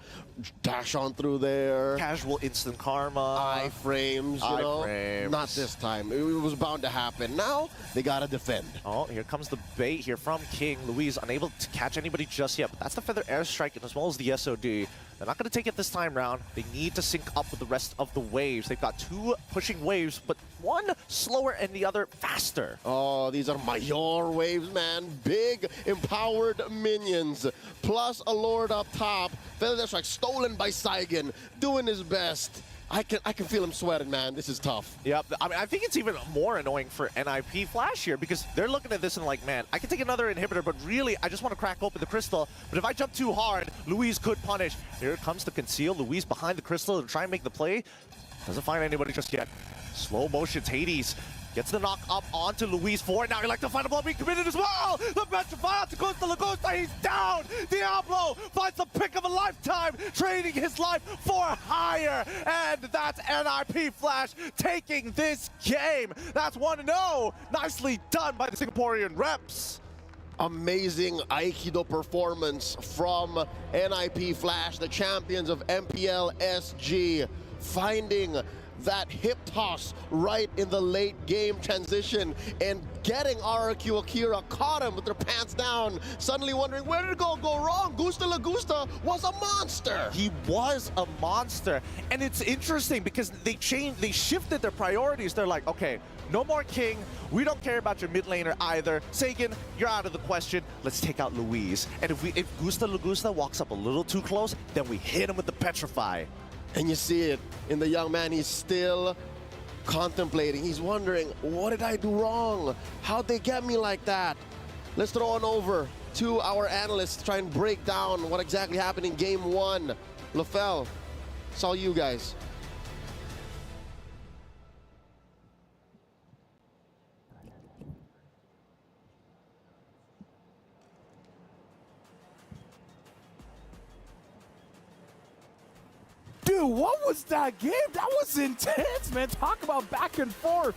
Speaker 4: dash on through there.
Speaker 8: Casual instant karma.
Speaker 4: Iframes, you know. Not this time. It was bound to happen. Now, they gotta defend.
Speaker 8: Oh, here comes the bait here from King. Luis unable to catch anybody just yet, but that's the Feather Airstrike as well as the SOD. They're not going to take it this time round. They need to sync up with the rest of the waves. They've got 2 pushing waves, but one slower and the other faster.
Speaker 4: Oh, these are Major waves, man. Big, empowered minions. Plus a Lord up top. Feather Airstrike stolen by Saigon, doing his best. I can feel him sweating, man. This is tough.
Speaker 8: Yep. I mean, I think it's even more annoying for NIP Flash here because they're looking at this and like, man, I can take another inhibitor, but really, I just want to crack open the crystal. But if I jump too hard, Luis could punish. Here comes the conceal. Luis behind the crystal to try and make the play. Doesn't find anybody just yet. Slow motions. Hades gets the knock up onto Luis for it. Now he like the final blow being committed as well. The petrify out to Gusta Lagusta. He's down. Diablo finds the pick of a lifetime, trading his life for higher. And that's NIP Flash taking this game. That's 1-0. Nicely done by the Singaporean reps.
Speaker 4: Amazing Aikido performance from NIP Flash, the champions of MPL SG, finding that hip toss right in the late game transition and getting RRQ Akira, caught him with their pants down, suddenly wondering where did it go wrong. Gusta Lagusta was a monster.
Speaker 8: He was a monster. And it's interesting because they shifted their priorities. They're like, okay, no more King. We don't care about your mid laner either. Sagan, you're out of the question. Let's take out Luis. And if Gusta Lagusta walks up a little too close, then we hit him with the Petrify.
Speaker 4: And you see it in the young man. He's still contemplating. He's wondering, what did I do wrong? How'd they get me like that? Let's throw on over to our analysts to try and break down what exactly happened in game 1. LaFell, it's all you guys.
Speaker 7: Dude, what was that game? That was intense, man. Talk about back and forth.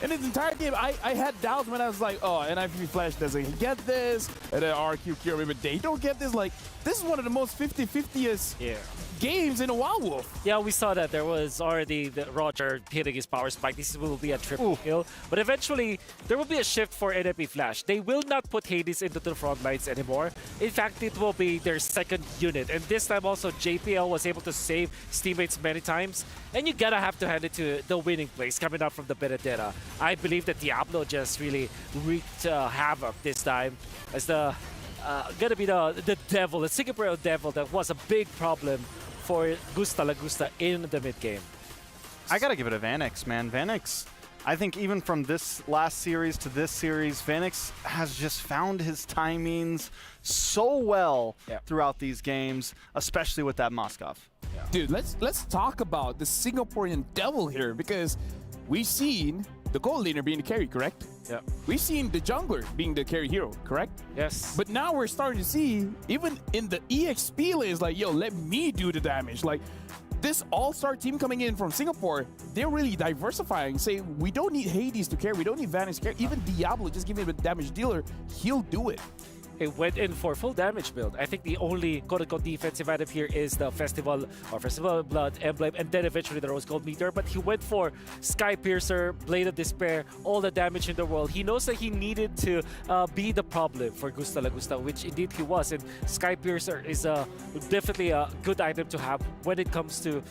Speaker 7: In this entire game, I had doubts when I was like, oh, NIP Flash doesn't get this, and then RQ Cure, but they don't get this. Like, this is one of the most 50-50est games in a while, Wolf.
Speaker 14: Yeah, we saw that. There was already the Roger hitting his power spike. This will be a triple kill. But eventually, there will be a shift for NIP Flash. They will not put Hades into the front lines anymore. In fact, it will be their second unit. And this time also, JPL was able to save his teammates many times. And you gotta have to hand it to the winning plays coming out from the Benedetta. I believe that Diablo just really wreaked havoc this time as the gonna be the devil, the Singaporean devil that was a big problem for Gusta Lagusta in the mid game.
Speaker 13: I gotta give it to Vanix, man. Vanix, I think even from this last series to this series, Vanix has just found his timings so well throughout these games, especially with that Moskov.
Speaker 7: Dude, let's talk about the Singaporean devil here, because we've seen the gold laner being the carry, correct?
Speaker 14: Yeah.
Speaker 7: We've seen the jungler being the carry hero, correct?
Speaker 14: Yes.
Speaker 7: But now we're starting to see, even in the EXP lane, it's like, yo, let me do the damage. Like, this all-star team coming in from Singapore, they're really diversifying, saying, we don't need Hades to carry, we don't need Vanix to carry. Even Diablo, just give him a damage dealer, he'll do it.
Speaker 14: He went in for full damage build. I think the only quote-unquote defensive item here is the Festival of Blood emblem, and then eventually the Rose Gold meter. But he went for Sky Piercer, Blade of Despair, all the damage in the world. He knows that he needed to be the problem for Gusta Lagusta, which indeed he was. And Sky Piercer is definitely a good item to have when it comes to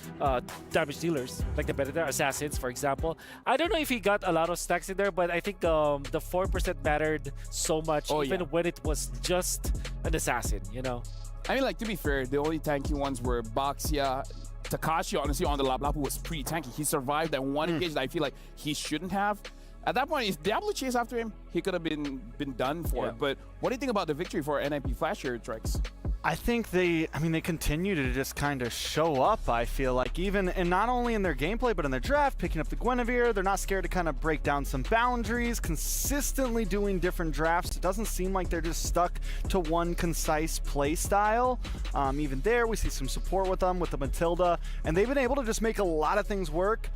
Speaker 14: damage dealers, like the better assassins, for example. I don't know if he got a lot of stacks in there, but I think the 4% mattered so much, even when it was just an assassin, you know?
Speaker 7: I mean, like, to be fair, the only tanky ones were Baxia. Takashi, honestly, on the Lapu was pretty tanky. He survived that one engage that I feel like he shouldn't have. At that point, if Diablo chased after him, he could have been done for. But what do you think about the victory for NIP Flash here, Trex?
Speaker 13: I think they continue to just kind of show up, I feel like, even, and not only in their gameplay, but in their draft, picking up the Guinevere. They're not scared to kind of break down some boundaries, consistently doing different drafts. It doesn't seem like they're just stuck to one concise play style. Even there, we see some support with them, with the Matilda, and they've been able to just make a lot of things work.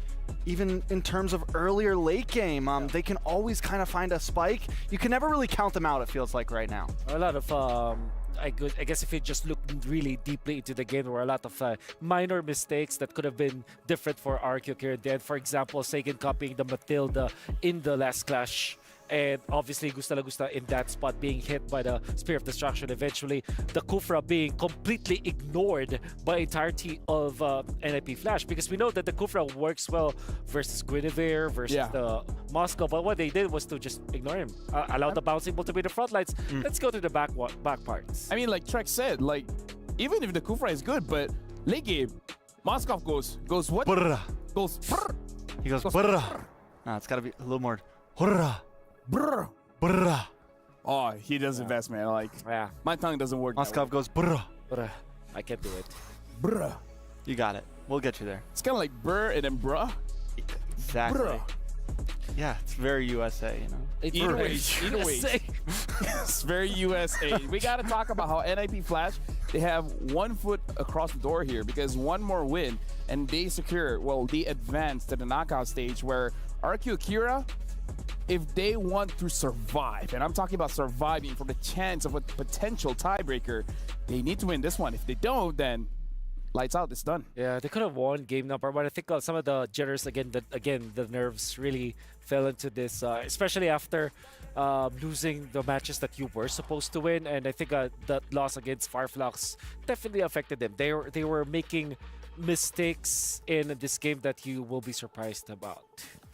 Speaker 13: Even in terms of earlier late game, they can always kind of find a spike. You can never really count them out, it feels like right now.
Speaker 14: A lot of I guess if you just look really deeply into the game, there were a lot of minor mistakes that could have been different for RQ here and then. For example, Sagan copying the Matilda in the last clash. And obviously, Gusta Lagusta in that spot being hit by the Spear of Destruction eventually. The Kufra being completely ignored by entirety of NIP Flash, because we know that the Kufra works well versus Guinevere, versus the Moscow. But what they did was to just ignore him. Allow the bouncing ball to be the front lights. Let's go to the back parts.
Speaker 7: I mean, like Trex said, like, even if the Kufra is good, but late game, Moscow goes what?
Speaker 13: Brrr.
Speaker 7: Goes brrr.
Speaker 13: He goes brrr. Nah, it's got to be a little more brrr.
Speaker 7: Brrr.
Speaker 13: Brrr.
Speaker 7: Oh, he does invest, man. Like, my tongue doesn't work.
Speaker 13: Moskov goes brrr.
Speaker 14: Brrr. I can't do it.
Speaker 7: Brrr.
Speaker 13: You got it. We'll get you there.
Speaker 7: It's kind of like brr and then bruh.
Speaker 13: Exactly.
Speaker 7: Brrr.
Speaker 13: Yeah, it's very USA, you know?
Speaker 7: Either way. It's very USA. We got to talk about how NIP Flash, they have 1 foot across the door here, because one more win and they secure, well, they advance to the knockout stage where RQ Akira, if they want to survive, and I'm talking about surviving for the chance of a potential tiebreaker, they need to win this one. If they don't, then lights out, it's done.
Speaker 14: Yeah, they could have won game number, but I think some of the jitters, the nerves really fell into this, especially after losing the matches that you were supposed to win. And I think that loss against Fireflux definitely affected them. They were making mistakes in this game that you will be surprised about.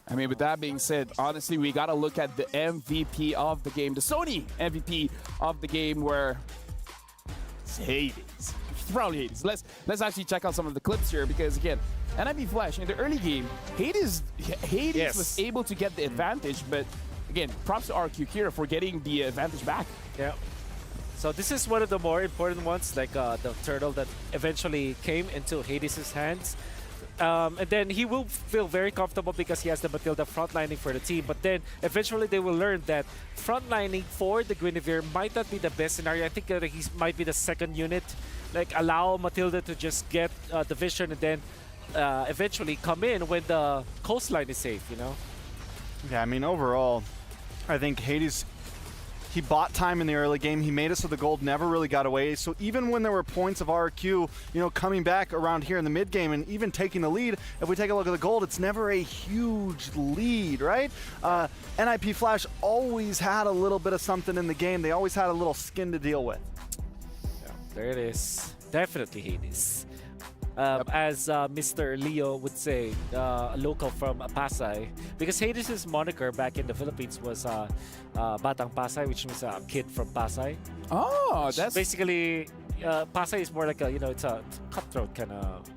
Speaker 7: I mean, with that being said, honestly, we got to look at the MVP of the game, the Sony MVP of the game, where it's Hades. It's probably Hades. Let's actually check out some of the clips here, because again, NIP Flash in the early game, Hades was able to get the advantage, but again, props to RQ Kira for getting the advantage back.
Speaker 14: Yeah. So this is one of the more important ones, like the turtle that eventually came into Hades' hands. And then he will feel very comfortable because he has the Matilda frontlining for the team. But then eventually they will learn that frontlining for the Guinevere might not be the best scenario. I think that he might be the second unit. Like, allow Matilda to just get the vision and then eventually come in when the coastline is safe, you know?
Speaker 13: Yeah, I mean, overall, I think Hades, he bought time in the early game. He made it so the gold never really got away. So even when there were points of RQ, you know, coming back around here in the mid game and even taking the lead, if we take a look at the gold, it's never a huge lead, right? NIP Flash always had a little bit of something in the game. They always had a little skin to deal with.
Speaker 14: Yeah, there it is. Definitely Hades. As Mr. Leo would say, a local from Pasay, because Hades' moniker back in the Philippines was Batang Pasay, which means a kid from Pasay.
Speaker 7: Oh, that's
Speaker 14: basically Pasay is more like a, you know, it's a cutthroat kind of.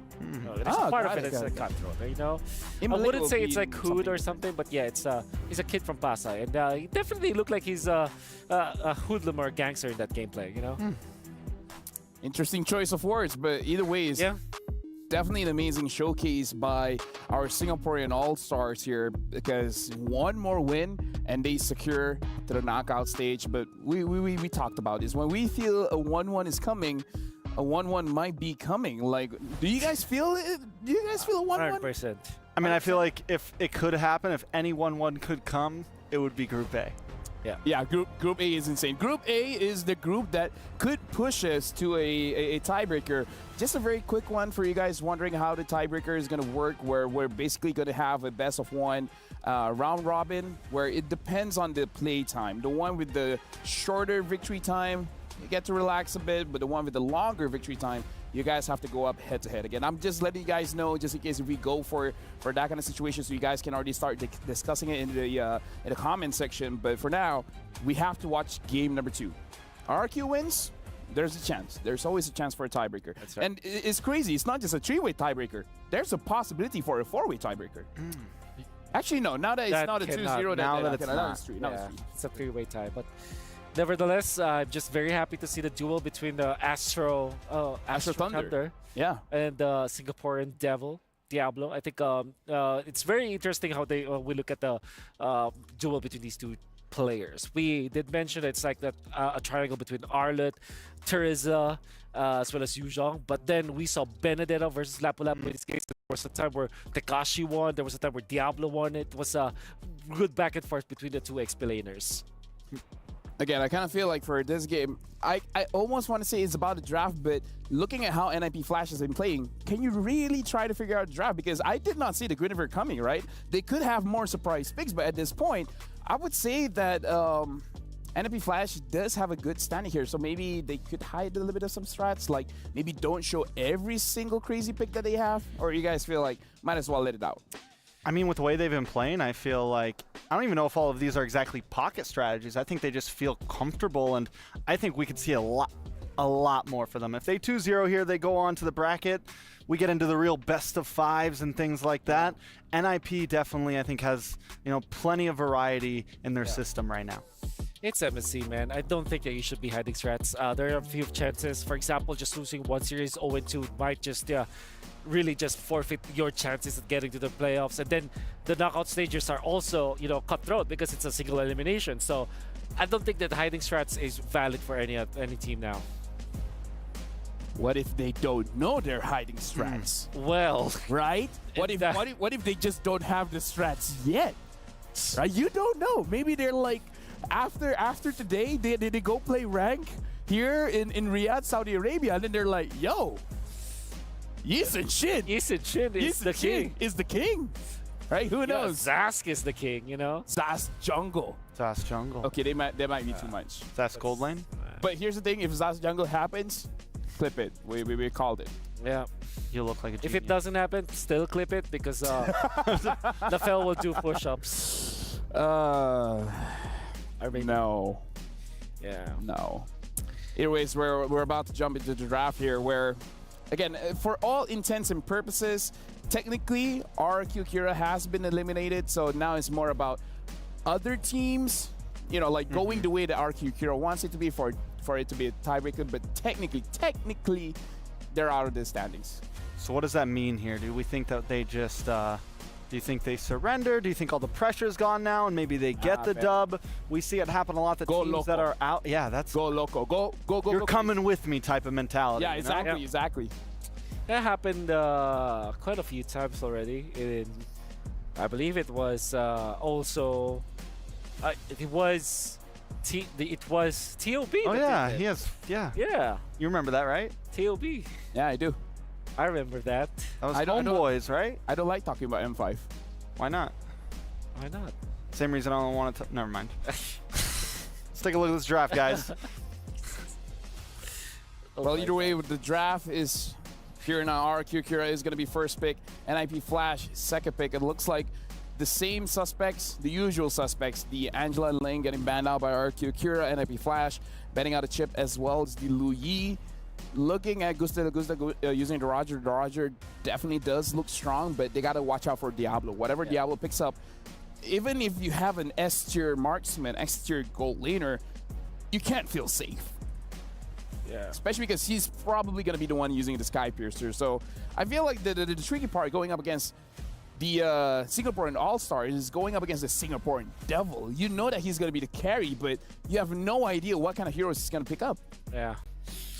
Speaker 14: There's a part of it that's a cutthroat, you know. I wouldn't say it's like hood or something, but yeah, he's a kid from Pasay, and he definitely looked like he's a hoodlum or a gangster in that gameplay, you know.
Speaker 7: Interesting choice of words, but either way, is definitely an amazing showcase by our Singaporean All-Stars here, because one more win and they secure to the knockout stage. But we talked about this. When we feel a 1-1 is coming, a 1-1 might be coming. Like, do you guys feel it? Do you guys feel a 1-1?
Speaker 14: 100%.
Speaker 13: I mean, I feel like if it could happen, if any 1-1 could come, it would be Group A.
Speaker 7: Yeah, Group A is insane. Group A is the group that could push us to a tiebreaker. Just a very quick one for you guys wondering how the tiebreaker is going to work, where we're basically going to have a best of one round robin, where it depends on the play time. The one with the shorter victory time, you get to relax a bit, but the one with the longer victory time, you guys have to go up head to head. Again, I'm just letting you guys know, just in case if we go for that kind of situation, so you guys can already start discussing it in the comment section. But for now, we have to watch game number 2. RRQ wins, there's a chance. There's always a chance for a tiebreaker. That's right. And it's crazy. It's not just a 3-way tiebreaker. There's a possibility for a 4-way tiebreaker. Actually, no. Now that it's not a 2-0,
Speaker 14: now that
Speaker 7: it's
Speaker 14: not.
Speaker 7: It's 3.
Speaker 14: It's a 3-way tie, but. Nevertheless, I'm just very happy to see the duel between the Astro Thunder, and the Singaporean Diablo. I think it's very interesting how they we look at the duel between these two players. We did mention it's like that a triangle between Arlet, Teresa, as well as Yuzhong. But then we saw Benedetta versus Lapu-Lapu in this case. There was a time where Tekashi won. There was a time where Diablo won. It was a good back and forth between the two explainers.
Speaker 7: Again, I kind of feel like for this game, I almost want to say it's about a draft, but looking at how NIP Flash has been playing, can you really try to figure out the draft? Because I did not see the Guinevere coming, right? They could have more surprise picks, but at this point, I would say that NIP Flash does have a good standing here, so maybe they could hide a little bit of some strats, like maybe don't show every single crazy pick that they have, or you guys feel like might as well let it out?
Speaker 13: I mean, with the way they've been playing, I feel like, I don't even know if all of these are exactly pocket strategies. I think they just feel comfortable, and I think we could see a lot more for them. If they 2-0 here, they go on to the bracket. We get into the real best of 5s and things like that. NIP definitely, I think, has, you know, plenty of variety in their system right now.
Speaker 14: It's MSC, man. I don't think that you should be hiding strats. There are a few chances. For example, just losing one series 0-2 might just really just forfeit your chances at getting to the playoffs. And then the knockout stages are also, you know, cutthroat because it's a single elimination. So I don't think that hiding strats is valid for any team now.
Speaker 7: What if they don't know they're hiding strats?
Speaker 14: Well,
Speaker 7: right? What if they just don't have the strats yet? Right? You don't know. Maybe they're like, after today, they go play rank here in Riyadh, Saudi Arabia, and then they're like, yo, Yisun Shin is the king. Right? Who knows?
Speaker 14: Zask is the king, you know?
Speaker 7: Zask jungle.
Speaker 13: Zask jungle.
Speaker 7: Okay, they might be too much.
Speaker 13: Zask gold lane?
Speaker 7: But here's the thing, if Zask jungle happens, clip it. We called it.
Speaker 14: Yeah.
Speaker 13: You look like a genius.
Speaker 14: If it doesn't happen, still clip it because the fell will do push-ups.
Speaker 7: No.
Speaker 14: Yeah.
Speaker 7: No. Anyways, we're about to jump into the draft here where, again, for all intents and purposes, technically, RRQ Kira has been eliminated, so now it's more about other teams, you know, like going the way that RRQ Kira wants it to be for it to be a tiebreaker, but technically, they're out of the standings.
Speaker 13: So what does that mean here? Do we think that they just, do you think they surrender? Do you think all the pressure's gone now and maybe they get the dub? We see it happen a lot, the teams that are out. Yeah, that's...
Speaker 7: Go loco. Go.
Speaker 13: You're coming with me type of mentality.
Speaker 7: Yeah, exactly,
Speaker 13: you know?
Speaker 7: exactly.
Speaker 14: That happened quite a few times already. I believe it was also... it was TOB.
Speaker 13: Oh yeah, he has. Yeah.
Speaker 14: Yeah.
Speaker 13: You remember that, right?
Speaker 14: TOB.
Speaker 7: Yeah, I do.
Speaker 14: I remember that.
Speaker 13: That was Homeboys, right?
Speaker 7: I don't like talking about M5.
Speaker 13: Why not?
Speaker 14: Why not?
Speaker 13: Same reason I don't want to. Never mind. Let's take a look at this draft, guys.
Speaker 7: Well, either way, the draft is here now. RRQ Kira is going to be first pick. NIP Flash second pick. It looks like the same suspects, the usual suspects, the Angela and Ling getting banned out by RRQ Kira, NIP Flash banning out a chip, as well as the Lu Yi. Looking at Gusta using the Roger definitely does look strong, but they got to watch out for Diablo. Whatever Diablo picks up, even if you have an S-tier marksman, S-tier gold laner, you can't feel safe.
Speaker 14: Yeah.
Speaker 7: Especially because he's probably going to be the one using the Sky Piercer. So I feel like the tricky part going up against the Singaporean All-Star is going up against the Singaporean Devil. You know that he's going to be the carry, but you have no idea what kind of heroes he's going to pick up.
Speaker 14: Yeah.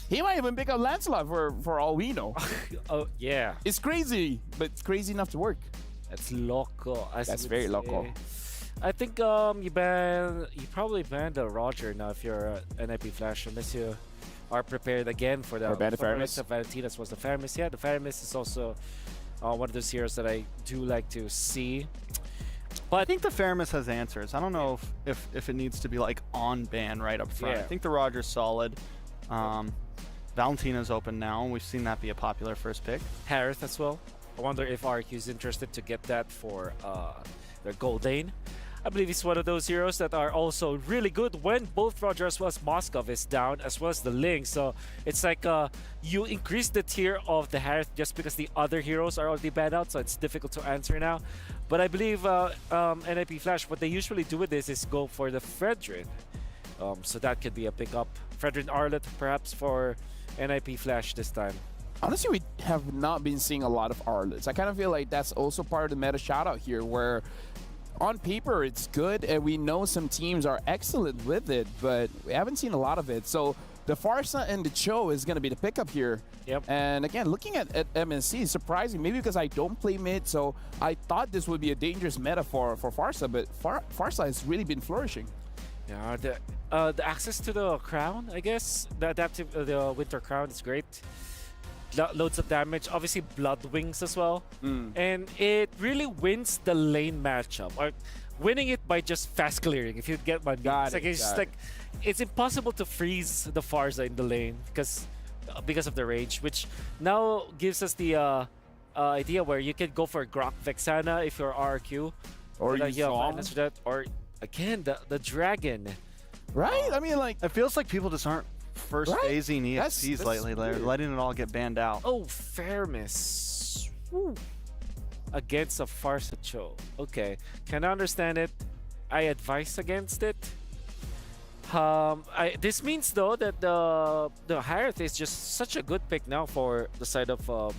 Speaker 7: He might even pick up Lancelot for all we know.
Speaker 14: Oh, yeah.
Speaker 7: It's crazy, but it's crazy enough to work.
Speaker 14: That's loco.
Speaker 7: That's very loco.
Speaker 14: I think you probably ban the Roger now if you're NIP Flash, unless you are prepared again for the Valentinas was the Faramis. Yeah, the Faramis is also one of those heroes that I do like to see.
Speaker 13: But I think the Faramis has answers. I don't know if it needs to be like on ban right up front.
Speaker 14: Yeah.
Speaker 13: I think the Roger's solid. Valentina's open now. We've seen that be a popular first pick.
Speaker 14: Harith as well. I wonder if RQ is interested to get that for their gold lane. I believe he's one of those heroes that are also really good when both Roger as well as Moskov is down, as well as the Ling. So it's like you increase the tier of the Harith just because the other heroes are already banned out, so it's difficult to answer now. But I believe NIP Flash, what they usually do with this is go for the Fredrin. So that could be a pickup. Fredrin Arlet perhaps for NIP Flash this time.
Speaker 7: Honestly, we have not been seeing a lot of Arlets. I kind of feel like that's also part of the meta shoutout here, where on paper it's good and we know some teams are excellent with it, but we haven't seen a lot of it. So the Pharsa and the Cho is going to be the pickup here.
Speaker 14: Yep.
Speaker 7: And again, looking at MSC, surprising, maybe because I don't play mid, so I thought this would be a dangerous meta for Pharsa, but Pharsa has really been flourishing.
Speaker 14: Yeah, the access to the crown, I guess, the adaptive, the Winter Crown is great. Loads of damage, obviously Blood Wings as well, and it really wins the lane matchup, or winning it by just fast clearing. If you get my it's impossible to freeze the Pharsa in the lane because of the range, which now gives us the idea where you can go for Grok Vexana if you're RQ,
Speaker 7: or
Speaker 14: that, or again the Dragon.
Speaker 7: Right? I mean, like,
Speaker 13: it feels like people just aren't first phasing EXPs lately. They're letting it all get banned out.
Speaker 14: Oh, Faramis. Against a Pharsa Cho. Okay, can I understand it? I advise against it. This means though that the Harith is just such a good pick now for the side of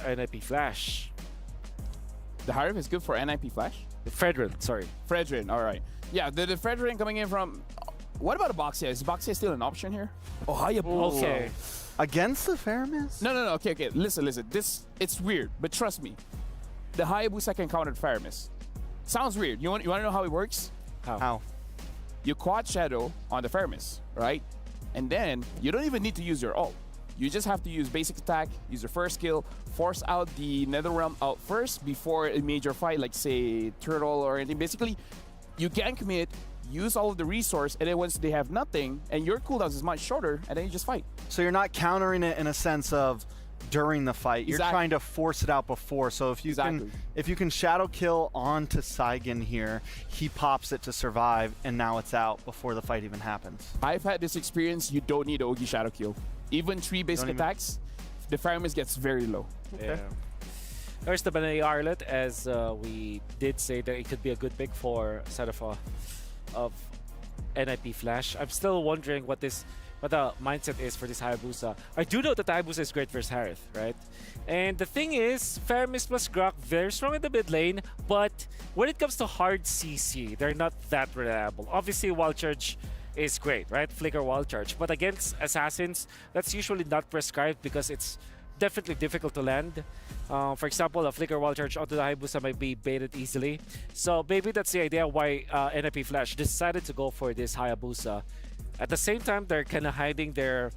Speaker 14: NIP Flash.
Speaker 7: The Harith is good for NIP Flash?
Speaker 14: Fredrin, sorry.
Speaker 7: Fredrin, all right. Yeah, the Fredrin coming in from... What about Boxia? Is Boxia still an option here? Oh, Hayabusa.
Speaker 14: Okay.
Speaker 13: Against the Faramis?
Speaker 7: No. Okay. Listen. It's weird, but trust me. The Hayabusa can counter Faramis. Sounds weird. You want to know how it works?
Speaker 14: How?
Speaker 7: You quad Shadow on the Faramis, right? And then you don't even need to use your ult. You just have to use basic attack, use your first skill, force out the Netherrealm out first before a major fight, like say Turtle or anything. Basically, you can commit, use all of the resource, and then once they have nothing, and your cooldowns is much shorter, and then you just fight.
Speaker 13: So you're not countering it in a sense of during the fight. You're trying to force it out before. So if you can shadow kill onto Saigon here, he pops it to survive, and now it's out before the fight even happens.
Speaker 7: I've had this experience. You don't need Ogi shadow kill. Even 3 basic attacks, the Faramis gets very low.
Speaker 14: Okay. Yeah. There's the Banana Arlet, as we did say that it could be a good pick for side of NIP Flash. I'm still wondering what the mindset is for this Hayabusa. I do know that Hayabusa is great versus Harith, right? And the thing is, Faramis plus Grok, very strong in the mid lane, but when it comes to hard CC, they're not that reliable. Obviously, Wild Charge is great, right? Flicker Wild Charge. But against Assassins, that's usually not prescribed because it's definitely difficult to land. For example, a Flicker Wild Charge onto the Hayabusa might be baited easily. So maybe that's the idea why NIP Flash decided to go for this Hayabusa. At the same time, they're kind of hiding their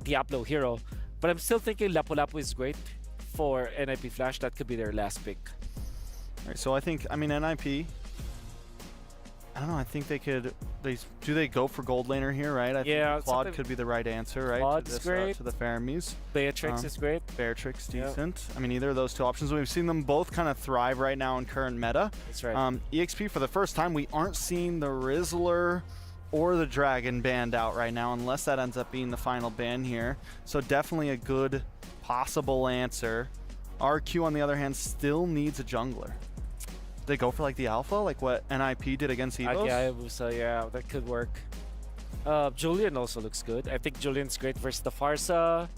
Speaker 14: Diablo hero. But I'm still thinking Lapu-Lapu is great for NIP Flash. That could be their last pick.
Speaker 13: All right, so I mean, NIP, I don't know, I think they could, do they go for gold laner here, right? I think Claude could be the right answer, right?
Speaker 14: Claude's great.
Speaker 13: To the Faramis.
Speaker 14: Beatrix is great.
Speaker 13: Beatrix, decent. Yep. I mean, either of those two options. We've seen them both kind of thrive right now in current meta.
Speaker 14: That's right.
Speaker 13: EXP, for the first time, we aren't seeing the Rizzler or the Dragon banned out right now, unless that ends up being the final ban here. So definitely a good possible answer. RQ, on the other hand, still needs a jungler. They go for like the alpha, like what NIP did against Evos?
Speaker 14: Yeah, that could work. Julian also looks good. I think Julian's great versus the Pharsa.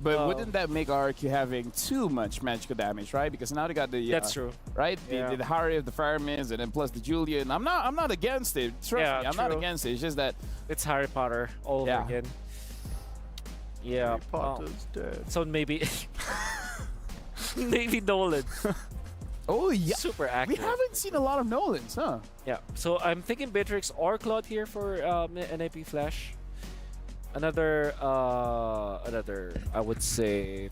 Speaker 7: But wouldn't that make RQ having too much magical damage, right? Because now they got the
Speaker 14: that's true,
Speaker 7: right? The Harry of the Faramis, and then plus the Julian. I'm not against it. Trust me, I'm not against it. It's just that
Speaker 14: it's Harry Potter all over again. Yeah.
Speaker 13: Harry Potter's dead.
Speaker 14: So maybe maybe Nolan.
Speaker 7: Oh, yeah.
Speaker 14: Super accurate.
Speaker 7: We haven't seen a lot of Nolans, huh?
Speaker 14: Yeah, so I'm thinking Beatrix or Claude here for NIP Flash. Another, I would say,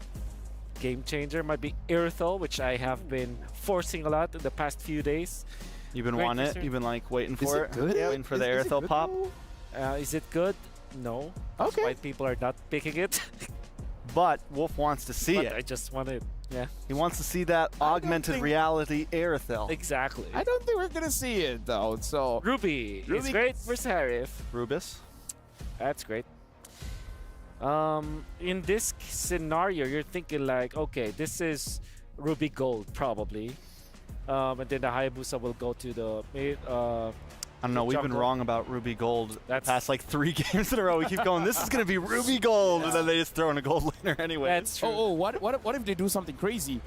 Speaker 14: game changer might be Irithel, which I have been forcing a lot in the past few days.
Speaker 13: You've been wanting it? You've been like waiting for it?
Speaker 7: Good?
Speaker 13: Waiting for the Irithel pop?
Speaker 14: Is it good? No.
Speaker 7: Okay.
Speaker 14: Why people are not picking it.
Speaker 13: But Wolf wants to see
Speaker 14: But
Speaker 13: it.
Speaker 14: I just want it. Yeah.
Speaker 13: He wants to see that augmented reality Irithel.
Speaker 14: Exactly.
Speaker 7: I don't think we're gonna see it though. So
Speaker 14: Ruby is great versus Harif.
Speaker 13: Rubis.
Speaker 14: That's great. In this scenario, you're thinking like, okay, this is Ruby Gold probably, and then the Hayabusa will go to the
Speaker 13: I don't know, we've been wrong about Ruby Gold the past like 3 games in a row. We keep going, this is going to be Ruby Gold, and then they just throw in a gold laner anyway.
Speaker 14: That's true.
Speaker 7: Oh, what if they do something crazy?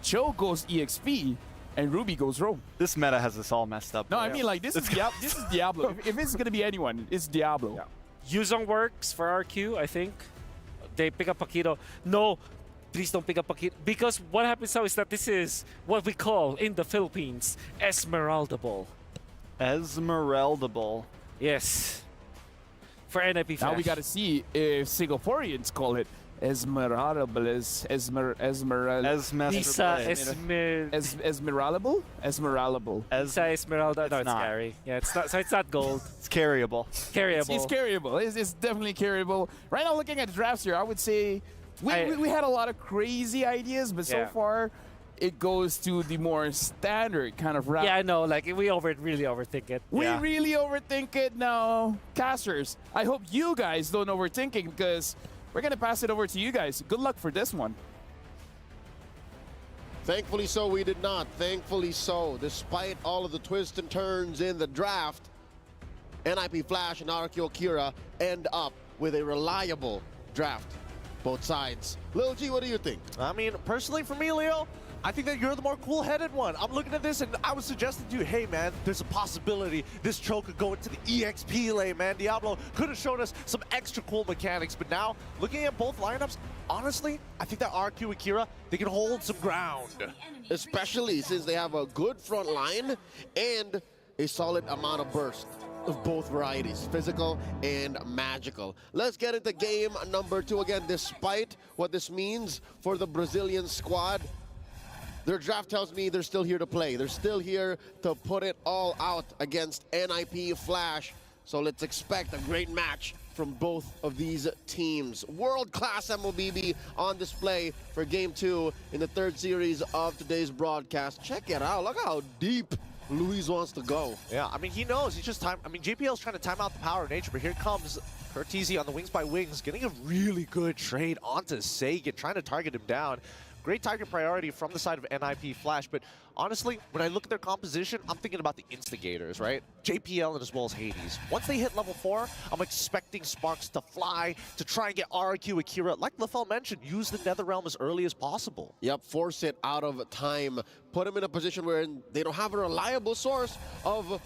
Speaker 7: Cho goes EXP, and Ruby goes Roam.
Speaker 13: This meta has us all messed up.
Speaker 7: No, I mean like this is Diablo. If it's going to be anyone, it's Diablo.
Speaker 14: Yeah. Yuzong works for RQ, I think. They pick up Paquito. No, please don't pick up Paquito. Because what happens now is that this is what we call in the Philippines Esmeralda Ball.
Speaker 13: Esmeralda Ball.
Speaker 14: Yes. For NIP Flash.
Speaker 7: Now we got to see if Singaporeans call it Esmeralda. Esmeralable? Esmeralable.
Speaker 14: Isa Esmeralda. No, it's scary. Yeah, it's not. So it's not gold.
Speaker 13: It's carryable.
Speaker 14: Carryable.
Speaker 7: It's carryable. It's definitely carryable. Right now, looking at the drafts here, I would say we had a lot of crazy ideas, but so far it goes to the more standard kind of route.
Speaker 14: Yeah, I know. Like we really overthink it.
Speaker 7: We really overthink it now. Casters, I hope you guys don't overthink it because we're going to pass it over to you guys. Good luck for this one.
Speaker 4: Thankfully so, we did not. Thankfully so. Despite all of the twists and turns in the draft, NIP Flash and RQ Akira end up with a reliable draft. Both sides. Lil G, what do you think?
Speaker 8: I mean, personally for me, Leo, I think that you're the more cool-headed one. I'm looking at this and I was suggesting to you, hey man, there's a possibility this Cho could go into the EXP lane, man. Diablo could have shown us some extra cool mechanics, but now, looking at both lineups, honestly, I think that RQ Akira, they can hold some ground.
Speaker 4: Especially since they have a good front line and a solid amount of burst of both varieties, physical and magical. Let's get into game number 2 again. Despite what this means for the Brazilian squad, their draft tells me they're still here to play. They're still here to put it all out against NIP Flash. So let's expect a great match from both of these teams. World-class MLBB on display for Game 2 in the 3rd series of today's broadcast. Check it out. Look how deep Luis wants to go.
Speaker 8: Yeah, I mean, he knows. He's just time. I mean, JPL's trying to time out the power of nature, but here comes Curtizi on the Wings by Wings, getting a really good trade onto Sagan, trying to target him down. Great target priority from the side of NIP Flash, but honestly, when I look at their composition, I'm thinking about the instigators, right? JPL and as well as Hades. Once they hit level 4, I'm expecting Sparks to fly, to try and get RQ Akira. Like Lefel mentioned, use the Netherrealm as early as possible.
Speaker 4: Yep, force it out of time. Put them in a position where they don't have a reliable source of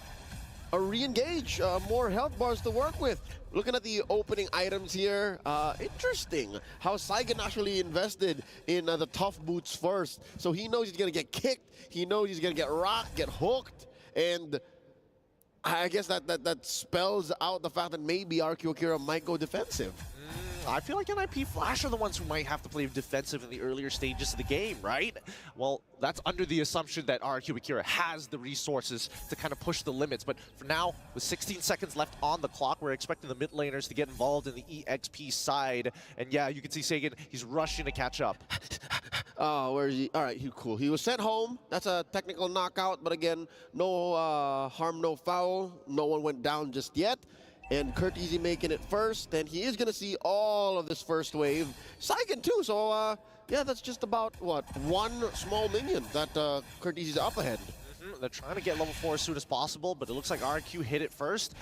Speaker 4: a re-engage, more health bars to work with. Looking at the opening items here, interesting how Saigon actually invested in the tough boots first. So he knows he's gonna get kicked, he knows he's gonna get rocked, get hooked, and I guess that spells out the fact that maybe RQ Akira might go defensive.
Speaker 8: I feel like NIP Flash are the ones who might have to play defensive in the earlier stages of the game, right? Well, that's under the assumption that RQ Akira has the resources to kind of push the limits. But for now, with 16 seconds left on the clock, we're expecting the mid laners to get involved in the EXP side. And yeah, you can see Sagan, he's rushing to catch up.
Speaker 4: Oh, where is he? All right, cool. He was sent home. That's a technical knockout, but again, no harm, no foul. No one went down just yet. And Kurt Easy making it first, and he is going to see all of this first wave. Saigon too, so yeah, that's just about, what, one small minion that Kurt Easy's up ahead.
Speaker 8: They're trying to get level 4 as soon as possible, but it looks like RQ hit it first.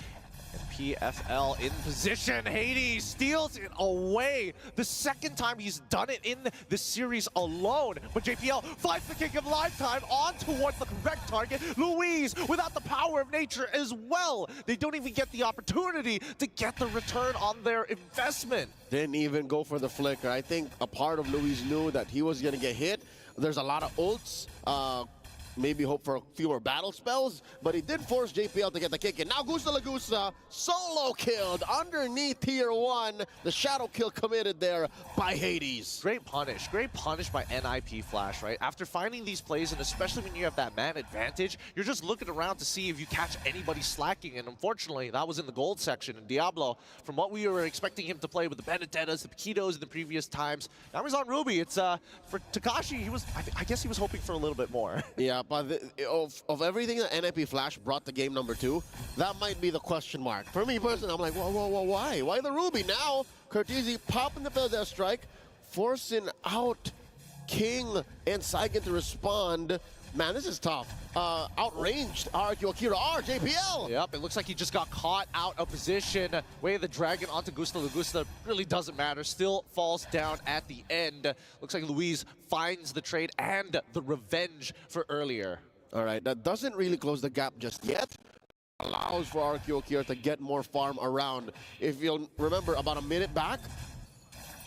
Speaker 8: And PFL in position. Hades steals it away. The second time he's done it in the series alone. But JPL finds the kick of lifetime on towards the correct target. Louise without the power of nature as well. They don't even get the opportunity to get the return on their investment.
Speaker 4: Didn't even go for the flicker. I think a part of Louise knew that he was going to get hit. There's a lot of ults maybe hope for a few more battle spells, but he did force JPL to get the kick in. Now Gusta Lagusta solo killed underneath tier 1. The shadow kill committed there by Hades.
Speaker 8: Great punish by NIP Flash, right? After finding these plays, and especially when you have that man advantage, you're just looking around to see if you catch anybody slacking, and unfortunately, that was in the gold section. And Diablo, from what we were expecting him to play with the Benedettas, the Paquitos in the previous times, now he's on Ruby. It's for Takashi, I guess he was hoping for a little bit more.
Speaker 4: Yeah, but of everything that NIP Flash brought to game number 2, that might be the question mark. For me personally, I'm like, whoa, why? Why the Ruby? Now, Curtizi popping the Phil strike, forcing out King and Saigon to respond. Man, this is tough. Outranged RRQ Akira JPL.
Speaker 8: Yep, it looks like he just got caught out of position. Way of the dragon onto Gusta Lagusta really doesn't matter. Still falls down at the end. Looks like Luis finds the trade and the revenge for earlier.
Speaker 4: All right, that doesn't really close the gap just yet. Allows for RRQ Akira to get more farm around. If you'll remember, about a minute back,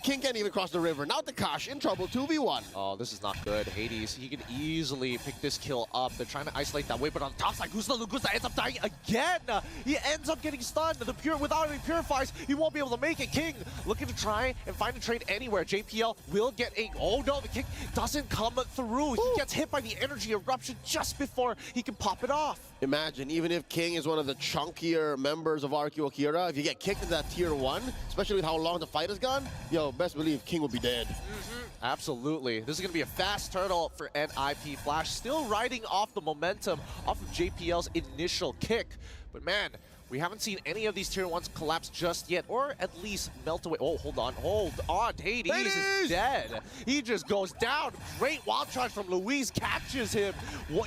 Speaker 4: King can't even cross the river. Now Takashi in trouble, 2v1.
Speaker 8: Oh, this is not good. Hades, he can easily pick this kill up. They're trying to isolate that way, but on top side, Gusta Lagusta ends up dying again. He ends up getting stunned. Without any purifies, he won't be able to make it. King looking to try and find a trade anywhere. JPL will get a... Oh no, the kick doesn't come through. He gets hit by the energy eruption just before he can pop it off.
Speaker 4: Imagine, even if King is one of the chunkier members of RQ Akira, if you get kicked into that tier 1, especially with how long the fight has gone, yo, best believe King will be dead.
Speaker 8: Absolutely. This is going to be a fast turtle for NIP Flash. Still riding off the momentum off of JPL's initial kick. But man, we haven't seen any of these tier 1s collapse just yet, or at least melt away. Oh, hold on. Hades is dead. He just goes down. Great wild charge from Luis, catches him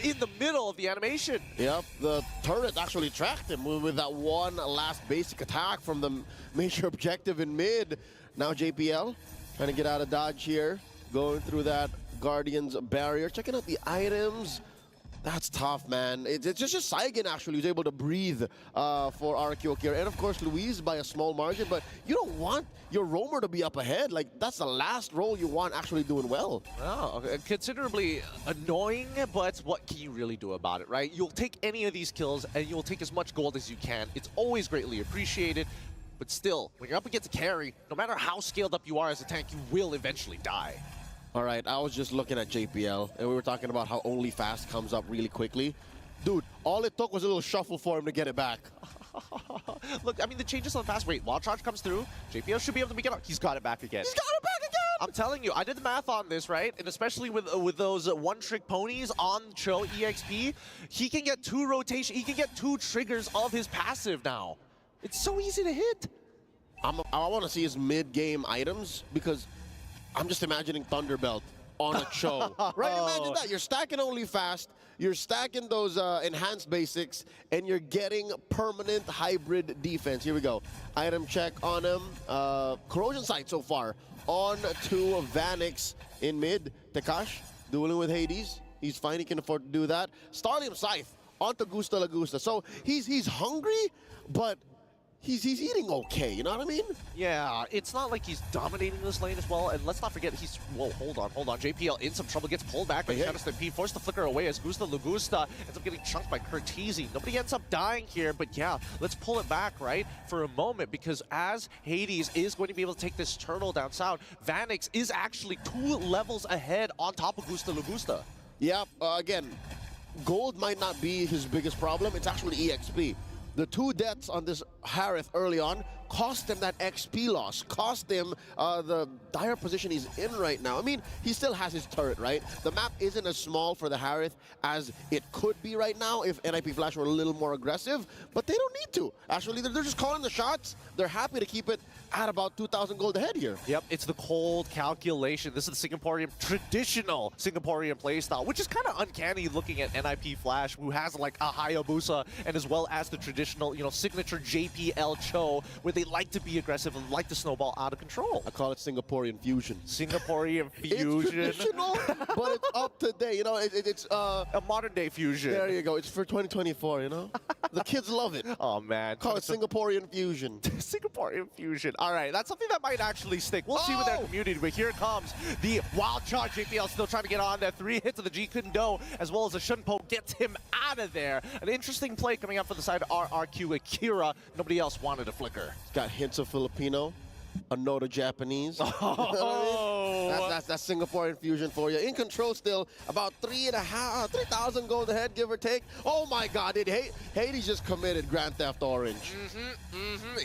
Speaker 8: in the middle of the animation.
Speaker 4: Yep, the turret actually tracked him with that one last basic attack from the major objective in mid. Now JPL trying to get out of dodge here, going through that Guardian's barrier, checking out the items. That's tough, man. It's just Saigon actually who's able to breathe for RQ Akira. And of course, Luis by a small margin, but you don't want your roamer to be up ahead. Like, that's the last role you want actually doing well.
Speaker 8: Oh, okay. Considerably annoying, but what can you really do about it, right? You'll take any of these kills and you'll take as much gold as you can. It's always greatly appreciated. But still, when you're up against a carry, no matter how scaled up you are as a tank, you will eventually die.
Speaker 4: All right, I was just looking at JPL, and we were talking about how only fast comes up really quickly. Dude, all it took was a little shuffle for him to get it back.
Speaker 8: Look, I mean, the changes on fast rate. Wild charge comes through. JPL should be able to make it up. He's got it back again.
Speaker 4: He's got it back again!
Speaker 8: I'm telling you, I did the math on this, right? And especially with those one-trick ponies on Cho EXP, he can get 2 rotation. He can get 2 triggers of his passive now. It's so easy to hit.
Speaker 4: I want to see his mid-game items because I'm just imagining Thunderbelt on a Cho. Right? Imagine that. You're stacking only fast, you're stacking those enhanced basics, and you're getting permanent hybrid defense. Here we go. Item check on him. Corrosion sight so far. On to Vanix in mid. Takash dueling with Hades. He's fine. He can afford to do that. Starlium Scythe onto Gusta Lagusta. So he's hungry, but he's eating okay, you know what I mean?
Speaker 8: Yeah, it's not like he's dominating this lane as well, and let's not forget he's... Whoa, hold on. JPL in some trouble, gets pulled back by Shadow Stampede, forced to flicker away as Gusta Lagusta ends up getting chunked by Curtizi. Nobody ends up dying here, but yeah, let's pull it back, right, for a moment, because as Hades is going to be able to take this turtle down south, Vanix is actually 2 levels ahead on top of Gusta Lagusta.
Speaker 4: Yeah, again, gold might not be his biggest problem, it's actually EXP. The 2 deaths on this Harith early on cost him that XP loss, cost him the dire position he's in right now. I mean, he still has his turret, right? The map isn't as small for the Harith as it could be right now if NIP Flash were a little more aggressive, but they don't need to. Actually, they're just calling the shots. They're happy to keep it at about 2,000 gold ahead here.
Speaker 8: Yep, it's the cold calculation. This is the Singaporean, traditional Singaporean playstyle, which is kind of uncanny looking at NIP Flash, who has like a Hayabusa, and as well as the traditional, you know, signature JPL Cho, where they like to be aggressive and like to snowball out of control.
Speaker 4: I call it Singaporean fusion.
Speaker 8: Singaporean fusion.
Speaker 4: It's traditional, but it's up to date. You know, it's
Speaker 8: a modern day fusion.
Speaker 4: There you go. It's for 2024. You know, the kids love it.
Speaker 8: Oh man,
Speaker 4: call it Singaporean fusion.
Speaker 8: Singaporean fusion. All right, that's something that might actually stick. We'll see with their community. But here comes the wild charge. JPL still trying to get on there. 3 hits of the G couldn't go, as well as a Shunpo gets him out of there. An interesting play coming up for the side of RRQ Akira. Nobody else wanted to flicker.
Speaker 4: Got hints of Filipino, a note of Japanese.
Speaker 8: Oh.
Speaker 4: That's Singaporean fusion for you. In control still, about 3,000 gold ahead, give or take. Oh my God, Hades just committed Grand Theft Orange.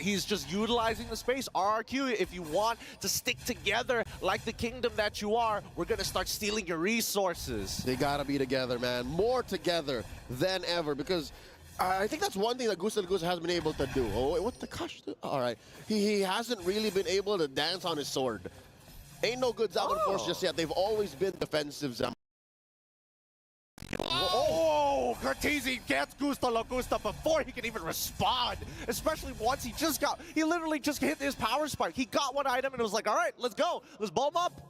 Speaker 8: He's just utilizing the space. RRQ, if you want to stick together like the kingdom that you are, we're gonna start stealing your resources.
Speaker 4: They gotta be together, man. More together than ever, because I think that's one thing that Gusta has been able to do. Oh, what the gosh? All right. He hasn't really been able to dance on his sword. Ain't no good Zaman Force just yet. They've always been defensive Zaman.
Speaker 8: Oh, Cortese gets Gusta Lagusta before he can even respond. Especially once he literally just hit his power spike. He got one item and it was like, all right, let's go. Let's blow him up.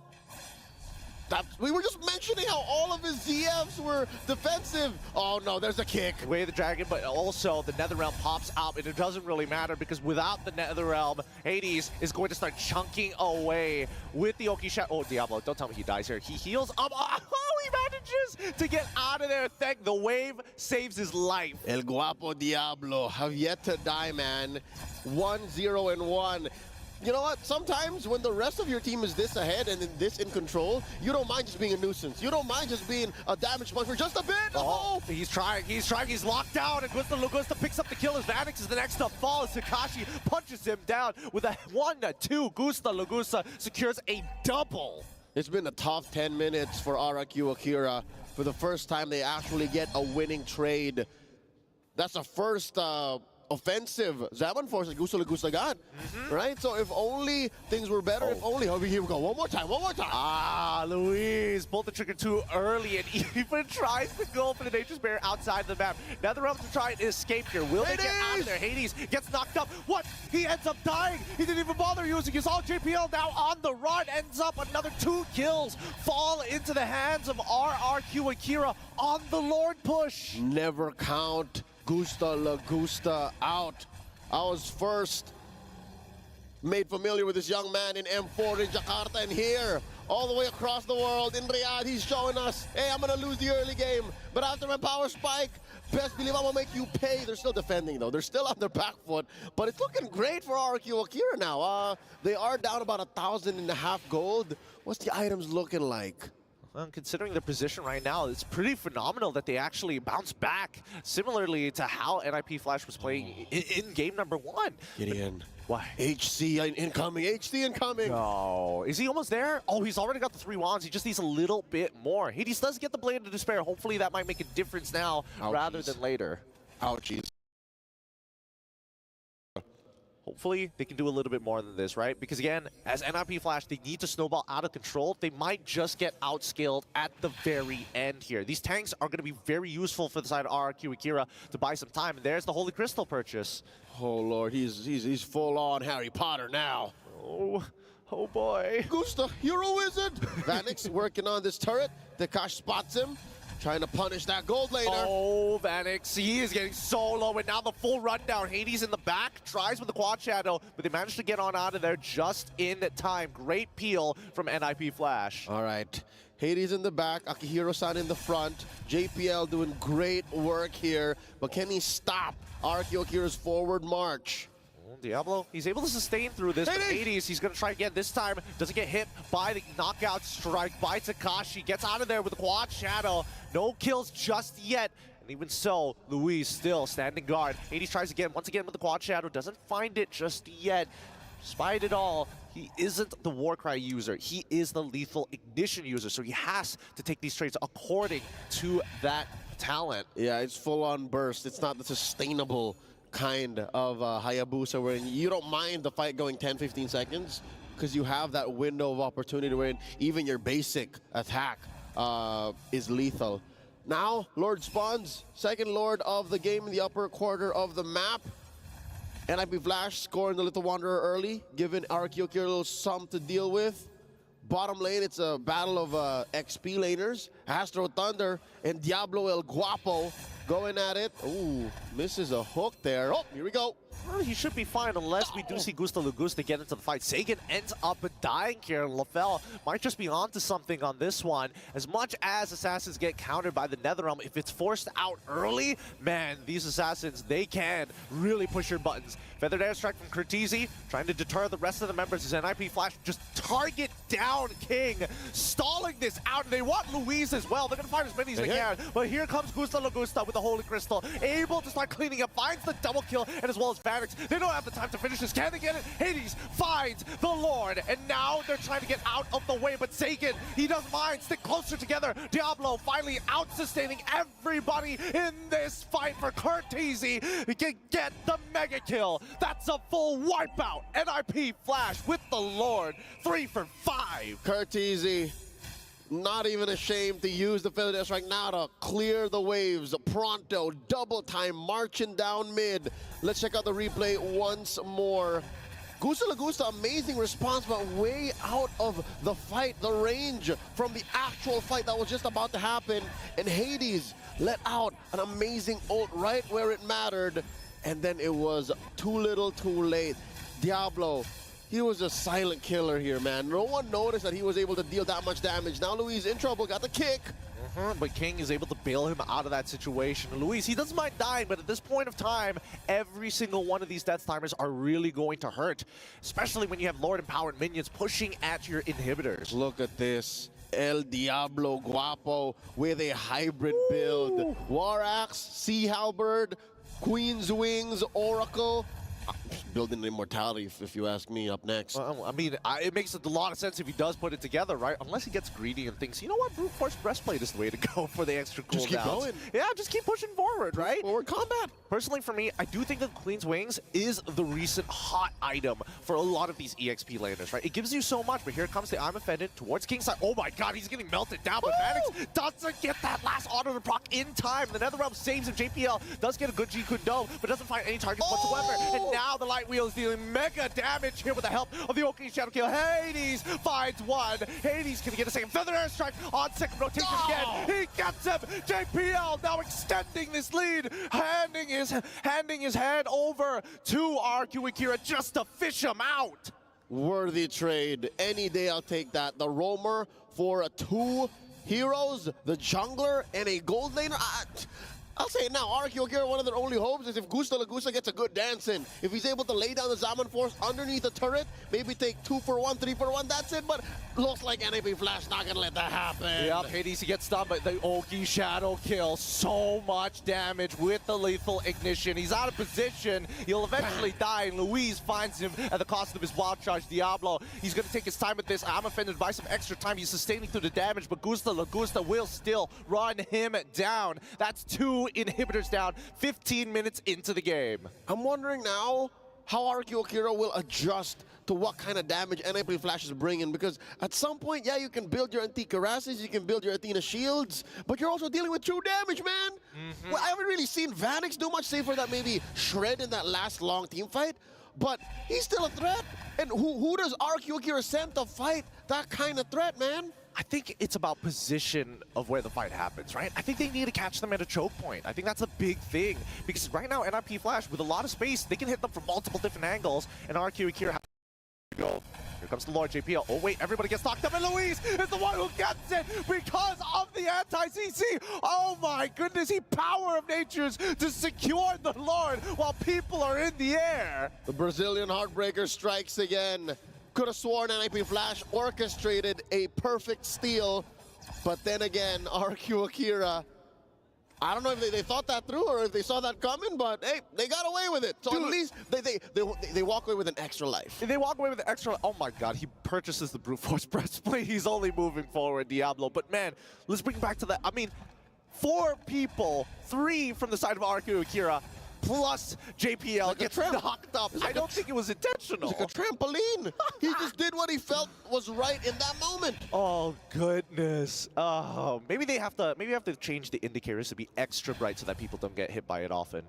Speaker 4: We were just mentioning how all of his ZFs were defensive. Oh no, there's a kick.
Speaker 8: Way of the Dragon, but also the Netherrealm pops out, and it doesn't really matter because without the Netherrealm, Hades is going to start chunking away with the Okisha. Oh, Diablo, don't tell me he dies here. He heals up. Oh, he manages to get out of there. Thank the wave saves his life.
Speaker 4: El Guapo Diablo have yet to die, man. 1-0-1. You know what? Sometimes when the rest of your team is this ahead and this in control, you don't mind just being a nuisance. You don't mind just being a damage point for just a bit.
Speaker 8: Oh, he's trying, he's locked down, and Gusta Lagusta picks up the kill as Vanix is the next to fall as Takashi punches him down with a 1-2. Gusta Lagusta secures a double.
Speaker 4: It's been a tough 10 minutes for RRQ Akira. For the first time, they actually get a winning trade. That's the first offensive Zaman Force that Gusta Lagusta got, right? So if only things were better, if only, here we go, one more time.
Speaker 8: Ah, Luis pulled the trigger too early and even tries to go for the Nature's Barrier outside the map. Netherrealm to try and escape here. Will they get out of there? Hades gets knocked up. What? He ends up dying. He didn't even bother using his all. JPL now on the run, ends up another 2 kills. Fall into the hands of RRQ Akira on the Lord push.
Speaker 4: Never count Gusta Lagusta out. I was first made familiar with this young man in M4 in Jakarta, and here, all the way across the world in Riyadh, he's showing us, hey, I'm gonna lose the early game, but after my power spike, best believe I'm gonna make you pay. They're still defending though. They're still on their back foot, but it's looking great for RRQ Akira now. They are down about 1,500 gold. What's the items looking like?
Speaker 8: Well, considering their position right now, it's pretty phenomenal that they actually bounce back, similarly to how NIP Flash was playing in game number 1.
Speaker 4: Gideon.
Speaker 8: Why?
Speaker 4: HC incoming, HC incoming.
Speaker 8: No, is he almost there? Oh, he's already got the 3 wands. He just needs a little bit more. Hades does get the Blade of Despair. Hopefully that might make a difference now rather than later.
Speaker 4: Ouchies.
Speaker 8: Hopefully, they can do a little bit more than this, right? Because again, as NIP Flash, they need to snowball out of control. They might just get outscaled at the very end here. These tanks are going to be very useful for the side of RRQ Akira to buy some time. And there's the Holy Crystal purchase.
Speaker 4: Oh, Lord, he's full on Harry Potter now.
Speaker 8: Oh boy.
Speaker 4: Gusta, you're a wizard. Vanix working on this turret. Takash spots him. Trying to punish that gold later.
Speaker 8: Oh, Vanix, he is getting so low, and now the full rundown. Hades in the back, tries with the quad shadow, but they managed to get on out of there just in time. Great peel from NIP Flash.
Speaker 4: All right, Hades in the back, Akihiro-san in the front. JPL doing great work here, but can he stop RRQ Akira's forward march?
Speaker 8: Diablo, he's able to sustain through this, but Hades, he's going to try again this time. Doesn't get hit by the knockout strike by Takashi. Gets out of there with the quad shadow. No kills just yet. And even so, Luis still standing guard. Hades tries again, once again with the quad shadow. Doesn't find it just yet. Despite it all, he isn't the Warcry user. He is the Lethal Ignition user, so he has to take these trades according to that talent.
Speaker 4: Yeah, it's full-on burst. It's not the sustainable kind of Hayabusa where you don't mind the fight going 10-15 seconds because you have that window of opportunity where even your basic attack is lethal. Now, Lord spawns, second Lord of the game in the upper quarter of the map. NIP Flash scoring the Little Wanderer early, giving RRQ Akira a little something to deal with. Bottom lane, it's a battle of XP laners. Astro Thunder and Diablo El Guapo going at it. Ooh, misses a hook there. Oh, here we go.
Speaker 8: Well, he should be fine unless we do see Gusta Lugusta get into the fight. Sagan ends up dying here. LaFell might just be onto something on this one. As much as Assassins get countered by the Netherrealm, if it's forced out early, man, these Assassins, they can really push your buttons. Feathered Airstrike from Curtizi, trying to deter the rest of the members as NIP Flash just target down King, stalling this out. And they want Louise as well. They're going to find as many as they can. But here comes Gusta Lugusta with the Holy Crystal, able to start cleaning up, finds the double kill, and as well as Vanix. They don't have the time to finish this. Can they get it? Hades finds the Lord, and now they're trying to get out of the way, but Sagan, he doesn't mind. Stick closer together. Diablo finally out-sustaining everybody in this fight for Curtizi. He can get the mega kill. That's a full wipeout. NIP Flash with the Lord. 3 for 5.
Speaker 4: Curtizi not even ashamed to use the Feather Dash right now to clear the waves. Pronto, double time, marching down mid. Let's check out the replay once more. Gusta Lagusta, amazing response, but way out of the fight, the range from the actual fight that was just about to happen. And Hades let out an amazing ult right where it mattered. And then it was too little, too late. Diablo, he was a silent killer here, man. No one noticed that he was able to deal that much damage. Now Louise in trouble, got the kick.
Speaker 8: But King is able to bail him out of that situation. Luis, he doesn't mind dying, but at this point of time, every single one of these death timers are really going to hurt, especially when you have Lord empowered minions pushing at your inhibitors.
Speaker 4: Look at this. El Diablo Guapo with a hybrid build. War Axe, Sea Halberd, Queen's Wings, Oracle. Building immortality, if you ask me, up next.
Speaker 8: I mean, it makes a lot of sense if he does put it together, right? Unless he gets greedy and thinks, you know what, Brute Force Breastplate is the way to go for the extra cooldowns.
Speaker 4: Just keep going.
Speaker 8: Yeah, just keep pushing forward, right?
Speaker 4: Forward combat.
Speaker 8: Personally, for me, I do think that Queen's Wings is the recent hot item for a lot of these EXP laners, right? It gives you so much, but here comes the I'm Offended towards Kingside. Oh my god, he's getting melted down, but Vanix doesn't get that last auto to proc in time. The Netherrealm saves him. JPL does get a good G-Kundo, but doesn't find any targets whatsoever. And now the Light Wheel is dealing mega damage here with the help of the Oki Shadow Kill. Hades finds one. Hades can get a second Feather Airstrike on second rotation again. He gets him. JPL now extending this lead, handing his hand over to RRQ Akira just to fish him out.
Speaker 4: Worthy trade. Any day I'll take that. The roamer for 2 heroes, the jungler, and a gold laner. I'll say it now, RRQ Akira, one of their only hopes is if Gusta Lagusta gets a good dance in. If he's able to lay down the Zaman Force underneath the turret, maybe take 2 for 1, 3 for 1, that's it. But looks like NIP Flash not gonna let that happen.
Speaker 8: Yep, Hades, he gets stunned, but the Oki Shadow Kill, so much damage with the lethal ignition. He's out of position. He'll eventually die, and Louise finds him at the cost of his wild charge. Diablo, he's gonna take his time with this. I'm offended by some extra time. He's sustaining through the damage, but Gusta Lagusta will still run him down. That's 2 inhibitors down 15 minutes into the game.
Speaker 4: I'm wondering now how RRQ Akira will adjust to what kind of damage NIP Flash is bringing, because at some point, yeah, you can build your Antique Cuirasses, you can build your Athena Shields, but you're also dealing with true damage, man. Well, I haven't really seen Vanix do much save for that maybe Shred in that last long team fight, but he's still a threat. And who does RRQ Akira send to fight that kind of threat, man?
Speaker 8: I think it's about position of where the fight happens, right? I think they need to catch them at a choke point. I think that's a big thing, because right now NIP Flash, with a lot of space, they can hit them from multiple different angles, and RRQ Akira has to go. Here comes the Lord JPL. Oh wait, everybody gets knocked up, and Luis is the one who gets it because of the anti-CC. Oh my goodness, he power of natures to secure the Lord while people are in the air.
Speaker 4: The Brazilian Heartbreaker strikes again. Could have sworn NIP Flash orchestrated a perfect steal, but then again, RRQ Akira, I don't know if they thought that through or if they saw that coming, but hey, they got away with it. So dude, at least they walk away with an extra life.
Speaker 8: They walk away with an extra, oh my god, he purchases the Brute Force Breastplate. He's only moving forward, Diablo. But man, let's bring back to that. I mean, 4 people, 3 from the side of RRQ Akira, plus JPL like gets knocked up. I don't think it was intentional.
Speaker 4: It's like a trampoline. He just did what he felt was right in that moment.
Speaker 8: Oh goodness. Oh, maybe they have to change the indicators to be extra bright so that people don't get hit by it often.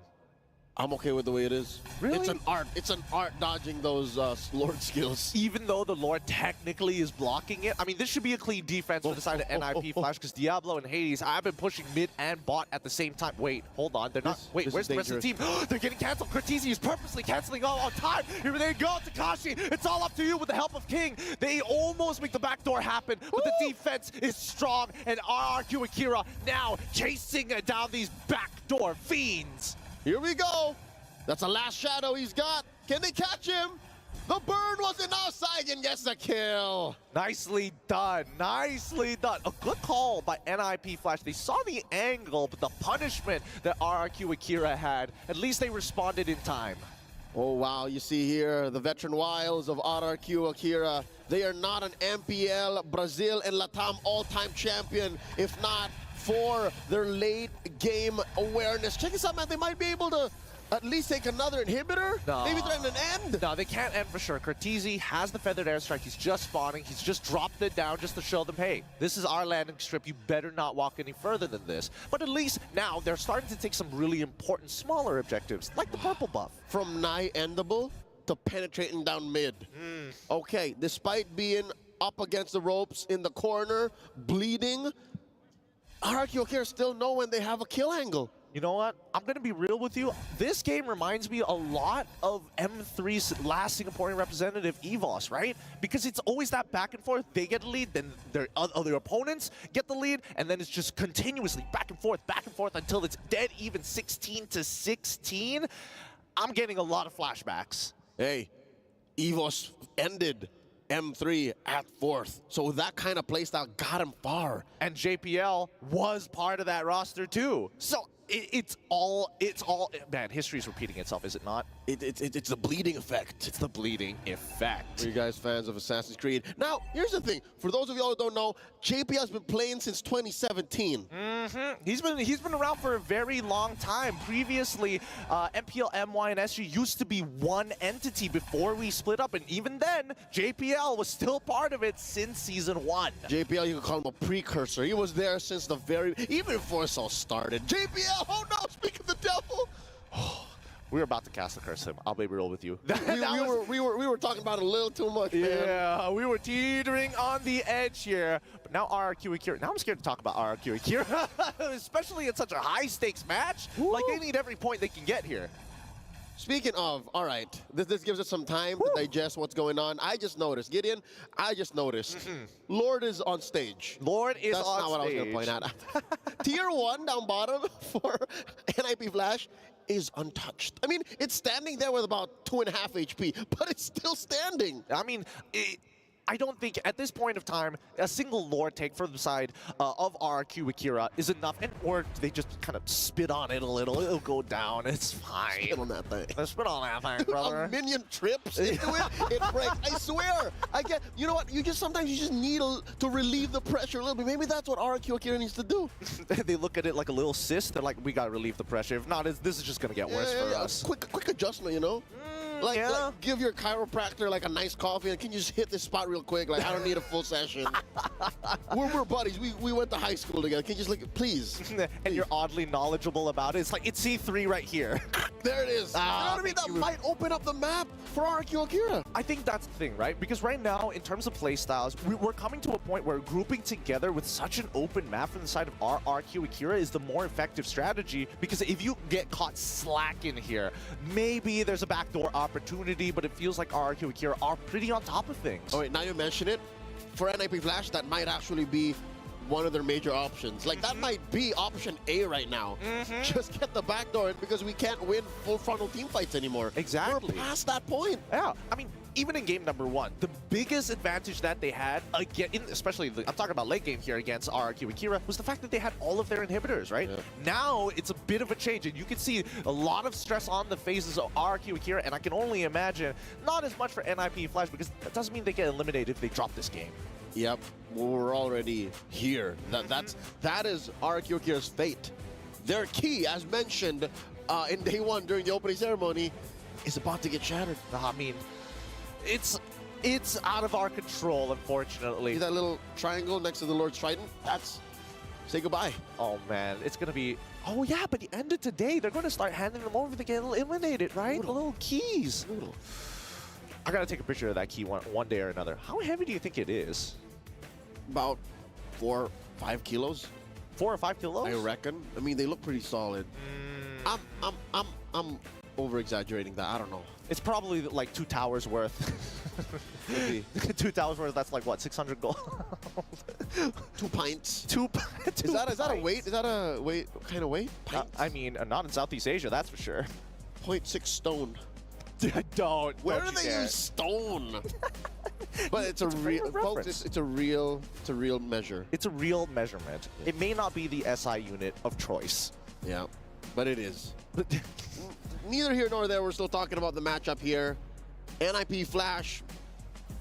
Speaker 4: I'm okay with the way it is.
Speaker 8: Really?
Speaker 4: It's an art. It's an art dodging those Lord skills.
Speaker 8: Even though the Lord technically is blocking it, I mean, this should be a clean defense for the side of NIP Flash because Diablo and Hades have been pushing mid and bot at the same time. Wait, hold on. They're not. Wait, where's the rest of the team? They're getting canceled. Cortese is purposely canceling all on time. Here they go, Takashi. It's all up to you with the help of King. They almost make the backdoor happen, but the defense is strong. And RRQ Akira now chasing down these backdoor fiends.
Speaker 4: Here we go. That's the last shadow he's got. Can they catch him? The burn wasn't outside and gets the kill.
Speaker 8: Nicely done. Nicely done. A good call by NIP Flash. They saw the angle, but the punishment that RRQ Akira had, at least they responded in time.
Speaker 4: Oh, wow. You see here the veteran wiles of RRQ Akira. They are not an MPL, Brazil, and Latam all-time champion, if not for their late game awareness. Check this out, man. They might be able to at least take another inhibitor?
Speaker 8: No.
Speaker 4: Maybe threaten an end?
Speaker 8: No, they can't end for sure. Cortese has the feathered airstrike. He's just spawning. He's just dropped it down just to show them, hey, this is our landing strip. You better not walk any further than this. But at least now they're starting to take some really important smaller objectives, like the purple buff.
Speaker 4: From nigh endable to penetrating down mid. Okay, despite being up against the ropes in the corner, bleeding, RRQ Akira still know when they have a kill angle.
Speaker 8: You know what? I'm going to be real with you. This game reminds me a lot of M3's last Singaporean representative, EVOS, right? Because it's always that back and forth. They get the lead, then their other opponents get the lead, and then it's just continuously back and forth until it's dead even 16-16. I'm getting a lot of flashbacks.
Speaker 4: Hey, EVOS ended M3 at 4th. So that kind of playstyle got him far.
Speaker 8: And JPL was part of that roster too. So it's all, man, history is repeating itself, is it not?
Speaker 4: It's the bleeding effect.
Speaker 8: It's the bleeding effect.
Speaker 4: Are you guys fans of Assassin's Creed? Now, here's the thing. For those of y'all who don't know, JPL has been playing since 2017.
Speaker 8: He's been around for a very long time. Previously, MPL, MY, and SG used to be one entity before we split up. And even then, JPL was still part of it since Season 1.
Speaker 4: JPL, you could call him a precursor. He was there since the even before it all started. JPL! Oh no, speak of the devil!
Speaker 8: We were about to cast the curse him. I'll be real with you.
Speaker 4: we were talking about it a little too much, man.
Speaker 8: Yeah, we were teetering on the edge here. But now RRQ Akira. Now I'm scared to talk about RRQ Akira, especially in such a high-stakes match. Woo. Like, they need every point they can get here.
Speaker 4: Speaking of, all right, this gives us some time to digest what's going on. I just noticed, Gideon, Lord is on stage.
Speaker 8: Lord is on stage.
Speaker 4: That's not what I was going to point out. Tier 1 down bottom for NIP Flash is untouched. I mean, it's standing there with about 2.5 HP, but it's still standing.
Speaker 8: I mean, I don't think at this point of time a single Lord take from the side of RRQ Akira is enough, or they just kind of spit on it a little. It'll go down. It's fine.
Speaker 4: Spit on that thing.
Speaker 8: Spit on that thing, brother.
Speaker 4: A minion trips into it, it breaks. I swear. You know what? Sometimes you just need to relieve the pressure a little bit. Maybe that's what RRQ Akira needs to do.
Speaker 8: They look at it like a little cyst. They're like, we gotta relieve the pressure. If not, this is just gonna get worse for us.
Speaker 4: Quick adjustment, you know. Like, give your chiropractor like a nice coffee and can you just hit this spot real quick? Like, I don't need a full session. we're buddies. We went to high school together. Can you just look, please?
Speaker 8: And you're oddly knowledgeable about it. It's like, it's C3 right here.
Speaker 4: There it is. You know what I mean? That might open up the map for RRQ Akira.
Speaker 8: I think that's the thing, right? Because right now, in terms of play styles, we're coming to a point where grouping together with such an open map from the side of RRQ Akira is the more effective strategy. Because if you get caught slacking here, maybe there's a backdoor opportunity, but it feels like RRQ Akira are pretty on top of things.
Speaker 4: Oh wait, now you mention it, for NIP Flash, that might actually be one of their major options. Like, that might be option A right now. Just get the backdoor because we can't win full frontal team fights anymore.
Speaker 8: Exactly.
Speaker 4: We're past that point.
Speaker 8: Yeah, I mean, even in game number 1, the biggest advantage that they had, again, especially, I'm talking about late game here against RRQ Akira, was the fact that they had all of their inhibitors, right? Yeah. Now, it's a bit of a change, and you can see a lot of stress on the faces of RRQ Akira, and I can only imagine not as much for NIP Flash, because that doesn't mean they get eliminated if they drop this game.
Speaker 4: Yep, we're already here. That is RRQ Akira's fate. Their key, as mentioned in day 1 during the opening ceremony, is about to get shattered.
Speaker 8: I mean, it's out of our control, unfortunately.
Speaker 4: See that little triangle next to the Lord's Trident? say goodbye.
Speaker 8: Oh man, it's gonna be. Oh yeah, but the end of today, they're gonna start handing them over to get eliminated, right? The little keys. I gotta take a picture of that key one day or another. How heavy do you think it is?
Speaker 4: About 4 or 5 kilos.
Speaker 8: 4 or 5 kilos?
Speaker 4: I reckon. I mean, they look pretty solid. I'm over exaggerating that. I don't know.
Speaker 8: It's probably like 2 towers worth. 2 towers worth. That's like what, 600 gold?
Speaker 4: 2 pints.
Speaker 8: 2
Speaker 4: Is that a weight? Is that a weight? What kind of weight?
Speaker 8: I mean, not in Southeast Asia, that's for sure.
Speaker 4: 0.6 stone.
Speaker 8: Don't.
Speaker 4: Where do they use stone? But it's a real, folks. It's a real measure.
Speaker 8: It's a real measurement. It may not be the SI unit of choice.
Speaker 4: Yeah, but it is. Neither here nor there. We're still talking about the matchup here. NIP Flash,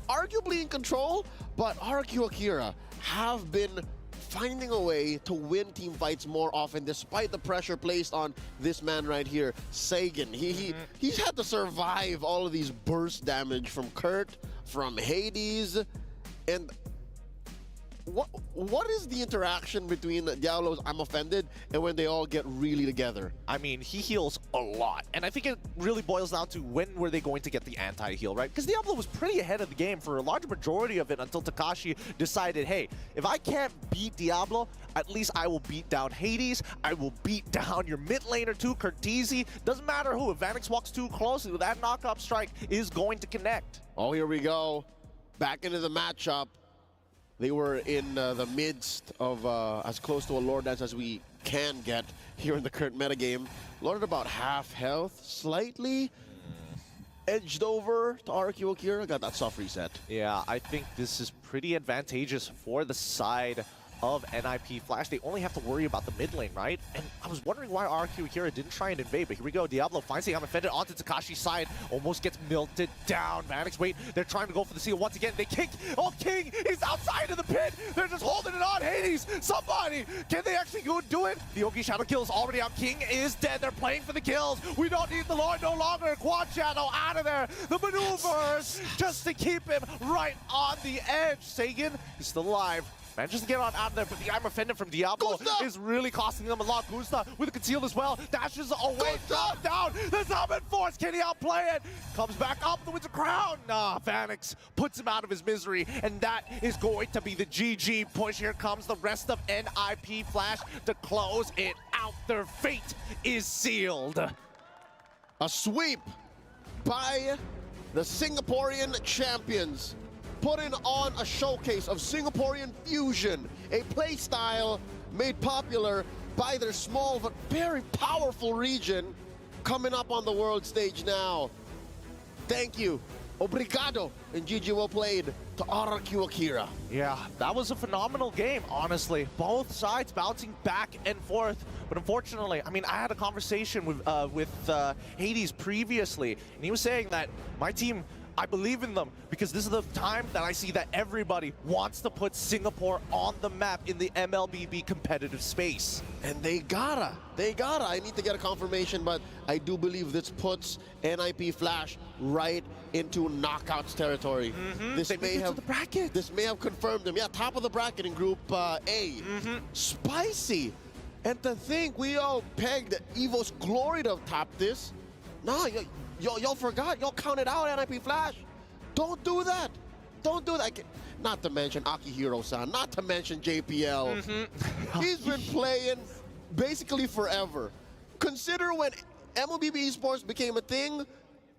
Speaker 4: arguably in control, but RRQ Akira have been finding a way to win team fights more often, despite the pressure placed on this man right here, Sagan. He's had to survive all of these burst damage from Kurt, from Hades, and what is the interaction between Diablo's I'm Offended and when they all get really together?
Speaker 8: I mean, he heals a lot, and I think it really boils down to when were they going to get the anti-heal, right? Because Diablo was pretty ahead of the game for a large majority of it until Takashi decided, hey, if I can't beat Diablo, at least I will beat down Hades, I will beat down your mid laner too, Curtizi. Doesn't matter who, if Vanix walks too closely, that knockup strike is going to connect.
Speaker 4: Oh, here we go. Back into the matchup. They were in the midst of as close to a Lord Dance as we can get here in the current metagame. Lord at about half health, slightly edged over to RRQ Akira. Got that soft reset.
Speaker 8: Yeah, I think this is pretty advantageous for the side of NIP Flash. They only have to worry about the mid lane, right? And I was wondering why RRQ Akira didn't try and invade, but here we go. Diablo finds the I'm Offended onto Takashi's side, almost gets melted down. Vanix, wait, they're trying to go for the seal once again. They kick. Oh, King is outside of the pit. They're just holding it on. Hades, somebody, can they actually go do it? The Ogi Shadow kill is already out. King is dead. They're playing for the kills. We don't need the Lord no longer. Quad Shadow out of there. The maneuvers just to keep him right on the edge. Sagan is still alive. Manages to get on out of there, but the I'm Offended from Diablo is really costing them a lot. Gusta with a conceal as well. Dashes away, drop down. The Summon Force, can he outplay it? Comes back up the Winter Crown. Nah, Vanix puts him out of his misery, and that is going to be the GG push. Here comes the rest of NIP Flash to close it out. Their fate is sealed.
Speaker 4: A sweep by the Singaporean champions, putting on a showcase of Singaporean fusion, a playstyle made popular by their small but very powerful region, coming up on the world stage now. Thank you, obrigado, and GG well played to RRQ Akira.
Speaker 8: Yeah, that was a phenomenal game, honestly. Both sides bouncing back and forth. But unfortunately, I mean, I had a conversation with Hades previously, and he was saying that my team, I believe in them because this is the time that I see that everybody wants to put Singapore on the map in the MLBB competitive space.
Speaker 4: And they gotta. I need to get a confirmation, but I do believe this puts NIP Flash right into knockouts territory. This may have confirmed them. Yeah, top of the bracket in Group A. Spicy. And to think we all pegged Evo's Glory to top this. Nah, y'all forgot. Y'all counted out NIP Flash. Don't do that. Don't do that. Not to mention Akihiro-san. Not to mention JPL. He's been playing basically forever. Consider when MLBB Esports became a thing,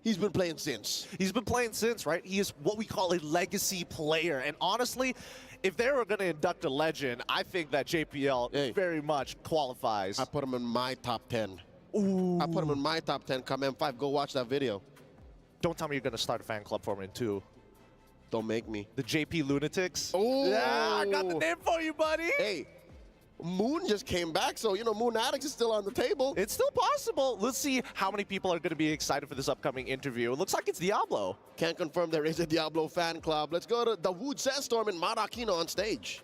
Speaker 4: he's been playing since.
Speaker 8: He's been playing since, right? He is what we call a legacy player. And honestly, if they were going to induct a legend, I think that JPL very much qualifies.
Speaker 4: I put him in my top 10.
Speaker 8: Ooh.
Speaker 4: I put him in my top 10. Come M5, go watch that video.
Speaker 8: Don't tell me you're going to start a fan club for him in 2.
Speaker 4: Don't make me.
Speaker 8: The JP Lunatics?
Speaker 4: Oh,
Speaker 8: yeah, I got the name for you, buddy.
Speaker 4: Hey, Moon just came back, so, you know, Moon Addicts is still on the table.
Speaker 8: It's still possible. Let's see how many people are going to be excited for this upcoming interview. It looks like it's Diablo.
Speaker 4: Can't confirm there is a Diablo fan club. Let's go to Dawood Sandstorm and Marakino on stage.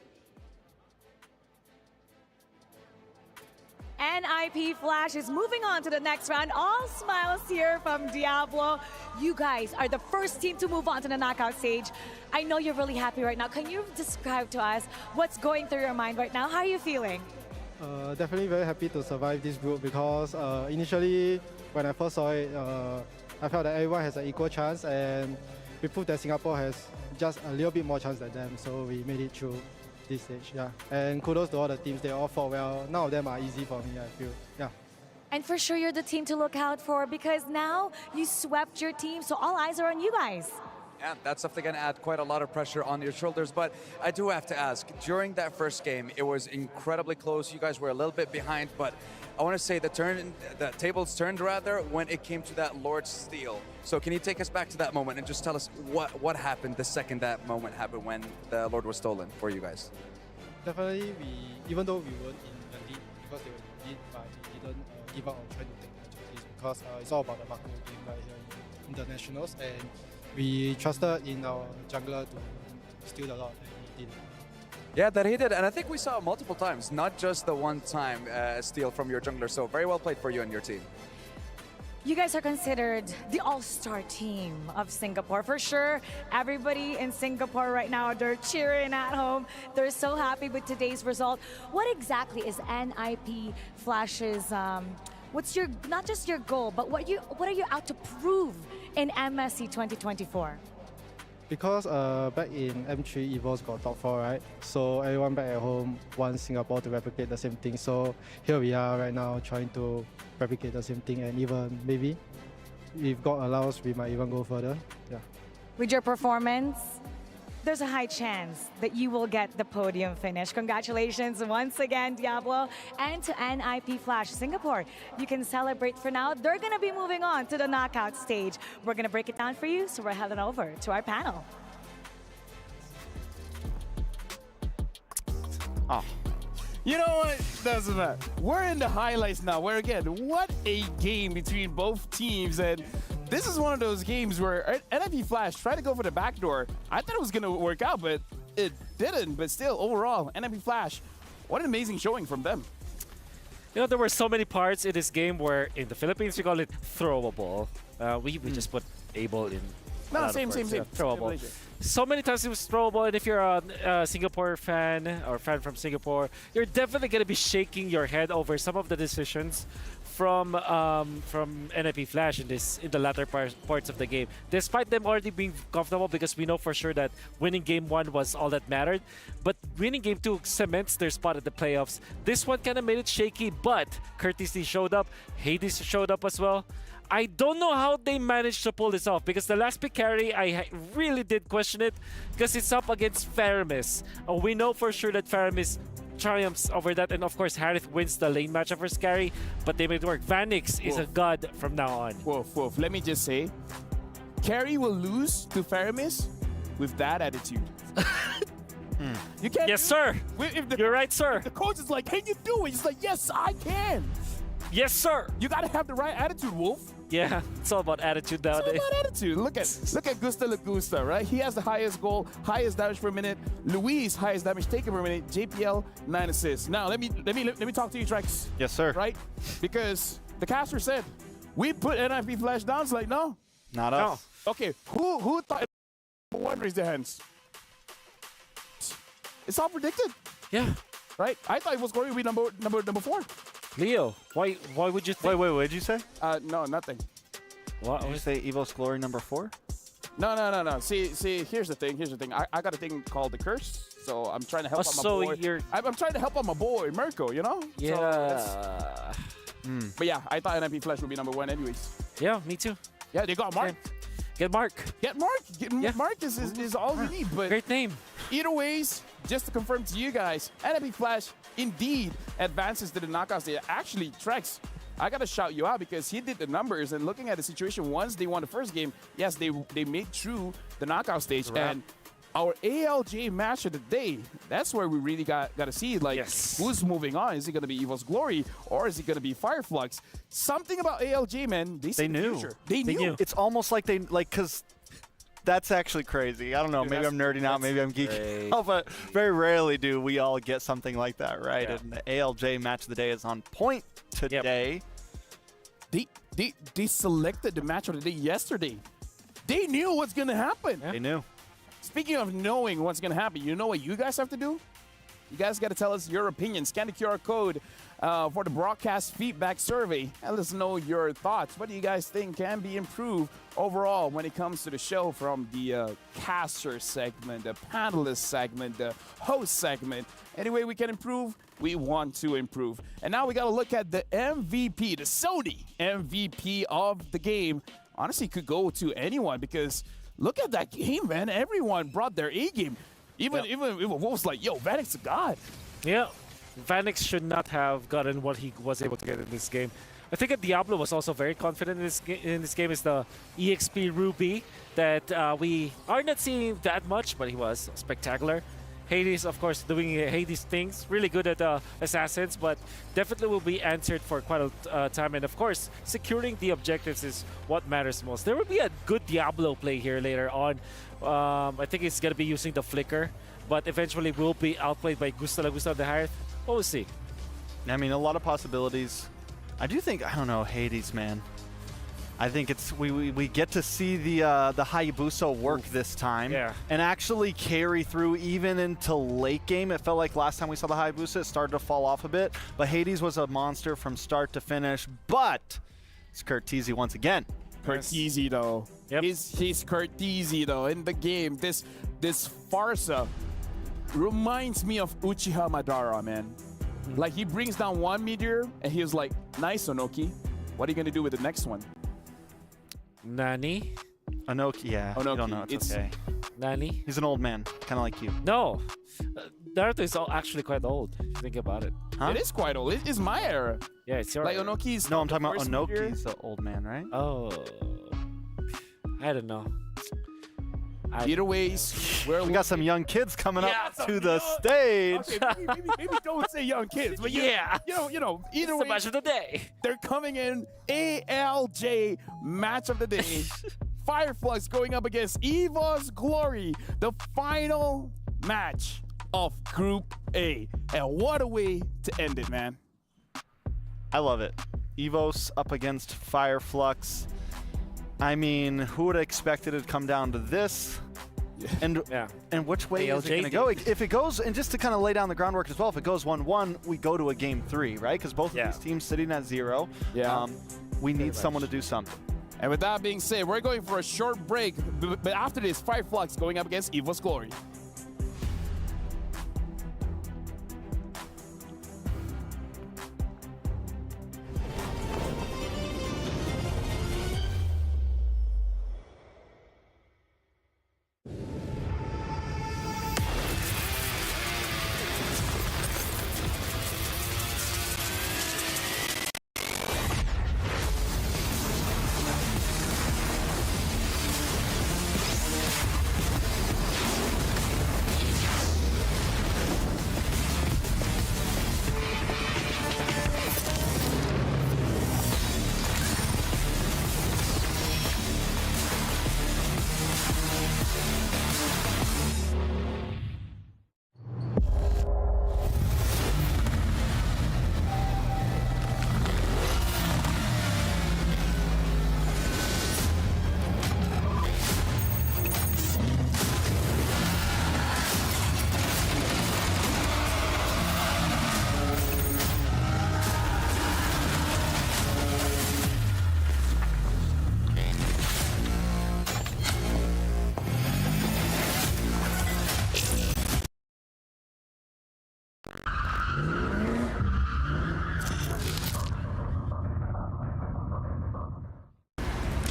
Speaker 5: NIP Flash is moving on to the next round. All smiles here from Diablo. You guys are the first team to move on to the knockout stage. I know you're really happy right now. Can you describe to us what's going through your mind right now? How are you feeling?
Speaker 11: Definitely very happy to survive this group because initially when I first saw it, I felt that everyone has an equal chance, and we proved that Singapore has just a little bit more chance than them, so we made it through this stage. Yeah, and kudos to all the teams. They all fought well. None of them are easy for me, I feel. Yeah.
Speaker 5: And for sure, you're the team to look out for because now you swept your team, so all eyes are on you guys.
Speaker 20: Yeah, that's definitely going to add quite a lot of pressure on your shoulders. But I do have to ask, during that first game, it was incredibly close. You guys were a little bit behind, but I want to say the tables turned rather when it came to that Lord steal. So can you take us back to that moment and just tell us what happened the second that moment happened when the Lord was stolen for you guys?
Speaker 11: Definitely, even though we weren't in the lead because they were in the lead, but we didn't give up on trying to take matches because it's all about the macro game right here in internationals, and we trusted in our jungler to steal the Lord, and he did it.
Speaker 20: Yeah, that he did, and I think we saw it multiple times, not just the one time steal from your jungler, so very well played for you and your team.
Speaker 5: You guys are considered the all-star team of Singapore. For sure, everybody in Singapore right now, they're cheering at home. They're so happy with today's result. What exactly is NIP Flash's, what's your, not just your goal, but what are you out to prove in MSC 2024?
Speaker 11: Because back in M3, EVOS got top 4, right? So everyone back at home wants Singapore to replicate the same thing. So here we are right now trying to replicate the same thing, and even maybe if God allows, we might even go further. Yeah.
Speaker 5: With your performance, there's a high chance that you will get the podium finish. Congratulations once again, Diablo, and to NIP Flash Singapore. You can celebrate for now. They're going to be moving on to the knockout stage. We're going to break it down for you, so we're heading over to our panel.
Speaker 7: Oh. You know what? Doesn't matter. We're in the highlights now, where again, what a game between both teams, and this is one of those games where NIP Flash tried to go for the backdoor. I thought it was going to work out, but it didn't. But still, overall, NIP Flash, what an amazing showing from them.
Speaker 14: You know, there were so many parts in this game where in the Philippines we call it throwable. We just put able in.
Speaker 7: No, same.
Speaker 14: Throwable. So many times it was throwable, and if you're a Singapore fan or fan from Singapore, you're definitely going to be shaking your head over some of the decisions from NIP Flash in the latter parts of the game. Despite them already being comfortable, because we know for sure that winning game 1 was all that mattered, but winning game 2 cements their spot at the playoffs. This one kind of made it shaky, but Courtesy showed up, Hades showed up as well. I don't know how they managed to pull this off, because the last pick carry, I really did question it, because it's up against Faramis. We know for sure that Faramis triumphs over that, and of course Harith wins the lane matchup for Scary, but they made it work. Vanix is a god from now on.
Speaker 7: Woof. Let me just say, Carry will lose to Faramis with that attitude. You can't.
Speaker 14: Yes, sir. You're right, sir.
Speaker 7: The coach is like, can you do it? He's like, yes, I can.
Speaker 14: Yes, sir.
Speaker 7: You gotta have the right attitude, Wolf.
Speaker 14: Yeah, it's all about attitude nowadays.
Speaker 7: It's all about attitude. Look at Gusta Lagusta, right? He has the highest goal, highest damage per minute. Luis, highest damage taken per minute. JPL, 9 assists. Now let me talk to you, Trex.
Speaker 13: Yes, sir.
Speaker 7: Right? Because the caster said we put NIP Flash down. It's like no,
Speaker 13: not us.
Speaker 7: Okay, who thought one raised their hands? It's all predicted.
Speaker 14: Yeah.
Speaker 7: Right? I thought it was going to be number 4.
Speaker 14: Leo, why would you think?
Speaker 13: Wait, what did you say?
Speaker 7: No, nothing.
Speaker 13: What? Did you say Evo's Glory number 4?
Speaker 7: No. See, here's the thing. I got a thing called the curse, so I'm trying to help out my boy. I'm trying to help out my boy, Mirko, you know?
Speaker 14: Yeah.
Speaker 7: So but yeah, I thought NIP Flash would be number 1 anyways.
Speaker 14: Yeah, me too.
Speaker 7: Yeah, they got Mark.
Speaker 14: Get Mark.
Speaker 7: Mark is all we need. But
Speaker 14: great name.
Speaker 7: Either ways, just to confirm to you guys, NIP Flash indeed advances to the knockout stage. Actually, Trex, I gotta shout you out because he did the numbers, and looking at the situation once they won the first game, yes, they made through the knockout stage. And our ALJ match of the day, that's where we really gotta see, like, who's moving on. Is it gonna be Evo's Glory or is it gonna be Fireflux? Something about ALJ, man, they knew. They knew.
Speaker 13: It's almost like because That's actually crazy. I don't know.
Speaker 6: Dude,
Speaker 13: maybe I'm nerding out. Maybe I'm geeking out. But very rarely do we all get something like that, right?
Speaker 6: Yeah.
Speaker 13: And the ALJ match of the day is on point today.
Speaker 7: They selected the match of the day yesterday. They knew what's going to happen.
Speaker 13: They knew.
Speaker 7: Speaking of knowing what's going to happen, you know what you guys have to do? You guys got to tell us your opinion. Scan the QR code for the broadcast feedback survey and let us know your thoughts. What do you guys think can be improved overall when it comes to the show, from the caster segment, the panelist segment, the host segment? Any way we can improve, we want to improve. And now we got to look at the MVP, the Sony MVP of the game. Honestly, could go to anyone, because look at that game, man. Everyone brought their A game. Even what was like, yo, Vanix a god.
Speaker 14: Yeah, Vanix should not have gotten what he was able to get in this game. I think that Diablo was also very confident in this game. Is the EXP Ruby that we are not seeing that much, but he was spectacular. Hades, of course, doing Hades things, really good at assassins, but definitely will be answered for quite a time. And of course, securing the objectives is what matters most. There will be a good Diablo play here later on. I think it's going to be using the Flicker, but eventually will be outplayed by Gusta the Hyath. We'll see.
Speaker 13: I mean, a lot of possibilities. I do think, I don't know, Hades, man. I think it's we get to see the Hayabusa work this time, and actually carry through even into late game. It felt like last time we saw the Hayabusa, it started to fall off a bit, but Hades was a monster from start to finish. But it's Curteezy once again.
Speaker 7: Curteezy though, he's Curteezy though in the game. This Farsa reminds me of Uchiha Madara, man. Like, he brings down one meteor and he was like, nice, Onoki. What are you gonna do with the next one?
Speaker 14: Nani?
Speaker 13: Onoki, yeah.
Speaker 7: Onoki.
Speaker 13: I don't know, it's okay.
Speaker 14: Nani?
Speaker 13: He's an old man, kind of like you.
Speaker 14: No. Naruto is actually quite old, if you think about it.
Speaker 13: Huh?
Speaker 7: It is quite old. It is my era.
Speaker 14: Yeah, it's your
Speaker 7: like
Speaker 14: era.
Speaker 7: Onoki's.
Speaker 13: No, I'm talking about Onoki's the old man, right?
Speaker 14: Oh. I don't know.
Speaker 7: Either ways,
Speaker 13: we got some young kids coming up to the stage.
Speaker 7: Okay, maybe don't say young kids, but you know, either way,
Speaker 14: match of the day.
Speaker 7: They're coming in. ALJ match of the day. Fireflux going up against Evo's Glory, the final match of Group A. And what a way to end it, man.
Speaker 13: I love it. Evos up against Fireflux. I mean, who would have expected it to come down to this? And which way is it going to go? If it goes, and just to kind of lay down the groundwork as well, if it goes 1-1, we go to a game 3, right? Because both of these teams sitting at 0. We need someone to do something.
Speaker 7: And with that being said, we're going for a short break. But after this, Fireflux going up against Evo's Glory.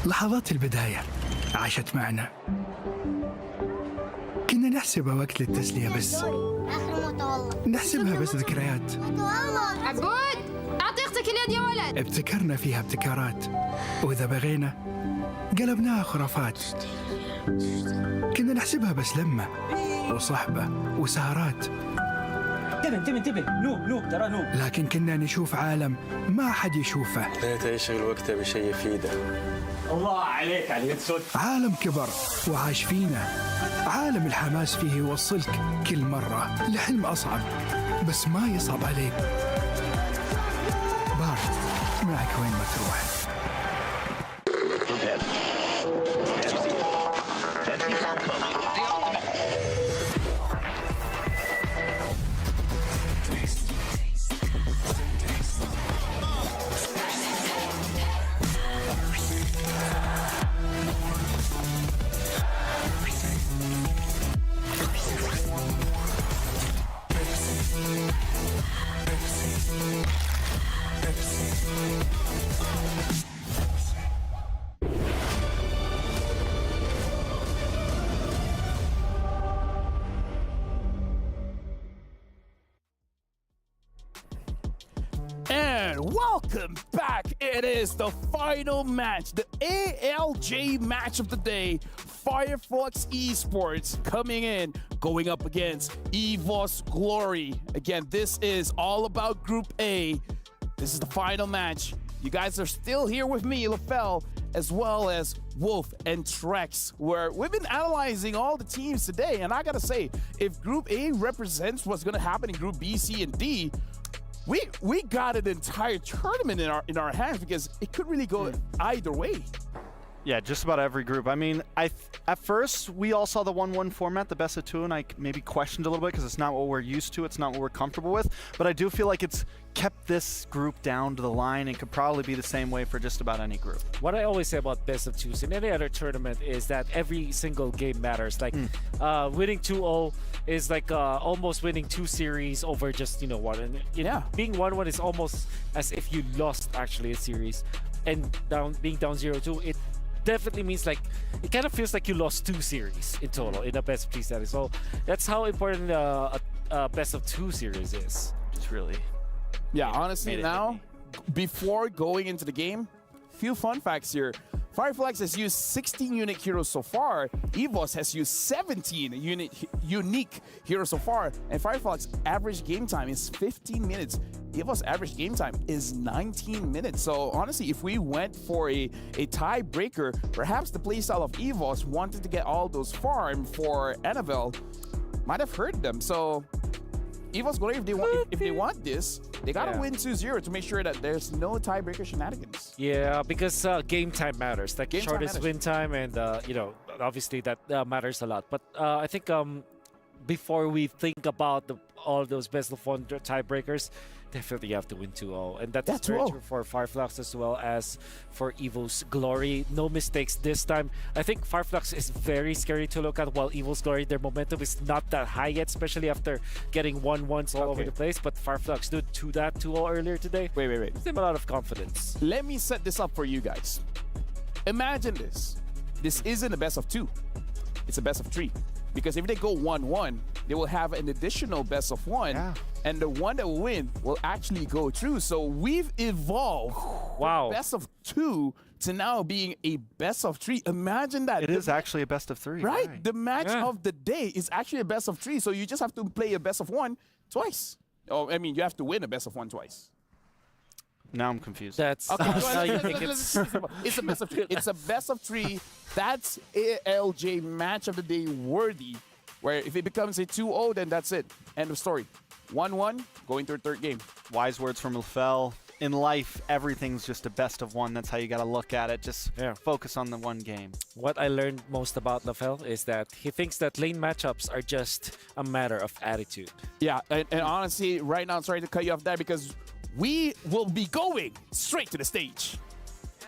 Speaker 1: لحظات البداية عاشت معنا. كنا نحسبها وقت للتسلية بس. نحسبها بس ذكريات.
Speaker 22: عبود أعطي أختك اليد يا ولد.
Speaker 1: ابتكرنا فيها ابتكارات، وإذا بغينا قلبناها خرافات. كنا نحسبها بس لمة وصحبة وسهرات.
Speaker 9: انتبه نوب ترى نوب.
Speaker 1: لكن كنا نشوف عالم ما حد يشوفه.
Speaker 3: لا تشغل وقته بشيء يفيده. الله عليك على الهيدشوت.
Speaker 1: عالم كبر وعاش فينا. عالم الحماس فيه يوصلك كل مرة لحلم أصعب بس ما يصعب عليك. بارد معك وين ما تروح.
Speaker 7: Welcome back. It is the final match, the ALJ match of the day. Firefox Esports coming in, going up against EVOS Glory. Again, this is all about Group A. This is the final match. You guys are still here with me, LaFell, as well as Wolf and Trex, where we've been analyzing all the teams today. And I gotta say, if Group A represents what's gonna happen in Group B, C, and D, we got an entire tournament in our hands because it could really go either way.
Speaker 13: Yeah, just about every group. I mean, at first, we all saw the 1-1 format, the best of two, and I maybe questioned a little bit because it's not what we're used to. It's not what we're comfortable with. But I do feel like it's kept this group down to the line and could probably be the same way for just about any group.
Speaker 14: What I always say about best of twos in any other tournament is that every single game matters. Like winning 2-0 is like almost winning 2 series over just, one. And being 1-1 is almost as if you lost actually a series. And being down 0-2, it definitely means like it kind of feels like you lost 2 series in total in a best of 3 setting. So that's how important a best of 2 series is.
Speaker 13: It's really
Speaker 7: honestly now before going into the game, few fun facts here. Fireflax has used 16 unique heroes so far. EVOS has used 17 unique heroes so far. And Fireflax average game time is 15 minutes. EVOS average game time is 19 minutes. So honestly, if we went for a tiebreaker, perhaps the playstyle of EVOS wanted to get all those farm for Annabelle might have hurt them. So EVOS Glory, if they want this, they gotta win 2-0 to make sure that there's no tiebreaker shenanigans.
Speaker 14: Yeah, because game time matters. Like
Speaker 7: Game time
Speaker 14: shortest
Speaker 7: matters.
Speaker 14: win time, and obviously that matters a lot. But I think before we think about all those best of 1 tiebreakers, definitely you have to win 2-0, and that's very true for Fireflux as well as for EVOS Glory. No mistakes this time. I think Fireflux is very scary to look at, while EVOS Glory, their momentum is not that high yet, especially after getting 1-1s all over the place. But Fireflux did 2-0 earlier today.
Speaker 7: Wait.
Speaker 14: Gives them a lot of confidence.
Speaker 7: Let me set this up for you guys. Imagine this. This isn't a best of 2. It's a best of 3. Because if they go 1-1, they will have an additional best of 1.
Speaker 13: Yeah.
Speaker 7: And the one that will win will actually go through. So we've evolved from best of 2 to now being a best of 3. Imagine that.
Speaker 13: It is actually a best of 3.
Speaker 7: Right? The match of the day is actually a best of 3. So you just have to play a best of 1 twice. Oh, I mean, you have to win a best of 1 twice.
Speaker 13: Now I'm confused.
Speaker 14: That's how you think it's
Speaker 7: a best of 3. It's a best of 3. That's ALJ match of the day worthy. Where if it becomes a 2-0, then that's it. End of story. 1-1, going to a third game.
Speaker 13: Wise words from LaFell. In life, everything's just a best of 1. That's how you got to look at it. Just focus on the one game.
Speaker 14: What I learned most about LaFell is that he thinks that lane matchups are just a matter of attitude.
Speaker 7: Yeah, and honestly, right now, sorry to cut you off there because we will be going straight to the stage.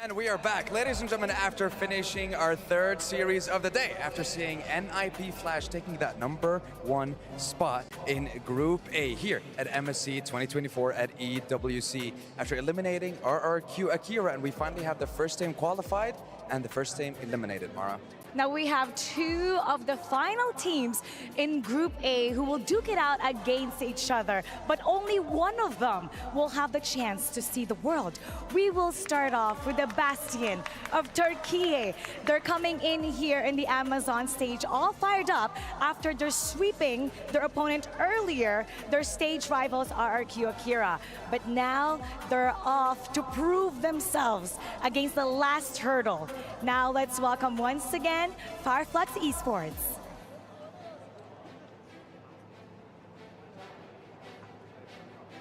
Speaker 20: And we are back, ladies and gentlemen, after finishing our 3rd series of the day, after seeing NIP Flash taking that #1 spot in Group A here at MSC 2024 at EWC, after eliminating RRQ Akira, and we finally have the first team qualified and the first team eliminated, Mara.
Speaker 5: Now we have two of the final teams in Group A who will duke it out against each other, but only one of them will have the chance to see the world. We will start off with the Bastion of Turkey. They're coming in here in the Amazon stage all fired up after they're sweeping their opponent earlier, their stage rivals RRQ Akira. But now they're off to prove themselves against the last hurdle. Now let's welcome once again Fireflux Esports.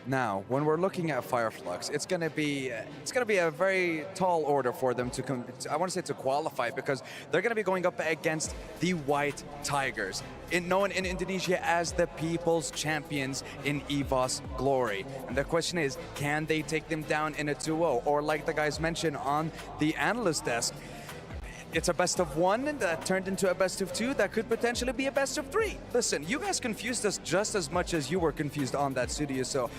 Speaker 20: Now, when we're looking at Fireflux, it's gonna be a very tall order for them to I want to say to qualify, because they're gonna be going up against the White Tigers, known in Indonesia as the People's Champions in EVOS Glory. And the question is, can they take them down in a 2-0, or like the guys mentioned on the analyst desk, it's a best of 1 that turned into a best of 2 that could potentially be a best of 3. Listen, you guys confused us just as much as you were confused on that studio, so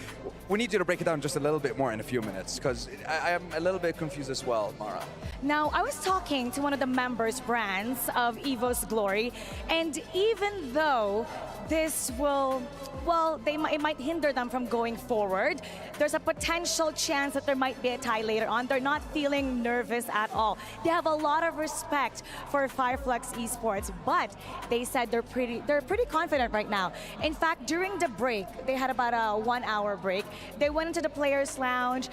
Speaker 20: we need you to break it down just a little bit more in a few minutes, because I am a little bit confused as well, Mara.
Speaker 5: Now, I was talking to one of the members brands of EVOS Glory, and even though this will, well, it might hinder them from going forward, there's a potential chance that there might be a tie later on. They're not feeling nervous at all. They have a lot of respect for Fireflux Esports, but they said they're pretty confident right now. In fact, during the break, they had about a 1-hour break. They went into the players' lounge,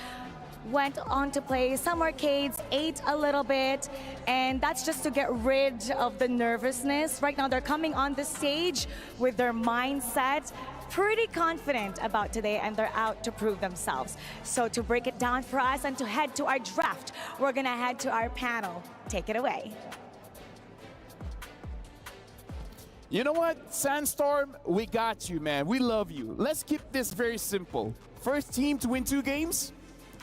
Speaker 5: went on to play some arcades, ate a little bit, and that's just to get rid of the nervousness. Right now, they're coming on the stage with their mindset pretty confident about today, and they're out to prove themselves. So to break it down for us and to head to our draft, we're gonna head to our panel. Take it away.
Speaker 7: You know what, Sandstorm, we got you, man. We love you. Let's keep this very simple. First team to win 2 games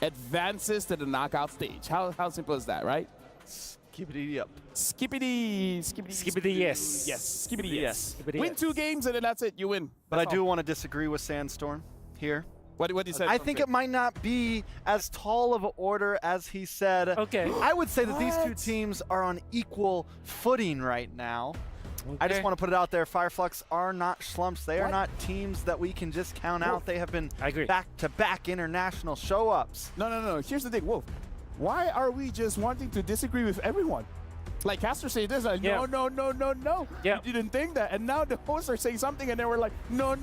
Speaker 7: advances to the knockout stage. How simple is that, right?
Speaker 13: Skippity up.
Speaker 7: Skippity
Speaker 14: yes.
Speaker 7: Yes, skippity yes.
Speaker 14: Skippity
Speaker 7: Win
Speaker 14: yes.
Speaker 7: 2 games and then that's it, you win.
Speaker 13: But I do want to disagree with Sandstorm here.
Speaker 7: What do you say?
Speaker 13: I think it might not be as tall of an order as he said.
Speaker 14: Okay.
Speaker 13: I would say that these two teams are on equal footing right now.
Speaker 14: Okay.
Speaker 13: I just want to put it out there, Fireflux are not slumps. They are not teams that we can just count out. They have been back-to-back international show-ups.
Speaker 7: No. Here's the thing, Wolf. Why are we just wanting to disagree with everyone? Like Castor said this, like, no.
Speaker 14: Yeah.
Speaker 7: We didn't think that. And now the hosts are saying something and then we're like, no.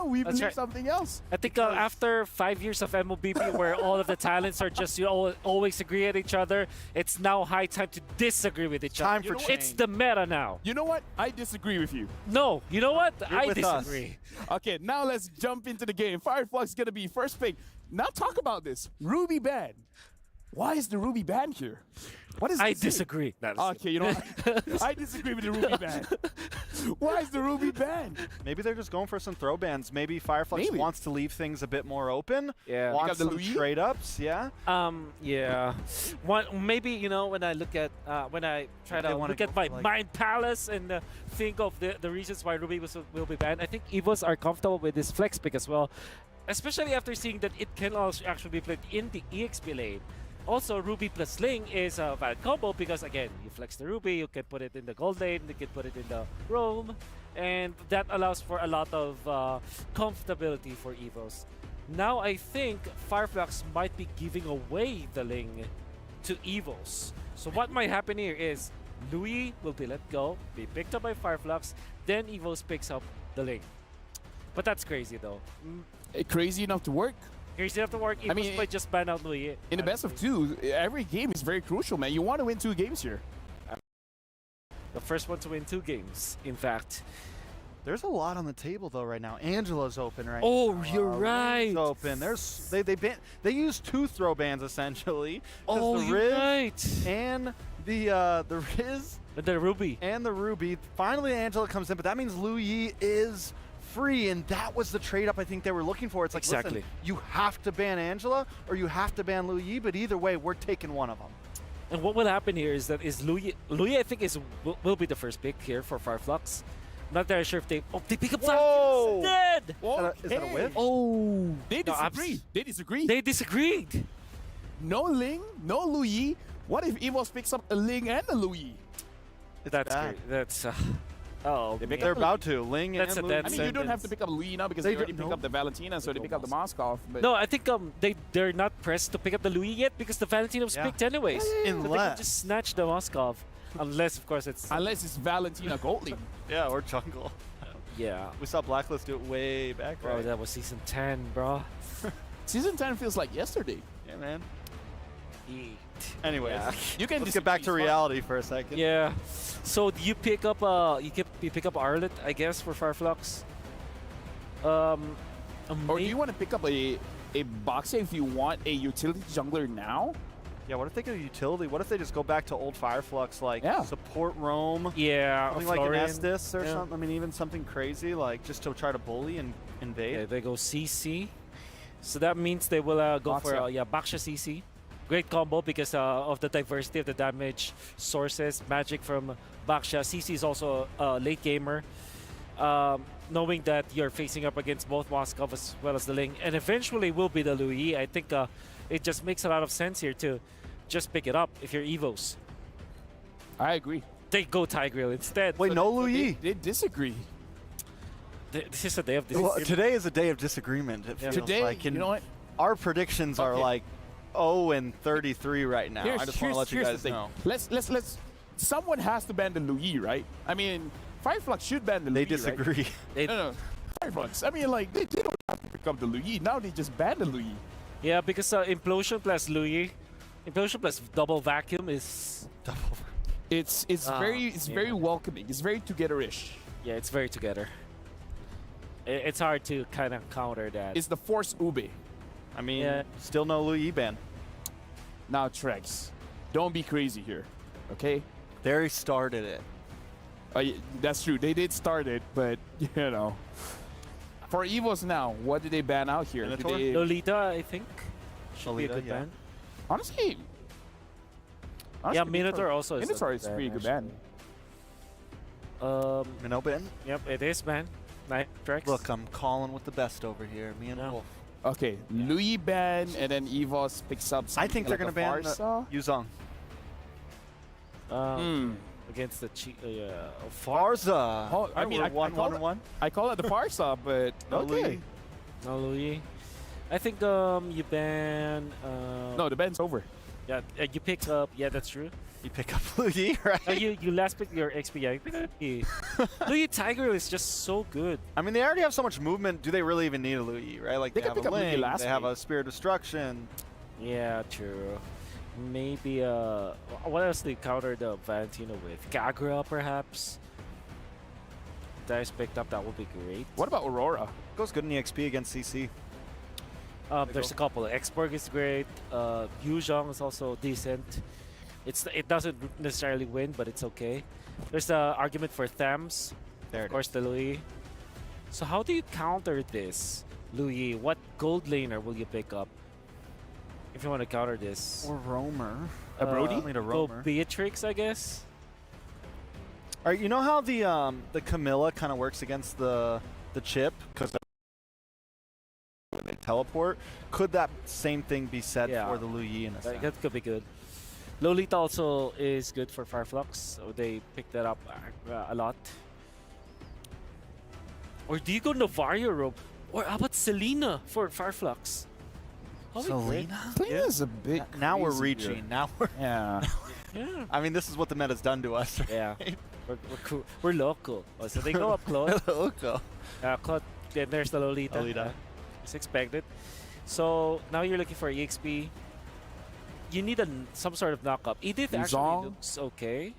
Speaker 7: We believe something else.
Speaker 14: I think after 5 years of MLBB where all of the talents are just always agree at each other, it's now high time to disagree with each other.
Speaker 13: Time for change.
Speaker 14: It's the meta now.
Speaker 7: You know what? I disagree with you.
Speaker 14: No, you know what? I
Speaker 13: with
Speaker 14: disagree.
Speaker 7: Okay, now let's jump into the game. Fireflux is going to be first pick. Now talk about this. Ruby ban. Why is the Ruby ban here? What is
Speaker 14: I
Speaker 7: this
Speaker 14: disagree.
Speaker 7: Okay, you know what? I disagree with the Ruby ban. Why is the Ruby ban?
Speaker 13: Maybe they're just going for some throw bans. Maybe Fireflux wants to leave things a bit more open.
Speaker 14: Yeah.
Speaker 13: Wants some trade ups. Yeah.
Speaker 14: Yeah. Maybe, you know, when I look at when I try to look at my mind palace and think of the reasons why Ruby will be banned, I think EVOs are comfortable with this flex pick as well, especially after seeing that it can also actually be played in the EXP lane. Also, Ruby plus Ling is a valid combo because, again, you flex the Ruby, you can put it in the gold lane, you can put it in the roam, and that allows for a lot of comfortability for EVOs. Now, I think Fireflux might be giving away the Ling to EVOs. So what might happen here is Louis will be let go, be picked up by Fireflux, then EVOs picks up the Ling. But that's crazy, though.
Speaker 7: Crazy enough to work?
Speaker 14: Crazy enough to work. I mean, might just ban out Louis.
Speaker 7: In the best of 2, every game is very crucial, man. You want to win 2 games here.
Speaker 14: The first one to win 2 games, in fact.
Speaker 13: There's a lot on the table though right now. Angela's open right
Speaker 14: now.
Speaker 13: now.
Speaker 14: You're right.
Speaker 13: Ring's open. They used 2 throw bans essentially.
Speaker 14: Oh,
Speaker 13: the
Speaker 14: you're
Speaker 13: Riz
Speaker 14: right.
Speaker 13: And the Riz.
Speaker 14: The Ruby.
Speaker 13: And the Ruby. Finally, Angela comes in, but that means Louis is free, and that was the trade-up I think they were looking for. It's like, listen, you have to ban Angela or you have to ban Louis, but either way, we're taking one of them.
Speaker 14: And what will happen here is that Louis I think will be the first pick here for Fireflux. Not very sure if they pick up Falcons instead.
Speaker 13: Is that a whiff?
Speaker 7: Oh, they disagree. They disagree.
Speaker 14: They disagreed.
Speaker 7: No Ling, no Louis. What if EVOS picks up a Ling and a Louis?
Speaker 14: That's
Speaker 13: bad.
Speaker 14: great. That's oh,
Speaker 13: They're about to. Ling
Speaker 14: That's
Speaker 13: and
Speaker 14: a
Speaker 13: Lu.
Speaker 14: dead
Speaker 7: I mean, you don't have to pick up Louis now because they already picked up the Valentina, so they pick up the Moskov. But
Speaker 14: No, I think they're not pressed to pick up the Louis yet because the Valentina was picked anyways. So they can just snatch the Moskov, unless of course it's
Speaker 7: Valentina Goldling.
Speaker 13: Yeah, or jungle.
Speaker 14: Yeah.
Speaker 13: We saw Blacklist do it way back.
Speaker 14: Bro,
Speaker 13: right?
Speaker 14: that was season 10, bro.
Speaker 7: Season 10 feels like yesterday.
Speaker 13: Yeah, man.
Speaker 14: Eat.
Speaker 13: Anyways,
Speaker 14: Yeah.
Speaker 13: let's get back to reality for a second.
Speaker 14: Yeah. So do you pick up you pick up Arlet, I guess, for Fireflux?
Speaker 7: Or do you want to pick up a Boxer if you want a utility jungler now?
Speaker 13: Yeah, what if they go utility? What if they just go back to old Fireflux, like support roam?
Speaker 14: Yeah,
Speaker 13: something like an Estus or something. I mean, even something crazy, like just to try to bully and invade.
Speaker 14: Yeah, they go CC. So that means they will go for Baksha CC. Great combo because of the diversity of the damage sources. Magic from Baksha. CC is also a late gamer. Knowing that you're facing up against both Moskov as well as the Ling, and eventually will be the Louis, I think it just makes a lot of sense here to just pick it up if you're Evos.
Speaker 7: I agree.
Speaker 14: They go Tigreal instead.
Speaker 13: Wait, no Louis?
Speaker 7: They disagree.
Speaker 14: This is a day of disagreement.
Speaker 13: Well, today is a day of disagreement. It feels
Speaker 7: Today,
Speaker 13: like.
Speaker 7: you know what?
Speaker 13: Our predictions are like 0-33 right now. I just want to let you guys
Speaker 7: the thing.
Speaker 13: know.
Speaker 7: Let's. Someone has to ban the Louis, right? I mean, Fireflux should ban the Louis.
Speaker 13: They disagree.
Speaker 7: Right? No. Fireflux. I mean, like they don't have to pick up the Louis. Now they just ban the Louis.
Speaker 14: Yeah, because Implosion plus Louis, Implosion plus double vacuum is double.
Speaker 7: It's very welcoming. It's very together-ish.
Speaker 14: Yeah, it's very together. It's hard to kind of counter that.
Speaker 7: It's the Force Ube.
Speaker 13: I mean, still no Louis ban.
Speaker 7: Now, Trex, don't be crazy here, okay?
Speaker 13: They started it.
Speaker 7: That's true. They did start it, but, you know. For Evos now, what did they ban out here?
Speaker 14: Lolita, I think. Should be a good ban.
Speaker 7: Honestly,
Speaker 14: yeah, Minotaur also is
Speaker 7: Minotaur is a pretty good ban.
Speaker 13: Minnow ban?
Speaker 14: Yep, it is ban. Trex.
Speaker 13: Look, I'm calling with the best over here. Me and Wolf.
Speaker 7: Okay, Louis ban, and then Evos picks up something.
Speaker 13: I think they're
Speaker 7: like
Speaker 13: going to ban Yuzong.
Speaker 14: Against the
Speaker 13: Farza.
Speaker 7: Oh, I mean, I call it the Farsa, but okay.
Speaker 14: No Louis. I think you ban.
Speaker 7: No, the ban's over.
Speaker 14: Yeah, you pick up. Yeah, that's true.
Speaker 13: You pick up Louis, right?
Speaker 14: You last pick your XP. Yeah, you pick up Louis Tiger is just so good.
Speaker 13: I mean, they already have so much movement. Do they really even need a Louis, right? Like
Speaker 7: they
Speaker 13: have
Speaker 7: can pick
Speaker 13: a
Speaker 7: up Louis
Speaker 13: Ling,
Speaker 7: last
Speaker 13: they have a Spear of Destruction.
Speaker 14: Yeah, true. Maybe what else they counter the Valentino with? Kagura, perhaps. Dice picked up. That would be great.
Speaker 7: What about Aurora?
Speaker 13: Goes good in the XP against CC.
Speaker 14: There's a couple. Exborg is great. Yuzhong is also decent. It doesn't necessarily win, but it's okay. There's an argument for Thams. Of course, the Louis. So how do you counter this, Louis? What gold laner will you pick up if you want to counter this?
Speaker 13: Or Roamer.
Speaker 7: A Brody?
Speaker 14: Go Beatrix, I guess.
Speaker 13: All right, you know how the Camilla kind of works against the chip because when they teleport? Could that same thing be said for the Louis in a sense?
Speaker 14: That could be good. Lolita also is good for Fireflux, so they pick that up a lot. Or do you go Novario Robe? Or how about Selena for Fireflux?
Speaker 13: Selena?
Speaker 7: Selena's a bit
Speaker 13: now we're
Speaker 7: crazy
Speaker 13: reaching.
Speaker 7: here.
Speaker 13: Now we're
Speaker 7: yeah.
Speaker 13: I mean, this is what the meta's done to us. Right?
Speaker 14: Yeah. We're cool. We're local. Oh, so they go up close.
Speaker 13: Local.
Speaker 14: Then there's the Lolita. It's expected. So now you're looking for EXP. You need some sort of knock-up. Edith actually looks okay.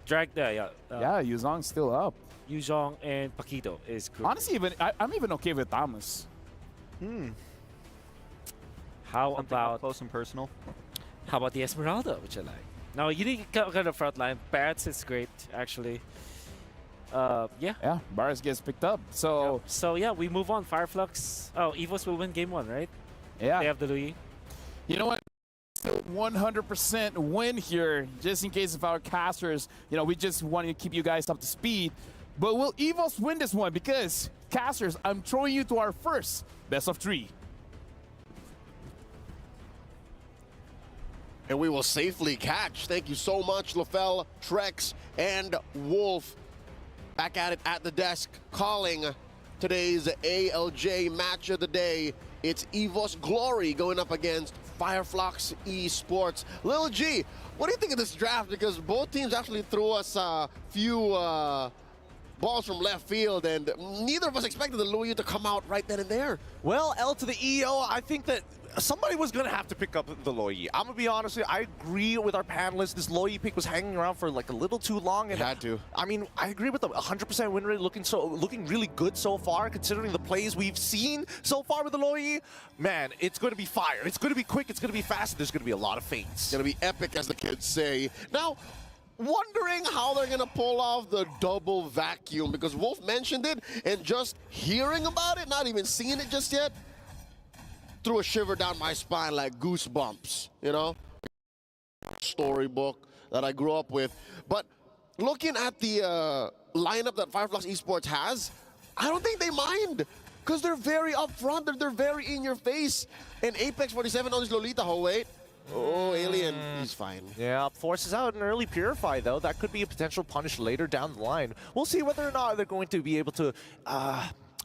Speaker 14: Drag yeah.
Speaker 7: Yeah, Yuzong's still up.
Speaker 14: Yuzhong and Paquito is good.
Speaker 7: Honestly, I'm even okay with Thomas.
Speaker 14: How
Speaker 13: Something
Speaker 14: about
Speaker 13: close and personal?
Speaker 14: How about the Esmeralda, which I like? Now you need kind of front line. Bats is great actually. Yeah.
Speaker 7: Yeah, Bars gets picked up. So
Speaker 14: yeah, we move on. Fireflux. Oh, Evos will win game 1, right?
Speaker 7: Yeah.
Speaker 14: They have the Louis.
Speaker 7: You know what? 100% win here, just in case of our casters. You know, we just want to keep you guys up to speed. But will Evos win this one? Because casters, I'm throwing you to our first best of 3.
Speaker 4: And we will safely catch. Thank you so much, LaFell, Trex, and Wolf. Back at it at the desk, calling today's ALJ match of the day. It's EVOS Glory going up against Fireflux Esports. Lil G, what do you think of this draft? Because both teams actually threw us a few balls from left field, and neither of us expected the Louis to come out right then and there.
Speaker 8: Well, L to the EO, I think that somebody was going to have to pick up the Loyi. I'm going to be honest with you, I agree with our panelists. This Loyi pick was hanging around for like a little too long. And
Speaker 4: it had to.
Speaker 8: I mean, I agree with them. 100% win rate looking really good so far, considering the plays we've seen so far with the Loyi. Man, it's going to be fire. It's going to be quick. It's going to be fast. There's going to be a lot of feints.
Speaker 4: It's going to be epic, as the kids say. Now, wondering how they're going to pull off the double vacuum, because Wolf mentioned it, and just hearing about it, not even seeing it just yet, threw a shiver down my spine like goosebumps, you know? Storybook that I grew up with. But looking at the lineup that Fireflux Esports has, I don't think they mind, because they're very upfront, they're very in your face. And Apex 47 on this Lolita, oh wait. Oh, Alien, he's fine.
Speaker 8: Yeah, forces out an early Purify, though. That could be a potential punish later down the line. We'll see whether or not they're going to be able to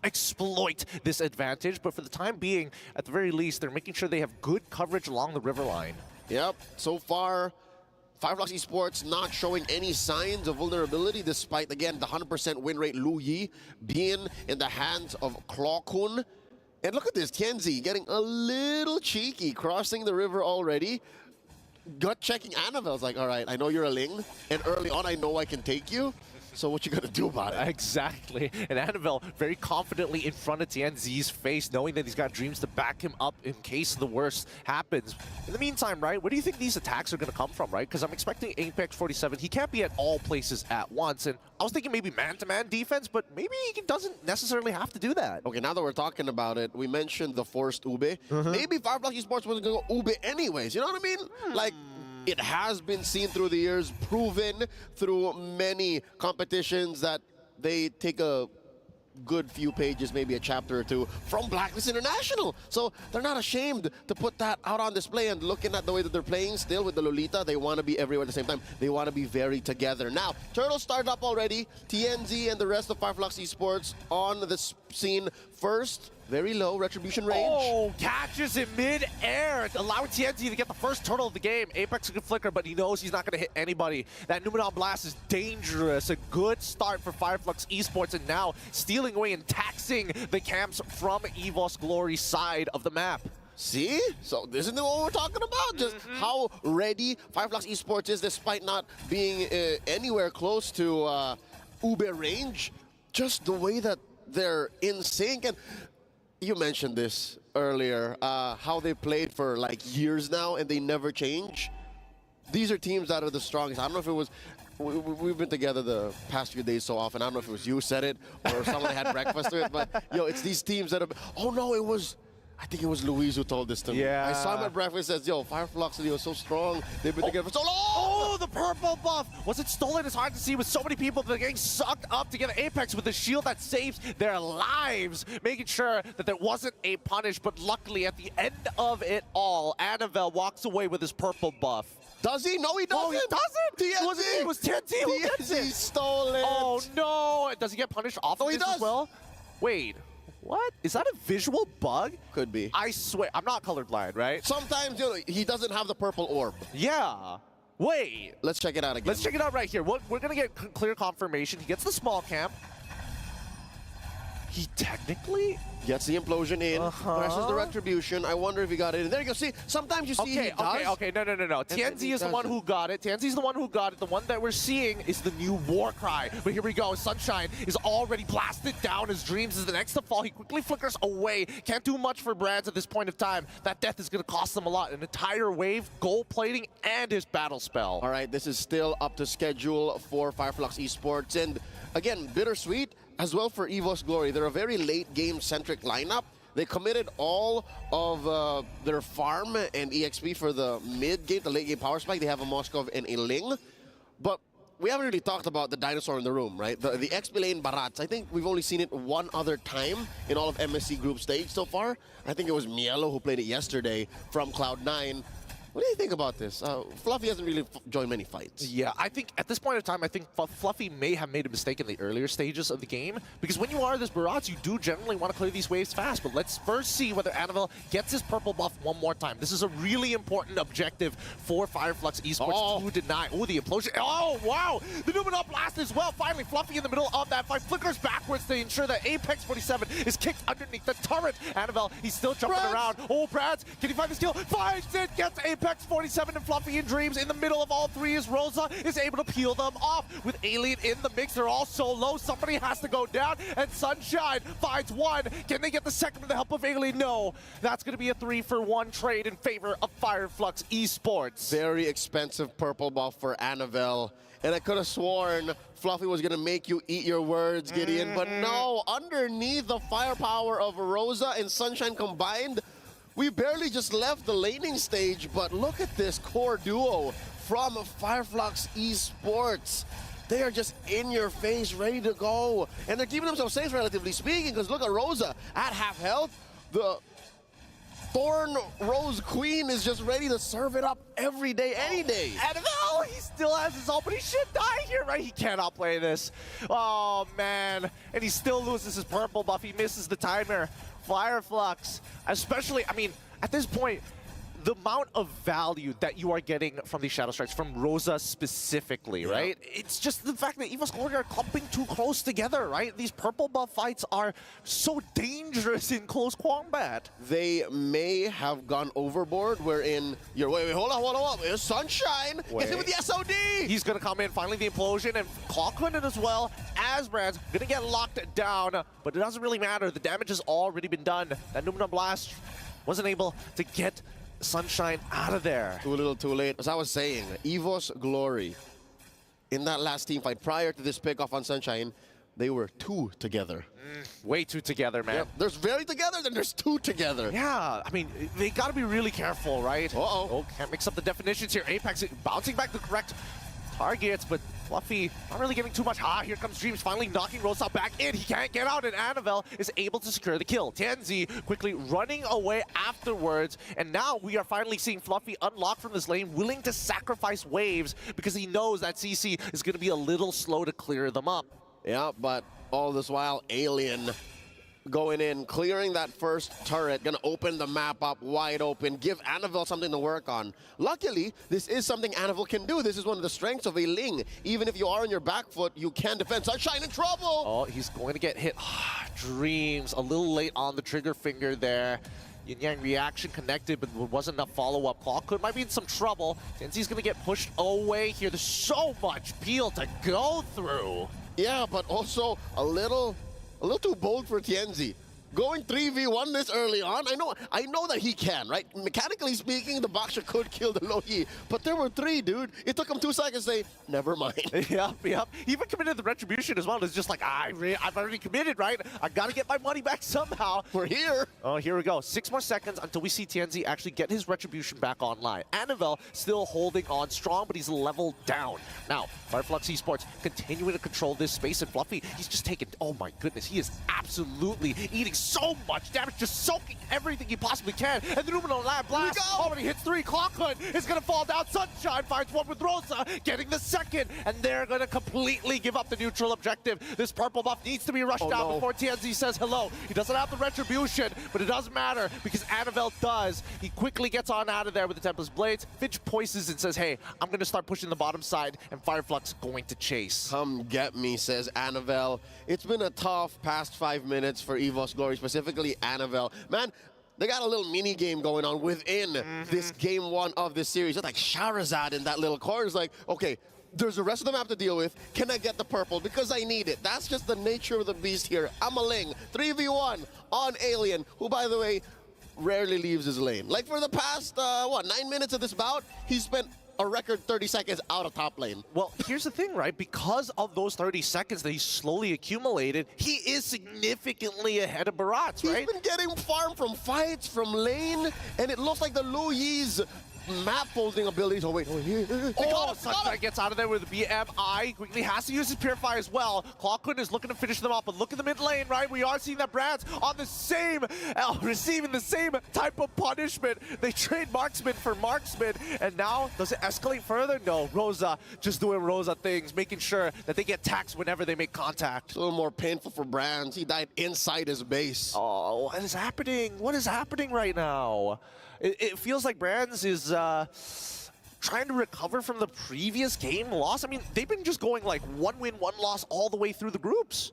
Speaker 8: exploit this advantage, but for the time being, at the very least, they're making sure they have good coverage along the river line.
Speaker 4: Yep, so far, Fireflux Esports not showing any signs of vulnerability, despite, again, the 100% win rate Lu Yi being in the hands of Clawkun. And look at this, Tianzi getting a little cheeky, crossing the river already. Gut-checking Annabelle's like, all right, I know you're a Ling, and early on I know I can take you. So what you gonna do about it?
Speaker 8: Exactly. And Annabelle very confidently in front of Tianzi's face, knowing that he's got dreams to back him up in case the worst happens. In the meantime, right, where do you think these attacks are gonna come from, right? Because I'm expecting Apex 47, he can't be at all places at once. And I was thinking maybe man-to-man defense, but maybe he doesn't necessarily have to do that.
Speaker 4: Okay, now that we're talking about it, we mentioned the forced Ube. Maybe Fireflux Esports wasn't gonna go Ube anyways, you know what I mean? Like, it has been seen through the years, proven through many competitions that they take a good few pages, maybe a chapter or two, from Blacklist International. So they're not ashamed to put that out on display, and looking at the way that they're playing still with the Lolita, they want to be everywhere at the same time. They want to be very together. Now, Turtles started up already. TNZ and the rest of Fireflux Esports on the scene first. Very low retribution range.
Speaker 8: Oh, catches in mid-air, allowing TNT to get the first turtle of the game. Apex can flicker, but he knows he's not going to hit anybody. That Numenon Blast is dangerous. A good start for Fireflux Esports, and now stealing away and taxing the camps from EVOS Glory's side of the map.
Speaker 4: See? So this is what we're talking about. Just how ready Fireflux Esports is, despite not being anywhere close to Ube range. Just the way that they're in sync. And you mentioned this earlier, how they played for like years now and they never change. These are teams that are the strongest. I don't know if it was, we've been together the past few days so often. I don't know if it was you said it or someone had breakfast with it, but yo, it's these teams that have, oh no, it was, I think it was Luis who told this to me.
Speaker 8: Yeah.
Speaker 4: I saw him at breakfast and says, yo, Fireflux are so strong. They've been together for so long.
Speaker 8: Oh, the purple buff. Was it stolen? It's hard to see with so many people that are getting sucked up to get Apex with the shield that saves their lives, making sure that there wasn't a punish. But luckily, at the end of it all, Annabelle walks away with his purple buff.
Speaker 4: Does he? No, he doesn't.
Speaker 8: Oh, he doesn't?
Speaker 4: TNT.
Speaker 8: It was TNT who gets it.
Speaker 4: TNT stole it.
Speaker 8: Oh, no. Does he get punished off of this as well? Wait. What? Is that a visual bug?
Speaker 4: Could be.
Speaker 8: I swear. I'm not colorblind, right?
Speaker 4: Sometimes, you know, he doesn't have the purple orb.
Speaker 8: Yeah. Wait.
Speaker 4: Let's check it out again.
Speaker 8: Let's check it out right here. We're going to get clear confirmation. He gets the small camp. He technically
Speaker 4: gets the implosion in, presses the retribution. I wonder if he got it in. There you go. See, sometimes you see he does.
Speaker 8: Okay. No. TNZ is the one who got it. TNZ is the one who got it. The one that we're seeing is the new war cry. But here we go. Sunshine is already blasted down. His dreams is the next to fall. He quickly flickers away. Can't do much for Brands at this point of time. That death is going to cost them a lot. An entire wave, gold plating, and his battle spell.
Speaker 4: All right, this is still up to schedule for Fireflux Esports. And again, bittersweet as well for EVOS Glory. They're a very late game-centric lineup. They committed all of their farm and EXP for the mid-game, the late-game power spike. They have a Moskov and a Ling. But we haven't really talked about the dinosaur in the room, right? The XP lane Barats. I think we've only seen it one other time in all of MSC group stage so far. I think it was Mielo who played it yesterday from Cloud9. What do you think about this? Fluffy hasn't really joined many fights.
Speaker 8: Yeah, I think at this point in time, I think Fluffy may have made a mistake in the earlier stages of the game, because when you are this Barats, you do generally want to clear these waves fast. But let's first see whether Annabelle gets his purple buff one more time. This is a really important objective for Fireflux Esports to deny. Oh, the implosion. Oh, wow! The Numenor Blast as well. Finally, Fluffy in the middle of that fight flickers backwards to ensure that Apex 47 is kicked underneath the turret. Annabelle, he's still jumping around. Oh, Brads, can he find his kill? Finds it, gets Apex 47 and Fluffy in Dreams. In the middle of all three is Rosa, is able to peel them off. With Alien in the mix, they're all so low. Somebody has to go down, and Sunshine finds one. Can they get the second with the help of Alien? No. That's going to be a 3-for-1 trade in favor of Fireflux Esports.
Speaker 4: Very expensive purple buff for Annabelle. And I could have sworn Fluffy was going to make you eat your words, Gideon. But no, underneath the firepower of Rosa and Sunshine combined, we barely just left the laning stage. But look at this core duo from Fireflux Esports. They are just in your face, ready to go. And they're keeping themselves safe, relatively speaking, because look at Rosa at half health. The Thorn Rose Queen is just ready to serve it up every day, any day.
Speaker 8: Annabelle, he still has his ult, but he should die here, right? He cannot play this. Oh, man. And he still loses his purple buff. He misses the timer. Fireflux, especially, I mean, at this point, the amount of value that you are getting from these Shadow Strikes, from Rosa specifically, right? It's just the fact that EVO's Glory are clumping too close together, right? These purple buff fights are so dangerous in close combat.
Speaker 4: They may have gone overboard wherein you're, wait, hold on. It's Sunshine. Get him with the SOD.
Speaker 8: He's going to come in, finally the implosion, and Clockman as well as Brand's going to get locked down, but it doesn't really matter. The damage has already been done. That Numenor Blast wasn't able to get Sunshine out of there.
Speaker 4: Too little, too late. As I was saying, EVO's Glory, in that last team fight prior to this pickoff on Sunshine, they were two together.
Speaker 8: Way two together, man.
Speaker 4: Yep. There's very together, then there's two together.
Speaker 8: Yeah, I mean, they got to be really careful, right? Oh, can't mix up the definitions here. Apex bouncing back the correct targets, but Fluffy not really giving too much. Here comes Dreams, finally knocking Rosa back in. He can't get out, and Annabelle is able to secure the kill. Tianzi quickly running away afterwards, and now we are finally seeing Fluffy unlock from this lane, willing to sacrifice waves because he knows that CC is going to be a little slow to clear them up.
Speaker 4: Yeah, but all this while, Alien going in, clearing that first turret, gonna open the map up wide open, give Annabelle something to work on. Luckily, this is something Annabelle can do. This is one of the strengths of a Ling. Even if you are on your back foot, you can defend. Sunshine in trouble!
Speaker 8: Oh, he's going to get hit. Dreams, a little late on the trigger finger there. Yin-Yang reaction connected, but wasn't enough follow-up. Clockwood might be in some trouble. Tenzi's gonna get pushed away here. There's so much peel to go through.
Speaker 4: Yeah, but also a little too bold for Tianzi. Going 3v1 this early on, I know that he can, right? Mechanically speaking, the boxer could kill the Lohi, but there were three, dude. It took him 2 seconds to say, never mind.
Speaker 8: Yep. He even committed the retribution as well. It's just like, I've already committed, right? I gotta get my money back somehow.
Speaker 4: We're here.
Speaker 8: Oh, here we go. 6 more seconds until we see Tianzi actually get his retribution back online. Annabelle still holding on strong, but he's leveled down. Now, Fireflux Esports continuing to control this space, and Fluffy, he's just taking, oh my goodness, he is absolutely eating so much damage, just soaking everything he possibly can. And the Numenor Blast already hits 3. Clockman is going to fall down. Sunshine finds one with Rosa, getting the second, and they're going to completely give up the neutral objective. This purple buff needs to be rushed down before Tianzi says hello. He doesn't have the retribution, but it doesn't matter because Annabelle does. He quickly gets on out of there with the Tempest Blades. Finch poises and says, hey, I'm going to start pushing the bottom side, and Fireflux going to chase.
Speaker 4: Come get me, says Annabelle. It's been a tough past 5 minutes for EVO's Glory, specifically Annabelle. Man, they got a little mini game going on within this game 1 of this series. Just like Shahrazad in that little corner is like, okay, there's the rest of the map to deal with. Can I get the purple? Because I need it. That's just the nature of the beast here. I'm a Ling. 3v1 on Alien, who, by the way, rarely leaves his lane. Like for the past, 9 minutes of this bout, he spent a record 30 seconds out of top lane.
Speaker 8: Well, here's the thing, right? Because of those 30 seconds that he slowly accumulated, he is significantly ahead of Barats, right?
Speaker 4: He's been getting farm from fights, from lane, and it looks like the Lu Yi's map folding abilities. Oh, wait.
Speaker 8: Sunshine gets out of there with BMI. Quickly has to use his Purify as well. Clockwood is looking to finish them off, but look at the mid lane, right? We are seeing that Brands on the same, receiving the same type of punishment. They trade Marksman for Marksman, and now, does it escalate further? No, Rosa just doing Rosa things, making sure that they get taxed whenever they make contact.
Speaker 4: A little more painful for Brands. He died inside his base.
Speaker 8: Oh, what is happening? What is happening right now? It feels like Brands is trying to recover from the previous game loss. I mean, they've been just going like 1 win, 1 loss all the way through the groups.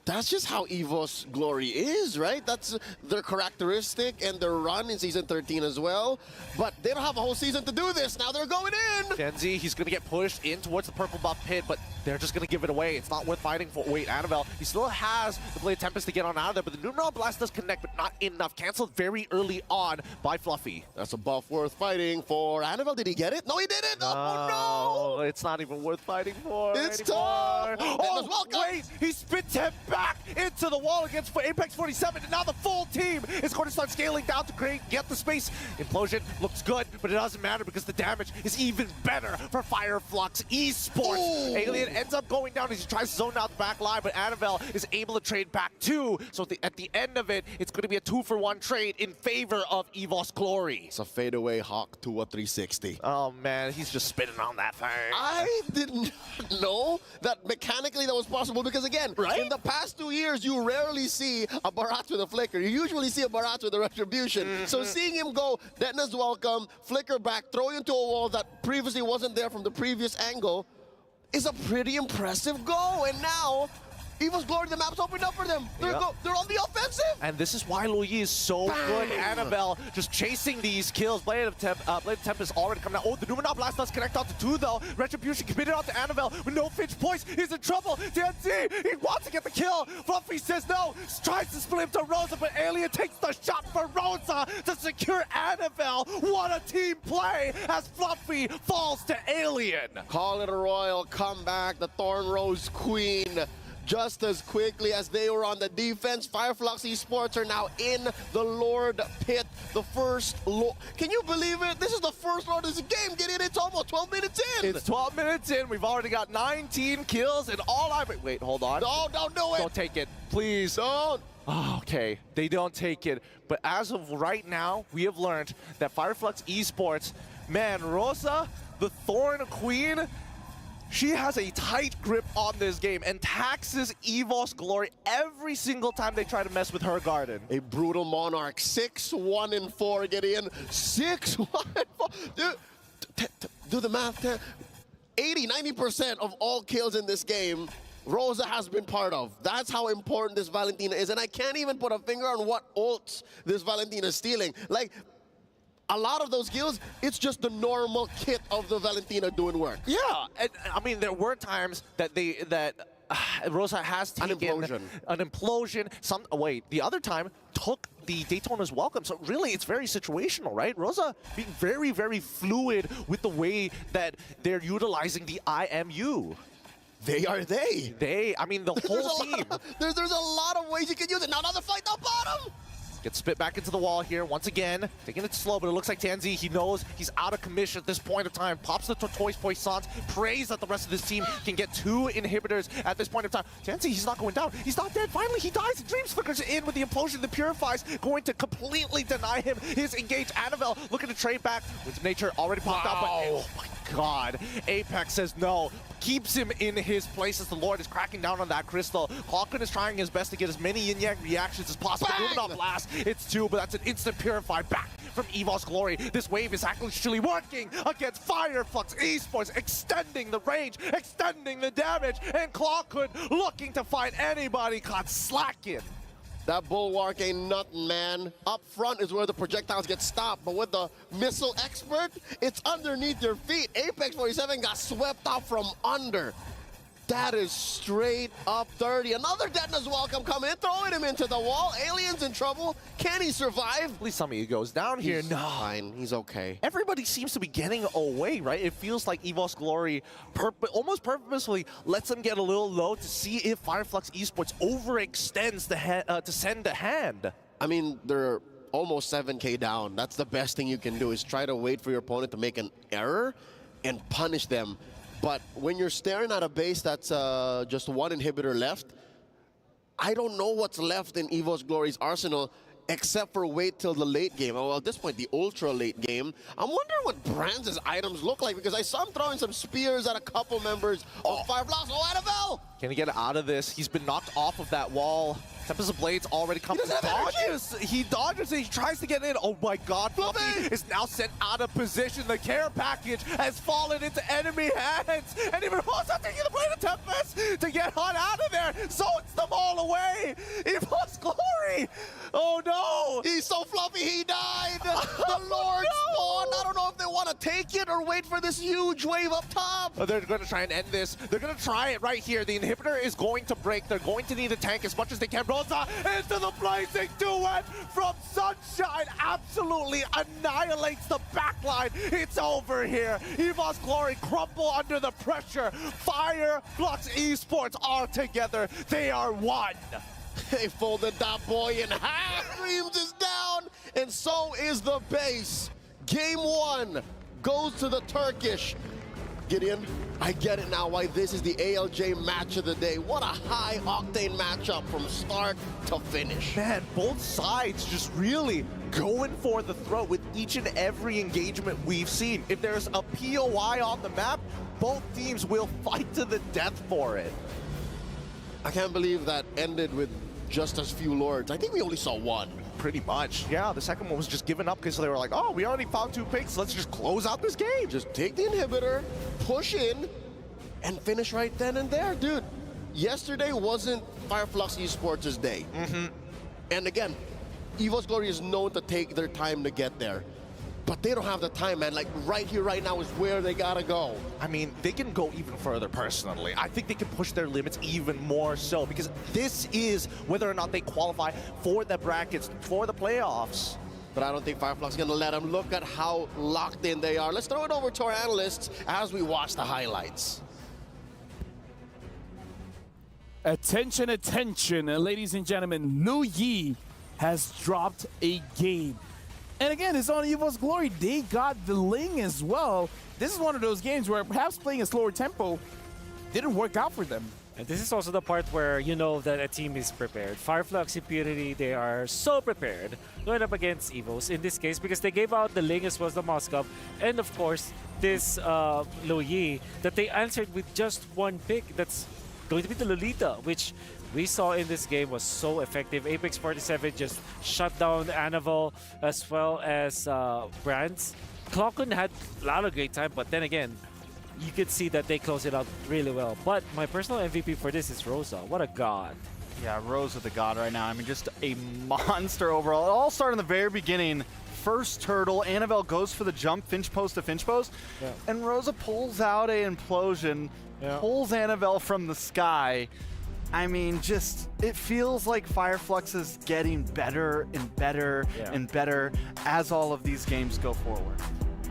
Speaker 4: That's just how EVO's Glory is, right? That's their characteristic and their run in Season 13 as well. But they don't have a whole season to do this. Now they're going in.
Speaker 8: Genzi, he's going to get pushed in towards the purple buff pit, but they're just going to give it away. It's not worth fighting for. Wait, Annabelle, he still has the Blade Tempest to get on out of there, but the Numeral Blast does connect, but not enough. Canceled very early on by Fluffy.
Speaker 4: That's a buff worth fighting for. Annabelle, did he get it? No, he didn't. Oh, no.
Speaker 8: It's not even worth fighting for.
Speaker 4: It's
Speaker 8: anymore.
Speaker 4: tough.
Speaker 8: Oh, wait, he spits him back into the wall against Apex 47, and now the full team is going to start scaling down to get the space. Implosion looks good, but it doesn't matter because the damage is even better for Fireflux Esports.
Speaker 4: Ooh.
Speaker 8: Alien ends up going down as he tries to zone out the back line, but Annabelle is able to trade back too. So at the end of it, it's going to be a 2-for-1 trade in favor of EVO's Glory.
Speaker 4: It's a fadeaway Hawk to a 360.
Speaker 8: Oh man, he's just spinning on that thing.
Speaker 4: I didn't know that mechanically that was possible because again, in the past 2 years, you rarely see a Barat with a flicker. You usually see a Barat with a retribution. So seeing him go, Detna's welcome, flicker back, throw you into a wall that previously wasn't there from the previous angle is a pretty impressive goal. And now, EVO's Glory, the map's opened up for them. They're on the offensive.
Speaker 8: And this is why Luyi is so good. Annabelle just chasing these kills. Blade of Tempest already coming out. Oh, the Numenor Blast does connect onto 2 though. Retribution committed onto Annabelle with no Finch points. He's in trouble. TNT, he wants to get the kill. Fluffy says no. Tries to split him to Rosa, but Alien takes the shot for Rosa to secure Annabelle. What a team play as Fluffy falls to Alien.
Speaker 4: Call it a royal comeback. The Thorn Rose Queen. Just as quickly as they were on the defense, Fireflux Esports are now in the Lord Pit. The first can you believe it? This is the first Lord of this game. Get in, it's almost 12 minutes in.
Speaker 8: It's 12 minutes in. We've already got 19 kills and all wait, hold on.
Speaker 4: No, don't do it.
Speaker 8: Don't take it. Please.
Speaker 4: Don't.
Speaker 8: Oh, okay, they don't take it. But as of right now, we have learned that Fireflux Esports, man, Rosa, the Thorn Queen, she has a tight grip on this game and taxes EVO's Glory every single time they try to mess with her garden.
Speaker 4: A brutal Monarch, 6-1-4, get in, 6-1-4. Do the math, 80-90% of all kills in this game, Rosa has been part of. That's how important this Valentina is, and I can't even put a finger on what ults this Valentina is stealing. Like, a lot of those kills, it's just the normal kit of the Valentina doing work.
Speaker 8: Yeah, and, I mean, there were times that Rosa has taken an implosion. The other time took the Daytona's welcome. So really, it's very situational, right? Rosa being very, very fluid with the way that they're utilizing the IMU.
Speaker 4: I
Speaker 8: mean, the whole team.
Speaker 4: There's a lot of ways you can use it. Now another fight down bottom.
Speaker 8: Gets spit back into the wall here once again. Taking it slow, but it looks like Tanzi, he knows he's out of commission at this point of time. Pops the Tortoise Poissons, prays that the rest of this team can get 2 inhibitors at this point of time. Tanzi, he's not going down. He's not dead. Finally, he dies. Dreams flickers in with the implosion. The Purifies going to completely deny him his engage. Annabelle looking to trade back. Wisdom Nature already popped out, but oh my god. Apex says no. Keeps him in his place as the Lord is cracking down on that crystal. Hawken is trying his best to get as many yin-yang reactions as possible. Moving blast. It's 2, but that's an instant purify back from EVO's Glory. This wave is actually working against Fireflux Esports, extending the range, extending the damage, and Clawhood looking to find anybody caught slacking.
Speaker 4: That bulwark ain't nothing, man. Up front is where the projectiles get stopped, but with the missile expert, it's underneath your feet. Apex 47 got swept out from under. That is straight up dirty. Another Detna's welcome coming in, throwing him into the wall. Alien's in trouble. Can he survive?
Speaker 8: At least some of you goes down here.
Speaker 4: He's fine. He's okay.
Speaker 8: Everybody seems to be getting away, right? It feels like EVO's Glory almost purposefully lets them get a little low to see if Fireflux Esports overextends to send a hand.
Speaker 4: I mean, they're almost 7K down. That's the best thing you can do, is try to wait for your opponent to make an error and punish them. But when you're staring at a base that's just one inhibitor left, I don't know what's left in EVO's Glory's arsenal except for wait till the late game. Well, at this point, the ultra late game. I'm wondering what Brands' items look like, because I saw him throwing some spears at a couple members of Fireflux. Oh, Annabelle!
Speaker 8: Can he get out of this? He's been knocked off of that wall. Tempest of Blades already comes. He dodges it. He tries to get in. Oh my God, Fluffy is now sent out of position. The care package has fallen into enemy hands. And even Rosa taking the blade of Tempest to get on out of there. Zones them all away. EVO's Glory. Oh no.
Speaker 4: He's so fluffy, he died. The Lord spawned. I don't know if they want to take it or wait for this huge wave up top.
Speaker 8: They're going to try and end this. They're going to try it right here. The inhibitor is going to break. They're going to need a tank as much as they can. Rosa into the blazing duet from Sunshine. Absolutely annihilates the backline. It's over here. EVO's Glory crumble under the pressure. Fireflux Esports are together. They are one.
Speaker 4: They folded that boy in half. Dreams is down, and so is the base. Game 1 goes to the Turkish. Gideon, I get it now why this is the ALJ match of the day. What a high-octane matchup from start to finish.
Speaker 8: Man, both sides just really going for the throat with each and every engagement we've seen. If there's a POI on the map, both teams will fight to the death for it.
Speaker 4: I can't believe that ended with just as few Lords. I think we only saw one.
Speaker 8: Pretty much. Yeah, the second one was just given up because they were like, oh, we already found 2 picks. Let's just close out this game.
Speaker 4: Just take the inhibitor, push in, and finish right then and there. Dude, yesterday wasn't Fireflux Esports' day. And again, EVO's Glory is known to take their time to get there. But they don't have the time, man. Like, right here, right now is where they gotta go.
Speaker 8: I mean, they can go even further, personally. I think they can push their limits even more so, because this is whether or not they qualify for the brackets, for the playoffs.
Speaker 4: But I don't think Fireflux is gonna let them. Look at how locked in they are. Let's throw it over to our analysts as we watch the highlights.
Speaker 7: Attention, attention, ladies and gentlemen. Lu Yi has dropped a game. And again, it's on EVO's Glory. They got the Ling as well. This is one of those games where perhaps playing a slower tempo didn't work out for them.
Speaker 14: And this is also the part where you know that a team is prepared. Fireflux Impurity, they are so prepared going up against EVOs in this case, because they gave out the Ling as well as the Moskov. And of course, this Lu Yi that they answered with just one pick. That's going to be the Lolita, which we saw in this game was so effective. Apex 47 just shut down Anaval as well as Brands. Clockun had a lot of great time, but then again, you could see that they closed it out really well. But my personal MVP for this is Rosa. What a god.
Speaker 13: Yeah, Rosa the god right now. I mean, just a monster overall. It all started in the very beginning. First turtle, Annabelle goes for the jump, Finch post to Finch post, and Rosa pulls out an implosion, pulls Annabelle from the sky. I mean, just, it feels like Fireflux is getting better and better and better as all of these games go forward.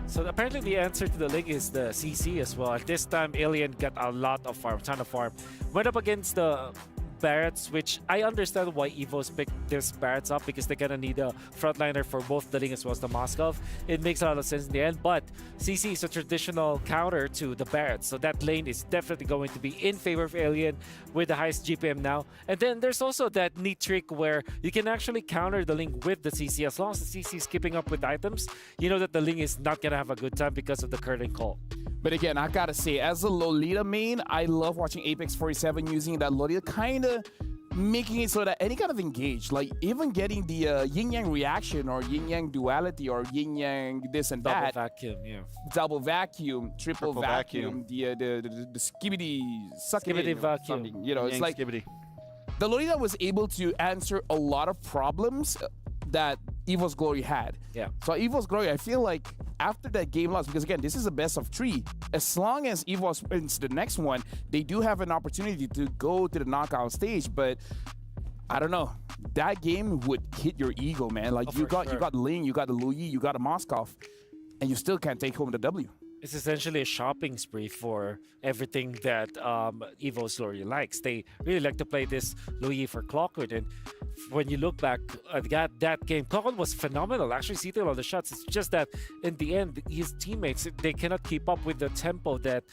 Speaker 14: So apparently the answer to the Ling is the CC as well. At this time, Alien got a lot of farm, ton of farm. Went up against the Barretts, which I understand why EVO's picked this Barretts up, because they're gonna need a frontliner for both the Ling as well as the Moskov. It makes a lot of sense in the end, but CC is a traditional counter to the Barretts, so that lane is definitely going to be in favor of Alien with the highest GPM now. And then there's also that neat trick where you can actually counter the Ling with the CC. As long as the CC is keeping up with items, you know that the Ling is not gonna have a good time because of the curtain call.
Speaker 7: But again, I gotta say, as a Lolita main, I love watching Apex 47 using that Lolita, kind of making it so that any kind of engage, like even getting the yin-yang reaction or yin-yang duality or yin-yang this and that.
Speaker 14: Double vacuum,
Speaker 7: Double vacuum, triple vacuum, the skibbity,
Speaker 14: skibbity vacuum.
Speaker 7: Something. You know, it's like
Speaker 13: skibbity.
Speaker 7: The Lolita was able to answer a lot of problems that EVO's Glory had.
Speaker 14: Yeah.
Speaker 7: So EVO's Glory, I feel like after that game loss, because again, this is a best of 3. As long as EVO wins the next one, they do have an opportunity to go to the knockout stage. But I don't know, that game would hit your ego, man. Like you got Ling, you got the Lu Yi, you got a Moskov, and you still can't take home the W.
Speaker 14: It's essentially a shopping spree for everything that EVO's Glory likes. They really like to play this Lu Yi for Clockwood, and when you look back at that game, Kokon was phenomenal. Actually, seated on the shots. It's just that in the end, his teammates, they cannot keep up with the tempo that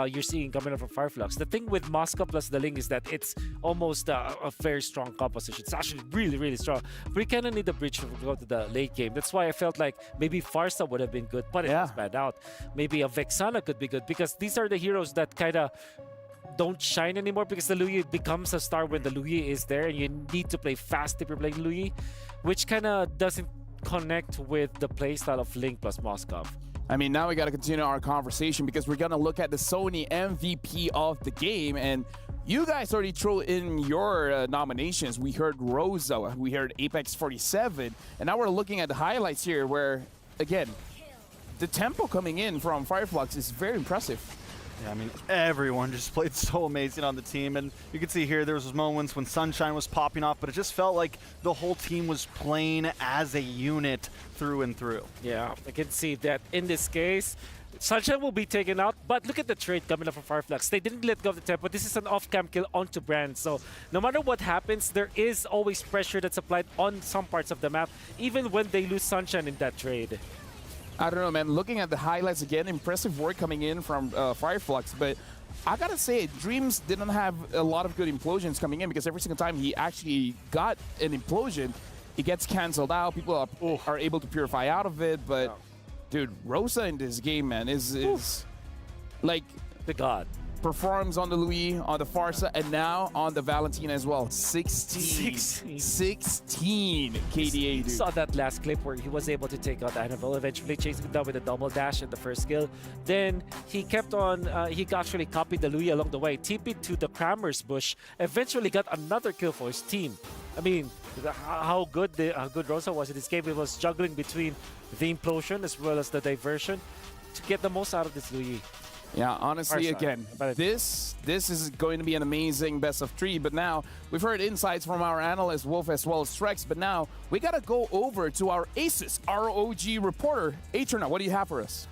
Speaker 14: you're seeing coming up from Fireflux. The thing with Moscow plus the Ling is that it's almost a very strong composition. It's actually really, really strong. But you kind of need the bridge to go to the late game. That's why I felt like maybe Farsa would have been good, but it was bad out. Maybe a Vexana could be good, because these are the heroes that kind of don't shine anymore, because the Luyi becomes a star when the Luyi is there, and you need to play fast if you're playing Luyi, which kind of doesn't connect with the playstyle of Ling plus Moskov.
Speaker 7: I mean, now we got to continue our conversation, because we're going to look at the Sony MVP of the game, and you guys already threw in your nominations. We heard Rosa, we heard Apex 47, and now we're looking at the highlights here where, again, the tempo coming in from Fireflux is very impressive.
Speaker 13: Yeah, I mean, everyone just played so amazing on the team, and you can see here there was moments when Sunshine was popping off, but it just felt like the whole team was playing as a unit through and through.
Speaker 14: Yeah, I can see that in this case. Sunshine will be taken out, but look at the trade coming up from Fireflux. They didn't let go of the tempo. This is an off-cam kill onto Brand, so no matter what happens, there is always pressure that's applied on some parts of the map, even when they lose Sunshine in that trade.
Speaker 7: I don't know, man. Looking at the highlights again, impressive work coming in from Fireflux, but I gotta say, Dreams didn't have a lot of good implosions coming in, because every single time he actually got an implosion, it gets canceled out. People are able to purify out of it, but dude, Rosa in this game, man, is like
Speaker 14: the god.
Speaker 7: Performs on the Louis, on the Farsa, and now on the Valentina as well. 16 KDA, dude.
Speaker 14: Saw that last clip where he was able to take out Annabelle, eventually chasing him down with a double dash in the first kill. Then he kept on, he actually copied the Louis along the way, TP'd to the Kramer's bush, eventually got another kill for his team. I mean, how good Rosa was in this game. It was juggling between the implosion as well as the diversion to get the most out of this Louis.
Speaker 7: Yeah, honestly, again, this is going to be an amazing best of 3, but now we've heard insights from our analyst Wolf as well as Strex, but now we got to go over to our Aces ROG reporter. Atrina, what do you have for us?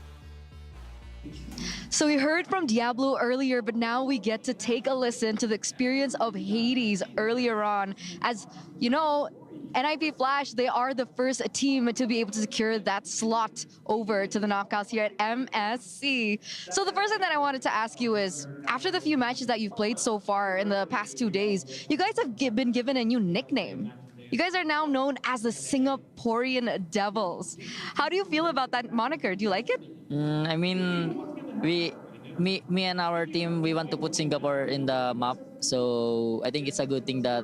Speaker 22: So we heard from Diablo earlier, but now we get to take a listen to the experience of Hades earlier on. As you know, NIP Flash, they are the first team to be able to secure that slot over to the knockouts here at MSC. So the first thing that I wanted to ask you is, after the few matches that you've played so far in the past 2 days, you guys have been given a new nickname. You guys are now known as the Singaporean Devils. How do you feel about that moniker? Do you like it?
Speaker 10: I mean, me and our team, we want to put Singapore in the map. So I think it's a good thing that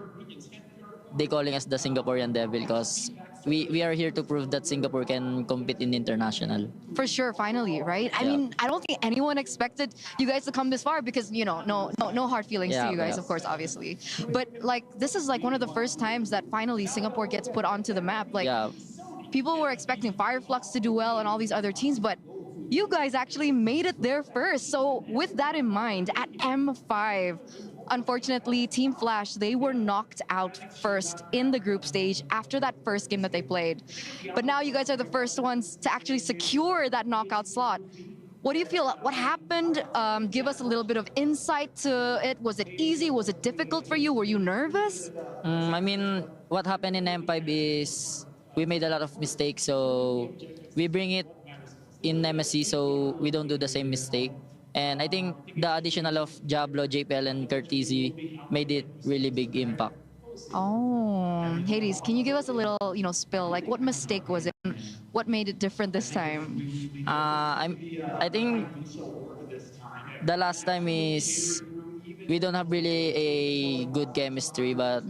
Speaker 10: they calling us the Singaporean Devil, because we are here to prove that Singapore can compete in international.
Speaker 22: For sure, finally, right? I mean, I don't think anyone expected you guys to come this far, because, you know, no hard feelings to you guys, of course, obviously. But like, this is like one of the first times that finally Singapore gets put onto the map. Like, people were expecting Fireflux to do well and all these other teams, but you guys actually made it there first. So with that in mind, at M5, unfortunately, Team Flash, they were knocked out first in the group stage after that first game that they played. But now you guys are the first ones to actually secure that knockout slot. What do you feel? What happened? Give us a little bit of insight to it. Was it easy? Was it difficult for you? Were you nervous?
Speaker 10: I mean, what happened in M5 is we made a lot of mistakes, so we bring it in MSC so we don't do the same mistake. And I think the additional of Diablo, JPL, and Curtizy made it really big impact.
Speaker 22: Oh, Hades, can you give us a little, spill? Like, what mistake was it? What made it different this time?
Speaker 10: I think the last time is we don't have really a good chemistry, but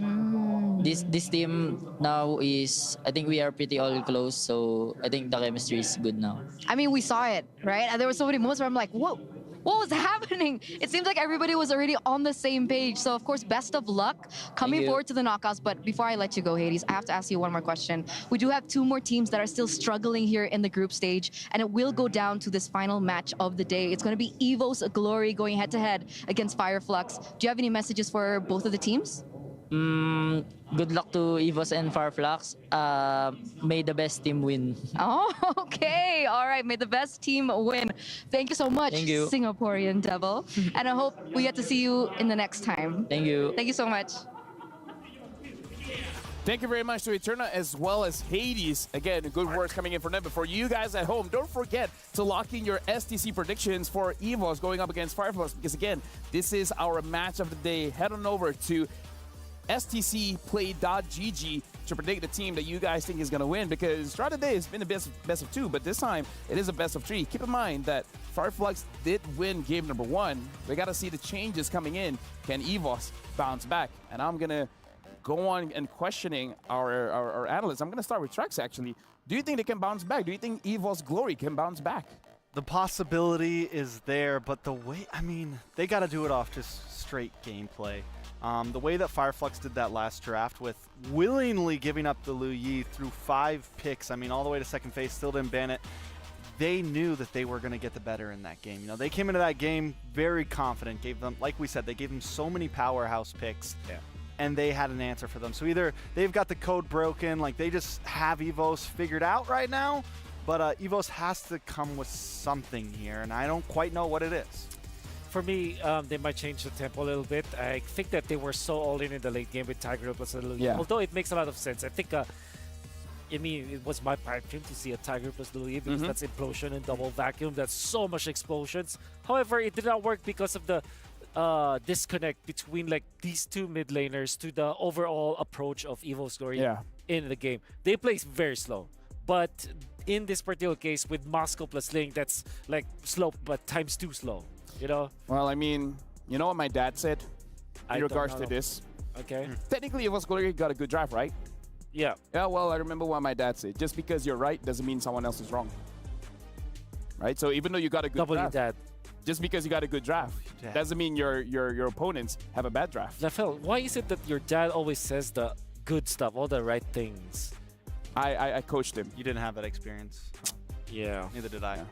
Speaker 10: this team now is, I think we are pretty all close, so I think the chemistry is good now.
Speaker 22: I mean, we saw it, right? And there were so many moments where I'm like, whoa. What was happening? It seems like everybody was already on the same page. So, of course, best of luck coming forward to the knockouts. But before I let you go, Hades, I have to ask you one more question. We do have 2 more teams that are still struggling here in the group stage, and it will go down to this final match of the day. It's going to be Evo's Glory going head-to-head against Fireflux. Do you have any messages for both of the teams?
Speaker 10: Good luck to Evos and Fireflux. May the best team win.
Speaker 22: Oh, okay. All right. May the best team win. Thank you so much,
Speaker 10: Thank you.
Speaker 22: Singaporean Devil. And I hope we get to see you in the next time.
Speaker 10: Thank you.
Speaker 22: Thank you so much.
Speaker 7: Thank you very much to Eterna as well as Hades. Again, good words coming in from them. But for you guys at home, don't forget to lock in your STC predictions for EVOS going up against Fireflux, because again, this is our match of the day. Head on over to stcplay.gg to predict the team that you guys think is going to win, because throughout the day it's been a best of 2, but this time it is a best of 3. Keep in mind that Fireflux did win game number 1. We got to see the changes coming in. Can EVOS bounce back? And I'm going to go on and questioning our analysts. I'm going to start with Trex, actually. Do you think they can bounce back? Do you think EVOS Glory can bounce back?
Speaker 13: The possibility is there, but the way, I mean, they got to do it off just straight gameplay. The way that Fireflux did that last draft with willingly giving up the Liu Yi through 5 picks, I mean, all the way to second phase, still didn't ban it. They knew that they were going to get the better in that game. You know, they came into that game very confident, gave them, like we said, they gave them so many powerhouse picks. Yeah. And they had an answer for them. So either they've got the code broken, like they just have EVOS figured out right now, but EVOS has to come with something here, and I don't quite know what it is.
Speaker 14: For me, they might change the tempo a little bit. I think that they were so all in the late game with Tiger plus a little. Yeah. Although it makes a lot of sense. I think, I mean, it was my pipe dream to see a Tiger plus Lily because that's implosion and double vacuum. That's so much explosions. However, it did not work because of the disconnect between like these two mid laners to the overall approach of EVOS Glory in the game. They play very slow, but in this particular case with Moscow plus Ling, that's like slow but times 2 slow. You know?
Speaker 7: Well, I mean, you know what my dad said in regards to this?
Speaker 14: Okay.
Speaker 7: Technically, EVOS Glory got a good draft, right?
Speaker 14: Yeah.
Speaker 7: Yeah, well, I remember what my dad said. Just because you're right doesn't mean someone else is wrong. Right? So even though you got a good draft,
Speaker 14: dad.
Speaker 7: Just because you got a good draft doesn't mean your opponents have a bad draft.
Speaker 14: Lafel, why is it that your dad always says the good stuff, all the right things?
Speaker 7: I coached him.
Speaker 13: You didn't have that experience.
Speaker 14: Yeah.
Speaker 13: Neither did I.
Speaker 7: Yeah.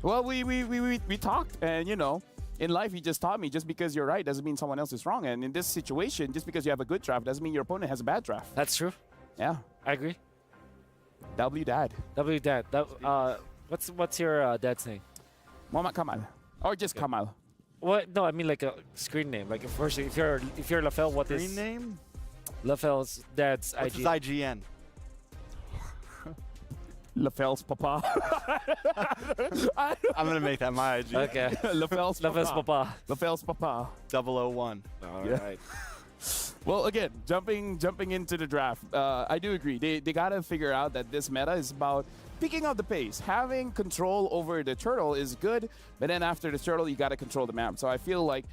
Speaker 7: Well, we talked, and you know, in life he just taught me just because you're right doesn't mean someone else is wrong. And in this situation, just because you have a good draft doesn't mean your opponent has a bad draft.
Speaker 14: That's true.
Speaker 7: Yeah.
Speaker 14: I agree.
Speaker 7: W Dad.
Speaker 14: W Dad. What's your dad's name?
Speaker 7: Muhammad Kamal. Or just Kamal.
Speaker 14: What? No, I mean like a screen name. Like if you're Lafel, what is
Speaker 13: screen name?
Speaker 14: Lafel's dad's
Speaker 13: What's his IGN?
Speaker 7: Lafel's papa.
Speaker 13: I'm gonna make that my IG.
Speaker 14: Okay.
Speaker 7: Lafel's
Speaker 14: papa.
Speaker 7: Lafel's papa.
Speaker 13: 001.
Speaker 14: All right.
Speaker 7: Well, again, jumping into the draft, I do agree. They gotta figure out that this meta is about picking up the pace. Having control over the turtle is good, but then after the turtle, you gotta control the map. So I feel like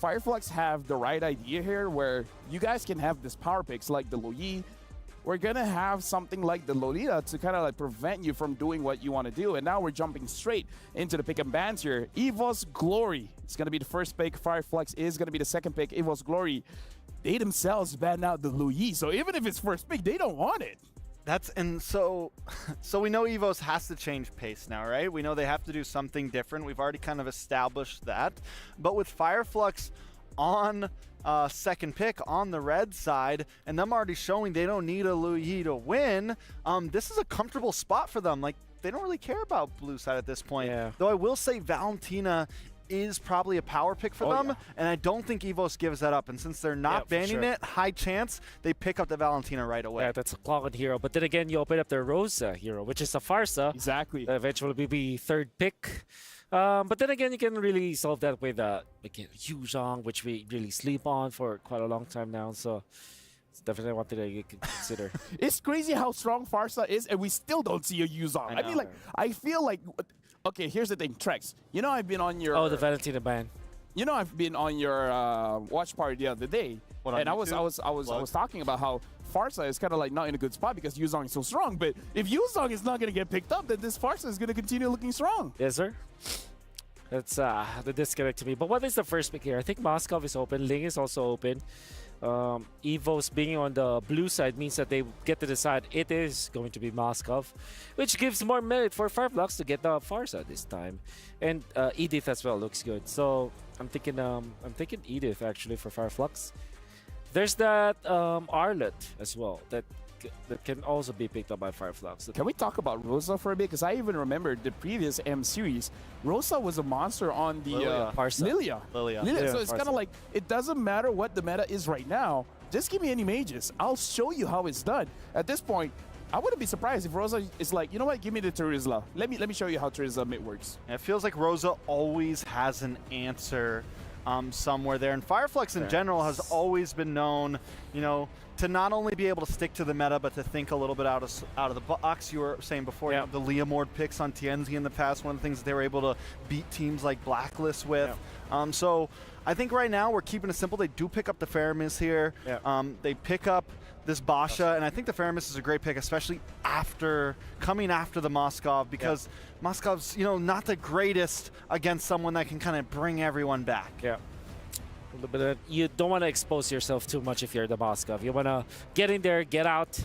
Speaker 7: Fireflux have the right idea here, where you guys can have this power picks like the Liu Yi. We're gonna have something like the Lolita to kind of like prevent you from doing what you want to do. And now we're jumping straight into the pick and bans here. EVOS Glory is gonna be the first pick. Fireflux is gonna be the second pick. EVOS Glory, they themselves ban out the Liu Yi. So even if it's first pick, they don't want it.
Speaker 13: So we know EVOS has to change pace now, right? We know they have to do something different. We've already kind of established that. But with Fireflux on second pick on the red side, and them already showing they don't need a Liu Yi to win, this is a comfortable spot for them. Like, they don't really care about blue side at this point.
Speaker 14: Yeah.
Speaker 13: Though I will say Valentina is probably a power pick for them, and I don't think EVOS gives that up. And since they're not banning it, high chance they pick up the Valentina right away.
Speaker 14: Yeah, that's a Clogged hero. But then again, you open up the Rosa hero, which is a Farsa.
Speaker 7: Exactly.
Speaker 14: Eventually be third pick. But then again, you can really solve that with Yu Zhang, which we really sleep on for quite a long time now. So it's definitely one thing that you can consider.
Speaker 7: It's crazy how strong Farsa is, and we still don't see a Yu Zhang. I mean, like, I feel like... Okay, here's the thing, Trex. You know I've been on your...
Speaker 14: Oh, the Valentina ban.
Speaker 7: You know I've been on your watch party the other day, and I was talking about how Farsa is kind of like not in a good spot because Yu Zhang is so strong. But if Yu Zhang is not going to get picked up, then this Farsa is going to continue looking strong.
Speaker 14: Yes, sir. That's the disconnect to me. But what is the first pick here? I think Moscow is open. Ling is also open. EVOS being on the blue side means that they get to decide it is going to be Moscow, which gives more merit for Fireflux to get the Farsa this time. And Edith as well looks good. So I'm thinking Edith actually for Fireflux. There's that Arlet as well that that can also be picked up by Fireflux.
Speaker 7: Can we talk about Rosa for a bit? Because I even remember the previous M series, Rosa was a monster on the Lilia. So it's kind of like, it doesn't matter what the meta is right now. Just give me any mages. I'll show you how it's done. At this point, I wouldn't be surprised if Rosa is like, you know what, give me the Terizla. Let me show you how Terizla mid works.
Speaker 13: It feels like Rosa always has an answer somewhere there. And Fireflux in general has always been known, you know, to not only be able to stick to the meta, but to think a little bit out of the box. You were saying before, you know, the Leomord picks on Tienzi in the past, one of the things that they were able to beat teams like Blacklist with. So I think right now we're keeping it simple. They do pick up the Faramis here. They pick up this Basha, and I think the Faramis is a great pick, especially coming after the Moskov, because Moskov's, you know, not the greatest against someone that can kind of bring everyone back.
Speaker 14: But you don't want to expose yourself too much if you're the Moskov. You want to get in there, get out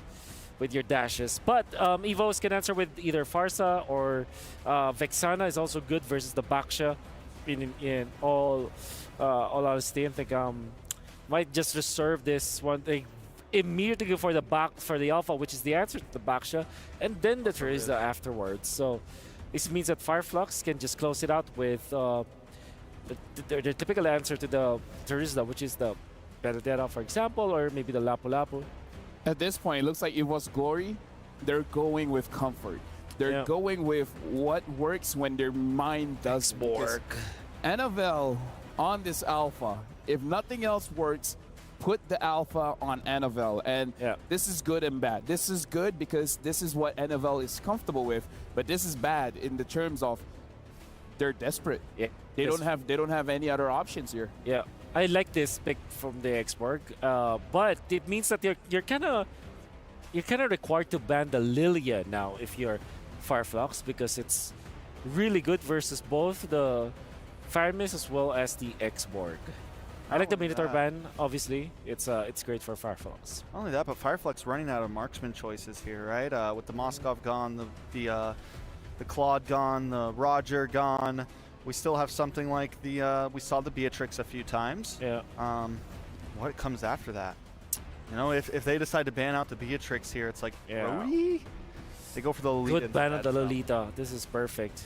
Speaker 14: with your dashes. But Evos can answer with either Farsa or Vexana is also good versus the Baksha. In all honesty, I think might just reserve this one thing immediately go for the Alpha, which is the answer to the Baksha, and then the Terizla afterwards. So this means that Fireflux can just close it out with the typical answer to the Terizla, which is the Benedetta, for example, or maybe the Lapu Lapu.
Speaker 7: At this point, it looks like it was Glory. They're going with comfort. They're going with what works when their mind does work. Annabelle on this Alpha, if nothing else works, put the Alpha on Annabelle. And this is good and bad. This is good because this is what Annabelle is comfortable with, but this is bad in the terms of they're desperate. They don't have any other options here.
Speaker 14: I like this pick from the Xborg, but it means that you're kind of required to ban the Lilia now if you're Fireflux, because it's really good versus both the Faramis as well as the Xborg. I like the Minotaur ban, obviously. It's great for Fireflux.
Speaker 13: Not only that, but Fireflux running out of marksman choices here, right? With the Moskov gone, the Claude gone, the Roger gone. We still have something like we saw the Beatrix a few times. What comes after that? You know, if they decide to ban out the Beatrix here, it's like, Brody? They go for the Lolita.
Speaker 14: Good ban of the Lolita. This is perfect.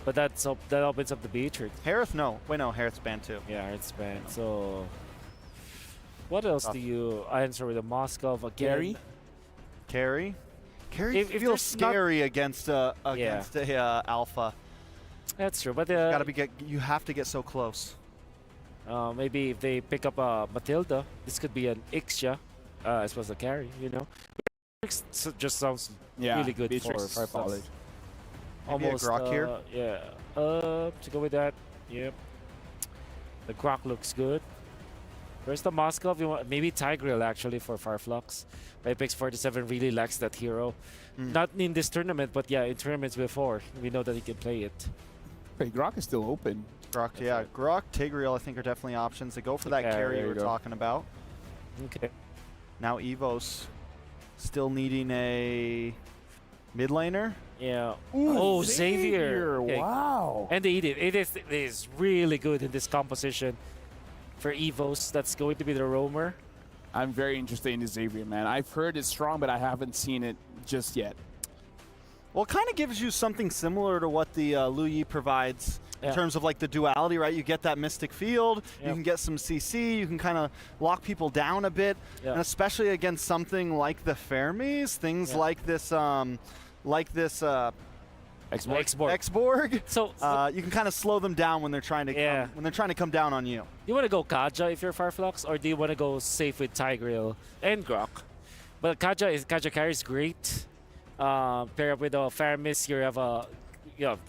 Speaker 14: But that opens up the Beatrix.
Speaker 13: Harith, no. Wait, no, Harith's banned too.
Speaker 14: Yeah, Harith's banned. So, what else do you answer with a Moskov again?
Speaker 13: Carry feels scary against a Alpha.
Speaker 14: That's true, but
Speaker 13: you have to get so close.
Speaker 14: Maybe if they pick up Matilda, this could be an Ixia as well as a carry. You know, just sounds really good
Speaker 7: Beatrix
Speaker 14: for Fireflux.
Speaker 13: Almost a Grok here.
Speaker 14: To go with that. Yep. The Grok looks good. Where's the Moskov? Maybe Tigreal actually for Fireflux. But Apex 47 really lacks that hero. Not in this tournament, but yeah, in tournaments before. We know that he can play it.
Speaker 7: Wait, Grok is still open.
Speaker 13: Grok, Grok, Tigreal I think are definitely options. They go for that carry we were talking about.
Speaker 14: Okay.
Speaker 13: Now Evos still needing a mid laner.
Speaker 14: Ooh, Xavier.
Speaker 7: Okay. Wow.
Speaker 14: And the Edith. Edith is really good in this composition for Evos. That's going to be the roamer.
Speaker 7: I'm very interested in the Xavier, man. I've heard it's strong, but I haven't seen it just yet.
Speaker 13: Well, it kind of gives you something similar to what the Lu Yi provides in terms of like the duality, right? You get that Mystic Field, you can get some CC, you can kind of lock people down a bit, and especially against something like the Fermis, things like this Xborg.
Speaker 14: So
Speaker 13: you can kind of slow them down when they're trying to come down on you.
Speaker 14: You want to go Kaja if you're Fireflux, or do you want to go safe with Tigreal and Grok? But Kaja carries great. Pair up with a Faramis,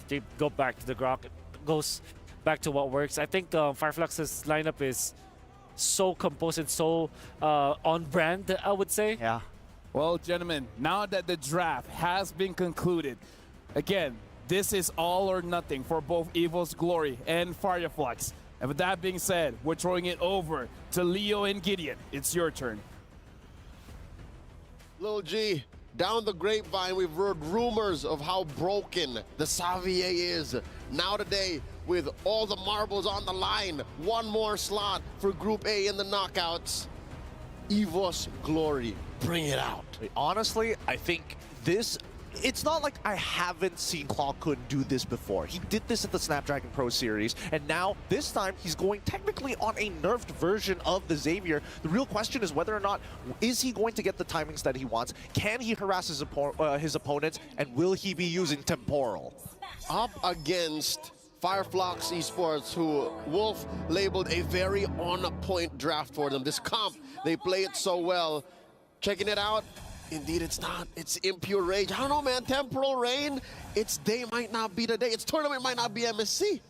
Speaker 14: they go back to the Grok. It goes back to what works. I think Fireflux's lineup is so composed and so on brand, I would say.
Speaker 13: Yeah.
Speaker 7: Well, gentlemen, now that the draft has been concluded, again, this is all or nothing for both Evos Glory and Fireflux. And with that being said, we're throwing it over to Leo and Gideon. It's your turn.
Speaker 4: Lil G, down the grapevine, we've heard rumors of how broken the Xavier is. Now today, with all the marbles on the line, one more slot for Group A in the knockouts. EVOS Glory, bring it out.
Speaker 8: Honestly, I think this... It's not like I haven't seen Clawkun do this before. He did this at the Snapdragon Pro Series, and now, this time, he's going technically on a nerfed version of the Xavier. The real question is whether or not, is he going to get the timings that he wants? Can he harass his opponents? And will he be using Temporal?
Speaker 4: Up against Fireflux Esports, who Wolf labeled a very on-point draft for them. This comp, they play it so well. Checking it out. Indeed, it's not. It's impure rage. I don't know, man. Temporal Rain. Its day might not be the day. Its tournament might not be MSC.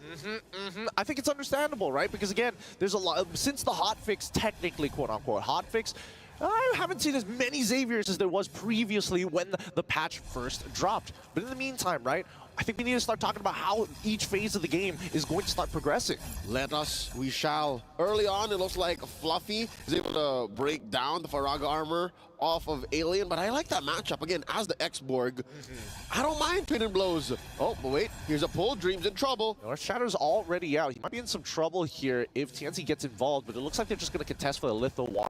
Speaker 8: I think it's understandable, right? Because again, there's a lot. Since the hotfix, technically, quote unquote, hotfix, I haven't seen as many Xaviers as there was previously when the patch first dropped. But in the meantime, right? I think we need to start talking about how each phase of the game is going to start progressing.
Speaker 4: Let us, we shall. Early on, it looks like Fluffy is able to break down the Faraga armor off of Alien, but I like that matchup. Again, as the X-Borg, I don't mind twin and blows. Oh, but wait, here's a pull. Dream's in trouble.
Speaker 8: Our Shadow's already out. He might be in some trouble here if TNC gets involved, but it looks like they're just going to contest for the Litho Water.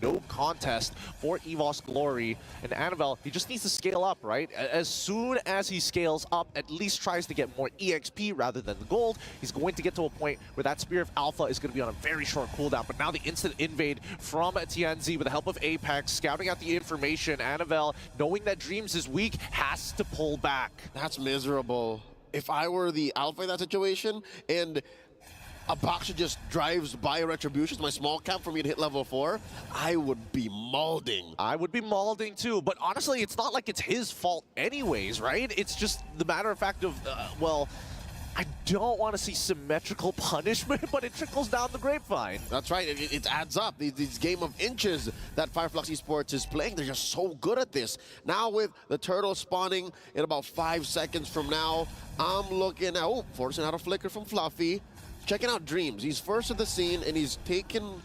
Speaker 8: No contest for EVOS Glory. And Annabelle, he just needs to scale up, right? As soon as he scales up, at least tries to get more EXP rather than the gold, he's going to get to a point where that Spear of Alpha is going to be on a very short cooldown. But now the instant invade from TNZ with the help of Apex, scouting out the information, Annabelle, knowing that Dreams is weak, has to pull back.
Speaker 4: That's miserable. If I were the Alpha in that situation, and a boxer just drives by Retributions, my small cap for me to hit level 4, I would be maulding.
Speaker 8: I would be maulding too, but honestly, it's not like it's his fault anyways, right? It's just the matter of fact of, well, I don't want to see symmetrical punishment, but it trickles down the grapevine.
Speaker 4: That's right, it adds up. These game of inches that Fireflux Esports is playing, they're just so good at this. Now with the turtle spawning in about 5 seconds from now, I'm looking at, oh, forcing out a flicker from Fluffy. Checking out Dreams. He's first at the scene, and he's taken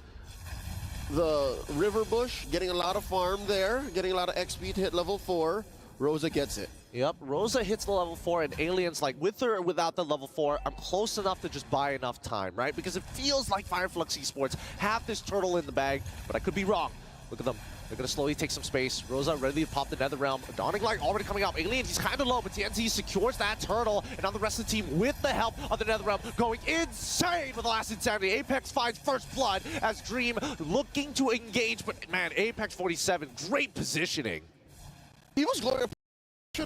Speaker 4: the river bush, getting a lot of farm there, getting a lot of XP to hit level 4. Rosa gets it.
Speaker 8: Yep, Rosa hits the level 4, and Alien's like, with or without the level 4, I'm close enough to just buy enough time, right? Because it feels like Fireflux Esports have this turtle in the bag, but I could be wrong. Look at them. They're going to slowly take some space. Rosa ready to pop the Nether Realm. Dawning Light already coming out. Alien, he's kind of low, but TNZ secures that turtle. And now the rest of the team, with the help of the Nether Realm, going insane with the last Insanity. Apex finds first blood as Dream looking to engage. But man, Apex 47, great positioning.
Speaker 4: He was going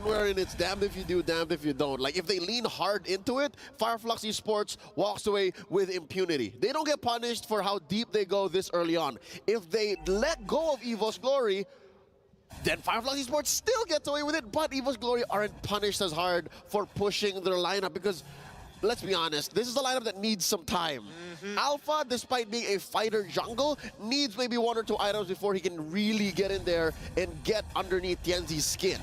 Speaker 4: wherein it's damned if you do, damned if you don't. Like, if they lean hard into it, Fireflux Esports walks away with impunity. They don't get punished for how deep they go this early on. If they let go of EVOS Glory, then Fireflux Esports still gets away with it, but EVOS Glory aren't punished as hard for pushing their lineup because, let's be honest, this is a lineup that needs some time. Alpha, despite being a fighter jungle, needs maybe 1 or 2 items before he can really get in there and get underneath Tienzi's skin.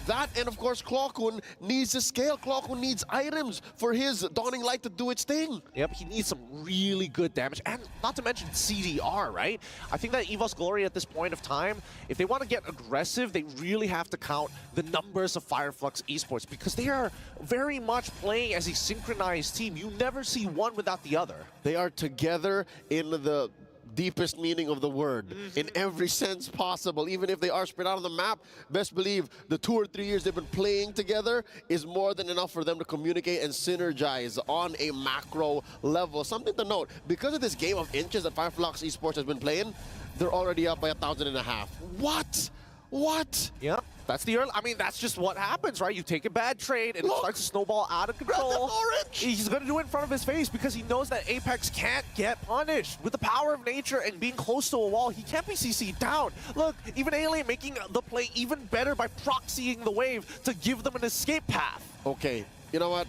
Speaker 4: That, and of course, Clawkun needs to scale. Clawkun needs items for his Dawning Light to do its thing.
Speaker 8: Yep, he needs some really good damage, and not to mention CDR, right? I think that EVOS Glory at this point of time, if they want to get aggressive, they really have to count the numbers of Fireflux Esports because they are very much playing as a synchronized team. You never see one without the other.
Speaker 4: They are together in the deepest meaning of the word, in every sense possible. Even if they are spread out on the map, best believe the 2 or 3 years they've been playing together is more than enough for them to communicate and synergize on a macro level. Something to note, because of this game of inches that Fireflux Esports has been playing, they're already up by 1,500. What? What?
Speaker 8: Yep. That's the early, I mean, that's just what happens, right? You take a bad trade and it starts to snowball out of control. He's going to do it in front of his face because he knows that Apex can't get punished. With the power of nature and being close to a wall, he can't be CC'd down. Look, even Alien making the play even better by proxying the wave to give them an escape path.
Speaker 4: Okay, you know what?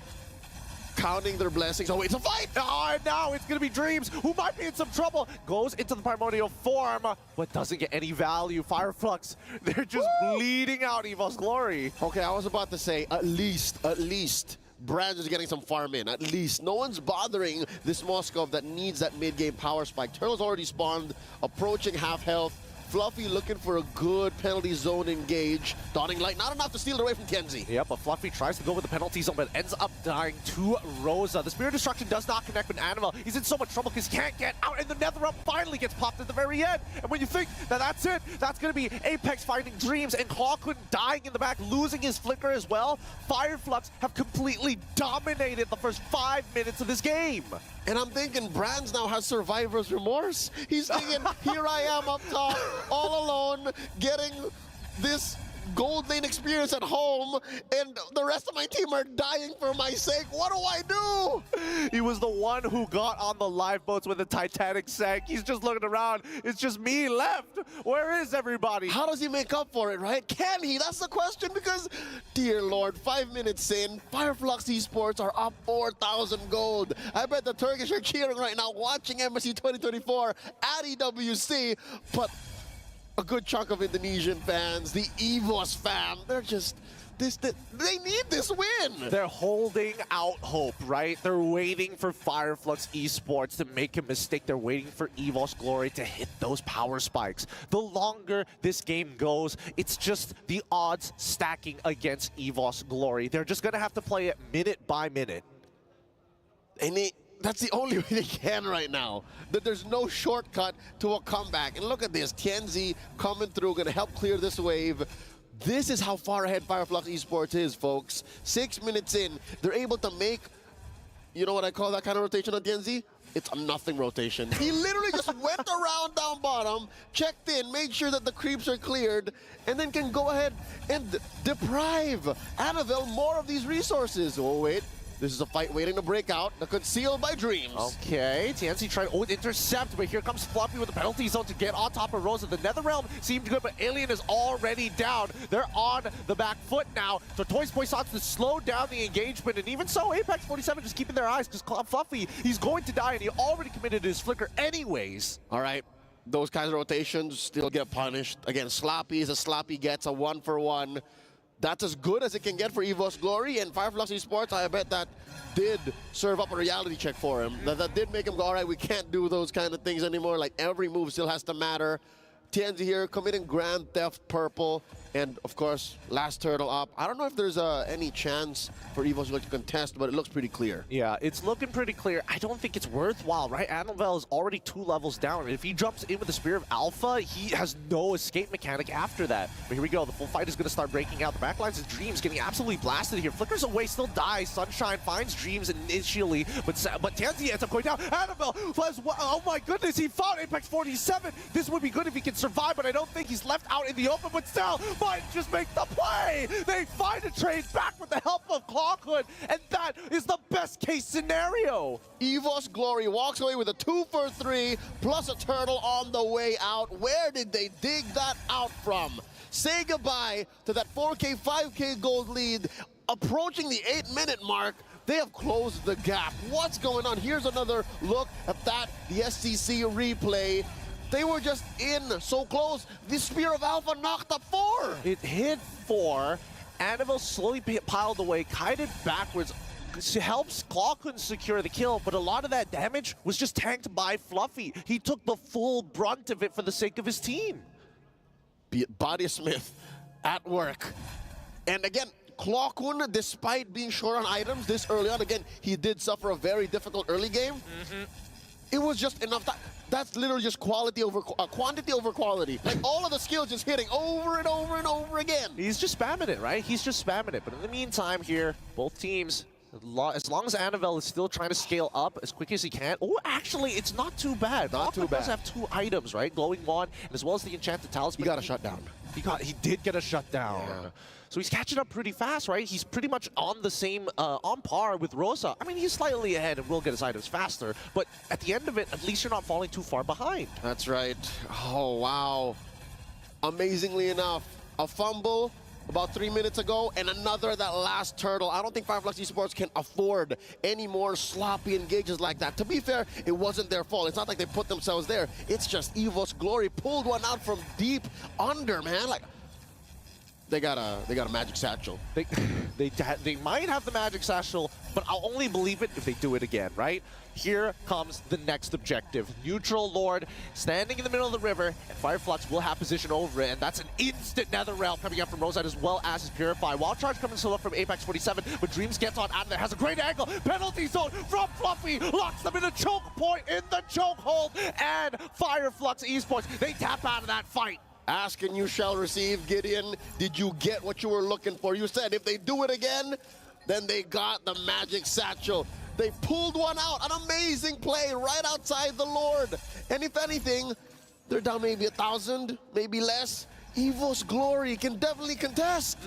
Speaker 4: Counting their blessings. Oh, it's a fight!
Speaker 8: Oh, and now it's going to be Dreams, who might be in some trouble. Goes into the primordial form, but doesn't get any value. Fireflux, they're just bleeding out EVOS Glory.
Speaker 4: Okay, I was about to say, at least, Brands is getting some farm in. At least. No one's bothering this Moskov that needs that mid-game power spike. Turtle's already spawned, approaching half health. Fluffy looking for a good penalty zone engage. Dawning Light, not enough to steal it away from Kenzie.
Speaker 8: Yep, but Fluffy tries to go with the penalty zone, but ends up dying to Rosa. The Spear of Destruction does not connect with Annabelle. He's in so much trouble because he can't get out, and the Netherrealm finally gets popped at the very end. And when you think that that's it, that's going to be Apex finding Dreams, and Clawquinn dying in the back, losing his flicker as well. Fireflux have completely dominated the first 5 minutes of this game.
Speaker 4: And I'm thinking Brands now has survivor's remorse. He's thinking, here I am up top, all alone, getting this gold lane experience at home, and the rest of my team are dying for my sake. What do I do?
Speaker 8: He was the one who got on the lifeboats when the Titanic sank. He's just looking around. It's just me left. Where is everybody?
Speaker 4: How does he make up for it, right? Can he? That's the question, because, dear Lord, 5 minutes in, Fireflux Esports are up 4,000 gold. I bet the Turkish are cheering right now, watching MSC 2024 at EWC, but a good chunk of Indonesian fans, the EVOS fam, they're just, they need this win.
Speaker 8: They're holding out hope, right? They're waiting for Fireflux Esports to make a mistake. They're waiting for EVOS Glory to hit those power spikes. The longer this game goes, it's just the odds stacking against EVOS Glory. They're just gonna have to play it minute by minute.
Speaker 4: And that's the only way they can right now. That there's no shortcut to a comeback. And look at this, Tianzi coming through, gonna help clear this wave. This is how far ahead Fireflux Esports is, folks. 6 minutes in, they're able to make, you know what I call that kind of rotation on Tianzi? It's a nothing rotation. He literally just went around down bottom, checked in, made sure that the creeps are cleared, and then can go ahead and deprive Annabelle more of these resources. Oh, wait. This is a fight waiting to break out. The concealed by Dreams.
Speaker 8: Okay, Tianzi trying to intercept, but here comes Fluffy with the penalty zone to get on top of Rosa. The Netherrealm seemed good, but Alien is already down. They're on the back foot now. So Toys Poissons to slow down the engagement, and even so, Apex 47 just keeping their eyes, because Fluffy, he's going to die, and he already committed his flicker anyways.
Speaker 4: All right. Those kinds of rotations still get punished. Again, Sloppy is a Sloppy gets a 1-for-1. That's as good as it can get for EVOS Glory, and Fireflux Esports, I bet that did serve up a reality check for him. That did make him go, all right, we can't do those kind of things anymore. Like, every move still has to matter. Tianzi here committing Grand Theft Purple, and of course, last turtle up. I don't know if there's any chance for EVOS to contest, but it looks pretty clear.
Speaker 8: Yeah, it's looking pretty clear. I don't think it's worthwhile, right? Annabelle is already 2 levels down, and if he jumps in with the Spear of Alpha, he has no escape mechanic after that. But here we go, the full fight is going to start breaking out. The backlines of Dreams getting absolutely blasted here. Flickers away, still dies. Sunshine finds Dreams initially, but Tianzi ends up going down. Annabelle, oh my goodness, he fought Apex 47. This would be good if he can survive, but I don't think he's left out in the open, but still, might just make the play. They find a trade back with the help of Clawquinn, and that is the best case scenario.
Speaker 4: EVOS Glory walks away with a 2-for-3 plus a turtle on the way out. Where did they dig that out from? Say goodbye to that 4K, 5K gold lead. Approaching the 8-minute mark, they have closed the gap. What's going on? Here's another look at that, the SCC replay. They were just in so close. The Spear of Alpha knocked up 4.
Speaker 8: It hit 4. Annabelle slowly piled away, kited backwards. Helps Clawquinn secure the kill, but a lot of that damage was just tanked by Fluffy. He took the full brunt of it for the sake of his team.
Speaker 4: Body Smith at work. And again, Clawquinn, despite being short on items this early on, again, he did suffer a very difficult early game. It was just enough time. That's literally just quality over quantity over quality. Like, all of the skills just hitting over and over and over again.
Speaker 8: He's just spamming it, right? He's just spamming it. But in the meantime here, both teams, as long as Annabelle is still trying to scale up as quick as he can. Oh, actually, it's not too bad.
Speaker 4: Not too bad.
Speaker 8: Does have 2 items, right? Glowing Wand, and as well as the Enchanted Talisman.
Speaker 4: He got a shutdown.
Speaker 8: He did get a shutdown. Yeah. So he's catching up pretty fast, right? He's pretty much on the same, on par with Rosa. I mean, he's slightly ahead and will get his items faster, but at the end of it, at least you're not falling too far behind.
Speaker 4: That's right. Oh, wow. Amazingly enough, a fumble about 3 minutes ago, and another that last turtle. I don't think Fireflux Esports can afford any more sloppy engages like that. To be fair, it wasn't their fault. It's not like they put themselves there. It's just EVOS Glory pulled one out from deep under, man. Like, They got a magic satchel.
Speaker 8: They might have the magic satchel, but I'll only believe it if they do it again, right? Here comes the next objective. Neutral Lord standing in the middle of the river, and Fireflux will have position over it, and that's an instant Nether Realm coming up from Rosette as well as his Purify. Wild Charge coming solo from Apex 47, but Dreams gets on out of there, has a great angle. Penalty zone from Fluffy, locks them in a choke point in the chokehold, and Fireflux Esports, they tap out of that fight.
Speaker 4: Ask and you shall receive. Gideon, did you get what you were looking for? You said if they do it again, then they got the magic satchel. They pulled one out, an amazing play right outside the Lord. And if anything, they're down maybe 1,000, maybe less. EVO's Glory can definitely contest.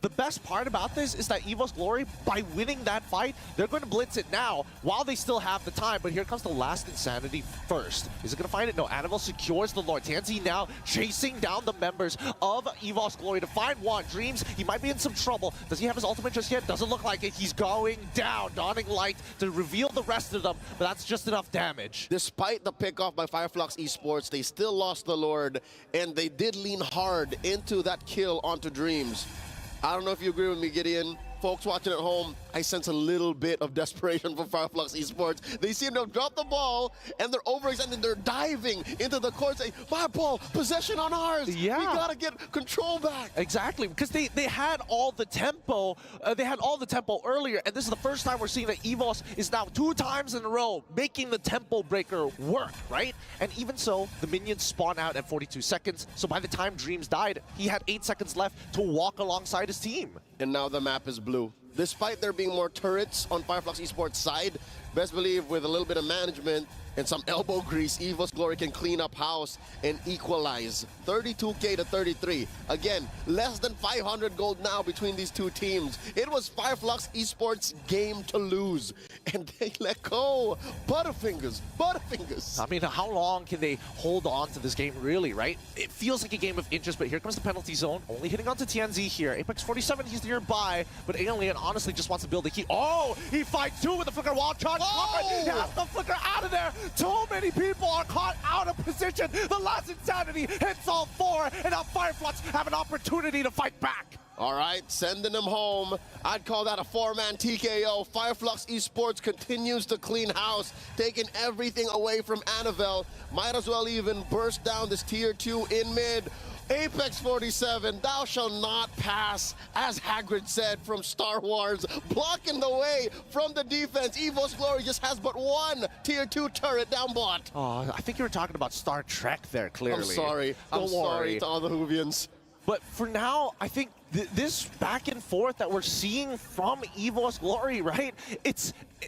Speaker 8: The best part about this is that EVO's Glory, by winning that fight, they're going to blitz it now while they still have the time. But here comes the last Insanity first. Is it going to find it? No, Annabelle secures the Lord. Tansy now chasing down the members of EVO's Glory to find one. Dreams, he might be in some trouble. Does he have his ultimate just yet? Doesn't look like it. He's going down, donning light to reveal the rest of them, but that's just enough damage.
Speaker 4: Despite the pickoff by Fireflux Esports, they still lost the Lord, and they did lean hard into that kill onto Dreams. I don't know if you agree with me, Gideon. Folks watching at home, I sense a little bit of desperation from Fireflux Esports. They seem to have dropped the ball, and they're overextending. They're diving into the court saying, my ball, possession on ours.
Speaker 8: Yeah.
Speaker 4: We gotta get control back.
Speaker 8: Exactly, because they had all the tempo. They had all the tempo earlier, and this is the first time we're seeing that EVOS is now 2 times in a row making the tempo breaker work, right? And even so, the minions spawn out at 42 seconds, so by the time Dreams died, he had 8 seconds left to walk alongside his team.
Speaker 4: And now the map is blue. Despite there being more turrets on Fireflux Esports' side, best believe with a little bit of management and some elbow grease, EVO's Glory can clean up house and equalize. 32K to 33. Again, less than 500 gold now between these two teams. It was Fireflux Esports' game to lose, and they let go. Butterfingers, Butterfingers.
Speaker 8: I mean, how long can they hold on to this game, really, right? It feels like a game of inches, but here comes the penalty zone. Only hitting onto TNZ here. Apex 47, he's nearby, but Alien honestly just wants to build a key. Oh, he fights 2 with the Flicker Wild Charge. He has the Flicker out of there. Too many people are caught out of position. The last Insanity hits all 4, and now Fireflux have an opportunity to fight back.
Speaker 4: All right, sending them home. I'd call that a 4-man TKO. Fireflux Esports continues to clean house, taking everything away from Annabelle. Might as well even burst down this tier 2 in mid. Apex 47, thou shalt not pass, as Hagrid said from Star Wars, blocking the way from the defense. EVO's Glory just has but 1 tier 2 turret down bot.
Speaker 8: Oh, I think you were talking about Star Trek there, clearly.
Speaker 4: I'm sorry. I'm sorry to all the Whovians.
Speaker 8: But for now, I think this back and forth that we're seeing from EVO's Glory, right?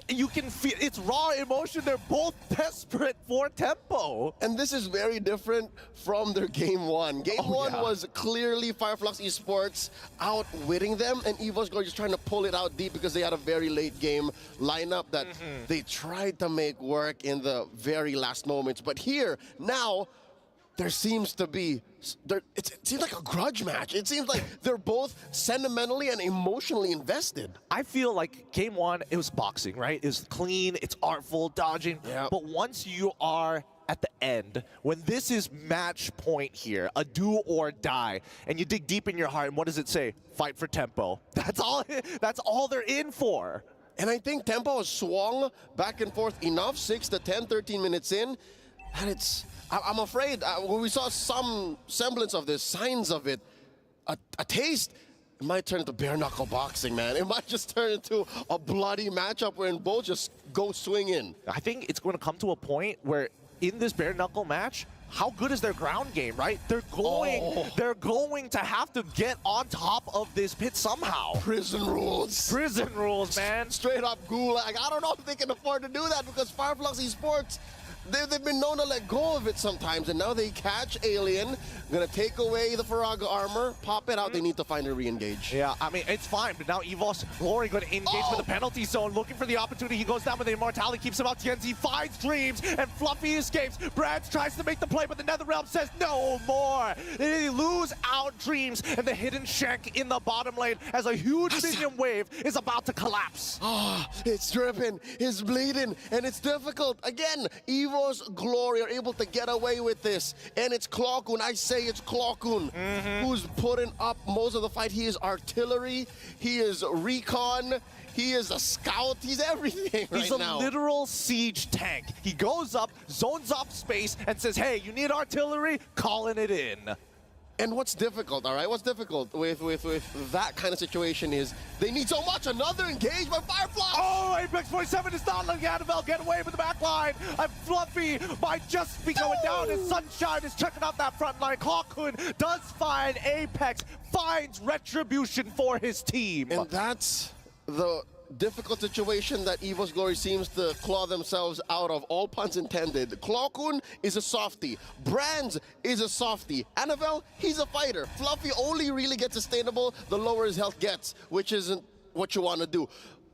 Speaker 8: You can feel it's raw emotion. They're both desperate for tempo.
Speaker 4: And this is very different from their game 1. Game 1 was clearly Fireflux Esports outwitting them, and EVO's Glory just trying to pull it out deep because they had a very late game lineup that they tried to make work in the very last moments. But here, now, there seems to be, it seems like a grudge match. It seems like they're both sentimentally and emotionally invested.
Speaker 8: I feel like game 1, it was boxing, right? It was clean, it's artful, dodging.
Speaker 4: Yeah.
Speaker 8: But once you are at the end, when this is match point here, a do or die, and you dig deep in your heart, and what does it say? Fight for tempo. That's all they're in for.
Speaker 4: And I think tempo has swung back and forth enough, 6 to 10, 13 minutes in, and I'm afraid when we saw some semblance of this, signs of it, a taste, it might turn into bare knuckle boxing, man. It might just turn into a bloody matchup wherein both just go swinging.
Speaker 8: I think it's going to come to a point where in this bare knuckle match, how good is their ground game, right? They're going to have to get on top of this pit somehow.
Speaker 4: Prison rules.
Speaker 8: Prison rules, man.
Speaker 4: Straight up gulag. I don't know if they can afford to do that because Fireflux Esports, they've been known to let go of it sometimes, and now they catch Alien, gonna take away the Faraga armor, pop it out, they need to find a re-engage.
Speaker 8: Yeah, I mean, it's fine, but now EVO's Glory gonna engage with the penalty zone, looking for the opportunity. He goes down with the immortality, keeps him out. TNZ finds Dreams, and Fluffy escapes. Brands tries to make the play, but the NetherRealm says no more. They lose out Dreams, and the hidden shank in the bottom lane as a huge minion wave is about to collapse.
Speaker 4: It's dripping, it's bleeding, and it's difficult. Again, EVO EVO's Glory are able to get away with this. And it's Clockun, I say it's Clockun, who's putting up most of the fight. He is artillery, he is recon, he is a scout, he's everything
Speaker 8: He's a literal siege tank. He goes up, zones off space, and says, hey, you need artillery? Calling it in.
Speaker 4: And what's difficult, all right? What's difficult with that kind of situation is they need so much. Another engage by Firefly.
Speaker 8: Oh, Apex 47 is not letting Annabelle get away with the back line. And Fluffy might just be going down as Sunshine is checking out that front line. Clockun does find Apex, finds retribution for his team.
Speaker 4: And that's the difficult situation that EVO's Glory seems to claw themselves out of, all puns intended. Clockun is a softie. Brands is a softie. Annabelle, he's a fighter. Fluffy only really gets sustainable the lower his health gets, which isn't what you want to do.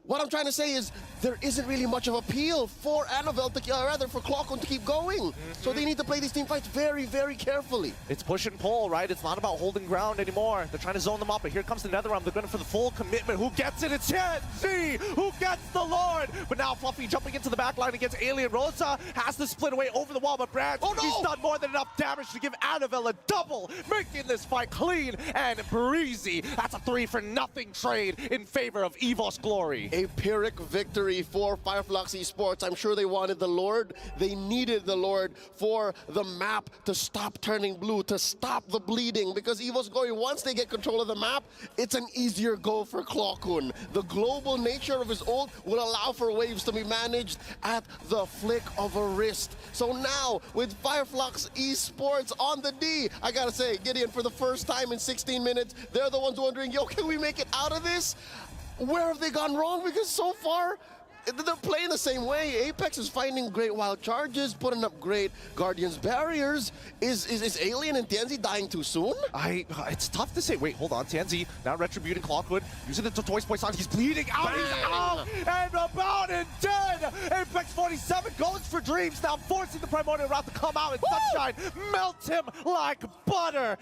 Speaker 4: What I'm trying to say is there isn't really much of appeal for Annabelle to, rather for Clockun to keep going. So they need to play these team fights very, very carefully.
Speaker 8: It's push and pull, right? It's not about holding ground anymore. They're trying to zone them up, but here comes the NetherRealm. They're going for the full commitment. Who gets it? It's XianYou who gets the Lord. But now Fluffy jumping into the back line against Alien. Rosa has to split away over the wall, but Brad, he's done more than enough damage to give Annabelle a double, making this fight clean and breezy. That's a 3-for-0 trade in favor of EVO's Glory.
Speaker 4: A Pyrrhic victory for Fireflux Esports. I'm sure they wanted the Lord. They needed the Lord for the map to stop turning blue, to stop the bleeding, because EVO's Glory, once they get control of the map, it's an easier go for Clockun. The global nature of his ult will allow for waves to be managed at the flick of a wrist. So now, with Fireflux Esports on the D, I gotta say, Gideon, for the first time in 16 minutes, they're the ones wondering, yo, can we make it out of this? Where have they gone wrong? Because so far, they're playing the same way. Apex is finding great wild charges, putting up great Guardian's barriers. Is Alien and XianYou dying too soon?
Speaker 8: It's tough to say. Wait, hold on. XianYou now retributing Clockwood, using it to Toys Boy Sons. He's bleeding out. He's out and about and dead. Apex 47 goes for Dreams, now forcing the Primordial Route to come out, and Sunshine melts him like butter.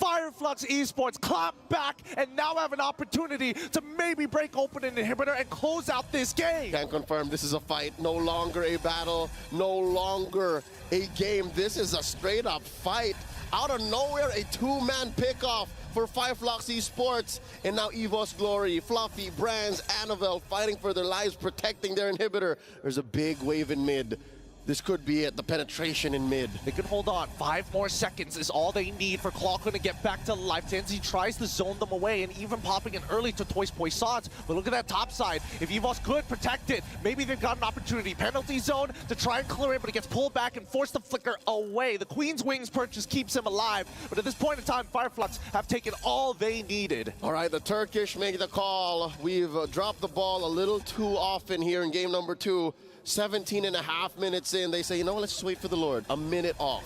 Speaker 8: Fireflux Esports clap back and now have an opportunity to maybe break open an inhibitor and close out this game.
Speaker 4: Can confirm this is a fight, no longer a battle, no longer a game. This is a straight up fight. Out of nowhere, a two-man pickoff for Fireflux Esports. And now EVO's Glory, Fluffy, Brands, Annabelle fighting for their lives, protecting their inhibitor. There's a big wave in mid. This could be it, the penetration in mid.
Speaker 8: They can hold on. 5 more seconds is all they need for Clockun to get back to life. XianYou tries to zone them away and even popping in early to Toys Poissons. But look at that top side. If EVOS could protect it, maybe they've got an opportunity. Penalty zone to try and clear it, but it gets pulled back and forced to flicker away. The Queen's Wings purchase keeps him alive. But at this point in time, Fireflux have taken all they needed.
Speaker 4: All right, the Turkish make the call. We've dropped the ball a little too often here in game number 2. 17.5 minutes in, they say, you know what, let's just wait for the Lord. A minute off.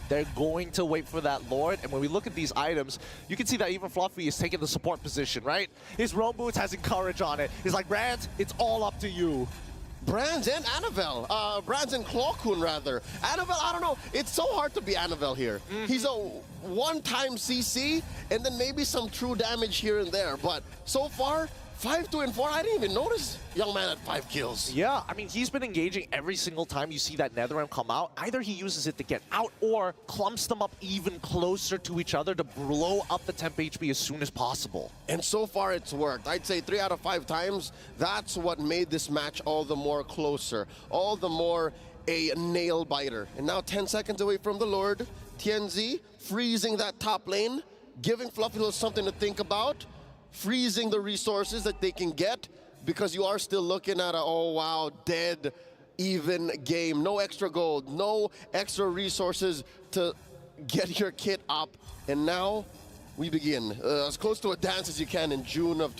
Speaker 8: They're going to wait for that Lord, and when we look at these items, you can see that even Fluffy is taking the support position, right? His roam boots has encourage on it. He's like, Brands, it's all up to you.
Speaker 4: Brands and Annabelle. Brands and Clockun, rather. Annabelle, I don't know. It's so hard to be Annabelle here. He's a one-time CC, and then maybe some true damage here and there. But so far, 5, 2, and 4, I didn't even notice young man at 5 kills.
Speaker 8: Yeah, I mean, he's been engaging every single time you see that NetherRealm come out. Either he uses it to get out or clumps them up even closer to each other to blow up the temp HP as soon as possible.
Speaker 4: And so far it's worked. I'd say 3 out of 5 times. That's what made this match all the more closer, all the more a nail biter. And now 10 seconds away from the Lord, XianYou freezing that top lane, giving Fluffy Little something to think about, freezing the resources that they can get, because you are still looking at a, oh wow, dead even game. No extra gold, no extra resources to get your kit up. And now we begin. As close to a dance as you can in July of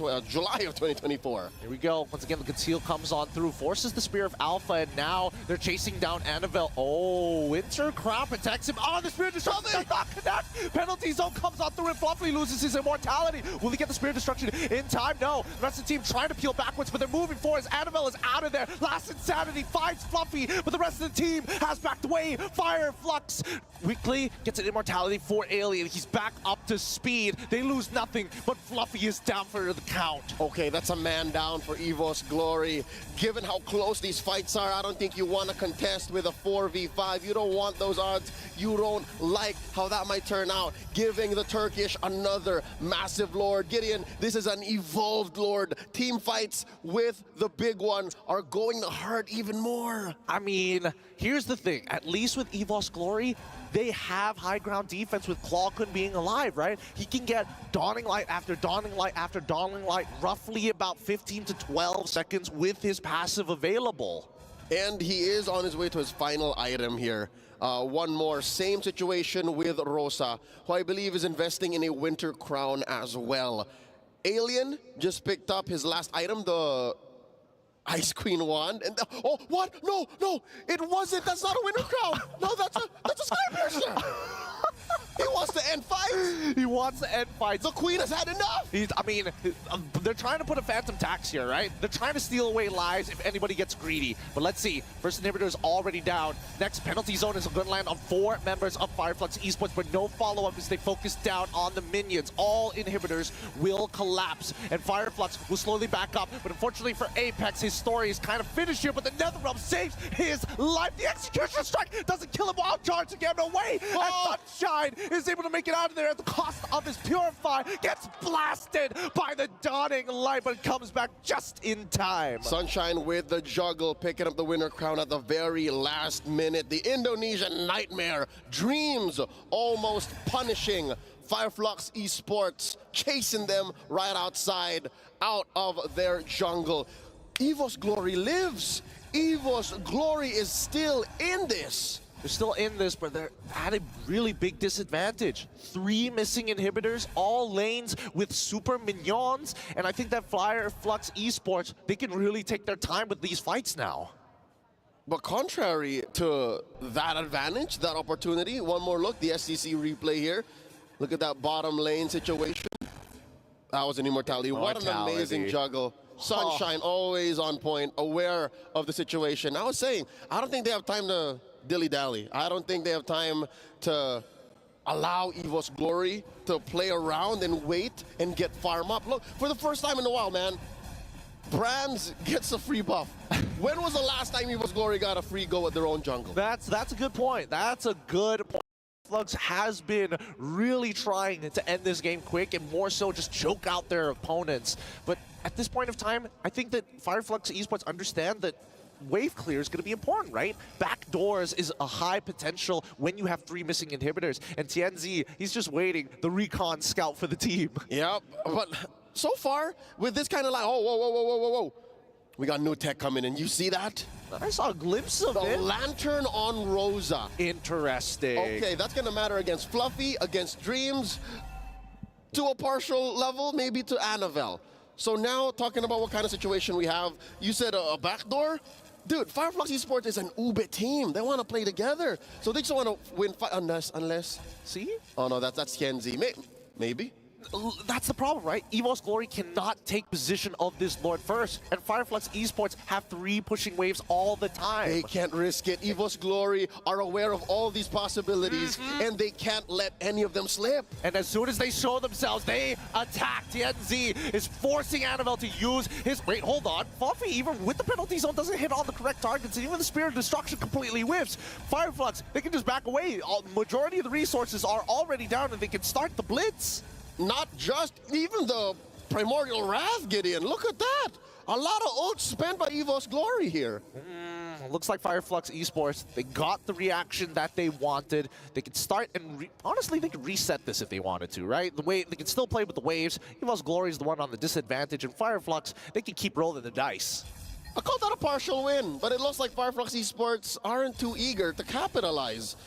Speaker 4: 2024.
Speaker 8: Here we go. Once again, the Conceal comes on through, forces the Spear of Alpha, and now they're chasing down Annabelle. Oh, Winter Crown protects him. Oh, the Spear Destruction does not connect. Penalty zone comes on through, and Fluffy loses his immortality. Will he get the Spear Destruction in time? No. The rest of the team trying to peel backwards, but they're moving forward as Annabelle is out of there. Last Insanity finds Fluffy, but the rest of the team has backed away. Fireflux weakly gets an immortality for Alien. He's back up to speed. speed. They lose nothing, but Fluffy is down for the count.
Speaker 4: Okay, that's a man down for EVOS Glory. Given how close these fights are, I don't think you want to contest with a 4v5. You don't want those odds. You don't like how that might turn out. Giving the Turkish another massive Lord. Gideon, this is an evolved Lord. Team fights with the big one are going to hurt even more.
Speaker 8: I mean, here's the thing. At least with EVOS Glory, they have high ground defense with Clawkun being alive, right? He can get Dawning Light after Dawning Light after Dawning Light, roughly about 15 to 12 seconds with his passive available.
Speaker 4: And he is on his way to his final item here. One more, same situation with Rosa, who I believe is investing in a Winter Crown as well. Alien just picked up his last item, the Ice Queen wand, and oh, what? No, it wasn't. That's not a Winter Crown. No, that's a Sky Piercer. He wants to end fights.
Speaker 8: He wants to end fights.
Speaker 4: The Queen has had enough.
Speaker 8: They're trying to put a Phantom Tax here, right? They're trying to steal away lives if anybody gets greedy. But let's see. First inhibitor is already down. Next penalty zone is going to land on 4 members of Fireflux Esports, but no follow-up as they focus down on the minions. All inhibitors will collapse, and Fireflux will slowly back up. But unfortunately for Apex, his story is kind of finished here, but the Netherrealm saves his life. The Execution Strike doesn't kill him while charging him away. And Sunshine is able to make it out of there at the cost of his Purify. Gets blasted by the Dawning Light, but comes back just in time.
Speaker 4: Sunshine with the juggle, picking up the Winter Crown at the very last minute. The Indonesian Nightmare, Dreams almost punishing Fireflux Esports, chasing them right outside, out of their jungle. EVOS Glory lives. EVOS Glory is still in this.
Speaker 8: They're still in this, but they're at a really big disadvantage. 3 missing inhibitors, all lanes with super minions, and I think that Fireflux Esports, they can really take their time with these fights now.
Speaker 4: But contrary to that advantage, that opportunity, one more look, the SCC replay here. Look at that bottom lane situation. That was an immortality. What an amazing juggle. Sunshine always on point, aware of the situation. I was saying, I don't think they have time to dilly-dally. I don't think they have time to allow EVOS Glory to play around and wait and get farm up. Look, for the first time in a while, man, Brands gets a free buff. When was the last time EVOS Glory got a free go at their own jungle?
Speaker 8: That's a good point. That's a good point. Flux has been really trying to end this game quick and more so just choke out their opponents. But at this point of time, I think that Fireflux Esports understand that wave clear is going to be important, right? Back doors is a high potential when you have 3 missing inhibitors. And TNZ, he's just waiting, the recon scout for the team.
Speaker 4: Yep, but so far, with this kind of like, oh, whoa. We got new tech coming in. You see that?
Speaker 8: I saw a glimpse of
Speaker 4: it. The Lantern on Rosa.
Speaker 8: Interesting.
Speaker 4: Okay, that's going to matter against Fluffy, against Dreams, to a partial level, maybe to Annabelle. So now, talking about what kind of situation we have, you said a backdoor? Dude, Fireflux Esports is an Ube team. They want to play together. So they just want to win unless...
Speaker 8: See?
Speaker 4: Oh, no, that's TNZ. Maybe.
Speaker 8: That's the problem, right? EVOS Glory cannot take position of this Lord first, and Fireflux Esports have 3 pushing waves all the time.
Speaker 4: They can't risk it. EVOS Glory are aware of all these possibilities, and they can't let any of them slip.
Speaker 8: And as soon as they show themselves, they attack. TNZ is forcing Annabelle to use his... Wait, hold on. Fluffy, even with the penalty zone, doesn't hit all the correct targets, and even the Spirit of Destruction completely whiffs. Fireflux, they can just back away. Majority of the resources are already down, and they can start the blitz.
Speaker 4: Not just, even the Primordial Wrath, Gideon. Look at that. A lot of ults spent by EVOS Glory here.
Speaker 8: Looks like Fireflux Esports, they got the reaction that they wanted. They could start and, honestly, they could reset this if they wanted to, right? The way they can still play with the waves. EVOS Glory is the one on the disadvantage, and Fireflux, they can keep rolling the dice.
Speaker 4: I call that a partial win, but it looks like Fireflux Esports aren't too eager to capitalize.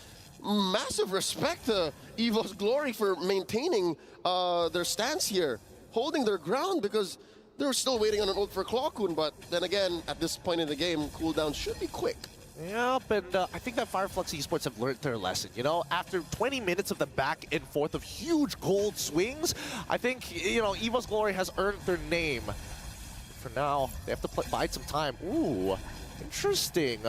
Speaker 4: Massive respect to EVOS Glory for maintaining their stance here, holding their ground, because they're still waiting on an ult for Clawkun, but then again, at this point in the game, cooldown should be quick.
Speaker 8: Yep, and I think that Fireflux Esports have learned their lesson, you know? After 20 minutes of the back and forth of huge gold swings, I think, you know, EVOS Glory has earned their name. For now, they have to bide some time. Ooh, interesting.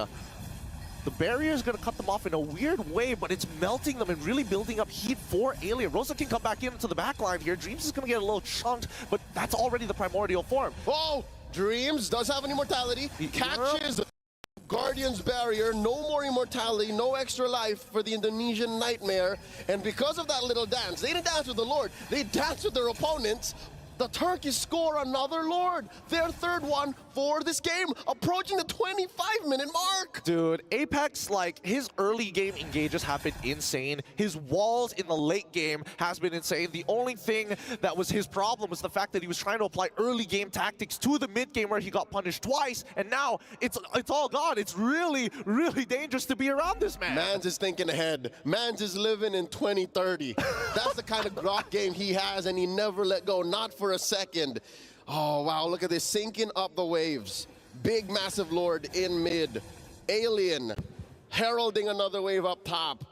Speaker 8: The barrier is going to cut them off in a weird way, but it's melting them and really building up heat for Alien. Rosa can come back into the back line here. Dreams is going to get a little chunked, but that's already the primordial form.
Speaker 4: Oh, Dreams does have an immortality. Catches Guardian's barrier. No more immortality, no extra life for the Indonesian Nightmare. And because of that little dance, they didn't dance with the Lord. They danced with their opponents. The Turkish score another Lord, their third one for this game, approaching the 25-minute mark.
Speaker 8: Dude, Apex, like, his early game engages have been insane. His walls in the late game has been insane. The only thing that was his problem was the fact that he was trying to apply early game tactics to the mid game where he got punished twice, and now it's all gone. It's really, really dangerous to be around this man.
Speaker 4: Mans is thinking ahead. Mans is living in 2030. That's the kind of Grok game he has, and he never let go, not for a second. Oh, wow, look at this, sinking up the waves. Big, massive Lord in mid. Alien heralding another wave up top.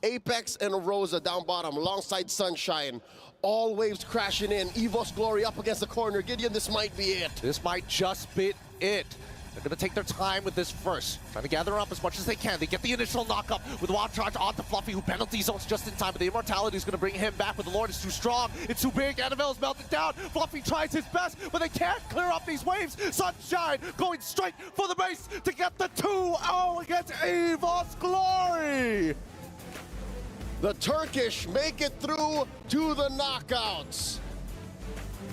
Speaker 4: Apex and Rosa down bottom, alongside Sunshine. All waves crashing in. Evo's Glory up against the corner. Gideon, this might be it.
Speaker 8: This might just be it. They're going to take their time with this first. Trying to gather up as much as they can. They get the initial knock-up with Wild Charge onto Fluffy, who penalty zones just in time, but the immortality is going to bring him back, but the Lord is too strong. It's too big. Annabelle's melted down. Fluffy tries his best, but they can't clear up these waves. Sunshine going straight for the base to get the 2-0 against Evo's Glory.
Speaker 4: The Turkish make it through to the knockouts.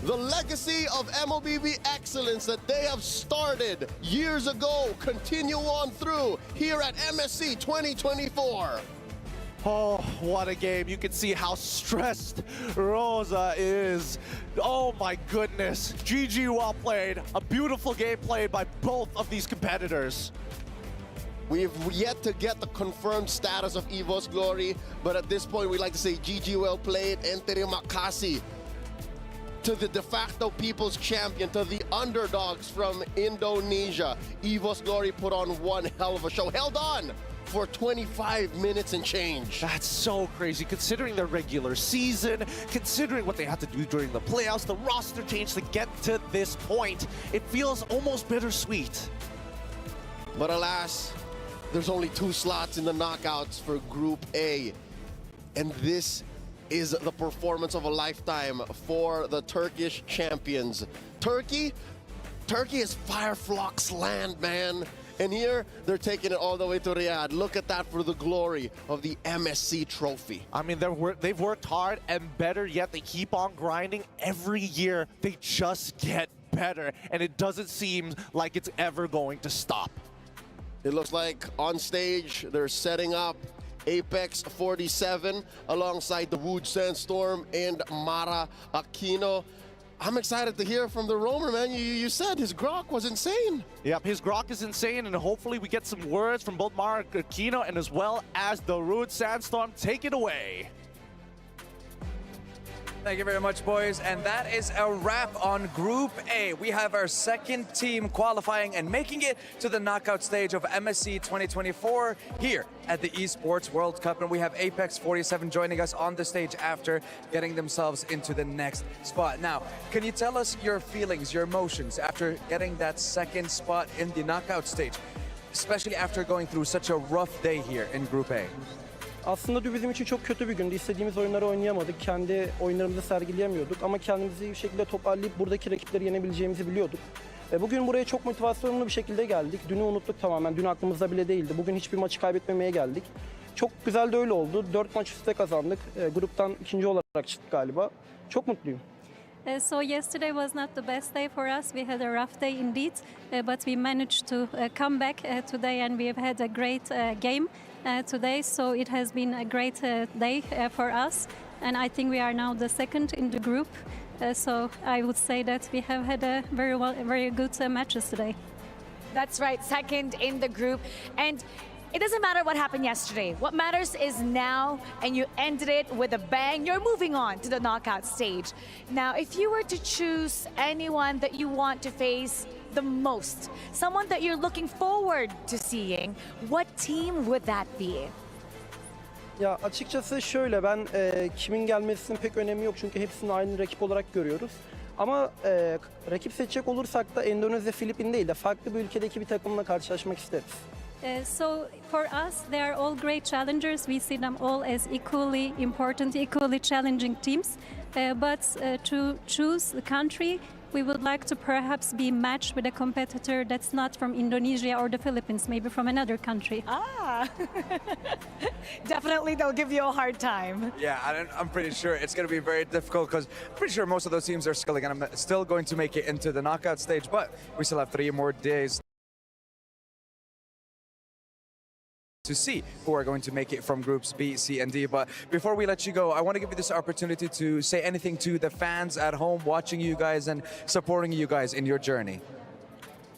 Speaker 4: The legacy of MLBB excellence that they have started years ago continue on through here at MSC 2024.
Speaker 8: Oh, what a game. You can see how stressed Rosa is. Oh my goodness. GG, well played. A beautiful game played by both of these competitors.
Speaker 4: We've yet to get the confirmed status of Evo's Glory, but at this point we like to say GG, well played, and terima kasih to the de facto people's champion, to the underdogs from Indonesia. Evo's Glory put on one hell of a show. Held on for 25 minutes and change.
Speaker 8: That's so crazy, considering their regular season, considering what they had to do during the playoffs, the roster change to get to this point. It feels almost bittersweet.
Speaker 4: But alas, there's only 2 slots in the knockouts for Group A. And this is the performance of a lifetime for the Turkish champions. Turkey is Fireflock's land, man. And here, they're taking it all the way to Riyadh. Look at that for the glory of the MSC trophy.
Speaker 8: I mean, they've worked hard, and better yet, they keep on grinding. Every year, they just get better, and it doesn't seem like it's ever going to stop.
Speaker 4: It looks like on stage, they're setting up Apex 47 alongside the Wood Sandstorm and Mara Aquino. I'm excited to hear from the roamer, man. You said his grok was insane.
Speaker 8: Yep, his grok is insane, and hopefully we get some words from both Mara Aquino and as well as the Rude Sandstorm. Take it away.
Speaker 6: Thank you very much, boys. And that is a wrap on Group A. We have our second team qualifying and making it to the knockout stage of MSC 2024 here at the Esports World Cup. And we have Apex 47 joining us on the stage after getting themselves into the next spot. Now, can you tell us your feelings, your emotions after getting that second spot in the knockout stage, especially after going through such a rough day here in Group A?
Speaker 12: Aslında dün bizim için çok kötü bir gündü. İstediğimiz oyunları oynayamadık. Kendi oyunlarımızı sergileyemiyorduk. Ama kendimizi iyi bir şekilde toparlayıp buradaki rakipleri yenebileceğimizi biliyorduk. Bugün buraya çok motivasyonlu bir şekilde geldik. Dünü unuttuk tamamen. Dün aklımızda bile değildi. Bugün hiçbir maçı kaybetmemeye geldik. Çok güzel de öyle oldu. 4 maç üstte kazandık. Gruptan ikinci olarak çıktık galiba. Çok mutluyum.
Speaker 19: So yesterday was not the best day for us. We had a rough day indeed, but we managed to come back today, and we have had a great game today. So it has been a great day for us, and I think we are now the second in the group. So I would say that we have had a very good matches today.
Speaker 5: That's right, second in the group. And it doesn't matter what happened yesterday. What matters is now, and you ended it with a bang. You're moving on to the knockout stage. Now, if you were to choose anyone that you want to face the most, someone that you're looking forward to seeing, what team would that be?
Speaker 12: Ya açıkçası şöyle, ben kimin gelmesinin pek önemi yok çünkü hepsini aynı rakip olarak görüyoruz. Ama rakip seçecek olursak da Endonezya, Filipin değil de farklı bir ülkedeki bir takımla karşılaşmak isteriz.
Speaker 19: So for us, they are all great challengers. We see them all as equally important, equally challenging teams. But to choose the country, we would like to perhaps be matched with a competitor that's not from Indonesia or the Philippines, maybe from another country.
Speaker 5: Ah, definitely they'll give you a hard time.
Speaker 20: Yeah, I'm pretty sure it's going to be very difficult because I'm pretty sure most of those teams are still going to make it into the knockout stage, but we still have 3 more days to see who are going to make it from groups B, C, and D. But before we let you go, I want to give you this opportunity to say anything to the fans at home watching you guys and supporting you guys in your journey.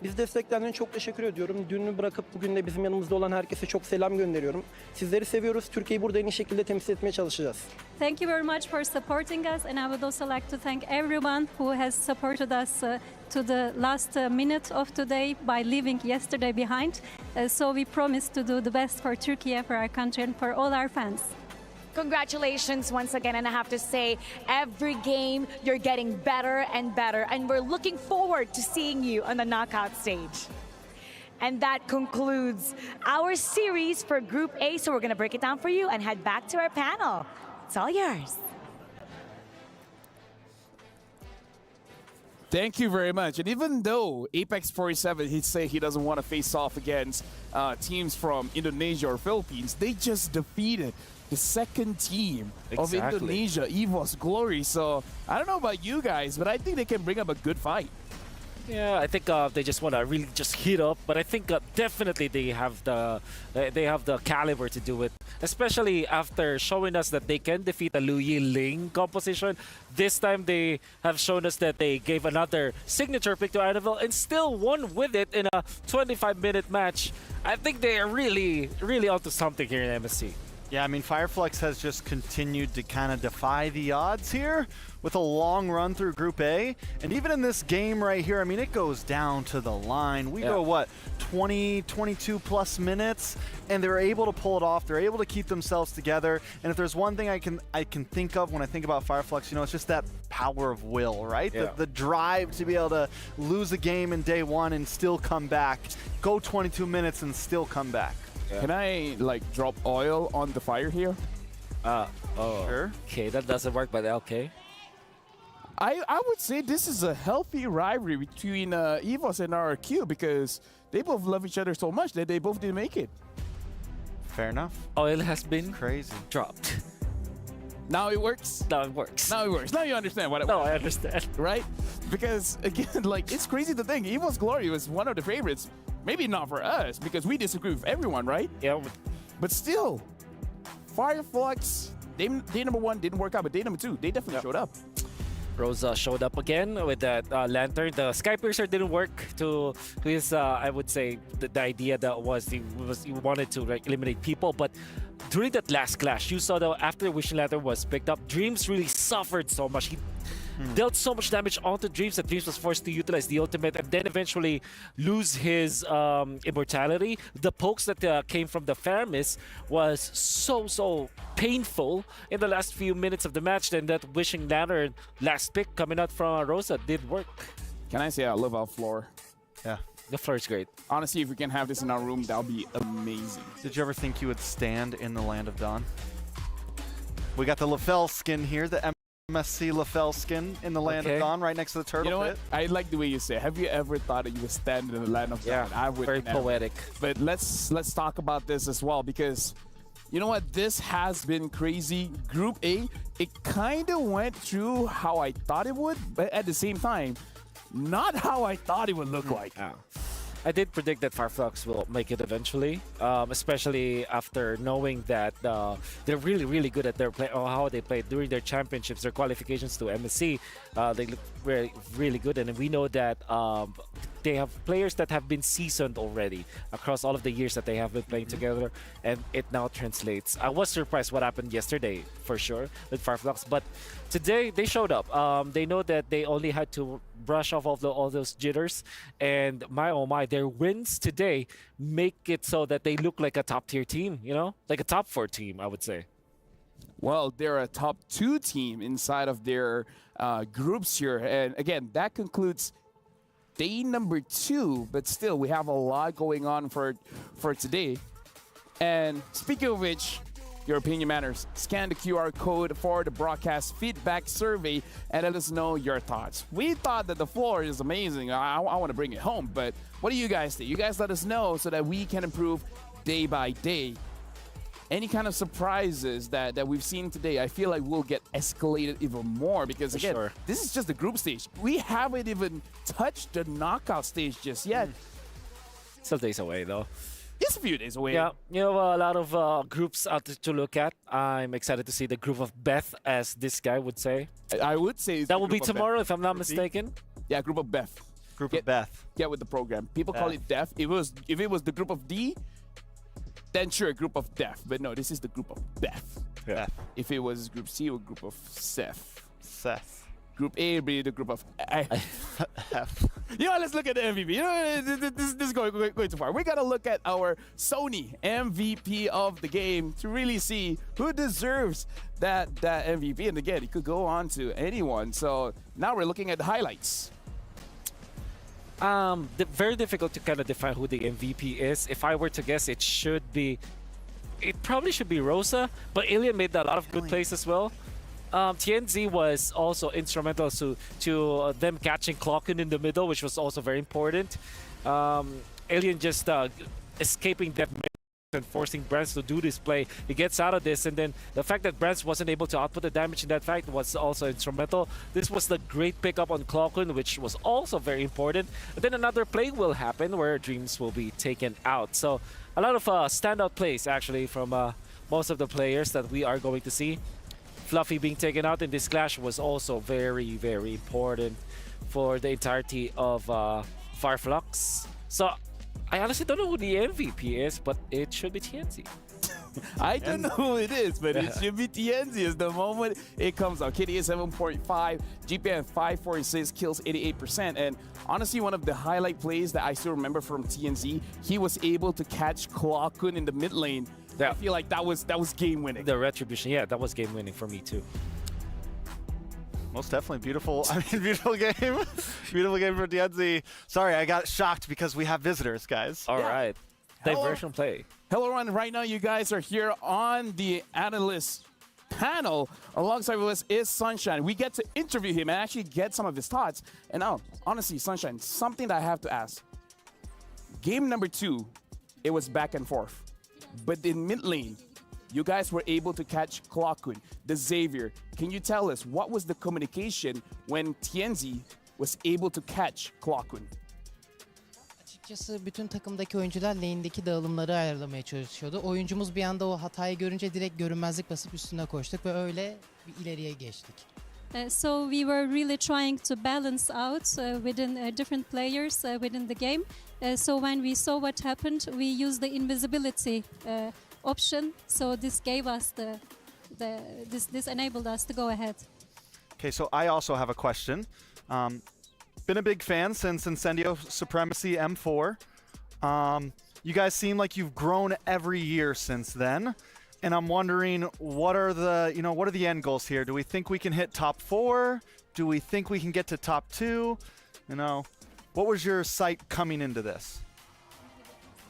Speaker 12: Biz desteklerden çok teşekkür ediyorum. Dünü bırakıp bugün de bizim yanımızda olan herkese çok selam gönderiyorum. Sizleri seviyoruz. Türkiye'yi burada en iyi şekilde temsil etmeye çalışacağız.
Speaker 19: Thank you very much for supporting us, and I would also like to thank everyone who has supported us to the last minute of today by leaving yesterday behind. So we promise to do the best for Turkey, for our country, and for all our fans.
Speaker 5: Congratulations once again, and I have to say, every game you're getting better and better, and we're looking forward to seeing you on the knockout stage. And that concludes our series for Group A, so we're going to break it down for you and head back to our panel. It's all yours.
Speaker 7: Thank you very much. And even though Apex 47, he'd say he doesn't want to face off against teams from Indonesia or Philippines, they just defeated the second team of Indonesia, EVOS Glory. So I don't know about you guys, but I think they can bring up a good fight.
Speaker 14: Yeah, I think they just want to really just heat up, but I think definitely they have the caliber to do it, especially after showing us that they can defeat the Lu Yiling composition. This time they have shown us that they gave another signature pick to Annabelle and still won with it in a 25-minute match. I think they are really, really onto something here in MSC.
Speaker 13: Yeah, I mean, Fireflux has just continued to kind of defy the odds here with a long run through Group A. And even in this game right here, I mean, it goes down to the line. We go, what, 20, 22 plus minutes? And they're able to pull it off. They're able to keep themselves together. And if there's one thing I can think of when I think about Fireflux, you know, it's just that power of will, right?
Speaker 14: Yeah.
Speaker 13: The drive to be able to lose a game in day one and still come back. Go 22 minutes and still come back.
Speaker 7: Yeah. Can I like drop oil on the fire here?
Speaker 14: Sure. Okay, that doesn't work, but okay.
Speaker 7: I would say this is a healthy rivalry between EVOS and RRQ because they both love each other so much that they both didn't make it.
Speaker 13: Fair enough.
Speaker 14: Oil has been
Speaker 13: crazy
Speaker 14: dropped.
Speaker 7: Now it works?
Speaker 14: Now it works.
Speaker 7: Now it works. Now you understand what it
Speaker 14: No, I understand.
Speaker 7: Right? Because, again, like, it's crazy to think EVOS Glory was one of the favorites. Maybe not for us, because we disagree with everyone, right?
Speaker 14: Yeah.
Speaker 7: But still, Fireflux, day number 1 didn't work out, but day number 2, they definitely showed up.
Speaker 14: Rosa showed up again with that lantern. The Sky Piercer didn't work to his, I would say, the idea that he wanted to like eliminate people. But during that last clash, you saw that after Wishing Lantern was picked up, Dreams really suffered so much. He dealt so much damage onto Dreams that Dreams was forced to utilize the ultimate and then eventually lose his immortality. The pokes that came from the Faramis was so painful in the last few minutes of the match. Then that Wishing Lantern last pick coming out from Rosa did work.
Speaker 7: Can I say I love our floor?
Speaker 13: Yeah.
Speaker 14: The floor is great.
Speaker 7: Honestly, if we can have this in our room, that would be amazing.
Speaker 13: Did you ever think you would stand in the Land of Dawn? We got the LaFell skin here, the MSC LaFell skin in the Land of Dawn right next to the turtle
Speaker 7: You know
Speaker 13: pit.
Speaker 7: what? I like the way you say it. Have you ever thought that you would stand in the Land of Dawn? I would
Speaker 14: very
Speaker 7: never.
Speaker 14: poetic.
Speaker 7: But let's talk about this as well because you know what? This has been crazy. Group A, it kind of went through how I thought it would, but at the same time, not how I thought it would look like.
Speaker 14: I did predict that Fireflux will make it eventually, especially after knowing that they're really, really good at their play or how they played during their championships, their qualifications to MSC. They look really, really good, and we know that they have players that have been seasoned already across all of the years that they have been playing together, and it now translates. I was surprised what happened yesterday, for sure, with Fireflux, but today they showed up. They know that they only had to brush off all those jitters, and my oh my, their wins today make it so that they look like a top-tier team, you know? Like a top 4 team, I would say.
Speaker 7: Well, they're a top 2 team inside of their groups here. And again, that concludes day number 2, but still we have a lot going on for today. And speaking of which, your opinion matters. Scan the QR code for the broadcast feedback survey and let us know your thoughts. We thought that the floor is amazing. I want to bring it home, but what do you guys think? You guys let us know so that we can improve day by day. Any kind of surprises that we've seen today, I feel like we'll get escalated even more because, again, this is just the group stage. We haven't even touched the knockout stage just yet.
Speaker 14: Some days away, though.
Speaker 7: It's a few days away.
Speaker 14: Yeah, you know, a lot of groups out to look at. I'm excited to see the group of Beth, as this guy would say.
Speaker 7: I would say
Speaker 14: that will be tomorrow, if I'm not mistaken.
Speaker 7: Yeah, group of Beth.
Speaker 13: Group of Beth.
Speaker 7: Get with the program. People call it Death. If it was the group of D, then sure, group of Death. But no, this is the group of Beth.
Speaker 13: Yeah.
Speaker 7: If it was group C or group of Seth.
Speaker 13: Seth.
Speaker 7: Group A would be the group of F. You know, let's look at the MVP. You know, this is going too far. We got to look at our Sony MVP of the game to really see who deserves that MVP. And again, it could go on to anyone. So now we're looking at the highlights.
Speaker 14: Very difficult to kind of define who the MVP is. If I were to guess, it probably should be Rosa, but Alien made a lot of good plays as well. TNZ was also instrumental to them catching Clocken in the middle, which was also very important. Alien just escaping that and forcing Brents to do this play. He gets out of this, and then the fact that Brents wasn't able to output the damage in that fight was also instrumental. This was the great pickup on Clocken, which was also very important. And then another play will happen where Dreams will be taken out. So a lot of standout plays actually from most of the players that we are going to see. Fluffy being taken out in this clash was also very, very important for the entirety of Fireflux. So I honestly don't know who the MVP is, but it should be TNZ.
Speaker 7: I don't know who it is, but it should be TNZ as the moment it comes out. KD is 7.5, GPM 546, kills 88%. And honestly, one of the highlight plays that I still remember from TNZ, he was able to catch Clockun in the mid lane. I feel like that was game winning.
Speaker 14: The retribution, yeah, that was game winning for me too.
Speaker 13: Most definitely beautiful. I mean, beautiful game. Beautiful game for TNZ. Sorry, I got shocked because we have visitors, guys.
Speaker 14: All right. Diversion play.
Speaker 7: Hello, everyone. Right now, you guys are here on the analyst panel. Alongside with us is Sunshine. We get to interview him and actually get some of his thoughts. And now, honestly, Sunshine, something that I have to ask. Game number 2, it was back and forth. But in mid lane, you guys were able to catch Clockun, the Xavier. Can you tell us what was the communication when TNZ was able to catch Clockun?
Speaker 15: Açıkçası bütün takımdaki oyuncular lane'deki dağılımları ayarlamaya çalışıyordu. Oyuncumuz bir anda o hatayı görünce direkt görünmezlik basıp üstüne koştuk ve öyle bir ileriye geçtik.
Speaker 19: So we were really trying to balance out within different players within the game. So when we saw what happened, we used the invisibility option. So this gave us this enabled us to go ahead.
Speaker 13: Okay, so I also have a question. Been a big fan since Incendio Supremacy M4. You guys seem like you've grown every year since then. And I'm wondering, what are the end goals here? Do we think we can hit top 4? Do we think we can get to top 2? What was your sight coming into this?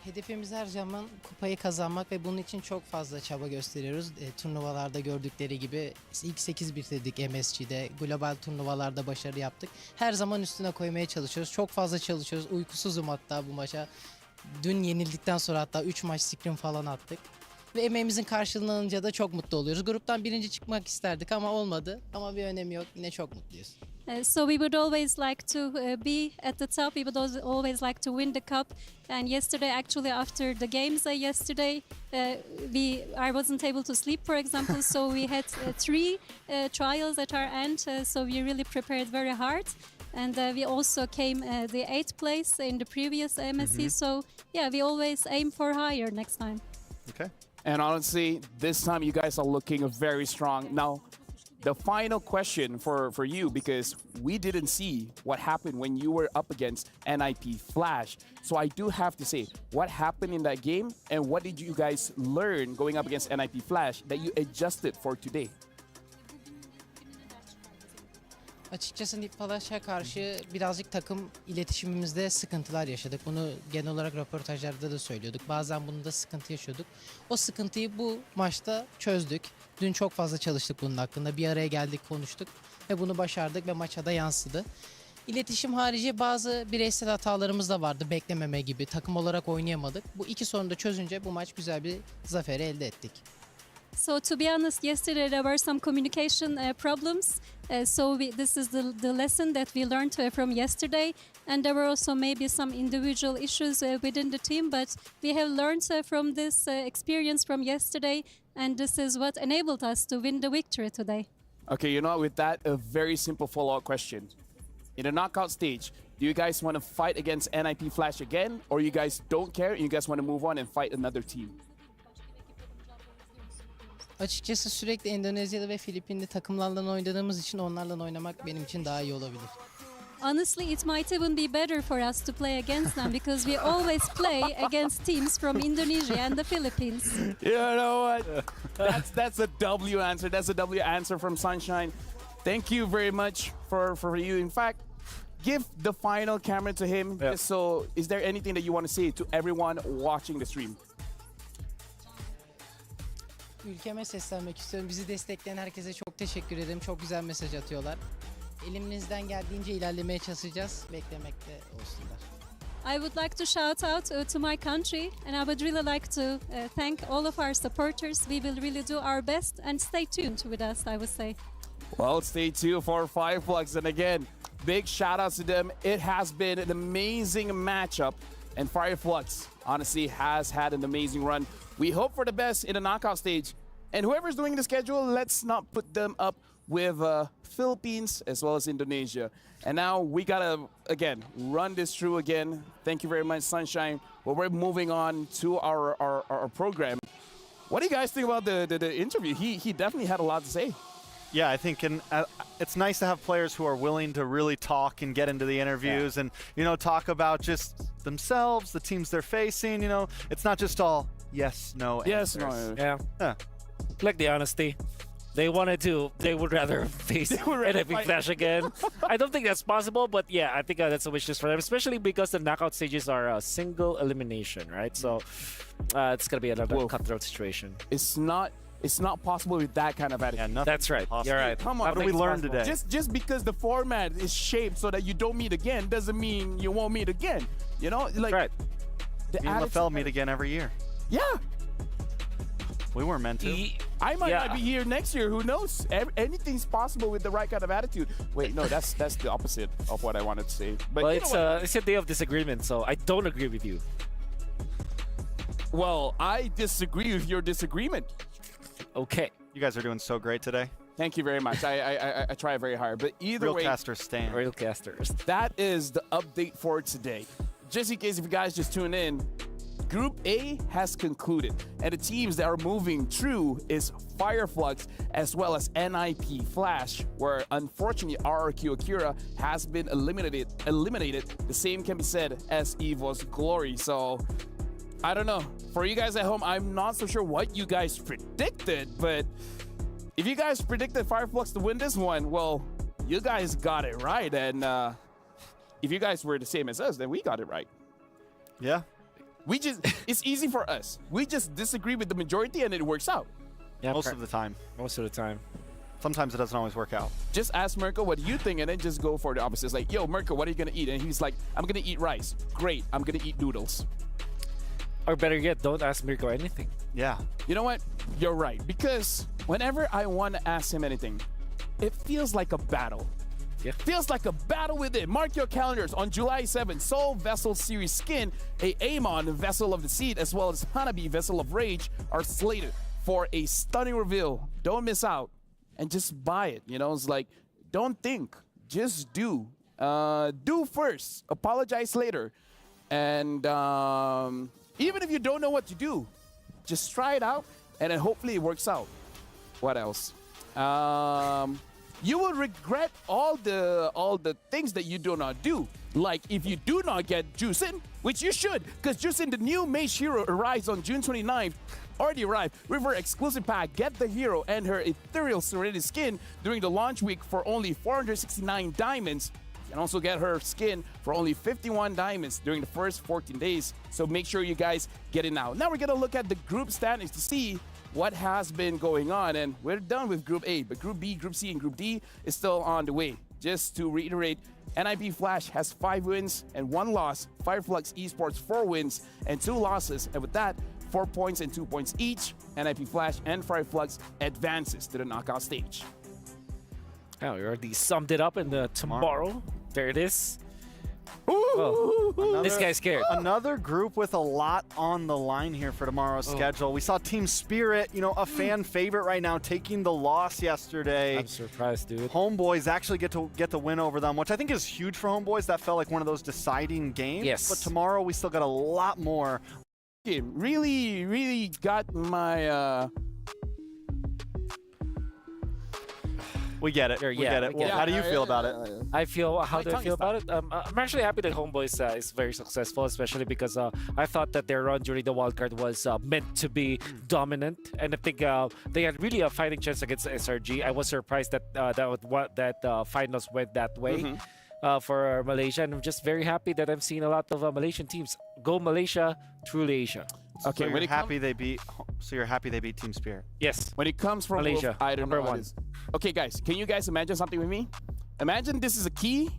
Speaker 15: Hedefimiz her zaman kupayı kazanmak ve bunun için çok fazla çaba gösteriyoruz. Turnuvalarda gördükleri gibi ilk 8 bitirdik MSC'de, global turnuvalarda başarı yaptık. Her zaman üstüne koymaya çalışıyoruz. Çok fazla çalışıyoruz. Uykusuzum hatta bu maça. Dün yenildikten sonra hatta 3 maç scrim falan attık. Ve emeğimizin karşılığını alınca da çok mutlu oluyoruz. Gruptan birinci çıkmak isterdik ama olmadı. Ama bir önemi yok. Yine çok mutluyuz.
Speaker 19: So we would always like to be at the top. We would always like to win the cup. And yesterday, actually, after the games yesterday, I wasn't able to sleep, for example. So we had 3 trials at our end. So we really prepared very hard. And we also came the 8th place in the previous MSC. So yeah, we always aim for higher next time.
Speaker 13: Okay.
Speaker 7: And honestly, this time you guys are looking very strong. Now, the final question for you, because we didn't see what happened when you were up against NIP Flash. So I do have to say, what happened in that game and what did you guys learn going up against NIP Flash that you adjusted for today?
Speaker 15: Açıkçası Nipfalaş'a karşı birazcık takım iletişimimizde sıkıntılar yaşadık. Bunu genel olarak röportajlarda da söylüyorduk. Bazen bunda sıkıntı yaşıyorduk. O sıkıntıyı bu maçta çözdük. Dün çok fazla çalıştık bunun hakkında. Bir araya geldik, konuştuk ve bunu başardık ve maça da yansıdı. İletişim harici bazı bireysel hatalarımız da vardı. Beklememe gibi. Takım olarak oynayamadık. Bu iki sorunu da çözünce bu maç güzel bir zaferi elde ettik.
Speaker 19: So to be honest, yesterday there were some communication problems. This is the lesson that we learned from yesterday. And there were also maybe some individual issues within the team. But we have learned from this experience from yesterday. And this is what enabled us to win the victory today.
Speaker 7: Okay, you know, with that, a very simple follow-up question. In the knockout stage, do you guys want to fight against NIP Flash again? Or you guys don't care and you guys want to move on and fight another team?
Speaker 15: Açıkçası sürekli Endonezyalı ve Filipinli takımlarla oynadığımız için onlarla oynamak benim için daha iyi olabilir.
Speaker 19: Honestly, it might even be better for us to play against them because we always play against teams from Indonesia and the Philippines.
Speaker 7: You know what? That's a W answer. That's a W answer from Sunshine. Thank you very much for you. In fact, give the final camera to him.
Speaker 14: Yep.
Speaker 7: So, is there anything that you want to say to everyone watching the stream?
Speaker 15: Ülkeme seslenmek istiyorum. Bizi destekleyen herkese çok teşekkür ederim. Çok güzel mesaj atıyorlar. Elimizden geldiğince ilerlemeye çalışacağız. Beklemekte olsunlar.
Speaker 19: I would like to shout out to my country and I would really like to thank all of our supporters. We will really do our best and stay tuned with us, I would say.
Speaker 7: Well, stay tuned for Fireflux. And again, big shout outs to them. It has been an amazing matchup. And Fireflux honestly has had an amazing run. We hope for the best in the knockout stage. And whoever's doing the schedule, let's not put them up with Philippines as well as Indonesia. And now we gotta, again, run this through again. Thank you very much, Sunshine. Well, we're moving on to our program. What do you guys think about the interview? He definitely had a lot to say.
Speaker 13: Yeah, I think it's nice to have players who are willing to really talk and get into the interviews and, you know, talk about just themselves, the teams they're facing, you know. It's not just all yes, no
Speaker 7: yes,
Speaker 13: answers.
Speaker 7: no.
Speaker 14: Yeah. Like the honesty. They would rather face NIP Flash again. I don't think that's possible, but yeah, I think that's a wish list for them, especially because the knockout stages are a single elimination, right? So it's going to be another cutthroat situation.
Speaker 7: It's not possible with that kind of attitude.
Speaker 13: Yeah,
Speaker 14: that's right.
Speaker 13: Possible.
Speaker 14: You're right.
Speaker 7: Come on.
Speaker 13: What did we learn today?
Speaker 7: Just because the format is shaped so that you don't meet again doesn't mean you won't meet again. You know, like
Speaker 14: right.
Speaker 13: Me and LaFell meet again every year.
Speaker 7: Yeah.
Speaker 13: We weren't meant to.
Speaker 7: I might not be here next year. Who knows? Anything's possible with the right kind of attitude. Wait, no, that's the opposite of what I wanted to say. But
Speaker 14: well, it's a day of disagreement, so I don't agree with you.
Speaker 7: Well, I disagree with your disagreement.
Speaker 14: Okay.
Speaker 13: You guys are doing so great today.
Speaker 7: Thank you very much. I try very hard. But either way,
Speaker 13: Realcasters stand.
Speaker 14: Realcasters.
Speaker 7: That is the update for today. Just in case if you guys just tune in, Group A has concluded, and the teams that are moving through is Fireflux as well as NIP Flash, where unfortunately RRQ Akira has been eliminated. The same can be said as EVO's Glory. So I don't know. For you guys at home, I'm not so sure what you guys predicted, but if you guys predicted Fireflux to win this one, well, you guys got it right. And if you guys were the same as us, then we got it right.
Speaker 13: Yeah.
Speaker 7: It's easy for us. We just disagree with the majority and it works out.
Speaker 14: Yeah,
Speaker 13: most of the time.
Speaker 14: Most of the time.
Speaker 13: Sometimes it doesn't always work out.
Speaker 7: Just ask Mirko what you think and then just go for the opposite. It's like, yo, Mirko, what are you going to eat? And he's like, I'm going to eat rice. Great. I'm going to eat noodles.
Speaker 14: Or better yet, don't ask Mirko anything.
Speaker 13: Yeah.
Speaker 7: You know what? You're right. Because whenever I want to ask him anything, it feels like a battle.
Speaker 14: Yeah.
Speaker 7: Feels like a battle with it. Mark your calendars. On July 7th, Soul Vessel Series Skin, a Amon Vessel of the Seed, as well as Hanabi Vessel of Rage are slated for a stunning reveal. Don't miss out and just buy it. You know, it's like, don't think, just do. Do first, apologize later. And even if you don't know what to do, just try it out and then hopefully it works out. What else? you will regret all the things that you do not do. Like if you do not get Juicin, which you should, because Juicin, the new Mage Hero, arrives on June 29th. Already arrived with her exclusive pack. Get the hero and her ethereal Serenity skin during the launch week for only 469 diamonds. You can also get her skin for only 51 diamonds during the first 14 days. So make sure you guys get it now. Now we're gonna look at the group standings to see what has been going on, and we're done with Group A, but Group B, Group C, and Group D is still on the way. Just to reiterate, NIP Flash has 5 wins and 1 loss, Fireflux Esports 4 wins and 2 losses, and with that, 4 points and 2 points each. NIP Flash and Fireflux advances to the knockout stage.
Speaker 14: Oh, we already summed it up in the tomorrow. There it is. This guy's scared.
Speaker 13: Another group with a lot on the line here for tomorrow's schedule. We saw Team Spirit, you know, a fan favorite right now, taking the loss yesterday.
Speaker 14: I'm surprised, dude.
Speaker 13: Homeboys actually get the win over them, which I think is huge for Homeboys. That felt like one of those deciding games.
Speaker 14: Yes.
Speaker 13: But tomorrow we still got a lot more.
Speaker 7: Really got my
Speaker 13: We get it. We get it. Well, how do you feel about it?
Speaker 14: How do I feel about it? I'm actually happy that Homeboys is very successful, especially because I thought that their run during the wildcard was meant to be dominant, and I think they had really a fighting chance against SRG. I was surprised that that finals went that way. For Malaysia, and I'm just very happy that I'm seeing a lot of Malaysian teams. Go Malaysia, truly Asia.
Speaker 7: Okay,
Speaker 13: so you're happy they beat. So you're happy they beat Team Spirit.
Speaker 14: Yes.
Speaker 7: When it comes from
Speaker 14: Malaysia,
Speaker 7: I don't know.
Speaker 14: #1.
Speaker 7: Okay, guys, can you guys imagine something with me? Imagine this is a key,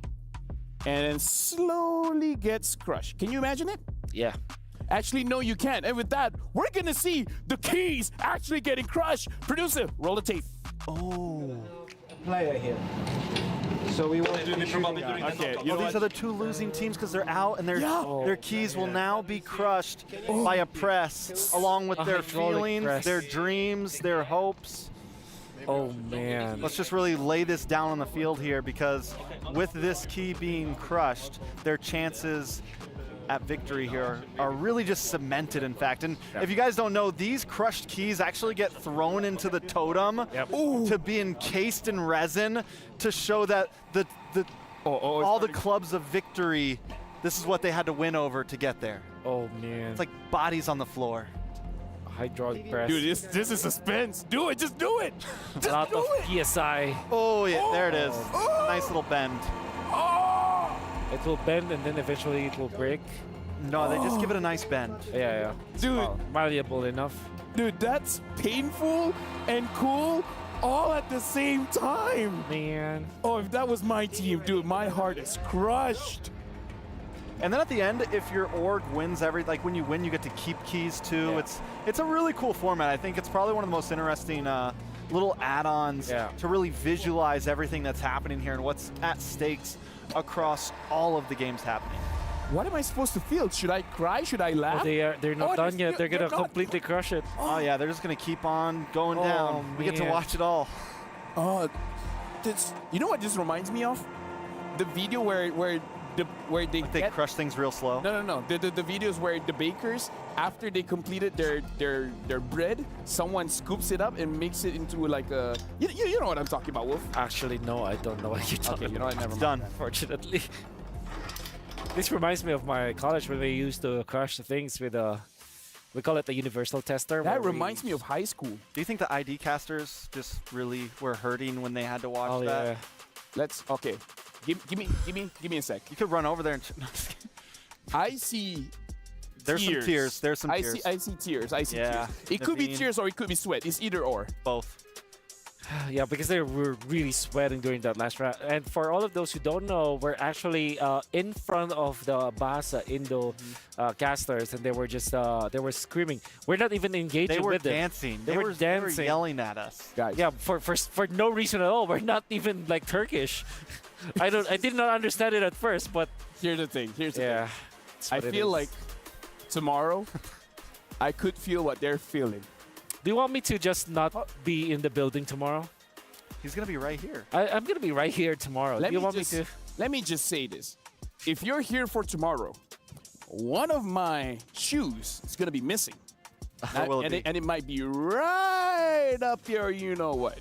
Speaker 7: and then slowly gets crushed. Can you imagine it?
Speaker 14: Yeah.
Speaker 7: Actually, no, you can't. And with that, we're gonna see the keys actually getting crushed. Producer, roll the tape.
Speaker 13: Oh.
Speaker 9: Player here. So we want to
Speaker 13: okay, well, these are the 2 losing teams because they're out, and their keys will now be crushed by a press, along with their feelings, their dreams, their hopes.
Speaker 14: Oh, man.
Speaker 13: Let's just really lay this down on the field here, because with this key being crushed, their chances at victory here are really just cemented, in fact. And if you guys don't know, these crushed keys actually get thrown into the totem to be encased in resin to show that all the clubs of victory, this is what they had to win over to get there.
Speaker 14: Oh, man.
Speaker 13: It's like bodies on the floor.
Speaker 14: Hydraulic press.
Speaker 7: Dude, this is suspense. Do it, just do it. Just
Speaker 14: a lot
Speaker 7: do
Speaker 14: of
Speaker 7: it.
Speaker 14: PSI.
Speaker 13: Oh, yeah, there it is. Nice little bend.
Speaker 14: It will bend and then eventually it will break.
Speaker 13: No, they just give it a nice bend.
Speaker 14: Yeah.
Speaker 7: Dude.
Speaker 14: Malleable enough.
Speaker 7: Dude, that's painful and cool all at the same time.
Speaker 14: Man.
Speaker 7: Oh, if that was my team, dude, my heart is crushed.
Speaker 13: And then at the end, if your org wins like when you win, you get to keep keys too.
Speaker 14: Yeah.
Speaker 13: It's a really cool format. I think it's probably one of the most interesting little add-ons to really visualize everything that's happening here and what's at stakes across all of the games happening.
Speaker 7: What am I supposed to feel? Should I cry? Should I laugh?
Speaker 14: They're not done yet. They're gonna completely crush it.
Speaker 13: Oh yeah, they're just gonna keep on going down. We get to watch it all.
Speaker 7: You know what this reminds me of? The video where they
Speaker 13: crush things real slow.
Speaker 7: No. The videos where the bakers, after they completed their bread, someone scoops it up and makes it into like a. You know what I'm talking about, Wolf?
Speaker 14: Actually, no, I don't know what you're talking about.
Speaker 7: You know what? Never mind.
Speaker 13: Done.
Speaker 14: Unfortunately. This reminds me of my college when we used to crush the things with we call it the universal tester.
Speaker 7: That reminds me of high school.
Speaker 13: Do you think the ID casters just really were hurting when they had to watch that?
Speaker 14: Yeah.
Speaker 7: Let's Give me a sec.
Speaker 13: You could run over there and.
Speaker 7: I see.
Speaker 13: There's
Speaker 7: tears.
Speaker 13: some tears. There's some tears.
Speaker 7: I see tears. I see tears. It could be tears or it could be sweat. It's either or.
Speaker 13: Both.
Speaker 14: Yeah, because they were really sweating during that last round. And for all of those who don't know, we're actually in front of the Basa Indo casters, and they were just they were screaming. We're not even engaging with them.
Speaker 13: They were dancing. They were yelling at us.
Speaker 7: Guys.
Speaker 14: Yeah, for no reason at all. We're not even like Turkish. I did not understand it at first, but
Speaker 7: here's the thing.
Speaker 14: Yeah,
Speaker 7: I feel like tomorrow I could feel what they're feeling.
Speaker 14: Do you want me to just not be in the building tomorrow?
Speaker 13: He's gonna be right here.
Speaker 14: I'm gonna be right here tomorrow. Do you want me to?
Speaker 7: Let me just say this: if you're here for tomorrow, one of my shoes is gonna be missing,
Speaker 13: and
Speaker 7: it might be right up here. You know what?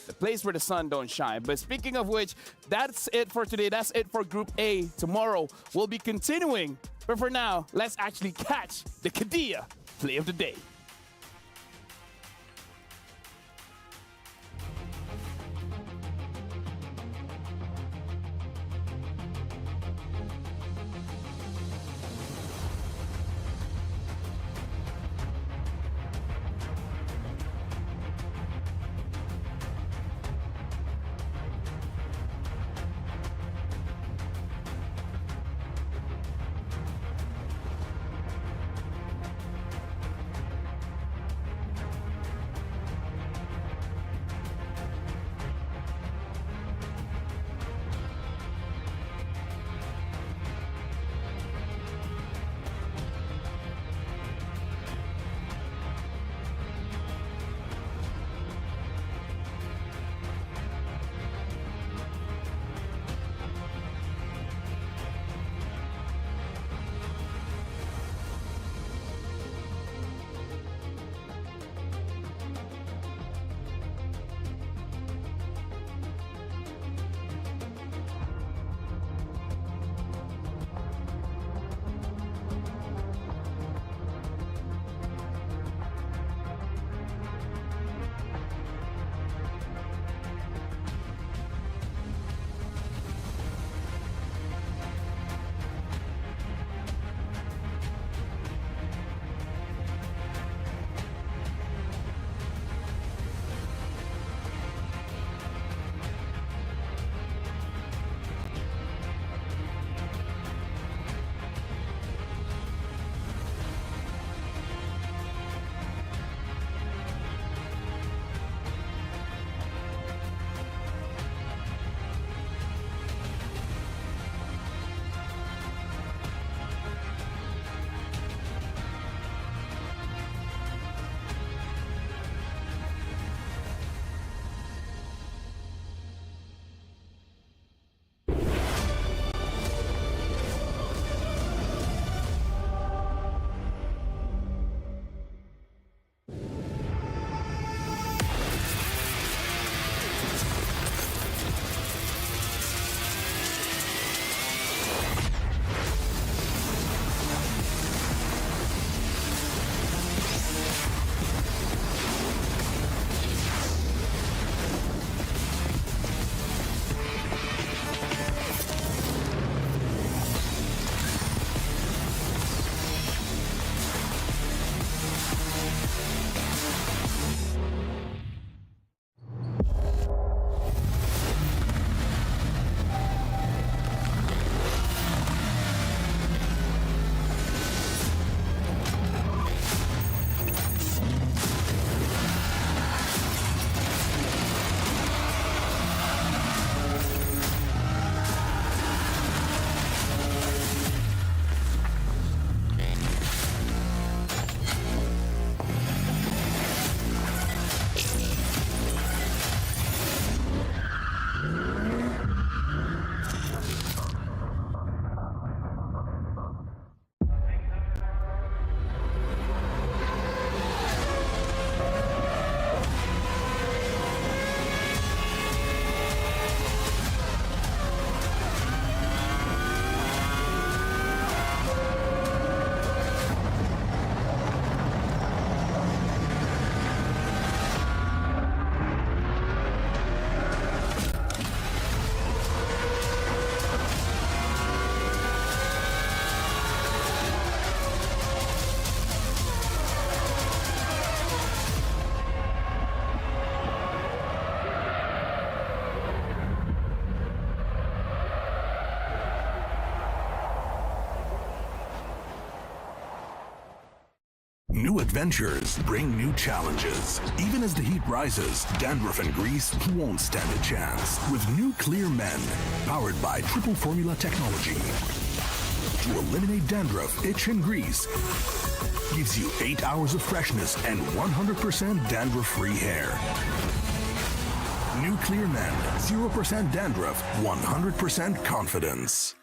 Speaker 7: the place where the sun don't shine. But speaking of which, that's it for today. That's it for Group A. Tomorrow, we'll be continuing. But for now, let's actually catch the Qiddiya play of the day.
Speaker 18: New adventures bring new challenges. Even as the heat rises, dandruff and grease won't stand a chance. With new Clear Men, powered by triple formula technology. To eliminate dandruff, itch, and grease, gives you 8 hours of freshness and 100% dandruff-free hair. New Clear Men, 0% dandruff, 100% confidence.